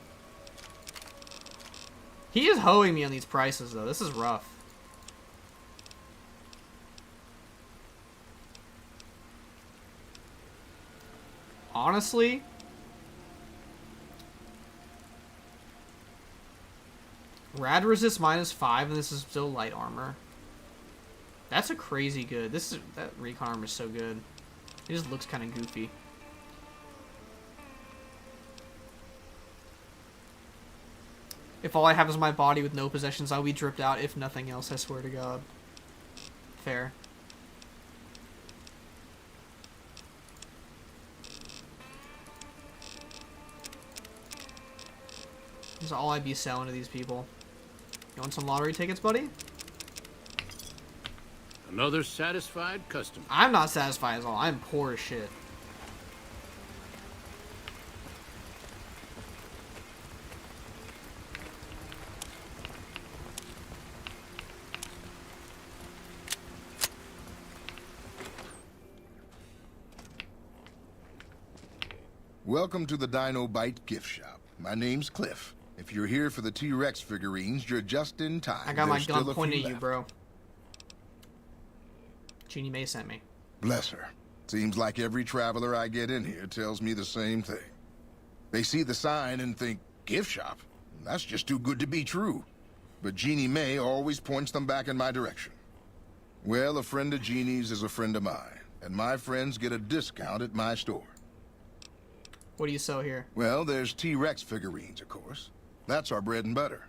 [SPEAKER 1] He is hoeing me on these prices, though. This is rough. Honestly, rad resist -5, and this is still light armor. That's a crazy good. That recon armor is so good. It just looks kind of goofy. If all I have is my body with no possessions, I'll be dripped out, if nothing else, I swear to God. Fair. That's all I'd be selling to these people. You want some lottery tickets, buddy?
[SPEAKER 10] Another satisfied customer.
[SPEAKER 1] I'm not satisfied at all. I'm poor as shit.
[SPEAKER 12] Welcome to the Dino Bite gift shop. My name's Cliff. If you're here for the T-Rex figurines, you're just in time.
[SPEAKER 1] I got my
[SPEAKER 12] There's
[SPEAKER 1] gun
[SPEAKER 12] still a
[SPEAKER 1] pointed
[SPEAKER 12] few
[SPEAKER 1] at you,
[SPEAKER 12] left.
[SPEAKER 1] bro. Jeannie Mae sent me.
[SPEAKER 12] Bless her. Seems like every traveler I get in here tells me the same thing. They see the sign and think, gift shop? That's just too good to be true. But Jeannie Mae always points them back in my direction. Well, a friend of Jeannie's is a friend of mine, and my friends get a discount at my store.
[SPEAKER 1] What do you sell here?
[SPEAKER 12] Well, there's T-Rex figurines, of course. That's our bread and butter.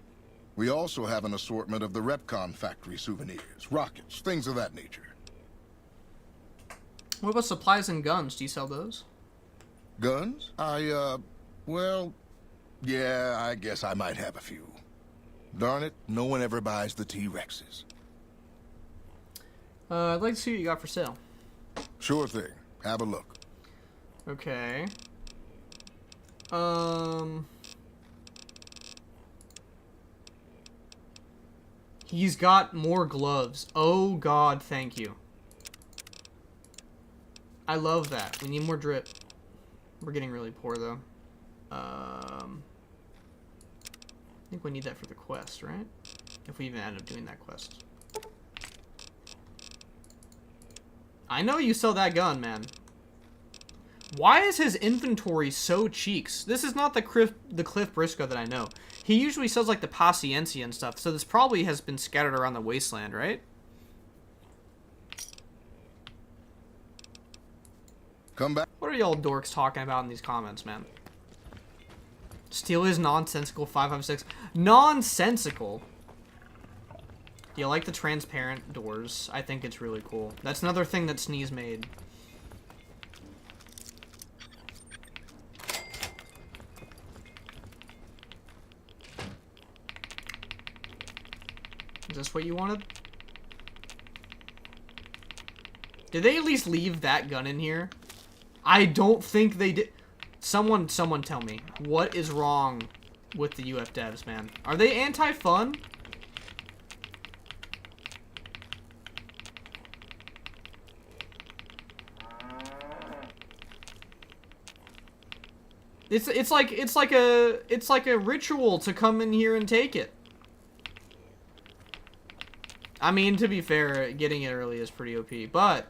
[SPEAKER 12] We also have an assortment of the Repcon factory souvenirs, rockets, things of that nature.
[SPEAKER 1] What about supplies and guns? Do you sell those?
[SPEAKER 12] Guns? Well, yeah, I guess I might have a few. Darn it, no one ever buys the T-Rexes.
[SPEAKER 1] I'd like to see what you got for sale.
[SPEAKER 12] Sure thing. Have a look.
[SPEAKER 1] Okay. He's got more gloves. Oh God, thank you. I love that. We need more drip. We're getting really poor though. I think we need that for the quest, right? If we even end up doing that quest. I know you sell that gun, man. Why is his inventory so cheeks? This is not the Cliff Briscoe that I know. He usually sells like the Paciencia and stuff, so this probably has been scattered around the wasteland, right?
[SPEAKER 12] Come back.
[SPEAKER 1] What are y'all dorks talking about in these comments, man? Steel is nonsensical, 556. Nonsensical? Do you like the transparent doors? I think it's really cool. That's another thing that Sneeze made. Is this what you wanted? Did they at least leave that gun in here? I don't think they did. Someone tell me. What is wrong with the UF devs, man? Are they anti-fun? It's like a ritual to come in here and take it. I mean, to be fair, getting it early is pretty OP, but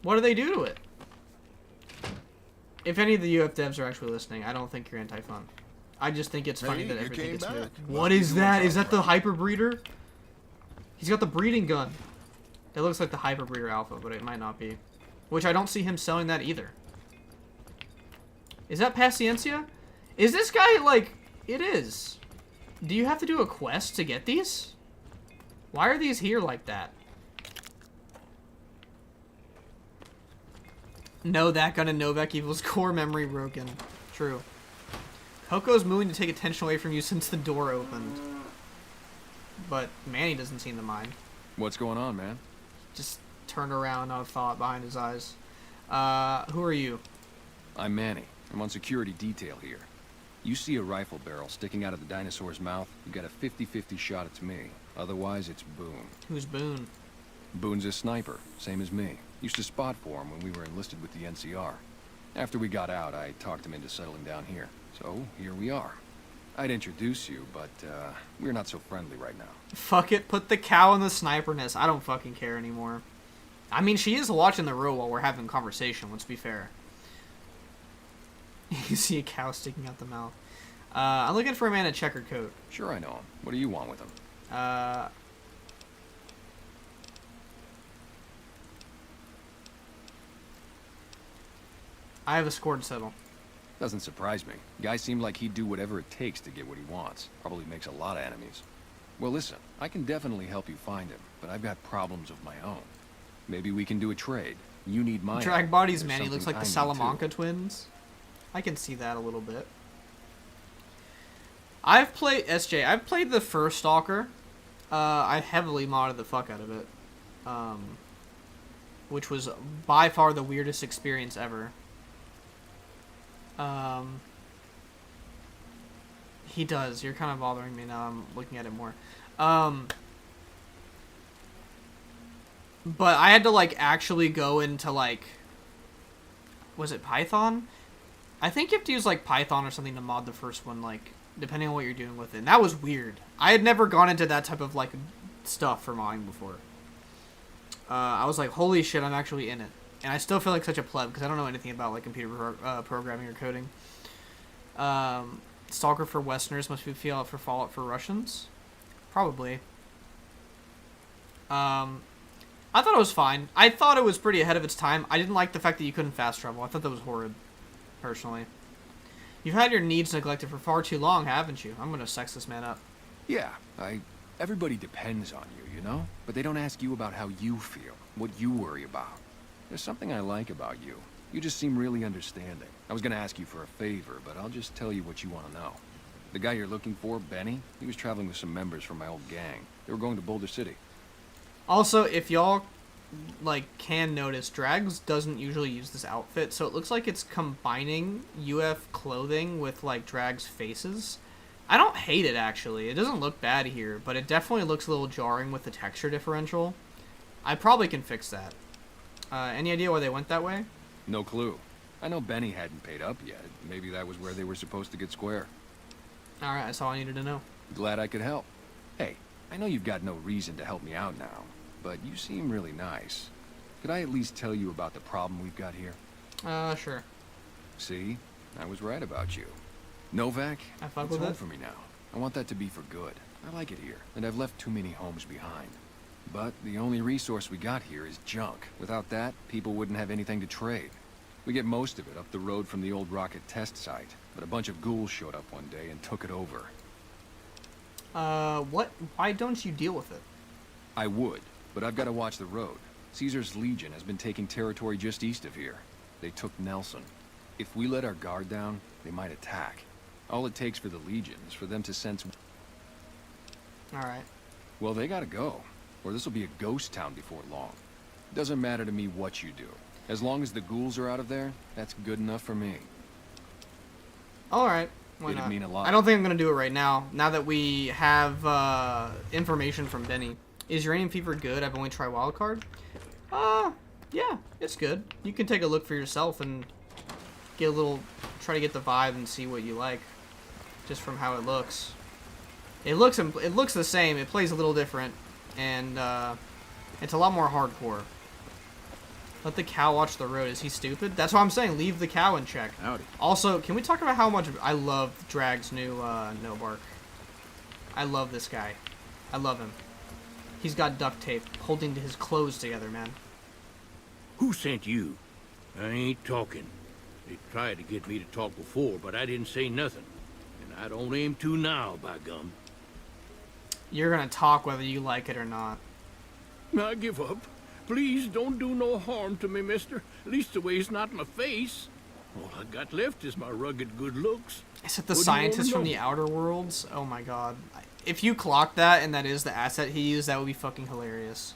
[SPEAKER 1] what do they do to it? If any of the UF devs are actually listening, I don't think you're anti-fun. I just think it's funny that everything gets moved. What is that? Is that the hyperbreeder? He's got the breeding gun. It looks like the hyperbreeder alpha, but it might not be. Which I don't see him selling that either. Is that Paciencia? Is this guy, like... It is. Do you have to do a quest to get these? Why are these here like that? No, that gun in Novac equals core memory broken. True. Coco's moving to take attention away from you since the door opened. But Manny doesn't seem to mind.
[SPEAKER 4] What's going on, man?
[SPEAKER 1] Just turned around, not a thought behind his eyes. Who are you?
[SPEAKER 4] I'm Manny. I'm on security detail here. You see a rifle barrel sticking out of the dinosaur's mouth, you got a 50-50 shot it's me. Otherwise, it's Boone.
[SPEAKER 1] Who's Boone?
[SPEAKER 4] Boone's a sniper, same as me. Used to spot for him when we were enlisted with the NCR. After we got out, I talked him into settling down here. So, here we are. I'd introduce you, but, we're not so friendly right now.
[SPEAKER 1] Fuck it, put the cow in the sniper nest. I don't fucking care anymore. I mean, she is watching the road while we're having conversation, let's be fair. You see a cow sticking out the mouth. I'm looking for a man in a checkered coat.
[SPEAKER 4] Sure I know him. What do you want with him?
[SPEAKER 1] I have a score to settle.
[SPEAKER 4] Doesn't surprise me. Guy seemed like he'd do whatever it takes to get what he wants. Probably makes a lot of enemies. Well, listen, I can definitely help you find him, but I've got problems of my own. Maybe we can do a trade. You need my
[SPEAKER 1] Drag
[SPEAKER 4] help.
[SPEAKER 1] bodies,
[SPEAKER 4] There's
[SPEAKER 1] man. He looks like the
[SPEAKER 4] something I need, too.
[SPEAKER 1] Salamanca twins. I can see that a little bit. I've played SJ. I've played the first Stalker. I heavily modded the fuck out of it, which was by far the weirdest experience ever. He does. You're kind of bothering me now. I'm looking at it more. But I had to like actually go into like, was it Python? I think you have to use like Python or something to mod the first one, like depending on what you're doing with it. And that was weird. I had never gone into that type of like stuff for modding before. I was like, holy shit, I'm actually in it. And I still feel like such a pleb because I don't know anything about like computer programming or coding. Stalker for Westerners must be Fallout for Fallout for Russians? Probably. I thought it was fine. I thought it was pretty ahead of its time. I didn't like the fact that you couldn't fast travel. I thought that was horrid, personally. You've had your needs neglected for far too long, haven't you? I'm gonna sex this man up.
[SPEAKER 4] Yeah, everybody depends on you, you know? But they don't ask you about how you feel, what you worry about. There's something I like about you. You just seem really understanding. I was gonna ask you for a favor, but I'll just tell you what you want to know. The guy you're looking for, Benny, he was traveling with some members from my old gang. They were going to Boulder City.
[SPEAKER 1] Also, if y'all like can notice, Drags doesn't usually use this outfit, so it looks like it's combining UF clothing with like Drags faces. I don't hate it actually. It doesn't look bad here, but it definitely looks a little jarring with the texture differential. I probably can fix that. Any idea why they went that way?
[SPEAKER 4] No clue. I know Benny hadn't paid up yet. Maybe that was where they were supposed to get square.
[SPEAKER 1] Alright, that's all I needed to know.
[SPEAKER 4] Glad I could help. Hey, I know you've got no reason to help me out now, but you seem really nice. Could I at least tell you about the problem we've got here?
[SPEAKER 1] Sure.
[SPEAKER 4] See? I was right about you. Novac,
[SPEAKER 1] I fuck
[SPEAKER 4] it's
[SPEAKER 1] with
[SPEAKER 4] home
[SPEAKER 1] it.
[SPEAKER 4] for me now. I want that to be for good. I like it here, and I've left too many homes behind. But the only resource we got here is junk. Without that, people wouldn't have anything to trade. We get most of it up the road from the old rocket test site, but a bunch of ghouls showed up one day and took it over.
[SPEAKER 1] What? Why don't you deal with it?
[SPEAKER 4] I would, but I've got to watch the road. Caesar's Legion has been taking territory just east of here. They took Nelson. If we let our guard down, they might attack. All it takes for the Legion is for them to sense...
[SPEAKER 1] Alright.
[SPEAKER 4] Well, they gotta go, or this will be a ghost town before long. Doesn't matter to me what you do. As long as the ghouls are out of there, that's good enough for me.
[SPEAKER 1] Alright. Why
[SPEAKER 4] It'd
[SPEAKER 1] not?
[SPEAKER 4] mean a lot.
[SPEAKER 1] I don't think I'm gonna do it right now. Now that we have information from Benny. Is Uranium Fever good? I've only tried Wildcard. Yeah, it's good. You can take a look for yourself and get a little, try to get the vibe and see what you like, just from how it looks. It looks the same. It plays a little different, and it's a lot more hardcore. Let the cow watch the road. Is he stupid? That's what I'm saying. Leave the cow in check.
[SPEAKER 4] Howdy.
[SPEAKER 1] Also, can we talk about how much I love Drag's new No Bark? I love this guy. I love him. He's got duct tape holding his clothes together, man.
[SPEAKER 10] Who sent you? I ain't talking. They tried to get me to talk before, but I didn't say nothing. And I don't aim to now, by gum.
[SPEAKER 1] You're gonna talk whether you like it or not.
[SPEAKER 10] I give up. Please don't do no harm to me, mister. Leastways not in my face. All I got left is my rugged good looks.
[SPEAKER 1] Is it the
[SPEAKER 10] What do you
[SPEAKER 1] scientist
[SPEAKER 10] wanna
[SPEAKER 1] from
[SPEAKER 10] know?
[SPEAKER 1] the Outer Worlds? Oh my god. If you clock that and that is the asset he used, that would be fucking hilarious.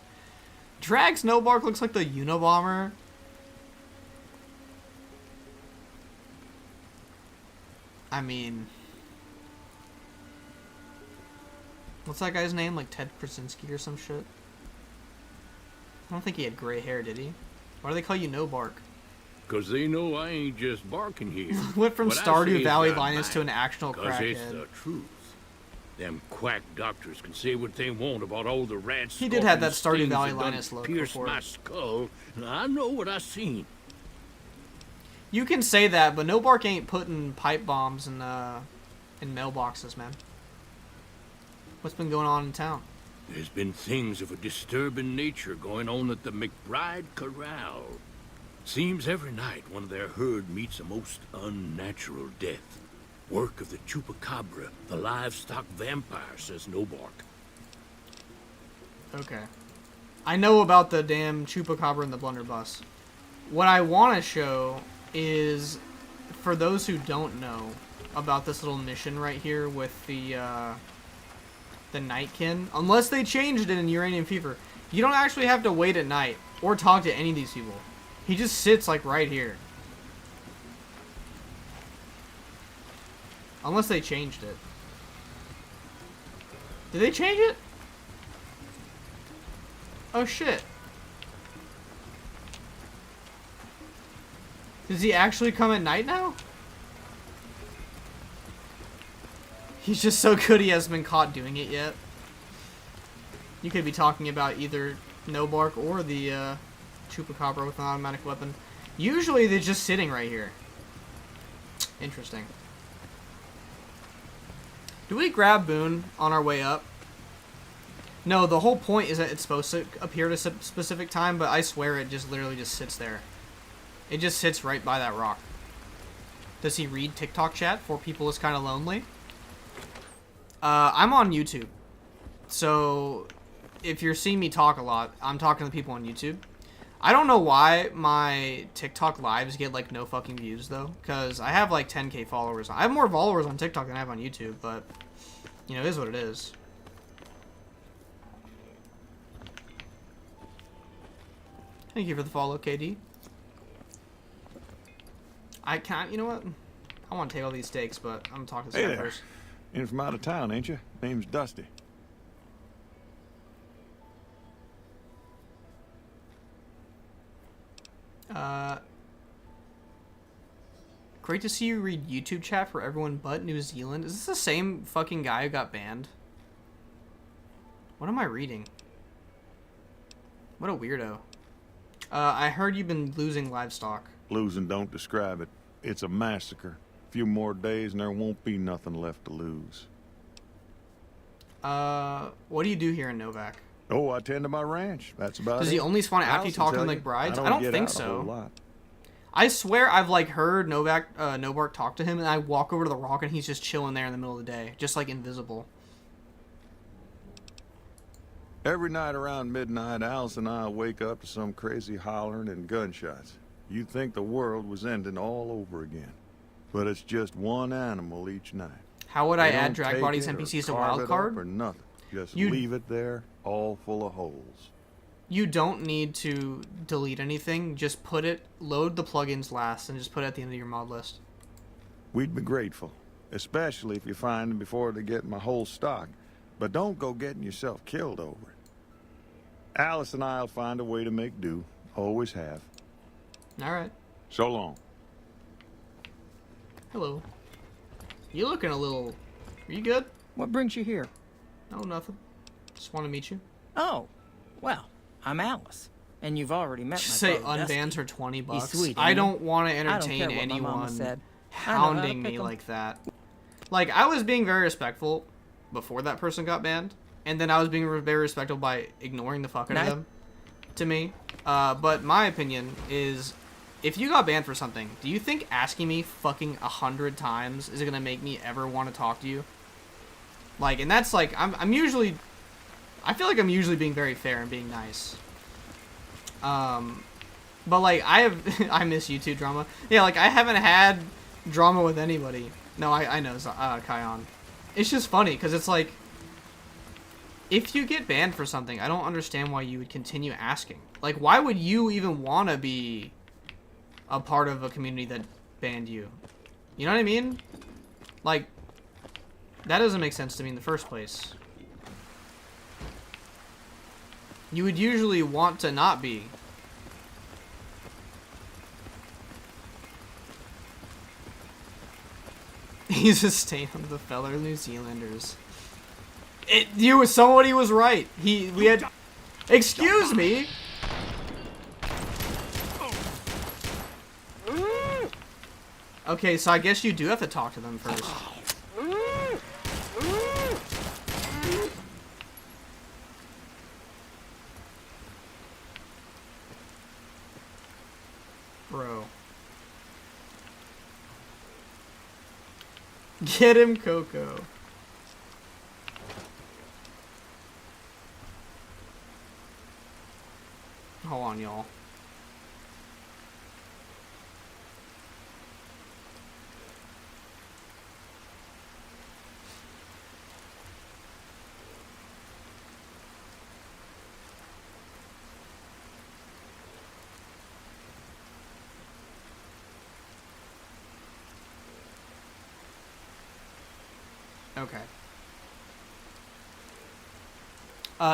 [SPEAKER 1] Drag Snowbark looks like the Unabomber. I mean... What's that guy's name? Like Ted Krasinski or some shit? I don't think he had gray hair, did he? Why do they call you No Bark?
[SPEAKER 10] 'Cause they know I ain't just barking here.
[SPEAKER 1] Went from
[SPEAKER 10] What I
[SPEAKER 1] Stardew
[SPEAKER 10] say is
[SPEAKER 1] Valley
[SPEAKER 10] got
[SPEAKER 1] Linus to
[SPEAKER 10] mine,
[SPEAKER 1] an actual
[SPEAKER 10] 'cause it's
[SPEAKER 1] crackhead.
[SPEAKER 10] the truth. Them quack doctors can say what they want about all the rats.
[SPEAKER 1] He did have that
[SPEAKER 10] scorpions,
[SPEAKER 1] Stardew Valley
[SPEAKER 10] stings that done
[SPEAKER 1] Linus look
[SPEAKER 10] pierced
[SPEAKER 1] before.
[SPEAKER 10] my skull. I know what I seen.
[SPEAKER 1] You can say that, but No Bark ain't putting pipe bombs in mailboxes, man. What's been going on in town?
[SPEAKER 10] There's been things of a disturbing nature going on at the McBride Corral. Seems every night one of their herd meets a most unnatural death. Work of the chupacabra, the livestock vampire, says Novac.
[SPEAKER 1] Okay. I know about the damn chupacabra and the blunderbuss. What I want to show is, for those who don't know about this little mission right here with the Nightkin, unless they changed it in Uranium Fever, you don't actually have to wait at night or talk to any of these people. He just sits like right here. Unless they changed it. Did they change it? Oh shit. Does he actually come at night now? He's just so good he hasn't been caught doing it yet. You could be talking about either Nobark or the Chupacabra with an automatic weapon. Usually they're just sitting right here. Interesting. Do we grab Boone on our way up? No, the whole point is that it's supposed to appear at a specific time, but I swear it just literally just sits there. It just sits right by that rock. Does he read TikTok chat for people is kind of lonely? I'm on YouTube. So if you're seeing me talk a lot, I'm talking to people on YouTube. I don't know why my TikTok lives get like no fucking views though, because I have like 10k followers. I have more followers on TikTok than I have on YouTube, but you know, it is what it is. Thank you for the follow, KD. I can't, you know what? I want to take all these steaks, but I'm talking to this guy first.
[SPEAKER 11] In from out of town, ain't you? Name's Dusty.
[SPEAKER 1] Great to see you read YouTube chat for everyone but New Zealand. Is this the same fucking guy who got banned? What am I reading? What a weirdo. I heard you've been losing livestock.
[SPEAKER 11] Losing don't describe it. It's a massacre. A few more days and there won't be nothing left to lose.
[SPEAKER 1] What do you do here in Novac?
[SPEAKER 11] Oh, I tend to my ranch. That's about it.
[SPEAKER 1] Does he only spawn after you talk to him like brides? I don't think so. I swear I've like heard Nobark talk to him, and I walk over to the rock and he's just chilling there in the middle of the day, just like invisible.
[SPEAKER 11] Every night around midnight, Alice and I wake up to some crazy hollering and gunshots. You'd think the world was ending all over again. But it's just one animal each night.
[SPEAKER 1] How would I add drag bodies NPCs to wildcard?
[SPEAKER 11] Or nothing. Just leave it there, all full of holes.
[SPEAKER 1] You don't need to delete anything. Just put it, load the plugins last, and just put it at the end of your mod list.
[SPEAKER 11] We'd be grateful, especially if you find them before they get my whole stock. But don't go getting yourself killed over it. Alice and I'll find a way to make do. Always have.
[SPEAKER 1] All right.
[SPEAKER 11] So long.
[SPEAKER 1] Hello. You looking a little... Are you good?
[SPEAKER 13] What brings you here?
[SPEAKER 1] No, nothing. Just want to meet you.
[SPEAKER 13] Oh, well, I'm Alice. And you've already met
[SPEAKER 1] Just
[SPEAKER 13] my
[SPEAKER 1] say
[SPEAKER 13] brother,
[SPEAKER 1] unbans
[SPEAKER 13] Dusty.
[SPEAKER 1] her 20 bucks.
[SPEAKER 13] He's sweet,
[SPEAKER 1] I
[SPEAKER 13] ain't he?
[SPEAKER 1] don't want to
[SPEAKER 13] I don't
[SPEAKER 1] entertain
[SPEAKER 13] care what my mama
[SPEAKER 1] anyone
[SPEAKER 13] said.
[SPEAKER 1] hounding me like that. Like, I was being very respectful before that person got banned. And then I was being very respectful by ignoring the fuck out of them to me. But my opinion is, if you got banned for something, do you think asking me fucking 100 times is gonna make me ever want to talk to you? Like, and that's like, I'm usually, I feel like I'm usually being very fair and being nice. But like, I miss YouTube drama. Yeah, like, I haven't had drama with anybody. No, I know, Kion. It's just funny, because it's like, if you get banned for something, I don't understand why you would continue asking. Like, why would you even want to be a part of a community that banned you? You know what I mean? Like, that doesn't make sense to me in the first place. You would usually want to not be. He's a stain on the fellow New Zealanders. Somebody was right. We had... Excuse me! Okay, so I guess you do have to talk to them first. Get him, Coco. Hold on, y'all. Okay.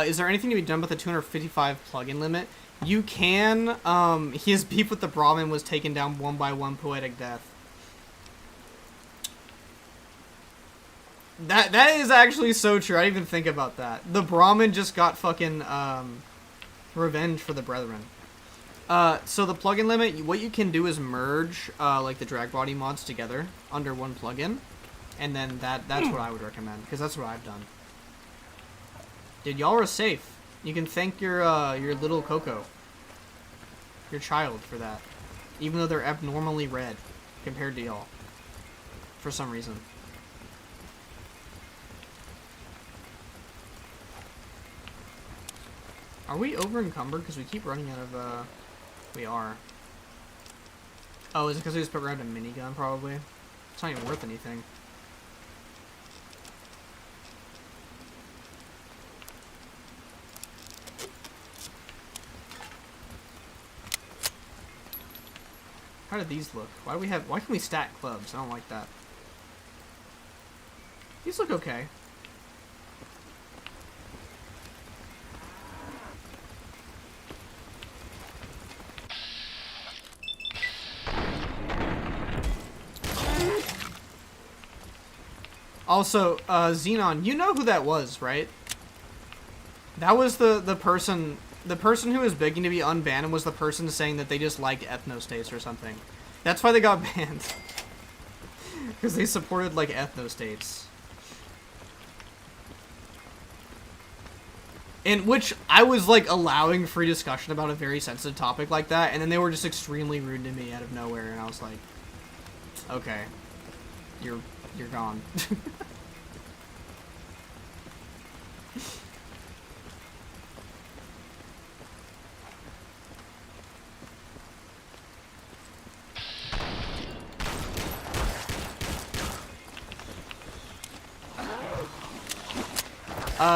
[SPEAKER 1] Is there anything to be done with the 255 plugin limit? You can. His beef with the Brahmin was taken down one by one, poetic death. That is actually so true. I didn't even think about that. The Brahmin just got fucking revenge for the Brethren. So the plugin limit, what you can do is merge like the drag body mods together under one plugin. And then that's what I would recommend, because that's what I've done. Dude, y'all are safe. You can thank your little Coco, your child, for that. Even though they're abnormally red compared to y'all. For some reason. Are we over encumbered? Because we keep running out of, we are. Oh, is it because we just put around a minigun, probably? It's not even worth anything. How do these look? Why can we stack clubs? I don't like that. These look okay. Also, Xenon, you know who that was, right? That was the person who was begging to be unbanned and was the person saying that they just liked ethno-states or something. That's why they got banned. Because they supported, like, ethno-states. In which I was, like, allowing free discussion about a very sensitive topic like that, and then they were just extremely rude to me out of nowhere, and I was like, okay, you're gone.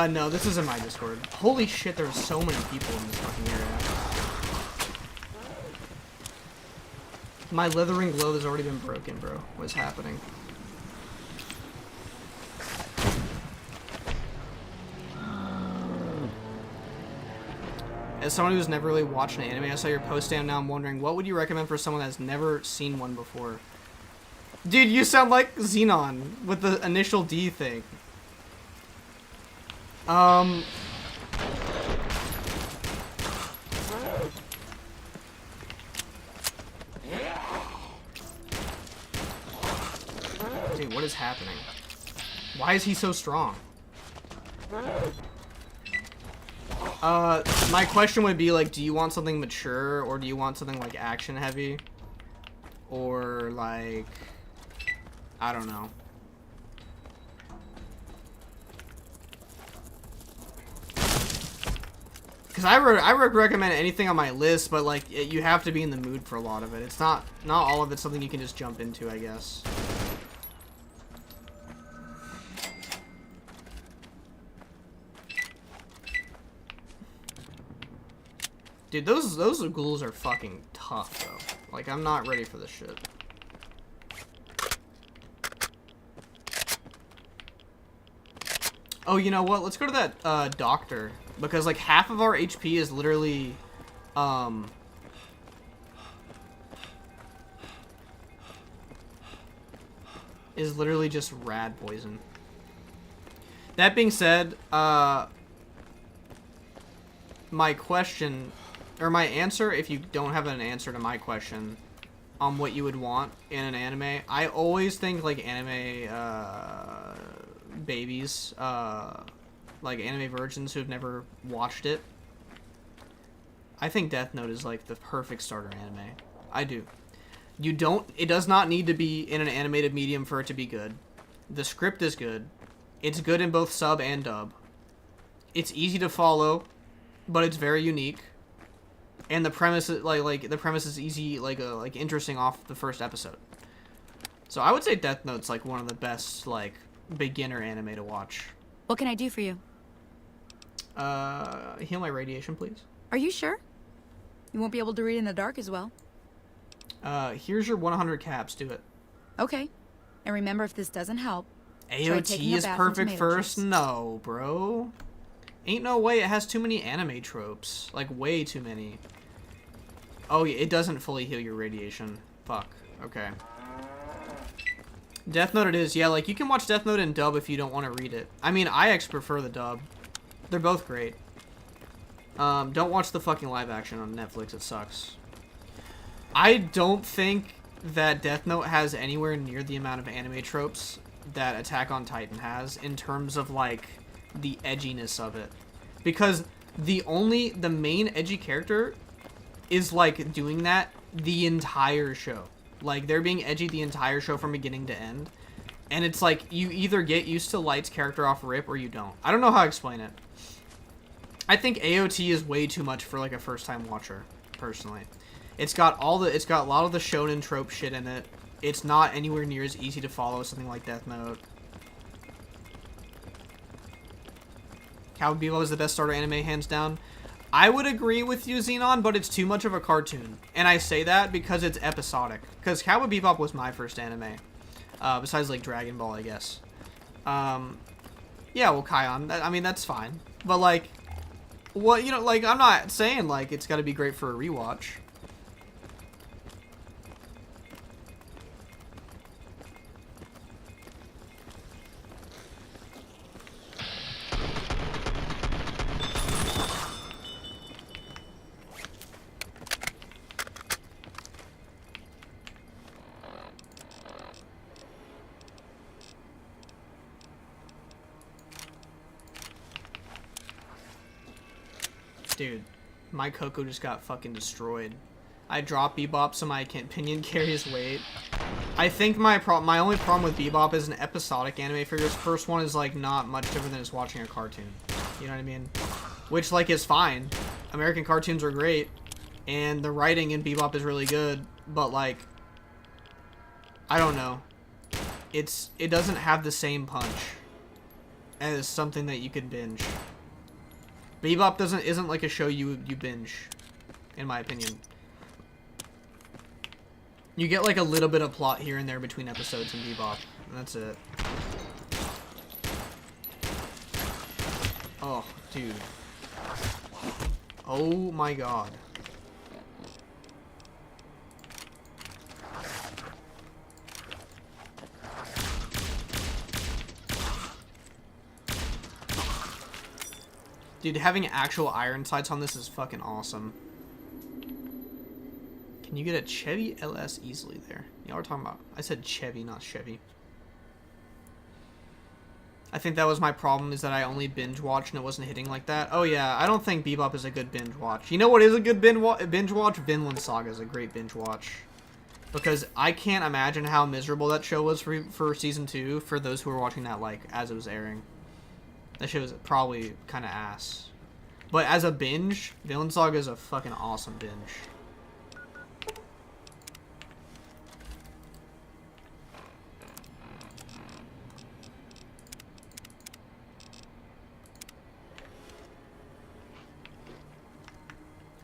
[SPEAKER 1] No, this isn't my Discord. Holy shit, there's so many people in this fucking area. My leathering glove has already been broken, bro. What's happening? As someone who's never really watched an anime, I saw your post down. Now I'm wondering, what would you recommend for someone that's never seen one before? Dude, you sound like Xenon with the initial D thing. Dude, what is happening? Why is he so strong? My question would be, like, do you want something mature, or do you want something, like, action heavy? Or, like, I don't know. Because I recommend anything on my list, but, like, you have to be in the mood for a lot of it. It's not all of it something you can just jump into, I guess. Dude, those ghouls are fucking tough, though. Like, I'm not ready for this shit. Oh, you know what? Let's go to that, doctor. Because, like, half of our HP is literally, just rad poison. That being said, my question, or my answer, if you don't have an answer to my question on what you would want in an anime, I always think, like, anime, babies, like anime virgins who've never watched it. I think Death Note is like the perfect starter anime. I do. It does not need to be in an animated medium for it to be good. The script is good. It's good in both sub and dub. It's easy to follow, but it's very unique. And the premise is like the premise is easy, like interesting off the first episode. So I would say Death Note's like one of the best like beginner anime to watch.
[SPEAKER 8] What can I do for you?
[SPEAKER 1] Heal my radiation, please.
[SPEAKER 8] Are you sure? You won't be able to read in the dark as well.
[SPEAKER 1] Here's your 100 caps. Do it.
[SPEAKER 8] Okay. And remember, if this doesn't help, try
[SPEAKER 1] AOT
[SPEAKER 8] taking a
[SPEAKER 1] is
[SPEAKER 8] bath in
[SPEAKER 1] perfect
[SPEAKER 8] tomato
[SPEAKER 1] first?
[SPEAKER 8] juice.
[SPEAKER 1] No, bro. Ain't no way. It has too many anime tropes. Like, way too many. Oh, yeah, it doesn't fully heal your radiation. Fuck. Okay. Death Note it is. Yeah, like, you can watch Death Note in dub if you don't want to read it. I mean, I prefer the dub. They're both great. Don't watch the fucking live action on Netflix. It sucks. I don't think that Death Note has anywhere near the amount of anime tropes that Attack on Titan has in terms of, like, the edginess of it. Because the main edgy character is, like, doing that the entire show. Like, they're being edgy the entire show from beginning to end. And it's like, you either get used to Light's character off rip or you don't. I don't know how to explain it. I think AOT is way too much for, like, a first-time watcher, personally. It's got a lot of the shonen trope shit in it. It's not anywhere near as easy to follow as something like Death Note. Cowboy Bebop is the best starter anime, hands down. I would agree with you, Xenon, but it's too much of a cartoon. And I say that because it's episodic. Because Cowboy Bebop was my first anime. Besides, like, Dragon Ball, I guess. Yeah, well, Kion, I mean, that's fine. But, like, well, you know, like, I'm not saying, like, it's gotta be great for a rewatch. Dude, my Coco just got fucking destroyed. I dropped Bebop so my opinion carries weight. I think my only problem with Bebop is an episodic anime figure. Its first one is like not much different than just watching a cartoon. You know what I mean? Which like is fine. American cartoons are great, and the writing in Bebop is really good. But like, I don't know. It doesn't have the same punch as something that you could binge. Bebop isn't like a show you binge, in my opinion. You get like a little bit of plot here and there between episodes in Bebop, and that's it. Oh, dude. Oh my god. Dude, having actual iron sights on this is fucking awesome. Can you get a Chevy LS easily there? Y'all were talking about... I said Chevy, not Chevy. I think that was my problem, is that I only binge watched and it wasn't hitting like that. Oh yeah, I don't think Bebop is a good binge watch. You know what is a good binge watch? Vinland Saga is a great binge watch. Because I can't imagine how miserable that show was for season 2 for those who were watching that like as it was airing. That shit was probably kind of ass. But as a binge, Vinland Saga is a fucking awesome binge.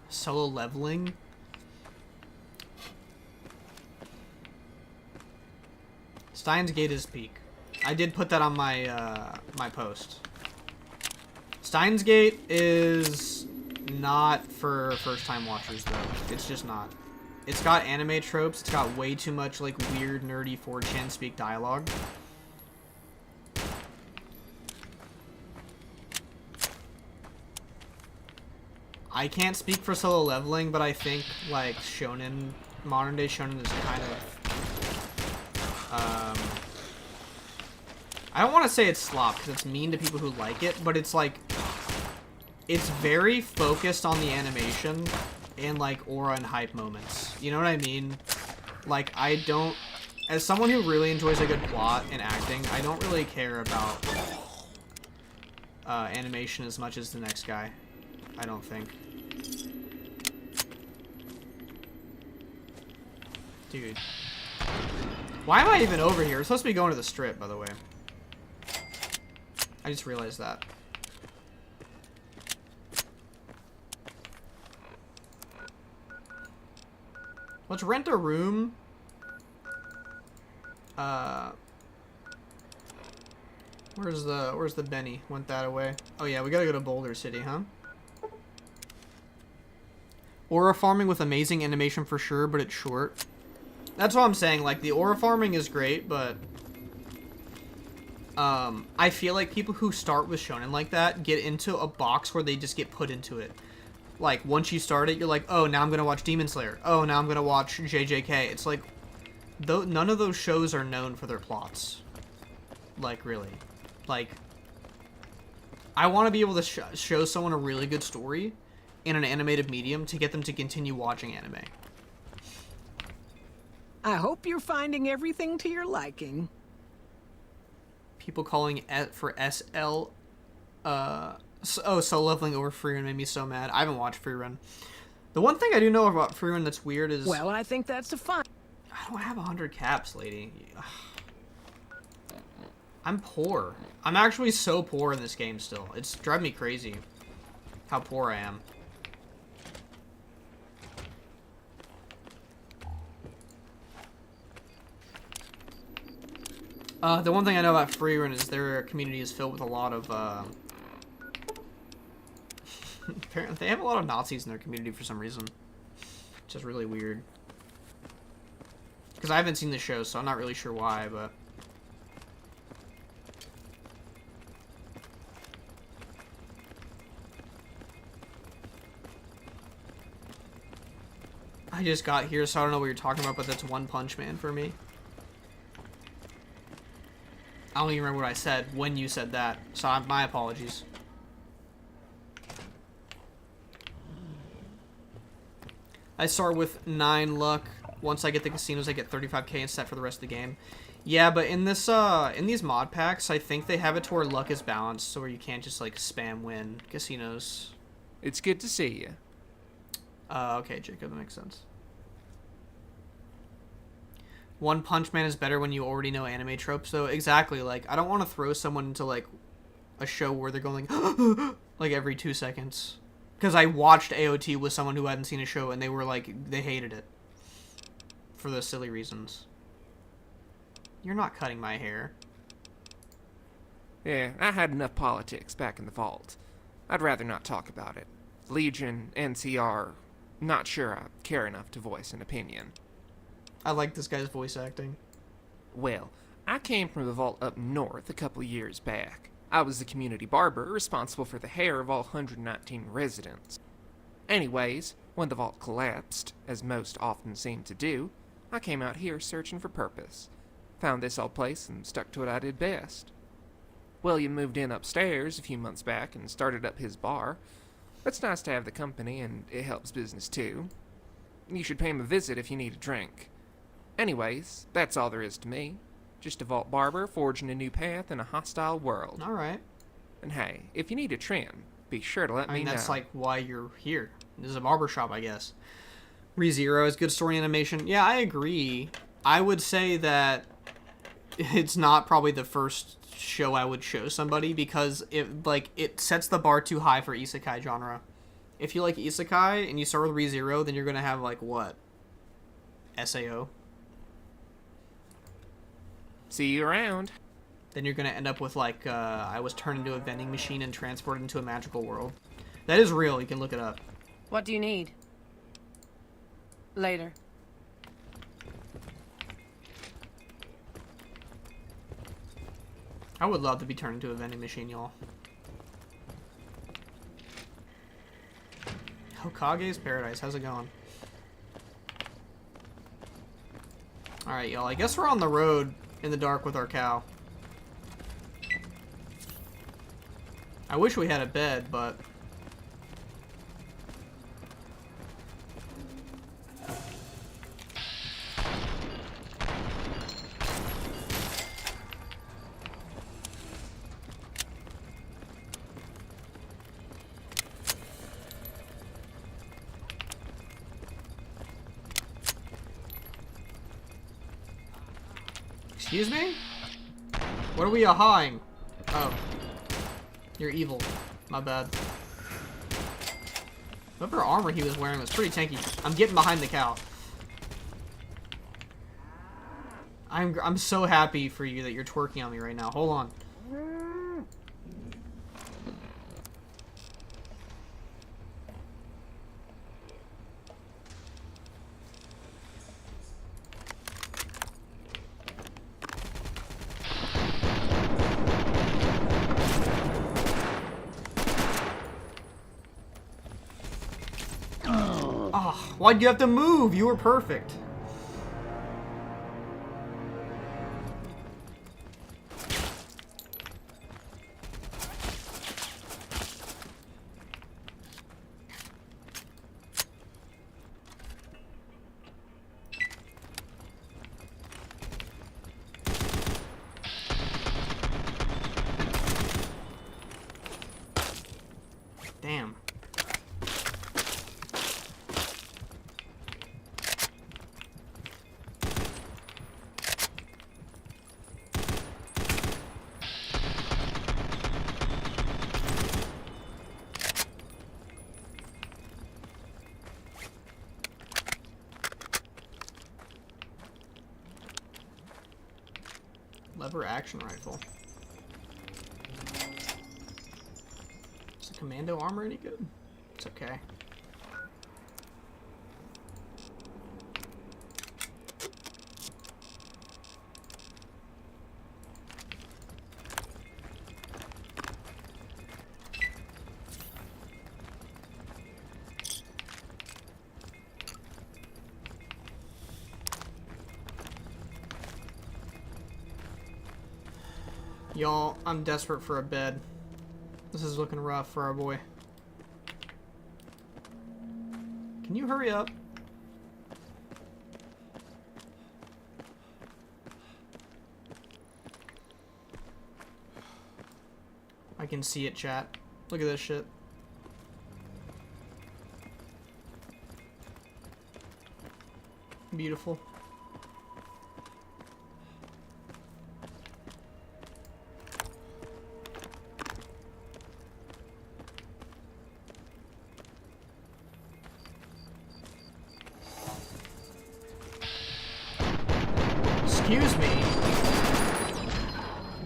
[SPEAKER 1] Solo leveling? Steins Gate is peak. I did put that on my my post. Steins Gate is not for first-time watchers, though. It's just not. It's got anime tropes. It's got way too much, like, weird, nerdy 4chan speak dialogue. I can't speak for Solo Leveling, but I think, like, shonen, modern-day shonen is kind of, I don't want to say it's slop, because it's mean to people who like it, but it's, like, it's very focused on the animation and, like, aura and hype moments. You know what I mean? Like, I don't As someone who really enjoys a good plot and acting, I don't really care about animation as much as the next guy. I don't think. Dude. Why am I even over here? We're supposed to be going to the strip, by the way. I just realized that. Let's rent a room. Where's the Benny? Went that away. Oh yeah, we gotta go to Boulder City, huh? Aura farming with amazing animation for sure, but it's short. That's what I'm saying. Like, the aura farming is great, but I feel like people who start with shonen like that get into a box where they just get put into it. Like, once you start it, you're like, oh, now I'm gonna watch Demon Slayer. Oh, now I'm gonna watch JJK. It's like, none of those shows are known for their plots. Like, really. Like, I want to be able to show someone a really good story in an animated medium to get them to continue watching anime.
[SPEAKER 2] I hope you're finding everything to your liking.
[SPEAKER 1] People calling for SL, so leveling over Freerun made me so mad. I haven't watched Freerun. The one thing I do know about Freerun that's weird is...
[SPEAKER 2] Well, I think that's a fun...
[SPEAKER 1] I don't have 100 caps, lady. I'm poor. I'm actually so poor in this game still. It's driving me crazy how poor I am. The one thing I know about Freerun is their community is filled with a lot of, apparently they have a lot of Nazis in their community for some reason. Which is really weird. Because I haven't seen the show, so I'm not really sure why, but... I just got here, so I don't know what you're talking about, but that's One Punch Man for me. I don't even remember what I said when you said that, so my apologies. I start with 9 luck. Once I get the casinos, I get 35k and set for the rest of the game. Yeah, but in this, in these mod packs, I think they have it to where luck is balanced, so where you can't just like spam win casinos.
[SPEAKER 14] It's good to see you.
[SPEAKER 1] Okay, Jacob, that makes sense. One Punch Man is better when you already know anime tropes, though. Exactly, like, I don't want to throw someone into, like, a show where they're going, like, every 2 seconds. Because I watched AOT with someone who hadn't seen a show, and they were, like, they hated it. For those silly reasons. You're not cutting my hair.
[SPEAKER 14] Yeah, I had enough politics back in the vault. I'd rather not talk about it. Legion, NCR, not sure I care enough to voice an opinion.
[SPEAKER 1] I like this guy's voice acting.
[SPEAKER 14] Well, I came from the vault up north a couple years back. I was the community barber responsible for the hair of all 119 residents. Anyways, when the vault collapsed, as most often seem to do, I came out here searching for purpose. Found this old place and stuck to what I did best. William moved in upstairs a few months back and started up his bar. It's nice to have the company, and it helps business too. You should pay him a visit if you need a drink. Anyways, that's all there is to me. Just a vault barber forging a new path in a hostile world.
[SPEAKER 1] Alright.
[SPEAKER 14] And hey, if you need a trim, be sure to let me know.
[SPEAKER 1] That's like why you're here. This is a barbershop, I guess. ReZero has good story animation. Yeah, I agree. I would say that it's not probably the first show I would show somebody because it sets the bar too high for isekai genre. If you like isekai and you start with ReZero, then you're gonna have like what? SAO.
[SPEAKER 14] See you around.
[SPEAKER 1] Then you're gonna end up with like I was turned into a vending machine and transported into a magical world. That is real. You can look it up.
[SPEAKER 8] What do you need? Later.
[SPEAKER 1] I would love to be turned into a vending machine, y'all. Hokage's Paradise. How's it going? Alright, y'all. I guess we're on the road in the dark with our cow. I wish we had a bed, but... Excuse me? What are we a-hawing? Oh. You're evil. My bad. Whatever armor he was wearing was pretty tanky. I'm getting behind the cow. I'm so happy for you that you're twerking on me right now. Hold on. Oh, why'd you have to move? You were perfect. Damn. Lever action rifle. Is the commando armor any good? It's okay. Y'all, I'm desperate for a bed. This is looking rough for our boy. Can you hurry up? I can see it, chat. Look at this shit. Beautiful. Excuse me.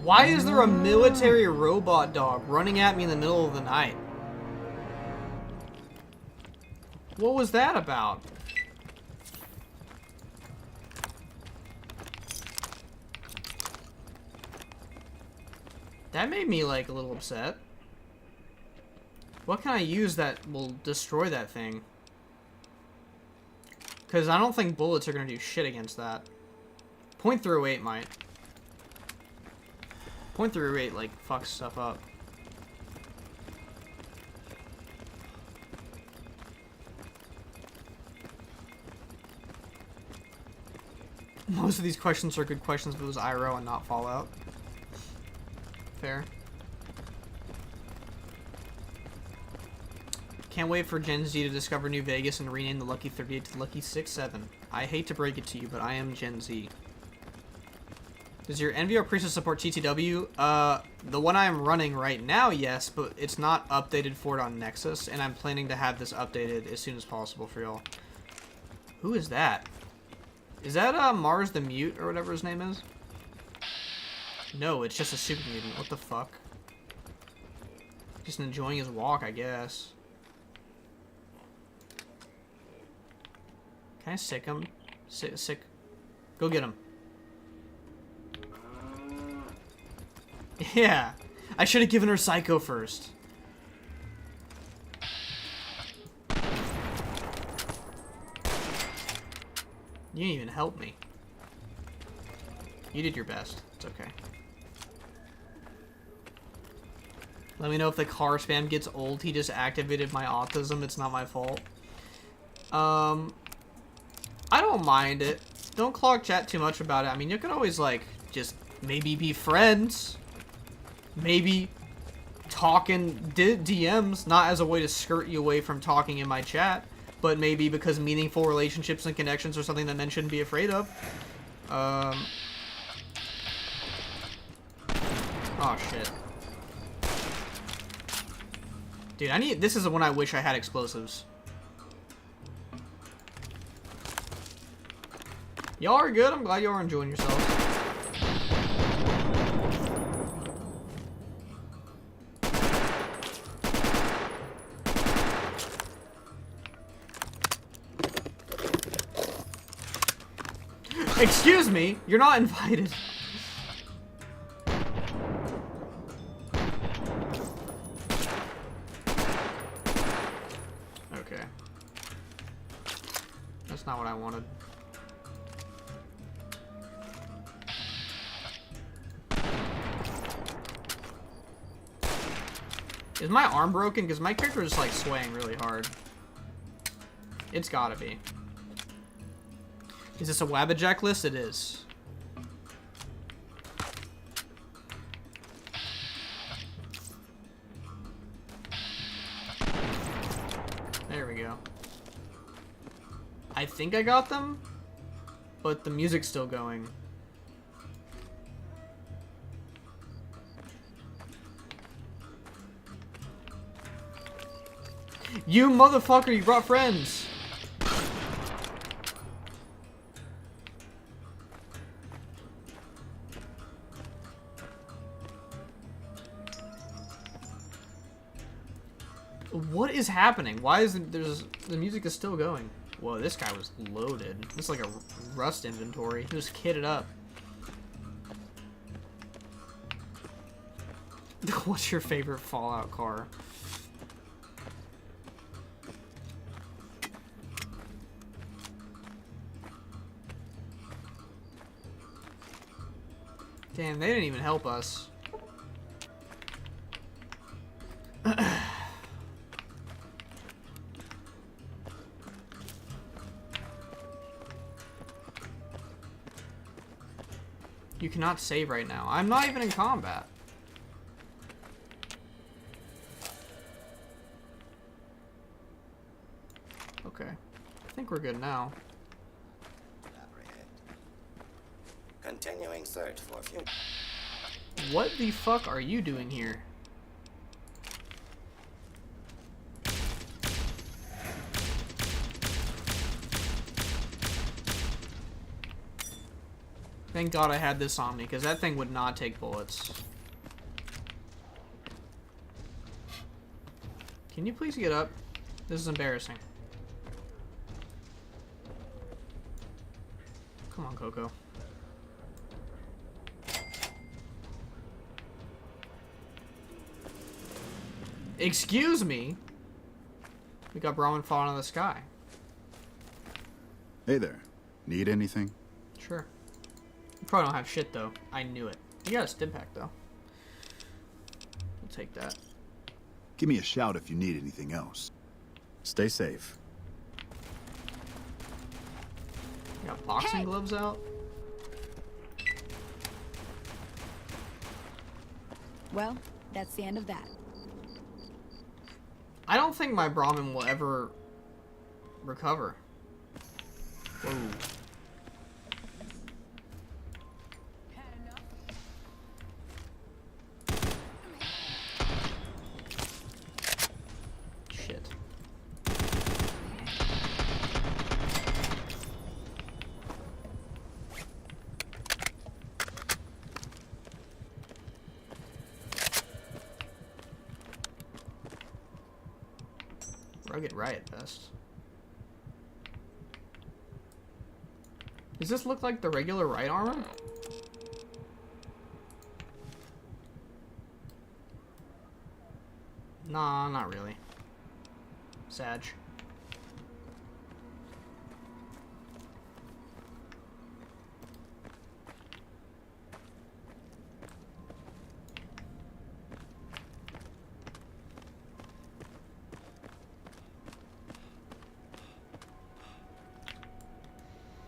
[SPEAKER 1] Why is there a military robot dog running at me in the middle of the night? What was that about? That made me, like, a little upset. What can I use that will destroy that thing? Because I don't think bullets are going to do shit against that. .308 might. .308, like, fucks stuff up. Most of these questions are good questions if it was IRO and not Fallout. Fair. Can't wait for Gen Z to discover New Vegas and rename the Lucky 38 to Lucky 67. I hate to break it to you, but I am Gen Z. Does your NVR preset support TTW? The one I am running right now, yes, but it's not updated for it on Nexus, and I'm planning to have this updated as soon as possible for y'all. Who is that? Is that Mars the Mute, or whatever his name is? No, it's just a super mutant. What the fuck? Just enjoying his walk, I guess. Can I sick him? Sick. Go get him. Yeah. I should have given her Psycho first. You didn't even help me. You did your best. It's okay. Let me know if the car spam gets old. He just activated my autism. It's not my fault. I don't mind it. Don't clog chat too much about it. I mean, you can always, like, just maybe be friends. Maybe talk in DMs, not as a way to skirt you away from talking in my chat, but maybe because meaningful relationships and connections are something that men shouldn't be afraid of. Oh shit. Dude, this is the one I wish I had explosives. Y'all are good. I'm glad y'all are enjoying yourselves. Excuse me, you're not invited. Okay. That's not what I wanted. Is my arm broken? Because my character is like swaying really hard. It's gotta be. Is this a Wabbajack list? It is. There we go. I think I got them, but the music's still going. You motherfucker, you brought friends! What is happening? Why is the music is still going? Whoa, this guy was loaded. This is like a rust inventory. He was kitted up. What's your favorite Fallout car? Damn, they didn't even help us. You cannot save right now. I'm not even in combat. Okay. I think we're good now.
[SPEAKER 16] Continuing search for future.
[SPEAKER 1] What the fuck are you doing here? Thank God I had this on me, because that thing would not take bullets. Can you please get up? This is embarrassing. Come on, Coco. Excuse me? We got Brahmin falling out of the sky.
[SPEAKER 17] Hey there. Need anything?
[SPEAKER 1] Sure. You probably don't have shit, though. I knew it. You got a stim pack, though. We'll take that.
[SPEAKER 17] Give me a shout if you need anything else. Stay safe.
[SPEAKER 1] You got boxing gloves out?
[SPEAKER 8] Well, that's the end of that.
[SPEAKER 1] I don't think my Brahmin will ever recover. Whoa. Shit. Rugged Riot Vest. Does this look like the regular right armor? Nah, not really. Sag.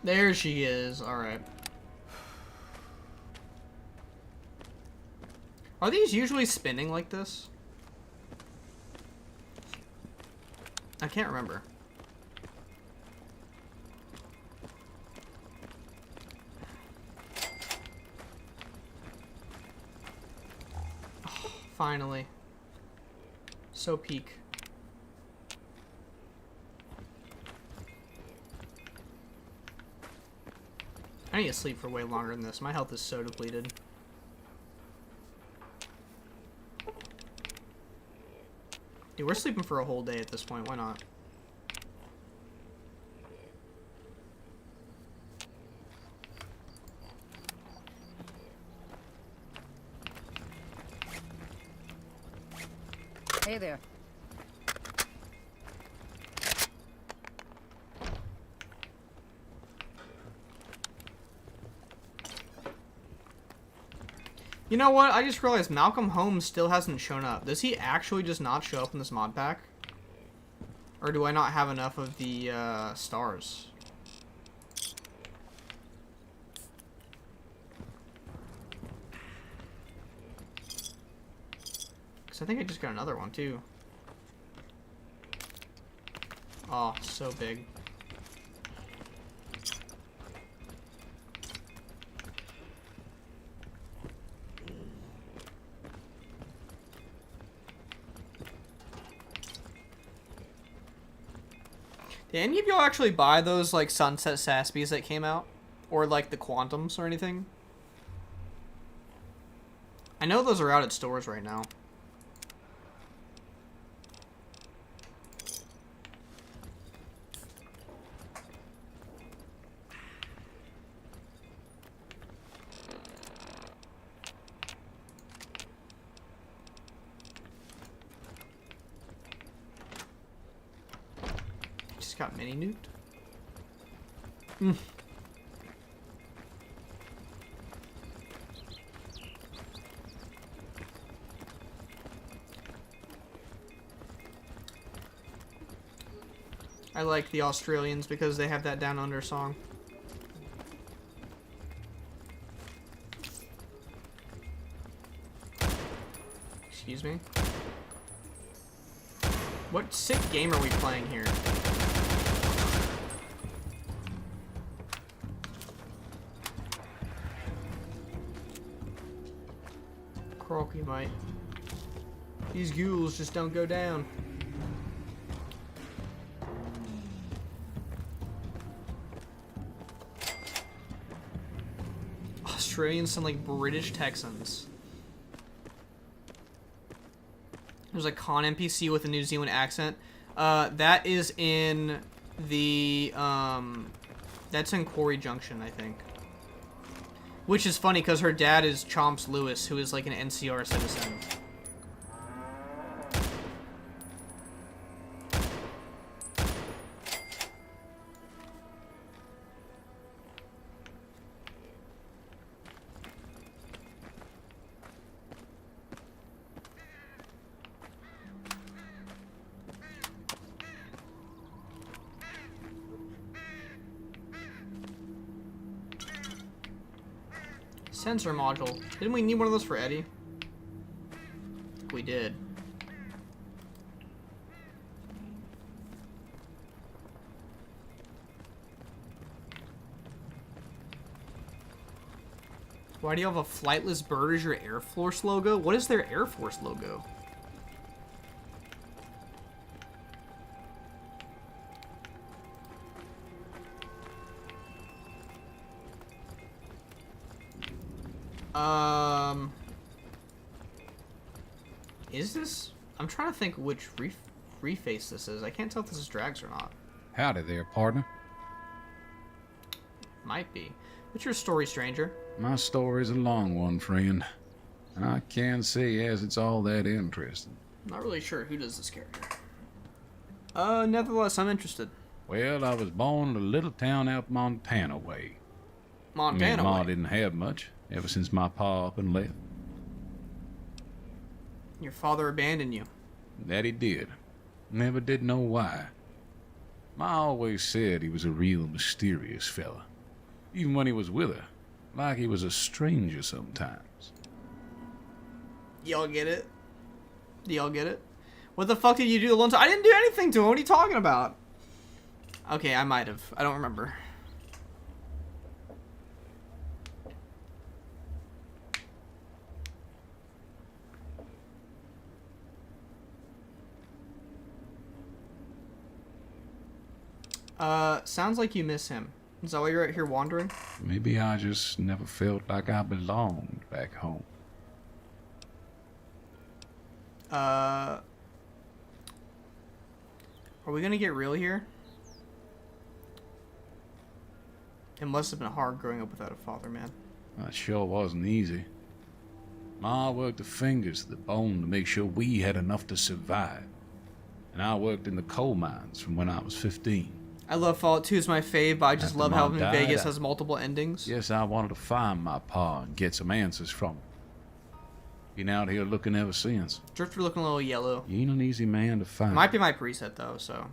[SPEAKER 1] There she is. Alright. Are these usually spinning like this? I can't remember. Finally. So peak. I need to sleep for way longer than this. My health is so depleted. Dude, we're sleeping for a whole day at this point. Why not?
[SPEAKER 8] Hey there.
[SPEAKER 1] You know what? I just realized Malcolm Holmes still hasn't shown up. Does he actually just not show up in this mod pack? Or do I not have enough of the stars? Because I think I just got another one too. Oh, so big. Did any of y'all actually buy those, like, Sunset Saspies that came out? Or, like, the Quantums or anything? I know those are out at stores right now. Got mini nuked. I like the Australians because they have that Down Under song. Excuse me. What sick game are we playing here? Croaky might. These ghouls just don't go down. Australians sound like British Texans. There's a con NPC with a New Zealand accent. That is in the, that's in Quarry Junction, I think. Which is funny, because her dad is Chomps Lewis, who is like an NCR citizen. Sensor module. Didn't we need one of those for Eddie? We did. Why do you have a flightless bird as your Air Force logo? What is their Air Force logo? Is this? I'm trying to think which reface this is. I can't tell if this is Drags or not.
[SPEAKER 15] Howdy there, partner.
[SPEAKER 1] Might be. What's your story, stranger?
[SPEAKER 15] My story's a long one, friend. I can't say as it's all that interesting.
[SPEAKER 1] Not really sure who does this character. Nevertheless, I'm interested.
[SPEAKER 15] Well, I was born in a little town out Montana way.
[SPEAKER 1] Montana
[SPEAKER 15] Ma
[SPEAKER 1] way?
[SPEAKER 15] didn't have much ever since my pa up and left.
[SPEAKER 1] Your father abandoned you.
[SPEAKER 15] That he did. Never did know why. Ma always said he was a real mysterious fella. Even when he was with her. Like he was a stranger sometimes.
[SPEAKER 1] Y'all get it? Do y'all get it? What the fuck did you do alone? I didn't do anything to him. What are you talking about? Okay, I might have. I don't remember. Sounds like you miss him. Is that why you're out here wandering?
[SPEAKER 15] Maybe I just never felt like I belonged back home.
[SPEAKER 1] Are we gonna get real here? It must have been hard growing up without a father, man.
[SPEAKER 15] It sure wasn't easy. Ma worked her fingers to the bone to make sure we had enough to survive. And I worked in the coal mines from when I was 15.
[SPEAKER 1] I love Fallout 2 is my fave, but I just love how Vegas has multiple endings.
[SPEAKER 15] Yes, I wanted to find my pa and get some answers from him. Been out here looking ever since.
[SPEAKER 1] Drifter looking a little yellow.
[SPEAKER 15] You ain't an easy man to find.
[SPEAKER 1] Might be my preset though, so.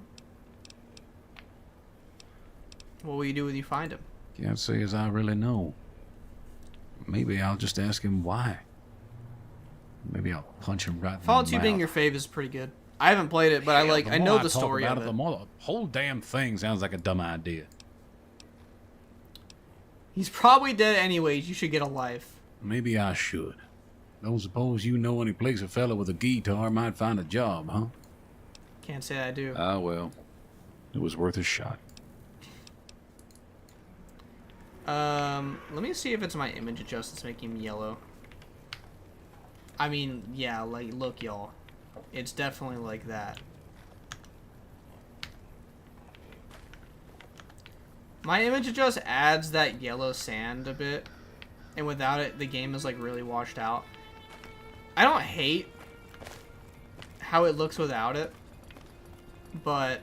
[SPEAKER 1] What will you do when you find him?
[SPEAKER 15] Can't say as I really know. Maybe I'll just ask him why. Maybe I'll punch him right in the
[SPEAKER 1] Fallout 2
[SPEAKER 15] mouth.
[SPEAKER 1] being your fave is pretty good. I haven't played it, but I know the story of it.
[SPEAKER 15] The more the whole damn thing sounds like a dumb idea.
[SPEAKER 1] He's probably dead anyways. You should get a life.
[SPEAKER 15] Maybe I should. Don't suppose you know any place a fella with a guitar might find a job, huh?
[SPEAKER 1] Can't say I do.
[SPEAKER 15] Ah, well. It was worth a shot.
[SPEAKER 1] Let me see if it's my image adjust that's making him yellow. I mean, yeah, like, look, y'all. It's definitely like that. My image adjust adds that yellow sand a bit, and without it, the game is, like, really washed out. I don't hate how it looks without it, but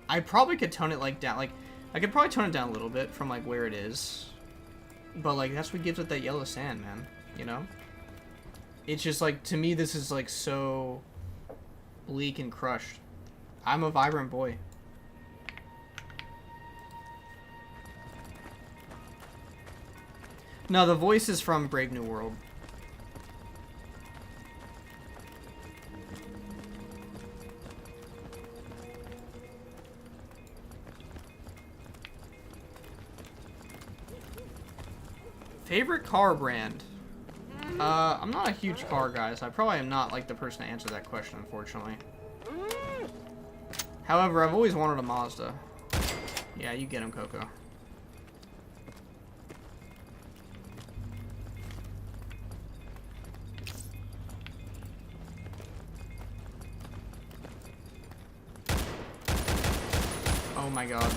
[SPEAKER 1] I probably could tone it, like, down, like, I could probably tone it down a little bit from, like, where it is, but, like, that's what gives it that yellow sand, man, you know? It's just, like, to me, this is, like, so bleak and crushed. I'm a vibrant boy. No, the voice is from Brave New World. Favorite car brand? I'm not a huge car guy, so I probably am not, like, the person to answer that question, unfortunately. However, I've always wanted a Mazda. Yeah, you get him, Coco. Oh my god.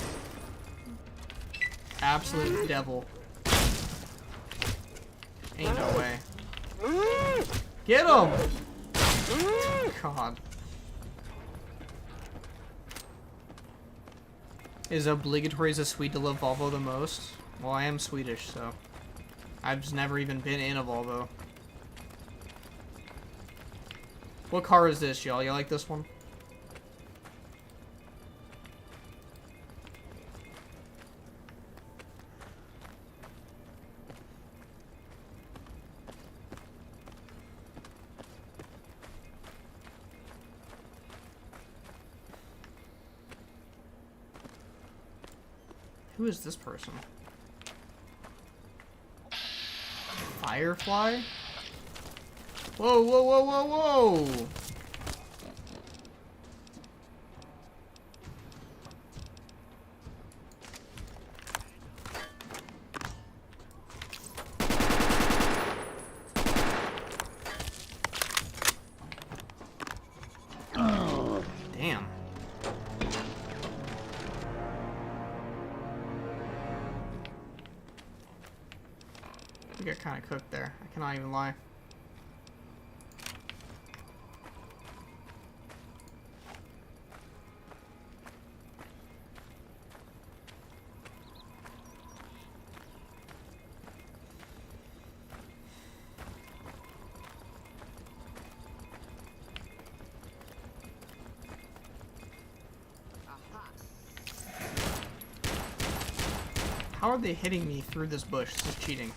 [SPEAKER 1] Absolute devil. Ain't no way. Get him! God. Is obligatory as a Swede to love Volvo the most? Well, I am Swedish, so. I've just never even been in a Volvo. What car is this, y'all? You like this one? Who is this person? Firefly? Whoa, whoa, whoa, whoa, whoa! Damn. We got kind of cooked there. I cannot even lie. How are they hitting me through this bush? This is cheating.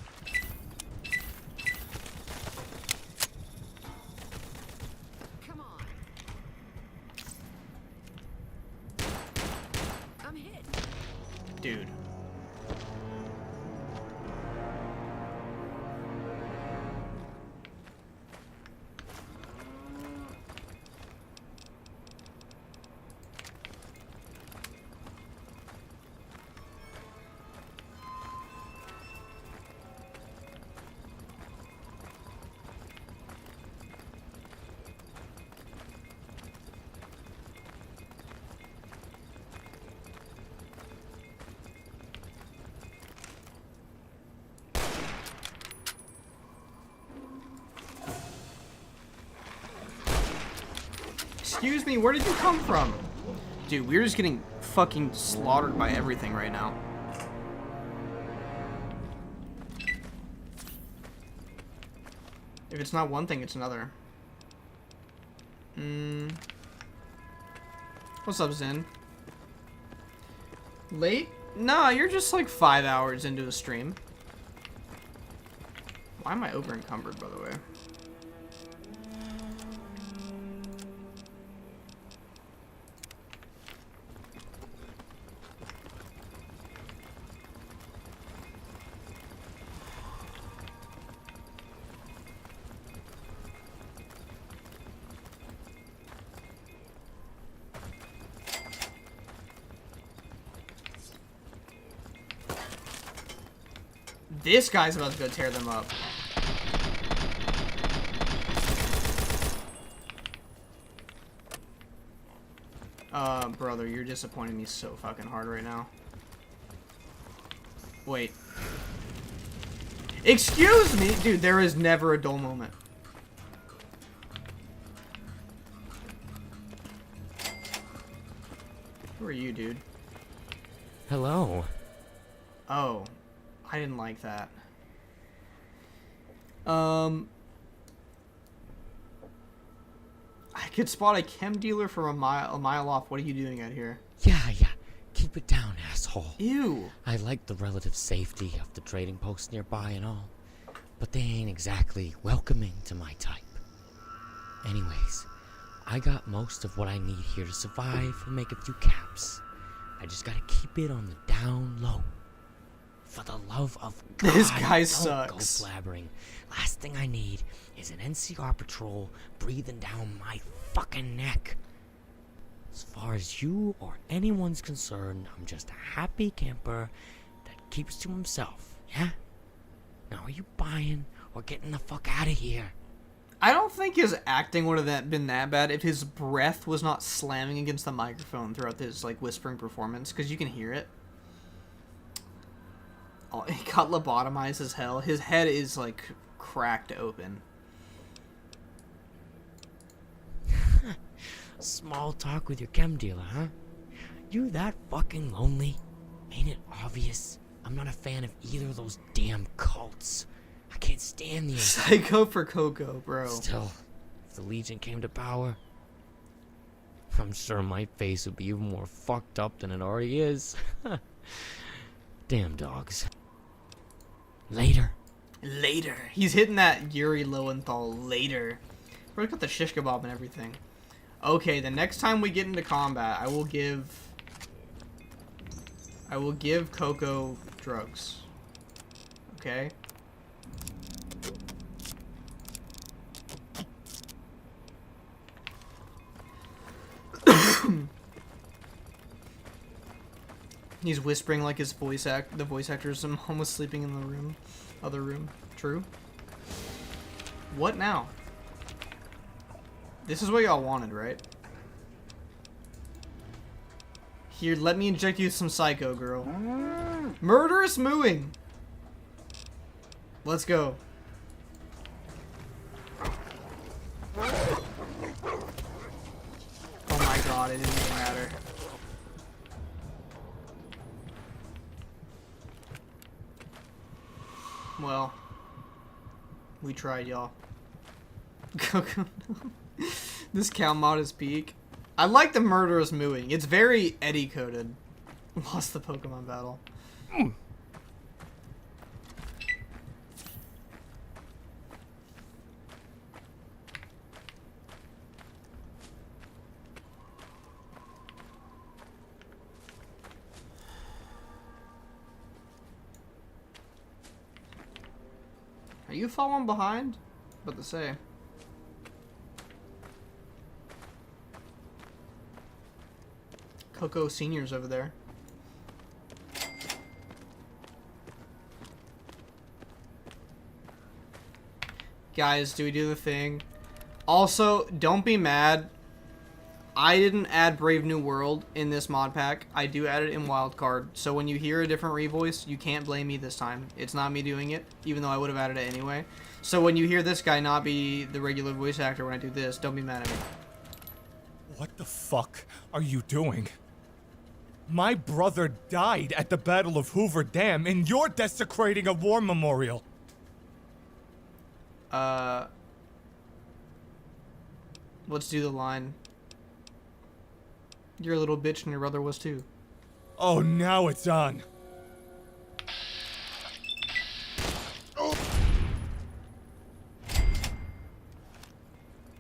[SPEAKER 8] Come on. I'm hit.
[SPEAKER 1] Dude. Excuse me, where did you come from? Dude, we're just getting fucking slaughtered by everything right now. If it's not one thing, it's another. What's up, Zen? Late? Nah, you're just like 5 hours into a stream. Why am I over encumbered, by the way? This guy's about to go tear them up. Brother, you're disappointing me so fucking hard right now. Wait. Excuse me? Dude, there is never a dull moment. Who are you, dude?
[SPEAKER 16] Hello.
[SPEAKER 1] Oh. I didn't like that. I could spot a chem dealer from a mile off. What are you doing out here?
[SPEAKER 16] Yeah. Keep it down, asshole.
[SPEAKER 1] Ew.
[SPEAKER 16] I like the relative safety of the trading posts nearby and all, but they ain't exactly welcoming to my type. Anyways, I got most of what I need here to survive and make a few caps. I just gotta keep it on the down low. For the love of God,
[SPEAKER 1] this guy
[SPEAKER 16] don't
[SPEAKER 1] sucks.
[SPEAKER 16] Go blabbering. Last thing I need is an NCR patrol breathing down my fucking neck. As far as you or anyone's concerned, I'm just a happy camper that keeps to himself, yeah? Now are you buying or getting the fuck out of here?
[SPEAKER 1] I don't think his acting would have been that bad if his breath was not slamming against the microphone throughout this like whispering performance, because you can hear it. Oh, he got lobotomized as hell. His head is like cracked open.
[SPEAKER 16] Small talk with your chem dealer, huh? You that fucking lonely? Ain't it obvious? I'm not a fan of either of those damn cults. I can't stand the
[SPEAKER 1] Psycho for Coco, bro.
[SPEAKER 16] Still, if the Legion came to power, I'm sure my face would be even more fucked up than it already is. Damn dogs. Later.
[SPEAKER 1] He's hitting that Yuri Lowenthal later. We're got the shish kebab and everything. Okay, the next time we get into combat, I will give Coco drugs. Okay? He's whispering like his the voice actor's mom was sleeping in the other room. True. What now? This is what y'all wanted, right? Here, let me inject you with some psycho, girl. Murderous mooing. Let's go. Oh my god, it didn't even matter. Well, we tried, y'all. This cow mod is peak. I like the murderous mooing. It's very Eddie coded. Lost the Pokemon battle. Are you following behind? What to say? Coco Senior's over there. Guys, do we do the thing? Also, don't be mad. I didn't add Brave New World in this mod pack. I do add it in Wildcard. So when you hear a different revoice, you can't blame me this time. It's not me doing it, even though I would have added it anyway. So when you hear this guy not be the regular voice actor when I do this, don't be mad at me.
[SPEAKER 18] What the fuck are you doing? My brother died at the Battle of Hoover Dam, and you're desecrating a war memorial.
[SPEAKER 1] Let's do the line. You're a little bitch and your brother was too.
[SPEAKER 18] Oh, now it's on.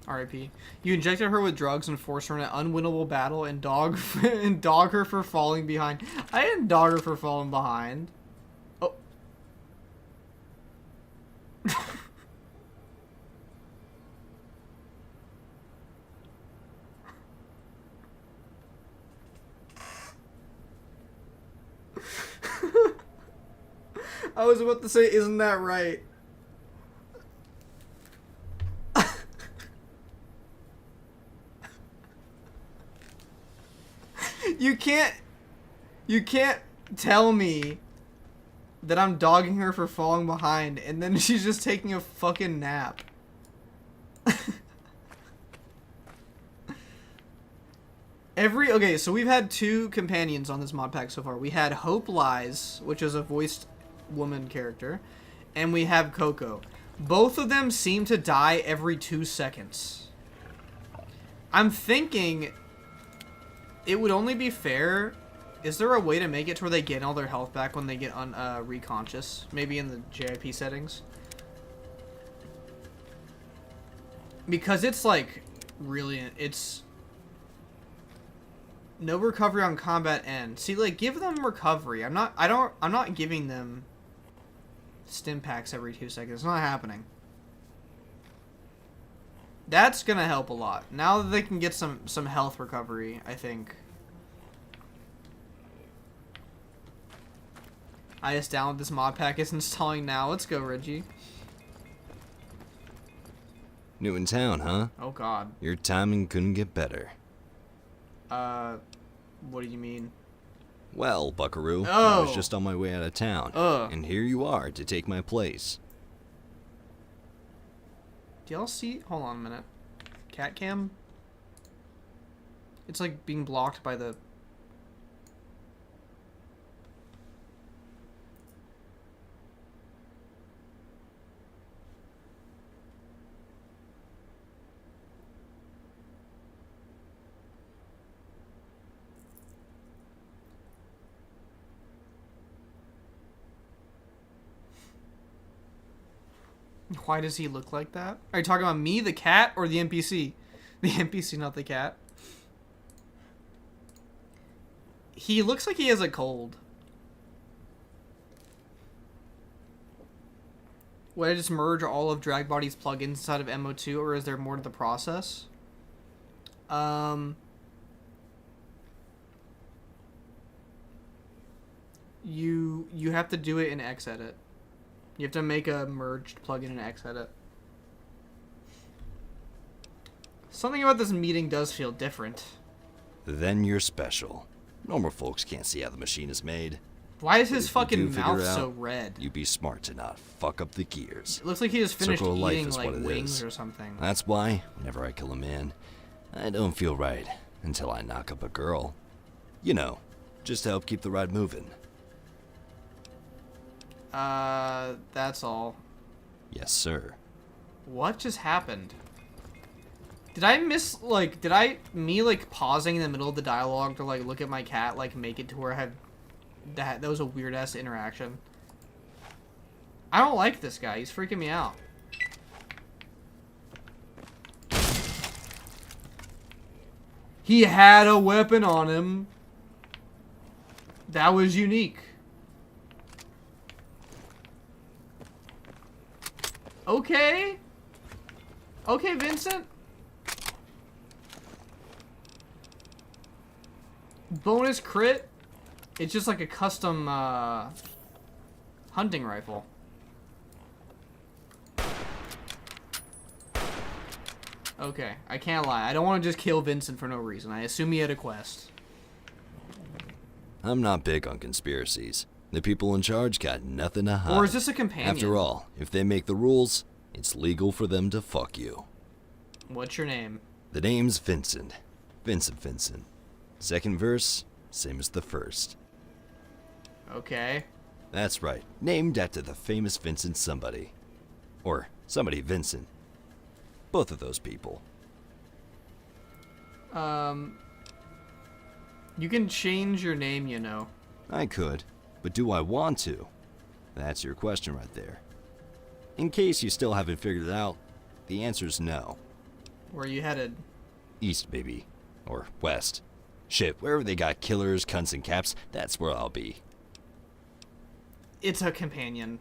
[SPEAKER 1] R.I.P. You injected her with drugs and forced her in an unwinnable battle and dog and dog her for falling behind. I didn't dog her for falling behind. Oh. I was about to say, isn't that right? You can't tell me that I'm dogging her for falling behind and then she's just taking a fucking nap. Okay, so we've had 2 companions on this mod pack so far. We had Hope Lies, which is a voiced woman character, and we have Coco. Both of them seem to die every 2 seconds. I'm thinking it would only be fair. Is there a way to make it to where they get all their health back when they get reconscious? Maybe in the JIP settings? Because it's like really, it's no recovery on combat end. See, like, give them recovery. I'm not giving them stim packs every 2 seconds. It's not happening. That's gonna help a lot. Now that they can get some health recovery, I think. I just downloaded this mod pack. It's installing now. Let's go, Reggie.
[SPEAKER 19] New in town, huh?
[SPEAKER 1] Oh, God.
[SPEAKER 19] Your timing couldn't get better.
[SPEAKER 1] What do you mean?
[SPEAKER 19] Well, buckaroo,
[SPEAKER 1] Oh.
[SPEAKER 19] I was just on my way out of town. And here you are to take my place.
[SPEAKER 1] Do y'all see? Hold on a minute. Cat cam? It's like being blocked by the... Why does he look like that? Are you talking about me, the cat, or the NPC? The NPC, not the cat. He looks like he has a cold. Would I just merge all of Dragbody's plugins inside of MO2, or is there more to the process? You have to do it in Xedit. You have to make a merged plugin in Xedit. Something about this meeting does feel different.
[SPEAKER 19] Then you're special. Normal folks can't see how the machine is made.
[SPEAKER 1] Why is
[SPEAKER 19] But
[SPEAKER 1] his
[SPEAKER 19] if you
[SPEAKER 1] fucking
[SPEAKER 19] do figure
[SPEAKER 1] mouth
[SPEAKER 19] out,
[SPEAKER 1] so red?
[SPEAKER 19] You be smart to not fuck up the gears.
[SPEAKER 1] It looks like he just finished
[SPEAKER 19] Circle of life
[SPEAKER 1] eating
[SPEAKER 19] is
[SPEAKER 1] like
[SPEAKER 19] what it
[SPEAKER 1] wings
[SPEAKER 19] is.
[SPEAKER 1] or something.
[SPEAKER 19] That's why, whenever I kill a man, I don't feel right until I knock up a girl. You know, just to help keep the ride moving.
[SPEAKER 1] That's all.
[SPEAKER 19] Yes, sir.
[SPEAKER 1] What just happened? Did I miss, like, me, like, pausing in the middle of the dialogue to, like, look at my cat, like, make it to where I had, that was a weird-ass interaction. I don't like this guy. He's freaking me out. He had a weapon on him. That was unique. Okay. Okay, Vincent. Bonus crit. It's just like a custom hunting rifle. Okay, I can't lie. I don't want to just kill Vincent for no reason. I assume he had a quest.
[SPEAKER 19] I'm not big on conspiracies. The people in charge got nothing to hide.
[SPEAKER 1] Or is this a companion?
[SPEAKER 19] After all, if they make the rules, it's legal for them to fuck you.
[SPEAKER 1] What's your name?
[SPEAKER 19] The name's Vincent. Vincent. Second verse, same as the first.
[SPEAKER 1] Okay.
[SPEAKER 19] That's right, named after the famous Vincent somebody. Or somebody Vincent. Both of those people.
[SPEAKER 1] You can change your name, you know.
[SPEAKER 19] I could, but do I want to? That's your question right there. In case you still haven't figured it out, the answer's no.
[SPEAKER 1] Where are you headed?
[SPEAKER 19] East, baby. Or west. Shit, wherever they got killers, cunts, and caps, that's where I'll be.
[SPEAKER 1] It's a companion.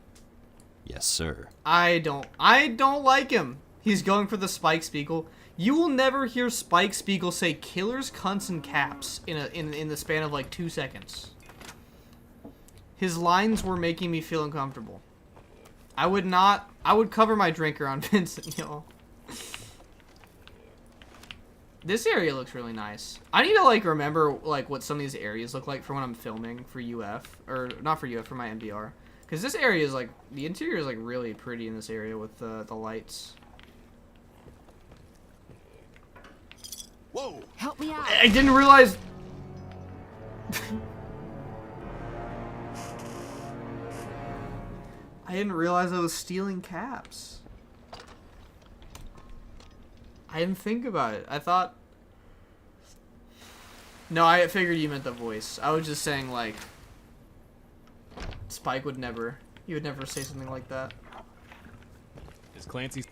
[SPEAKER 19] Yes, sir.
[SPEAKER 1] I don't like him. He's going for the Spike Spiegel. You will never hear Spike Spiegel say killers, cunts, and caps in the span of like 2 seconds. His lines were making me feel uncomfortable. I would cover my drinker on Vincent, y'all. This area looks really nice. I need to like remember like what some of these areas look like for when I'm filming for UF, or not for UF, for my MDR. Because this area is like, the interior is like really pretty in this area with the lights.
[SPEAKER 12] Whoa!
[SPEAKER 8] Help me out.
[SPEAKER 1] I didn't realize. I didn't realize I was stealing caps. I didn't think about it. I thought. No, I figured you meant the voice. I was just saying like. Spike would never. He would never say something like that.
[SPEAKER 20] Is Clancy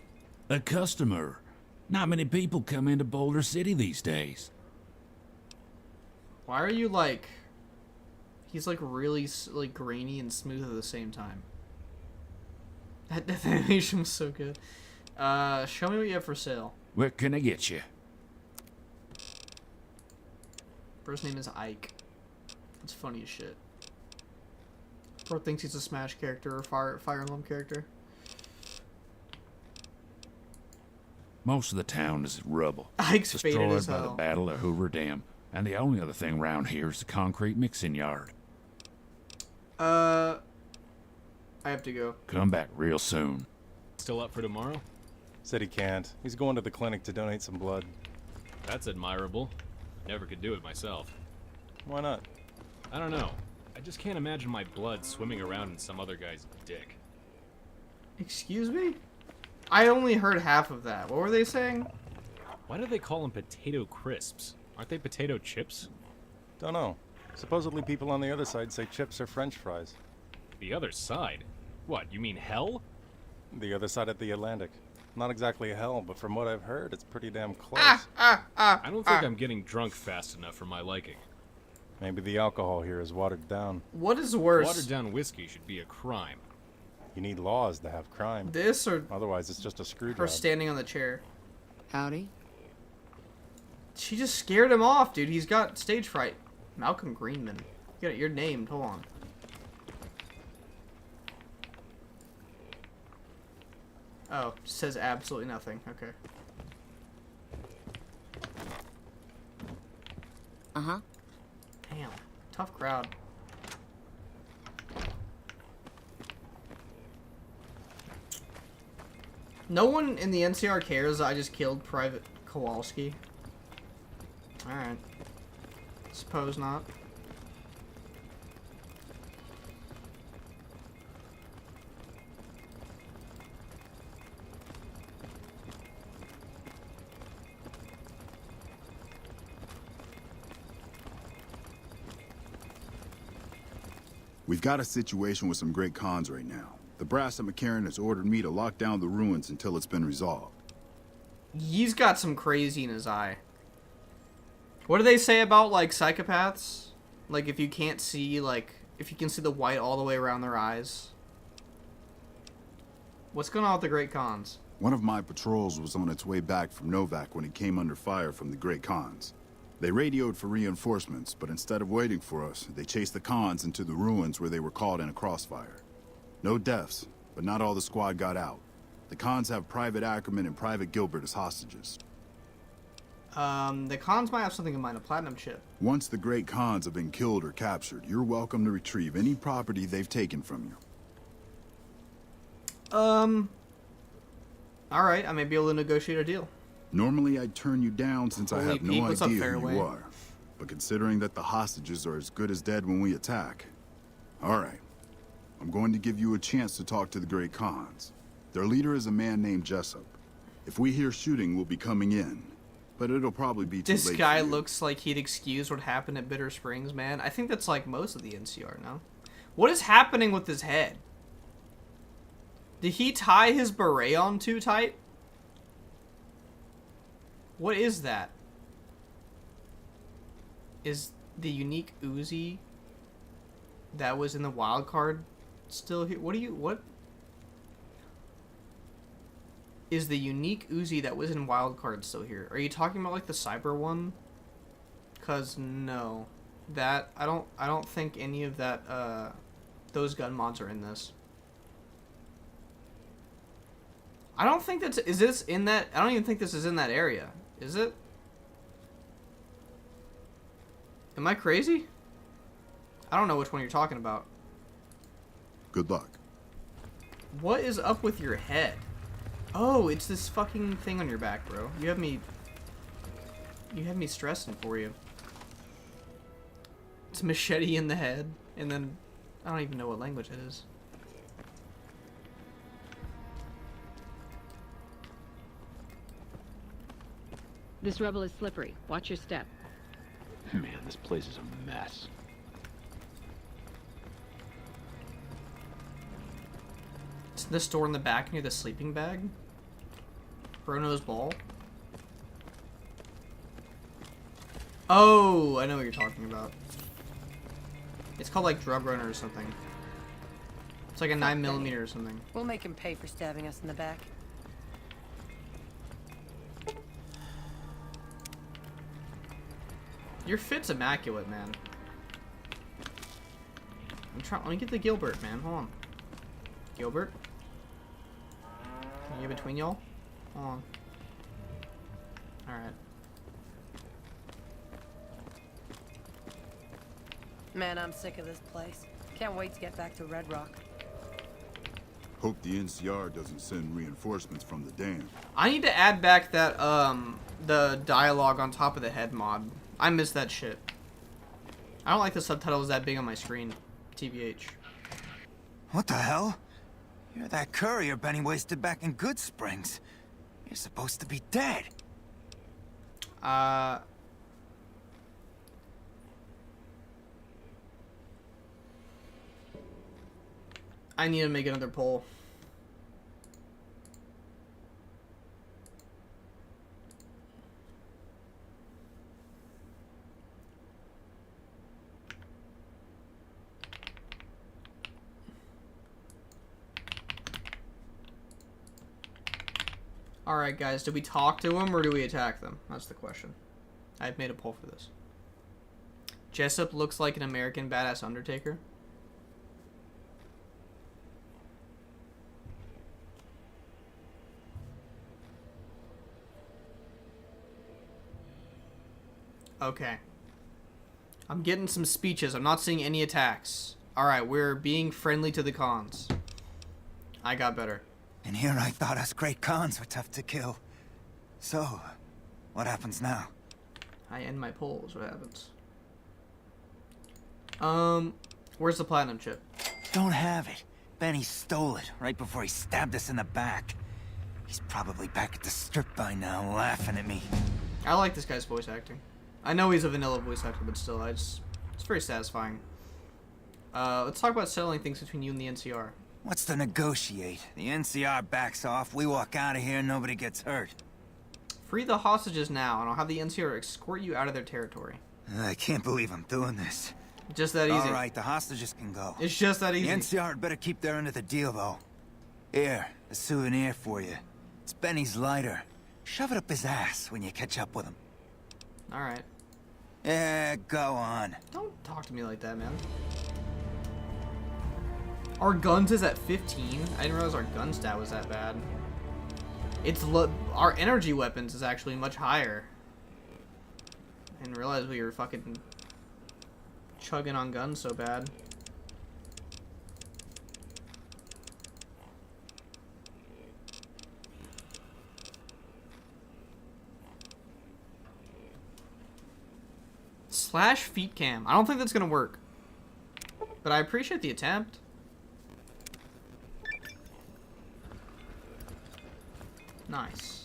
[SPEAKER 21] a customer? Not many people come into Boulder City these days.
[SPEAKER 1] Why are you like... He's like really like grainy and smooth at the same time. That animation was so good. Show me what you have for sale.
[SPEAKER 21] What can I get you?
[SPEAKER 1] First name is Ike. That's funny as shit. Bro thinks he's a Smash character or Fire Emblem character.
[SPEAKER 21] Most of the town is rubble.
[SPEAKER 1] Ike's faded
[SPEAKER 21] destroyed
[SPEAKER 1] as
[SPEAKER 21] by the
[SPEAKER 1] hell.
[SPEAKER 21] Battle of Hoover Dam, and the only other thing around here is the concrete mixing yard.
[SPEAKER 1] I have to go.
[SPEAKER 21] Come back real soon.
[SPEAKER 20] still up for tomorrow?
[SPEAKER 23] Said he can't. He's going to the clinic to donate some blood.
[SPEAKER 20] That's admirable. Never could do it myself.
[SPEAKER 23] Why not?
[SPEAKER 20] I don't know. I just can't imagine my blood swimming around in some other guy's dick.
[SPEAKER 1] Excuse me? I only heard half of that. What were they saying?
[SPEAKER 20] Why do they call them potato crisps? Aren't they potato chips?
[SPEAKER 23] Don't know. Supposedly people on the other side say chips are French fries.
[SPEAKER 20] The other side? What, you mean hell?
[SPEAKER 23] The other side of the Atlantic. Not exactly hell, but from what I've heard, it's pretty damn close.
[SPEAKER 20] I don't think I'm getting drunk fast enough for my liking.
[SPEAKER 23] Maybe the alcohol here is watered down.
[SPEAKER 1] What is worse?
[SPEAKER 20] Watered down whiskey should be a crime.
[SPEAKER 23] You need laws to have crime.
[SPEAKER 1] This or...
[SPEAKER 23] Otherwise, it's just a screw job.
[SPEAKER 1] Her standing on the chair.
[SPEAKER 9] Howdy.
[SPEAKER 1] She just scared him off, dude. He's got stage fright. Malcolm Greenman. You're named. Hold on. Oh, says absolutely nothing. Okay.
[SPEAKER 9] Uh-huh.
[SPEAKER 1] Damn. Tough crowd. No one in the NCR cares I just killed Private Kowalski. Alright. Suppose not.
[SPEAKER 17] We've got a situation with some great cons right now. The brass at McCarran has ordered me to lock down the ruins until it's been resolved.
[SPEAKER 1] He's got some crazy in his eye. What do they say about, like, psychopaths? Like, if you can't see, like, if you can see the white all the way around their eyes. What's going on with the Great Khans?
[SPEAKER 17] One of my patrols was on its way back from Novac when it came under fire from the Great Khans. They radioed for reinforcements, but instead of waiting for us, they chased the Khans into the ruins where they were caught in a crossfire. No deaths, but not all the squad got out. The Khans have Private Ackerman and Private Gilbert as hostages.
[SPEAKER 1] The Khans might have something in mind, a platinum chip.
[SPEAKER 17] Once the Great Khans have been killed or captured, you're welcome to retrieve any property they've taken from you.
[SPEAKER 1] Alright, I may be able to negotiate a deal.
[SPEAKER 17] Normally I'd turn you down since I
[SPEAKER 1] Holy
[SPEAKER 17] have no
[SPEAKER 1] Pete, what's up,
[SPEAKER 17] idea who
[SPEAKER 1] Fairway?
[SPEAKER 17] you are. But considering that the hostages are as good as dead when we attack... Alright. I'm going to give you a chance to talk to the Great Khans. Their leader is a man named Jessup. If we hear shooting, we'll be coming in. But it'll probably be too late.
[SPEAKER 1] This guy looks like he'd excuse what happened at Bitter Springs, man. I think that's like most of the NCR, no? What is happening with his head? Did he tie his beret on too tight? What is that? Is the unique Uzi that was in the wild card still here? What is the unique Uzi that was in wild card still here? Are you talking about like the cyber one? Cause no, that I don't think any of that those gun mods are in this. I don't think that's, is this in that? I don't even think this is in that area. Is it? Am I crazy? I don't know which one you're talking about.
[SPEAKER 17] Good luck.
[SPEAKER 1] What is up with your head? Oh, it's this fucking thing on your back, bro. You have me stressing for you. It's machete in the head, and then I don't even know what language it is.
[SPEAKER 3] This rebel is slippery. Watch your step.
[SPEAKER 5] Man, this place is a mess.
[SPEAKER 1] It's the store in the back near the sleeping bag. Bruno's ball. Oh, I know what you're talking about. It's called like Drug Runner or something. It's like a 9mm or something.
[SPEAKER 7] We'll make him pay for stabbing us in the back.
[SPEAKER 1] Your fit's immaculate, man. Let me get the Gilbert, man. Hold on. Gilbert? Can you get between y'all? Hold on. Alright.
[SPEAKER 7] Man, I'm sick of this place. Can't wait to get back to Red Rock.
[SPEAKER 17] Hope the NCR doesn't send reinforcements from the dam.
[SPEAKER 1] I need to add back that, the dialogue on top of the head mod. I miss that shit. I don't like the subtitles that big on my screen. TBH.
[SPEAKER 22] What the hell? You're that courier Benny wasted back in Good Springs. You're supposed to be dead.
[SPEAKER 1] I need to make another poll. Alright guys, do we talk to them or do we attack them? That's the question. I've made a poll for this. Jessup looks like an American badass Undertaker. Okay. I'm getting some speeches. I'm not seeing any attacks. Alright, we're being friendly to the cons. I got better.
[SPEAKER 22] And here I thought us Great Khans were tough to kill. So, what happens now?
[SPEAKER 1] I end my polls. What happens? Where's the platinum chip?
[SPEAKER 22] Don't have it. Benny stole it right before he stabbed us in the back. He's probably back at the strip by now, laughing at me.
[SPEAKER 1] I like this guy's voice acting. I know he's a vanilla voice actor, but still, it's very satisfying. Let's talk about settling things between you and the NCR.
[SPEAKER 22] What's to negotiate? The NCR backs off, we walk out of here, nobody gets hurt.
[SPEAKER 1] Free the hostages now, and I'll have the NCR escort you out of their territory.
[SPEAKER 22] I can't believe I'm doing this.
[SPEAKER 1] Just that easy.
[SPEAKER 22] Alright, the hostages can go.
[SPEAKER 1] It's just that easy.
[SPEAKER 22] The NCR had better keep their end of the deal, though. Here, a souvenir for you. It's Benny's lighter. Shove it up his ass when you catch up with him.
[SPEAKER 1] Alright.
[SPEAKER 22] Yeah, go on.
[SPEAKER 1] Don't talk to me like that, man. Our guns is at 15? I didn't realize our gun stat was that bad. Our energy weapons is actually much higher. I didn't realize we were fucking chugging on guns so bad. Slash feet cam. I don't think that's gonna work. But I appreciate the attempt. Nice.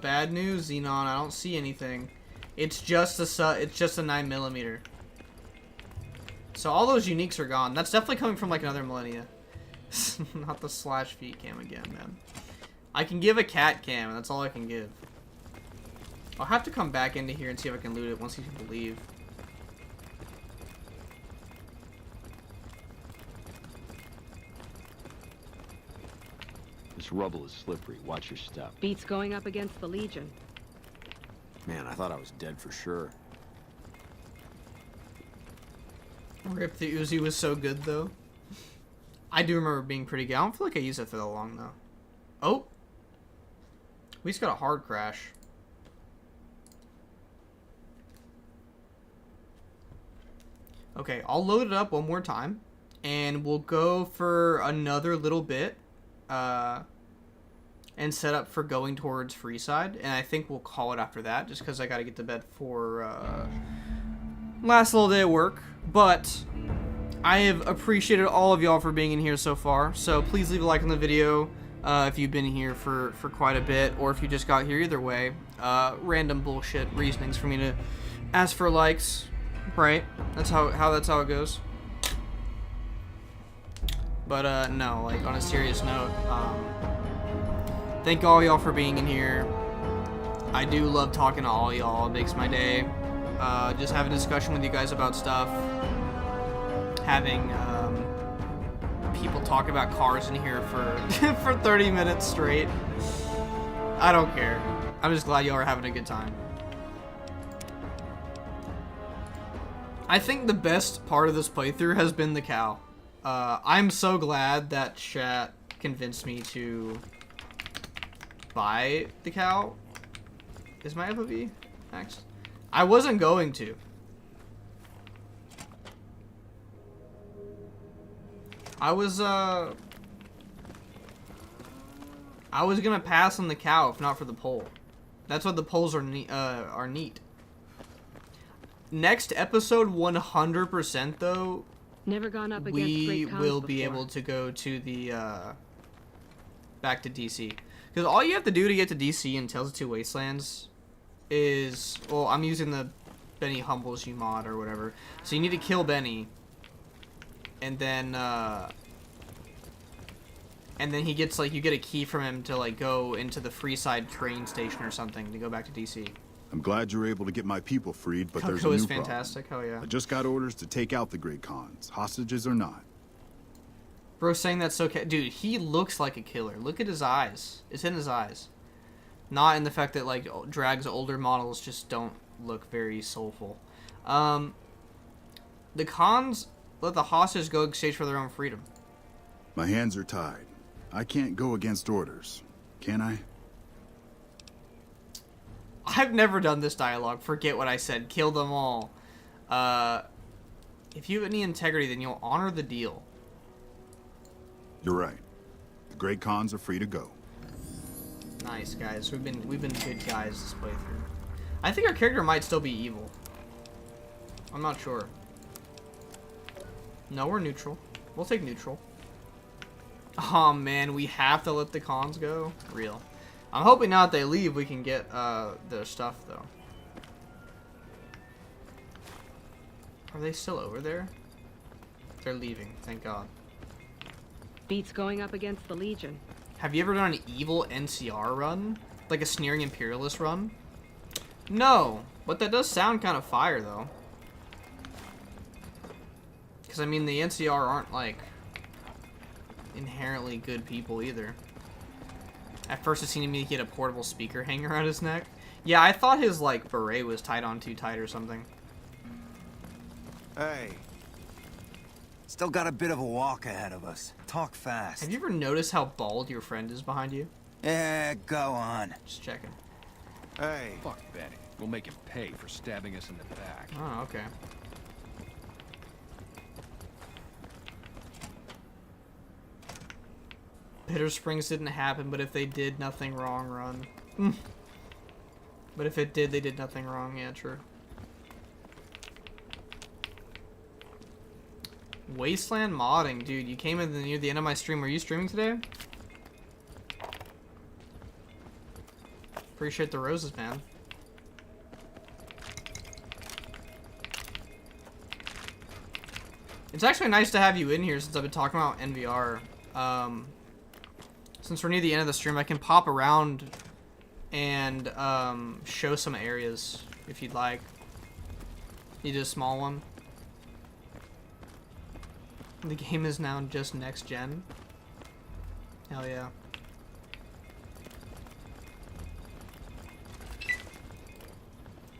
[SPEAKER 1] Bad news, Xenon. I don't see anything. It's just a 9mm. So all those uniques are gone. That's definitely coming from like another millennia. Not the slash feet cam again, man. I can give a cat cam, and that's all I can give. I'll have to come back into here and see if I can loot it once these people leave.
[SPEAKER 5] This rubble is slippery. Watch your step.
[SPEAKER 4] Beats going up against the Legion.
[SPEAKER 5] Man, I thought I was dead for sure.
[SPEAKER 1] Rip, the Uzi was so good, though. I do remember being pretty good. I don't feel like I used it for that long, though. Oh! We just got a hard crash. Okay, I'll load it up one more time. And we'll go for another little bit. And set up for going towards Freeside. And I think we'll call it after that. Just because I gotta get to bed for last little day of work. But I have appreciated all of y'all for being in here so far. So please leave a like on the video if you've been here for quite a bit. Or if you just got here, either way. Random bullshit reasonings for me to ask for likes. Right? That's how it goes. But no, like on a serious note, thank all y'all for being in here. I do love talking to all y'all. It makes my day. Just having a discussion with you guys about stuff. Having people talk about cars in here for for 30 minutes straight. I don't care. I'm just glad y'all are having a good time. I think the best part of this playthrough has been the cow. I'm so glad that chat convinced me to buy the cow. Is my FOV next? I wasn't going to. I was gonna pass on the cow if not for the poll. That's why the polls are neat. Next episode, 100% though.
[SPEAKER 4] Never gone up against
[SPEAKER 1] We
[SPEAKER 4] great cons
[SPEAKER 1] will be
[SPEAKER 4] before.
[SPEAKER 1] able to go to the back to DC, because all you have to do to get to DC in Tales of Two Wastelands is, well, I'm using the Benny Humbles You mod or whatever. So you need to kill Benny, and then he gets like, you get a key from him to like go into the Freeside train station or something to go back to DC.
[SPEAKER 17] I'm glad you're able to get my people freed, but there's a
[SPEAKER 1] Coco
[SPEAKER 17] new
[SPEAKER 1] is
[SPEAKER 17] problem.
[SPEAKER 1] fantastic. Hell yeah.
[SPEAKER 17] I just got orders to take out the Great Khans, hostages or not.
[SPEAKER 1] Bro, saying that's so dude, he looks like a killer. Look at his eyes. It's in his eyes. Not in the fact that like Drag's older models just don't look very soulful. The Khans let the hostages go exchange for their own freedom.
[SPEAKER 17] My hands are tied. I can't go against orders, can I?
[SPEAKER 1] I've never done this dialogue. Forget what I said. Kill them all. If you have any integrity, then you'll honor the deal.
[SPEAKER 17] You're right. The Great Khans are free to go.
[SPEAKER 1] Nice, guys. We've been good guys this playthrough. I think our character might still be evil. I'm not sure. No, we're neutral. We'll take neutral. Oh man, we have to let the Khans go? Real. I'm hoping now that they leave, we can get their stuff, though. Are they still over there? They're leaving, thank God.
[SPEAKER 4] Beats going up against the Legion.
[SPEAKER 1] Have you ever done an evil NCR run? Like a sneering imperialist run? No, but that does sound kind of fire, though. Because, I mean, the NCR aren't, like, inherently good people, either. At first, it seemed to me he had a portable speaker hanging around his neck. Yeah, I thought his, like, beret was tied on too tight or something.
[SPEAKER 22] Hey. Still got a bit of a walk ahead of us. Talk fast.
[SPEAKER 1] Have you ever noticed how bald your friend is behind you?
[SPEAKER 22] Yeah, go on.
[SPEAKER 1] Just checking.
[SPEAKER 22] Hey.
[SPEAKER 5] Fuck Benny. We'll make him pay for stabbing us in the back.
[SPEAKER 1] Oh, okay. Bitter Springs didn't happen, but if they did, nothing wrong, run. But if it did, they did nothing wrong. Yeah, true. Wasteland modding, dude. You came in near the end of my stream. Were you streaming today? Appreciate the roses, man. It's actually nice to have you in here since I've been talking about NVR. Since we're near the end of the stream, I can pop around and show some areas if you'd like. Need a small one. The game is now just next gen. Hell yeah.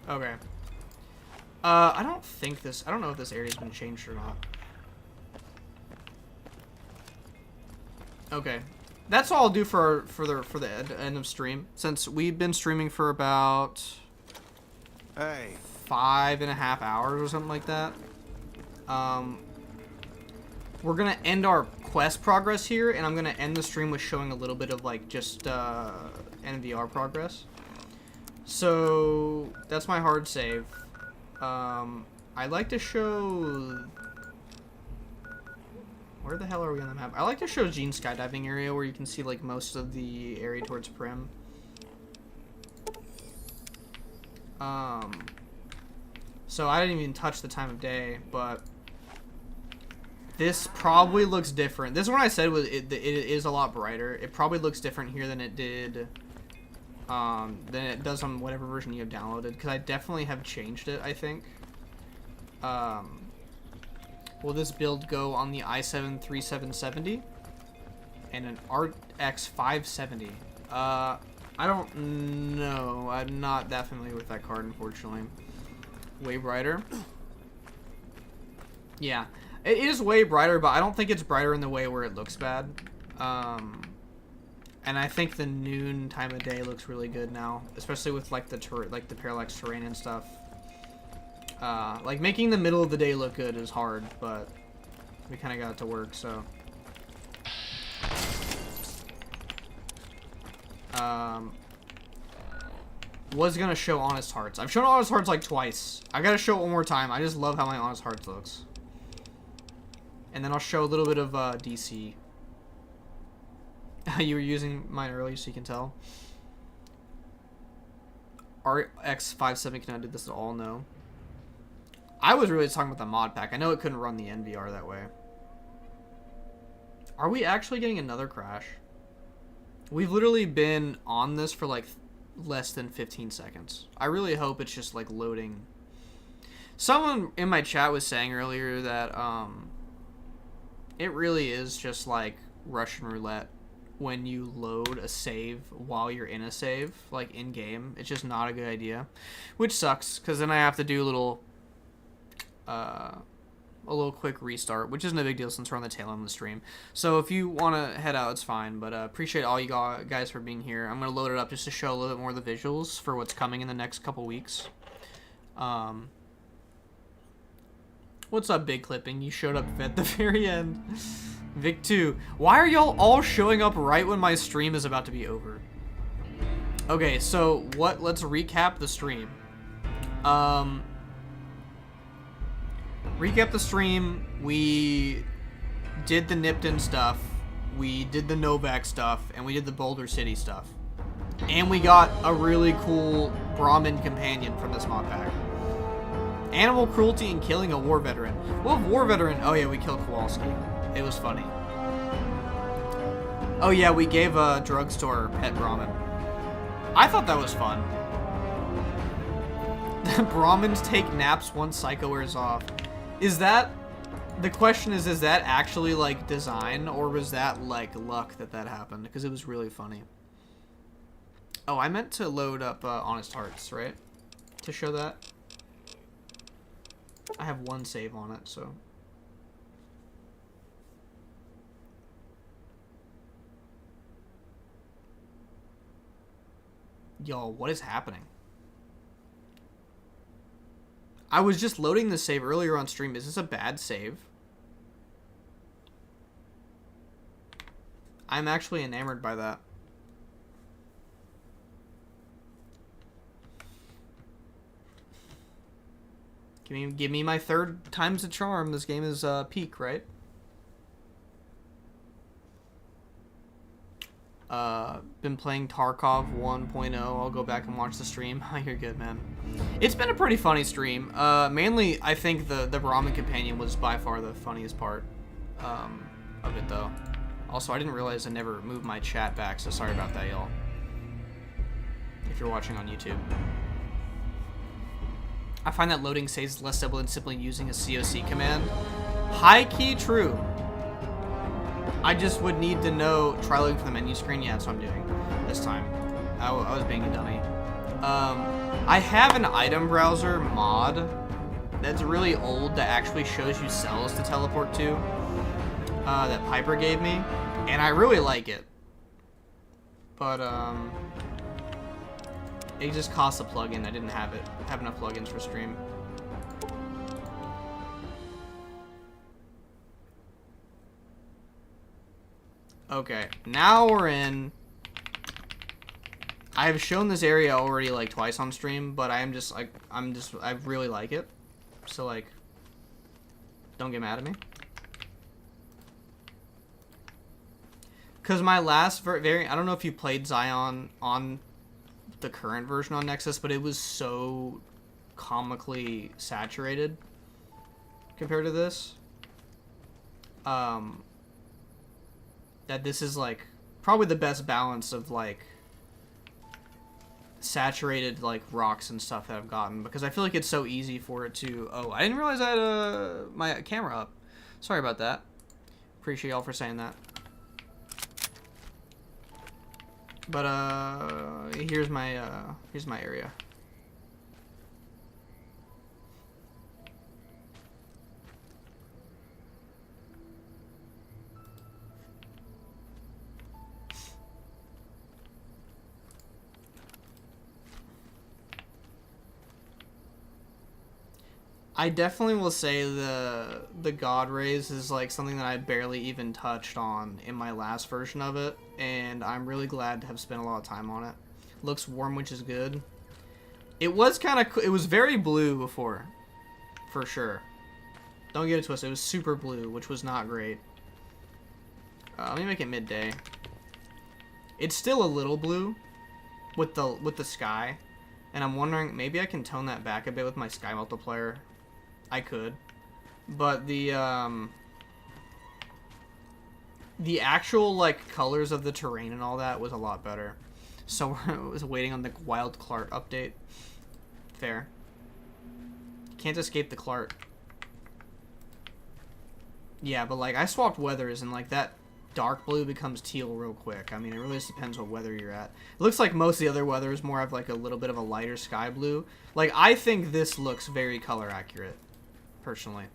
[SPEAKER 1] Okay. I don't know if this area's been changed or not. Okay. That's all I'll do for the end of stream, since we've been streaming for about 5.5 hours or something like that. We're gonna end our quest progress here, and I'm gonna end the stream with showing a little bit of like just NVR progress. So that's my hard save. I'd like to show. Where the hell are we on the map? I like to show Gene's skydiving area where you can see like most of the area towards Prim. So I didn't even touch the time of day, but this probably looks different. This one I said was it is a lot brighter. It probably looks different here than it did, than it does on whatever version you have downloaded. Because I definitely have changed it, I think. Will this build go on the i7-3770 and an RX 570? I don't know. I'm not that familiar with that card, unfortunately. Way brighter. Yeah, it is way brighter, but I don't think it's brighter in the way where it looks bad. And I think the noon time of day looks really good now, especially with like the parallax terrain and stuff. Like making the middle of the day look good is hard, but we kind of got it to work, so. Was gonna show Honest Hearts. I've shown Honest Hearts like twice. I gotta show it one more time. I just love how my Honest Hearts looks. And then I'll show a little bit of DC. You were using mine earlier, so you can tell. RX 570 cannot do this at all, no. I was really talking about the mod pack. I know it couldn't run the NVR that way. Are we actually getting another crash? We've literally been on this for like less than 15 seconds. I really hope it's just like loading. Someone in my chat was saying earlier that it really is just like Russian roulette when you load a save while you're in a save, like in game. It's just not a good idea, which sucks because then I have to do a little quick restart, which isn't a big deal since we're on the tail end of the stream. So if you want to head out, it's fine, but appreciate all you guys for being here. I'm going to load it up just to show a little bit more of the visuals for what's coming in the next couple weeks. What's up, Big Clipping? You showed up at the very end. Vic 2. Why are y'all all showing up right when my stream is about to be over? Okay, so let's recap the stream. Recap the stream. We did the Nipton stuff, we did the Novac stuff, and we did the Boulder City stuff. And we got a really cool Brahmin companion from this mod pack. Animal cruelty and killing a war veteran. Well, war veteran. Oh yeah, we killed Kowalski. It was funny. Oh yeah, we gave a drugstore pet Brahmin. I thought that was fun. Brahmins take naps once Psycho wears off. Is that... The question is that actually, like, design, or was that, like, luck that happened? Because it was really funny. Oh, I meant to load up Honest Hearts, right? To show that. I have one save on it, so... Yo, what is happening? I was just loading the save earlier on stream. Is this a bad save? I'm actually enamored by that. Give me my third time's the charm. This game is peak, right? Been playing Tarkov 1.0. I'll go back and watch the stream. You're good, man. It's been a pretty funny stream. Mainly, I think the Ramen Companion was by far the funniest part of it, though. Also, I didn't realize I never moved my chat back, so sorry about that, y'all. If you're watching on YouTube. I find that loading saves is less simple than simply using a COC command. High-key true. I just would need to know, try looking for the menu screen. Yeah, that's what I'm doing this time. I was being a dummy. I have an item browser mod that's really old that actually shows you cells to teleport to that Piper gave me, and I really like it. But, it just costs a plugin. I didn't have enough plugins for stream. Okay, now we're in. I have shown this area already like twice on stream, but I really like it. So like, don't get mad at me. Cause my last variant, I don't know if you played Zion on the current version on Nexus, but it was so comically saturated compared to this. That this is like probably the best balance of like saturated like rocks and stuff that I've gotten, because I feel like it's so easy for it to. Oh, I didn't realize I had my camera up. Sorry about that. Appreciate y'all for saying that. But here's my area. I definitely will say the God Rays is like something that I barely even touched on in my last version of it, and I'm really glad to have spent a lot of time on it. Looks warm, which is good. It was kind of, it was very blue before, for sure. Don't get it twisted, it was super blue, which was not great. Let me make it midday. It's still a little blue with the sky, and I'm wondering maybe I can tone that back a bit with my sky multiplier. I could, but the actual like colors of the terrain and all that was a lot better. So I was waiting on the Wild Clart update. Fair. Can't escape the Clart. Yeah, but like I swapped weathers and like that dark blue becomes teal real quick. I mean, it really just depends what weather you're at. It looks like most of the other weathers more have like a little bit of a lighter sky blue. Like I think this looks very color accurate. Personally.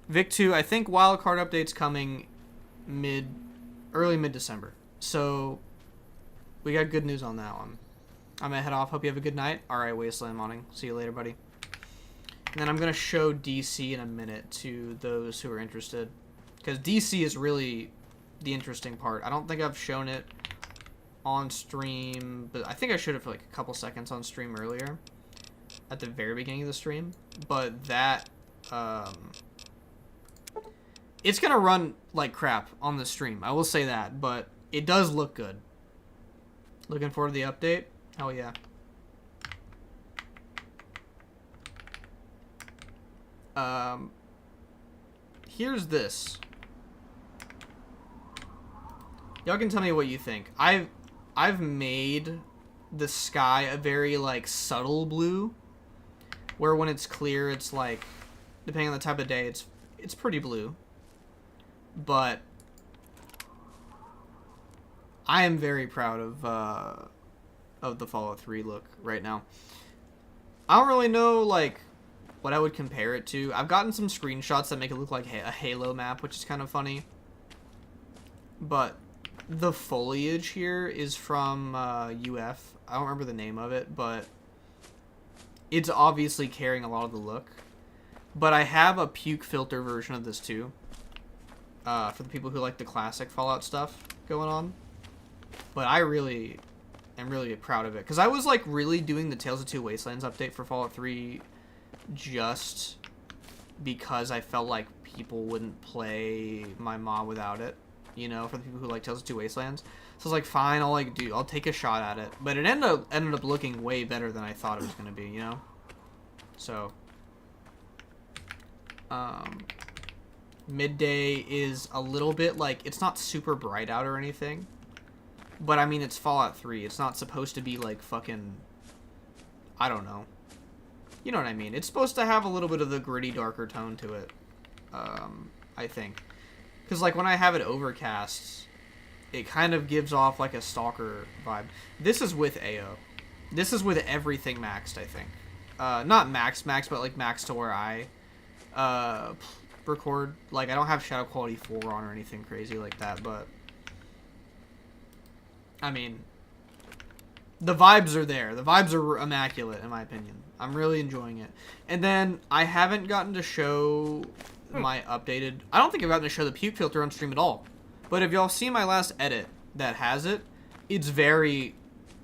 [SPEAKER 1] Vic 2, I think wildcard update's coming early mid-December. So we got good news on that one. I'm gonna head off. Hope you have a good night. Alright, Wasteland Modding. See you later, buddy. And then I'm gonna show DC in a minute to those who are interested. Because DC is really the interesting part. I don't think I've shown it on stream, but I think I showed it for like a couple seconds on stream earlier. At the very beginning of the stream, but that it's gonna run like crap on the stream, I will say that, but it does look good. Looking forward to the update. Hell yeah. Here's this. Y'all can tell me what you think. I've made the sky a very like subtle blue, where when it's clear it's like, depending on the type of day, it's pretty blue. But I am very proud of the Fallout 3 look right now. I don't really know like what I would compare it to. I've gotten some screenshots that make it look like a Halo map, which is kind of funny. But the foliage here is from UF. I don't remember the name of it, but it's obviously carrying a lot of the look. But I have a puke filter version of this too. for the people who like the classic Fallout stuff going on. But I really am really proud of it, because I was like really doing the Tales of Two Wastelands update for Fallout 3 just because I felt like people wouldn't play my mod without it, you know, for the people who like Tales of Two Wastelands. So I was like, fine, I'll take a shot at it. But it ended up looking way better than I thought it was gonna be, you know. So midday is a little bit like, it's not super bright out or anything, but I mean, it's Fallout 3. It's not supposed to be like fucking, I don't know, you know what I mean. It's supposed to have a little bit of the gritty, darker tone to it, I think, because like when I have it overcast, it kind of gives off like a stalker vibe. This is with AO. This is with everything maxed, I think. Not max, but like max to where I record. Like, I don't have shadow quality 4 on or anything crazy like that, but I mean, the vibes are there. The vibes are immaculate, in my opinion. I'm really enjoying it. And then I haven't gotten to show my updated... I don't think I've gotten to show the puke filter on stream at all. But if y'all see my last edit that has it, it's very,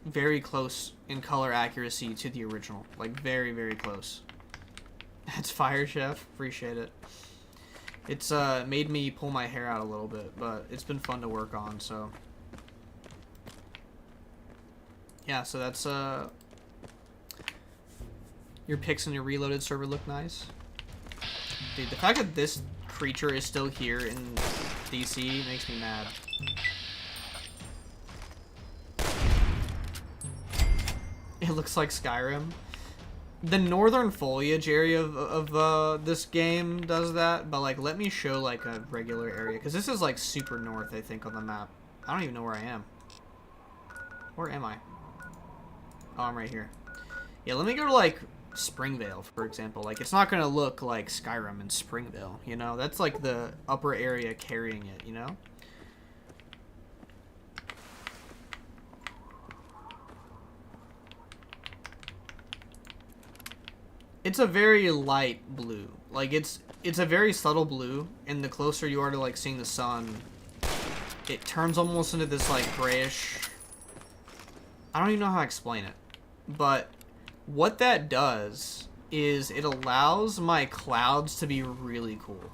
[SPEAKER 1] very close in color accuracy to the original. Like, very, very close. That's fire, Chef. Appreciate it. It's made me pull my hair out a little bit, but it's been fun to work on, so... Yeah, so that's, your pics on your reloaded server look nice. Dude, the fact that this creature is still here in DC makes me mad. It looks like Skyrim. The northern foliage area of this game does that, but like, let me show like a regular area, because this is like super north, I think, on the map. I don't even know where I am. Where am I? Oh, I'm right here. Yeah, let me go to like Springvale, for example. Like, it's not gonna look like Skyrim in Springvale, you know? That's like the upper area carrying it, you know? It's a very light blue. Like, it's a very subtle blue, and the closer you are to like seeing the sun, it turns almost into this like grayish... I don't even know how to explain it. But what that does is it allows my clouds to be really cool.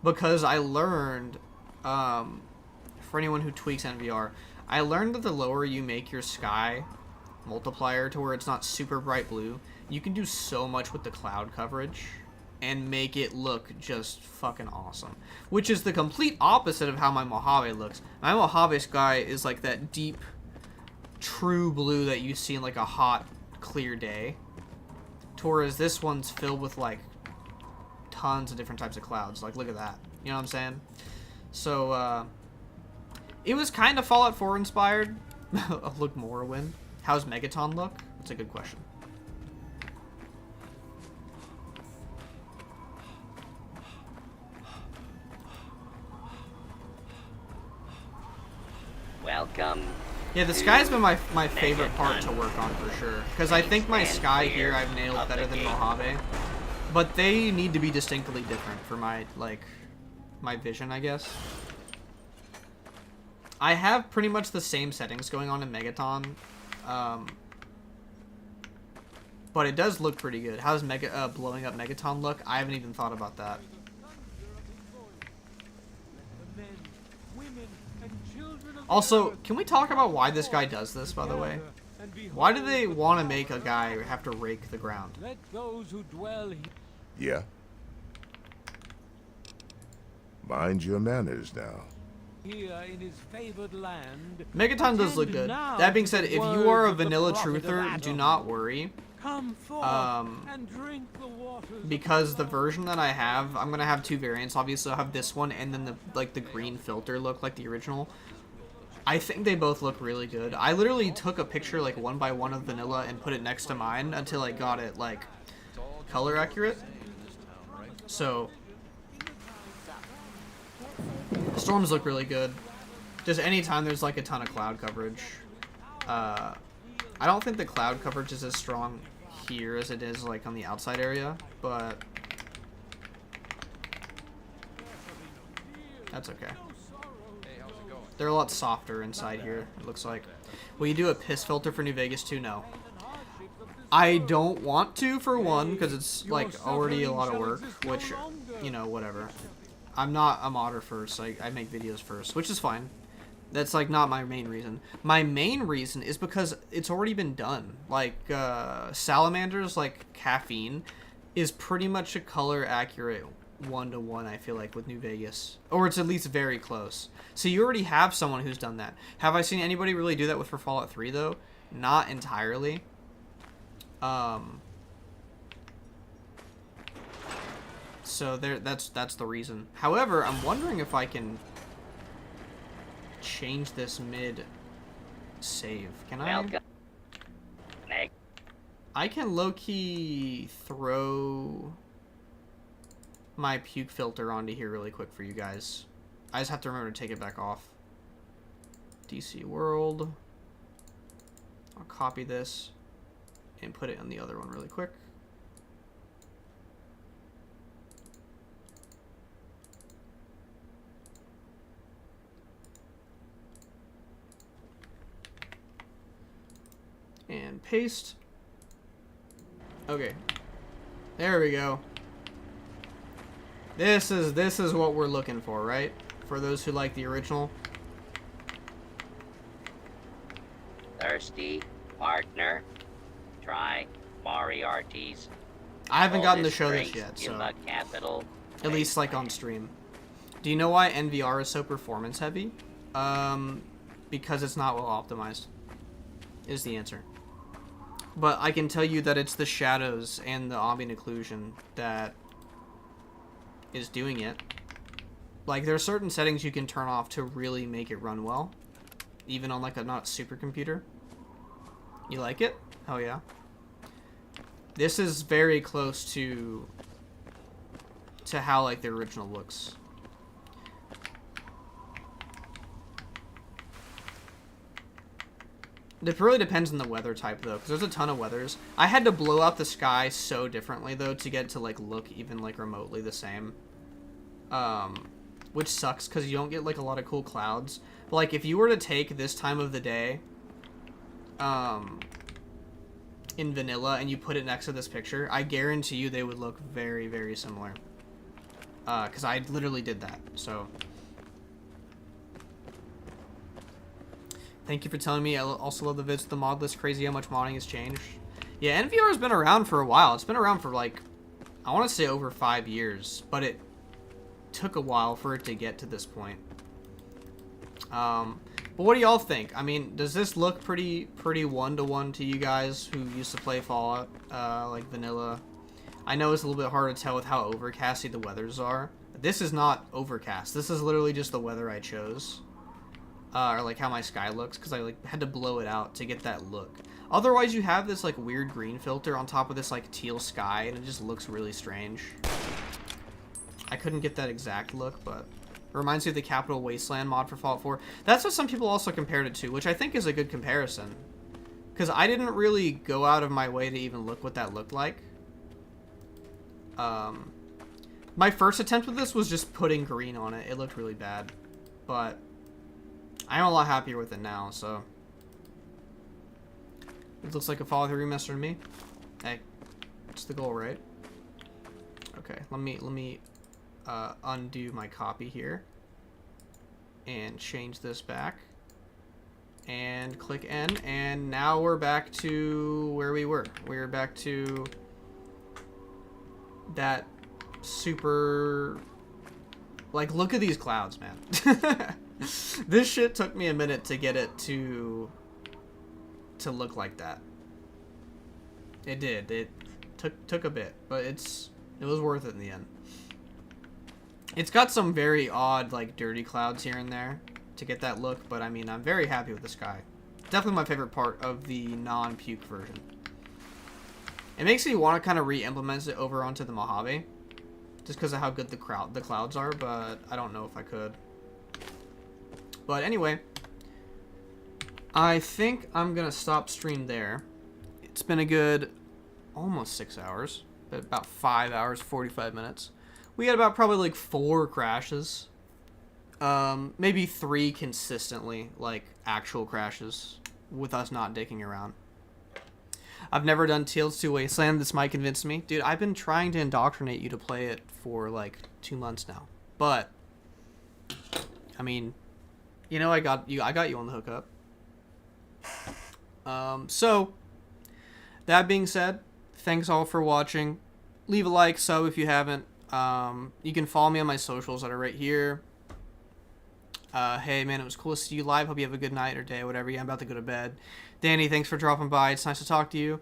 [SPEAKER 1] Because I learned, for anyone who tweaks NVR, I learned that the lower you make your sky multiplier to where it's not super bright blue, you can do so much with the cloud coverage and make it look just fucking awesome. Which is the complete opposite of how my Mojave looks. My Mojave sky is like that deep, true blue that you see in like a hot, clear day. Whereas this one's filled with like tons of different types of clouds. Like, look at that. You know what I'm saying? So, it was kind of Fallout 4 inspired. Look, Morrowind. How's Megaton look? That's a good question.
[SPEAKER 6] Welcome.
[SPEAKER 1] Yeah, the sky's been my favorite part to work on for sure. Because I think my sky here I've nailed better than Mojave. But they need to be distinctly different for my, like, my vision, I guess. I have pretty much the same settings going on in Megaton. But it does look pretty good. How does blowing up Megaton look? I haven't even thought about that. Also, can we talk about why this guy does this, by the way? Why do they want to make a guy have to rake the ground?
[SPEAKER 21] Let those who dwell
[SPEAKER 12] Yeah. Mind your manners now.
[SPEAKER 21] here in his favored land.
[SPEAKER 1] Megaton does look good. That being said, if you are a vanilla truther, do not worry. Because the version that I have, I'm gonna have two variants. Obviously, I'll have this one and then the green filter look like the original. I think they both look really good. I literally took a picture like one by one of vanilla and put it next to mine until I got it like color accurate. So storms look really good. Just anytime there's like a ton of cloud coverage. I don't think the cloud coverage is as strong here as it is like on the outside area, but That's okay. They're a lot softer inside here, it looks like. Will you do a piss filter for New Vegas too? No. I don't want to, for one, because it's, like, already a lot of work, which, you know, whatever. I'm not a modder first, like, I make videos first, which is fine. That's, like, not my main reason. My main reason is because it's already been done. Like, Salamanders, like, caffeine, is pretty much a color-accurate 1-to-1, I feel like, with New Vegas. Or it's at least very close. So you already have someone who's done that. Have I seen anybody really do that with for Fallout 3, though? Not entirely. So that's the reason. However, I'm wondering if I can change this mid save. Can I? I can low-key throw my puke filter onto here really quick for you guys. I just have to remember to take it back off. DC World. I'll copy this and put it on the other one really quick. And paste. Okay. There we go. This is what we're looking for, right? For those who like the original.
[SPEAKER 6] Thirsty partner. Try Moriarty's.
[SPEAKER 1] I haven't gotten to
[SPEAKER 6] Oldest
[SPEAKER 1] show this
[SPEAKER 6] drinks
[SPEAKER 1] yet, so
[SPEAKER 6] in the capital.
[SPEAKER 1] at least like on stream. Do you know why NVR is so performance heavy? Because it's not well optimized. Is the answer. But I can tell you that it's the shadows and the ambient occlusion that is doing it. Like, there are certain settings you can turn off to really make it run well, even on like a not supercomputer. You like it? Oh yeah. This is very close to how like the original looks. It really depends on the weather type though, because there's a ton of weathers. I had to blow out the sky so differently though to get it to like look even like remotely the same. Which sucks because you don't get like a lot of cool clouds. But like if you were to take this time of the day in vanilla and you put it next to this picture, I guarantee you they would look very, very similar. Because I literally did that, so. Thank you for telling me. I also love the vids with the mod list. Crazy how much modding has changed. Yeah, NVR has been around for a while. It's been around for like, I want to say over 5 years, but it took a while for it to get to this point. But what do y'all think? I mean, does this look pretty one-to-one to you guys who used to play Fallout, like vanilla? I know it's a little bit hard to tell with how overcasty the weathers are. This is not overcast. This is literally just the weather I chose. Or like how my sky looks, because I like had to blow it out to get that look. Otherwise, you have this like weird green filter on top of this like teal sky, and it just looks really strange. I couldn't get that exact look, but it reminds me of the Capital Wasteland mod for Fallout 4. That's what some people also compared it to, which I think is a good comparison. Because I didn't really go out of my way to even look what that looked like. My first attempt with this was just putting green on it. It looked really bad. But I'm a lot happier with it now, so. It looks like a Fallout 3 remaster to me. Hey, it's the goal, right? Okay, let me undo my copy here. And change this back. And click N, and now we're back to where we were. We're back to that super... Like, look at these clouds, man. This shit took me a minute to get it to look like that. It did. It took a bit, but it was worth it in the end. It's got some very odd, like, dirty clouds here and there to get that look, but I mean, I'm very happy with the sky. Definitely my favorite part of the non-puke version. It makes me want to kind of re-implement it over onto the Mojave, just because of how good the clouds are, but I don't know if I could. But anyway, I think I'm gonna stop stream there. It's been a good almost 6 hours, but about 5 hours, 45 minutes. We had about probably like 4 crashes. Maybe 3 consistently, like actual crashes with us not dicking around. I've never done Tales of Two Wastelands. This might convince me. Dude, I've been trying to indoctrinate you to play it for like 2 months now. But I mean, you know, I got you on the hookup. So that being said, thanks all for watching. Leave a like, sub if you haven't. You can follow me on my socials that are right here. Hey man, it was cool to see you live. Hope you have a good night or day or whatever. Yeah, I'm about to go to bed. Danny, thanks for dropping by. It's nice to talk to you.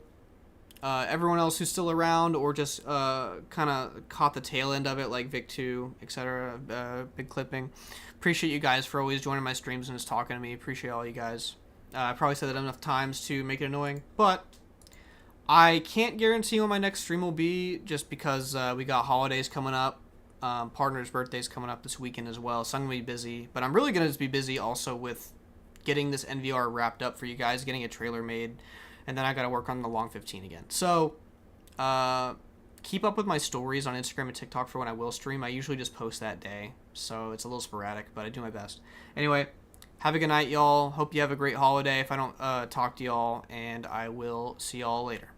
[SPEAKER 1] Everyone else who's still around or just kind of caught the tail end of it, like Vic2, etc. Big clipping. Appreciate you guys for always joining my streams and just talking to me. Appreciate all you guys. I probably said that enough times to make it annoying, but I can't guarantee when my next stream will be just because we got holidays coming up. Partner's birthday's coming up this weekend as well, so I'm going to be busy. But I'm really going to just be busy also with getting this NVR wrapped up for you guys, getting a trailer made, and then I got to work on the Long 15 again. So keep up with my stories on Instagram and TikTok for when I will stream. I usually just post that day, so it's a little sporadic, but I do my best. Anyway, have a good night, y'all. Hope you have a great holiday if I don't talk to y'all, and I will see y'all later.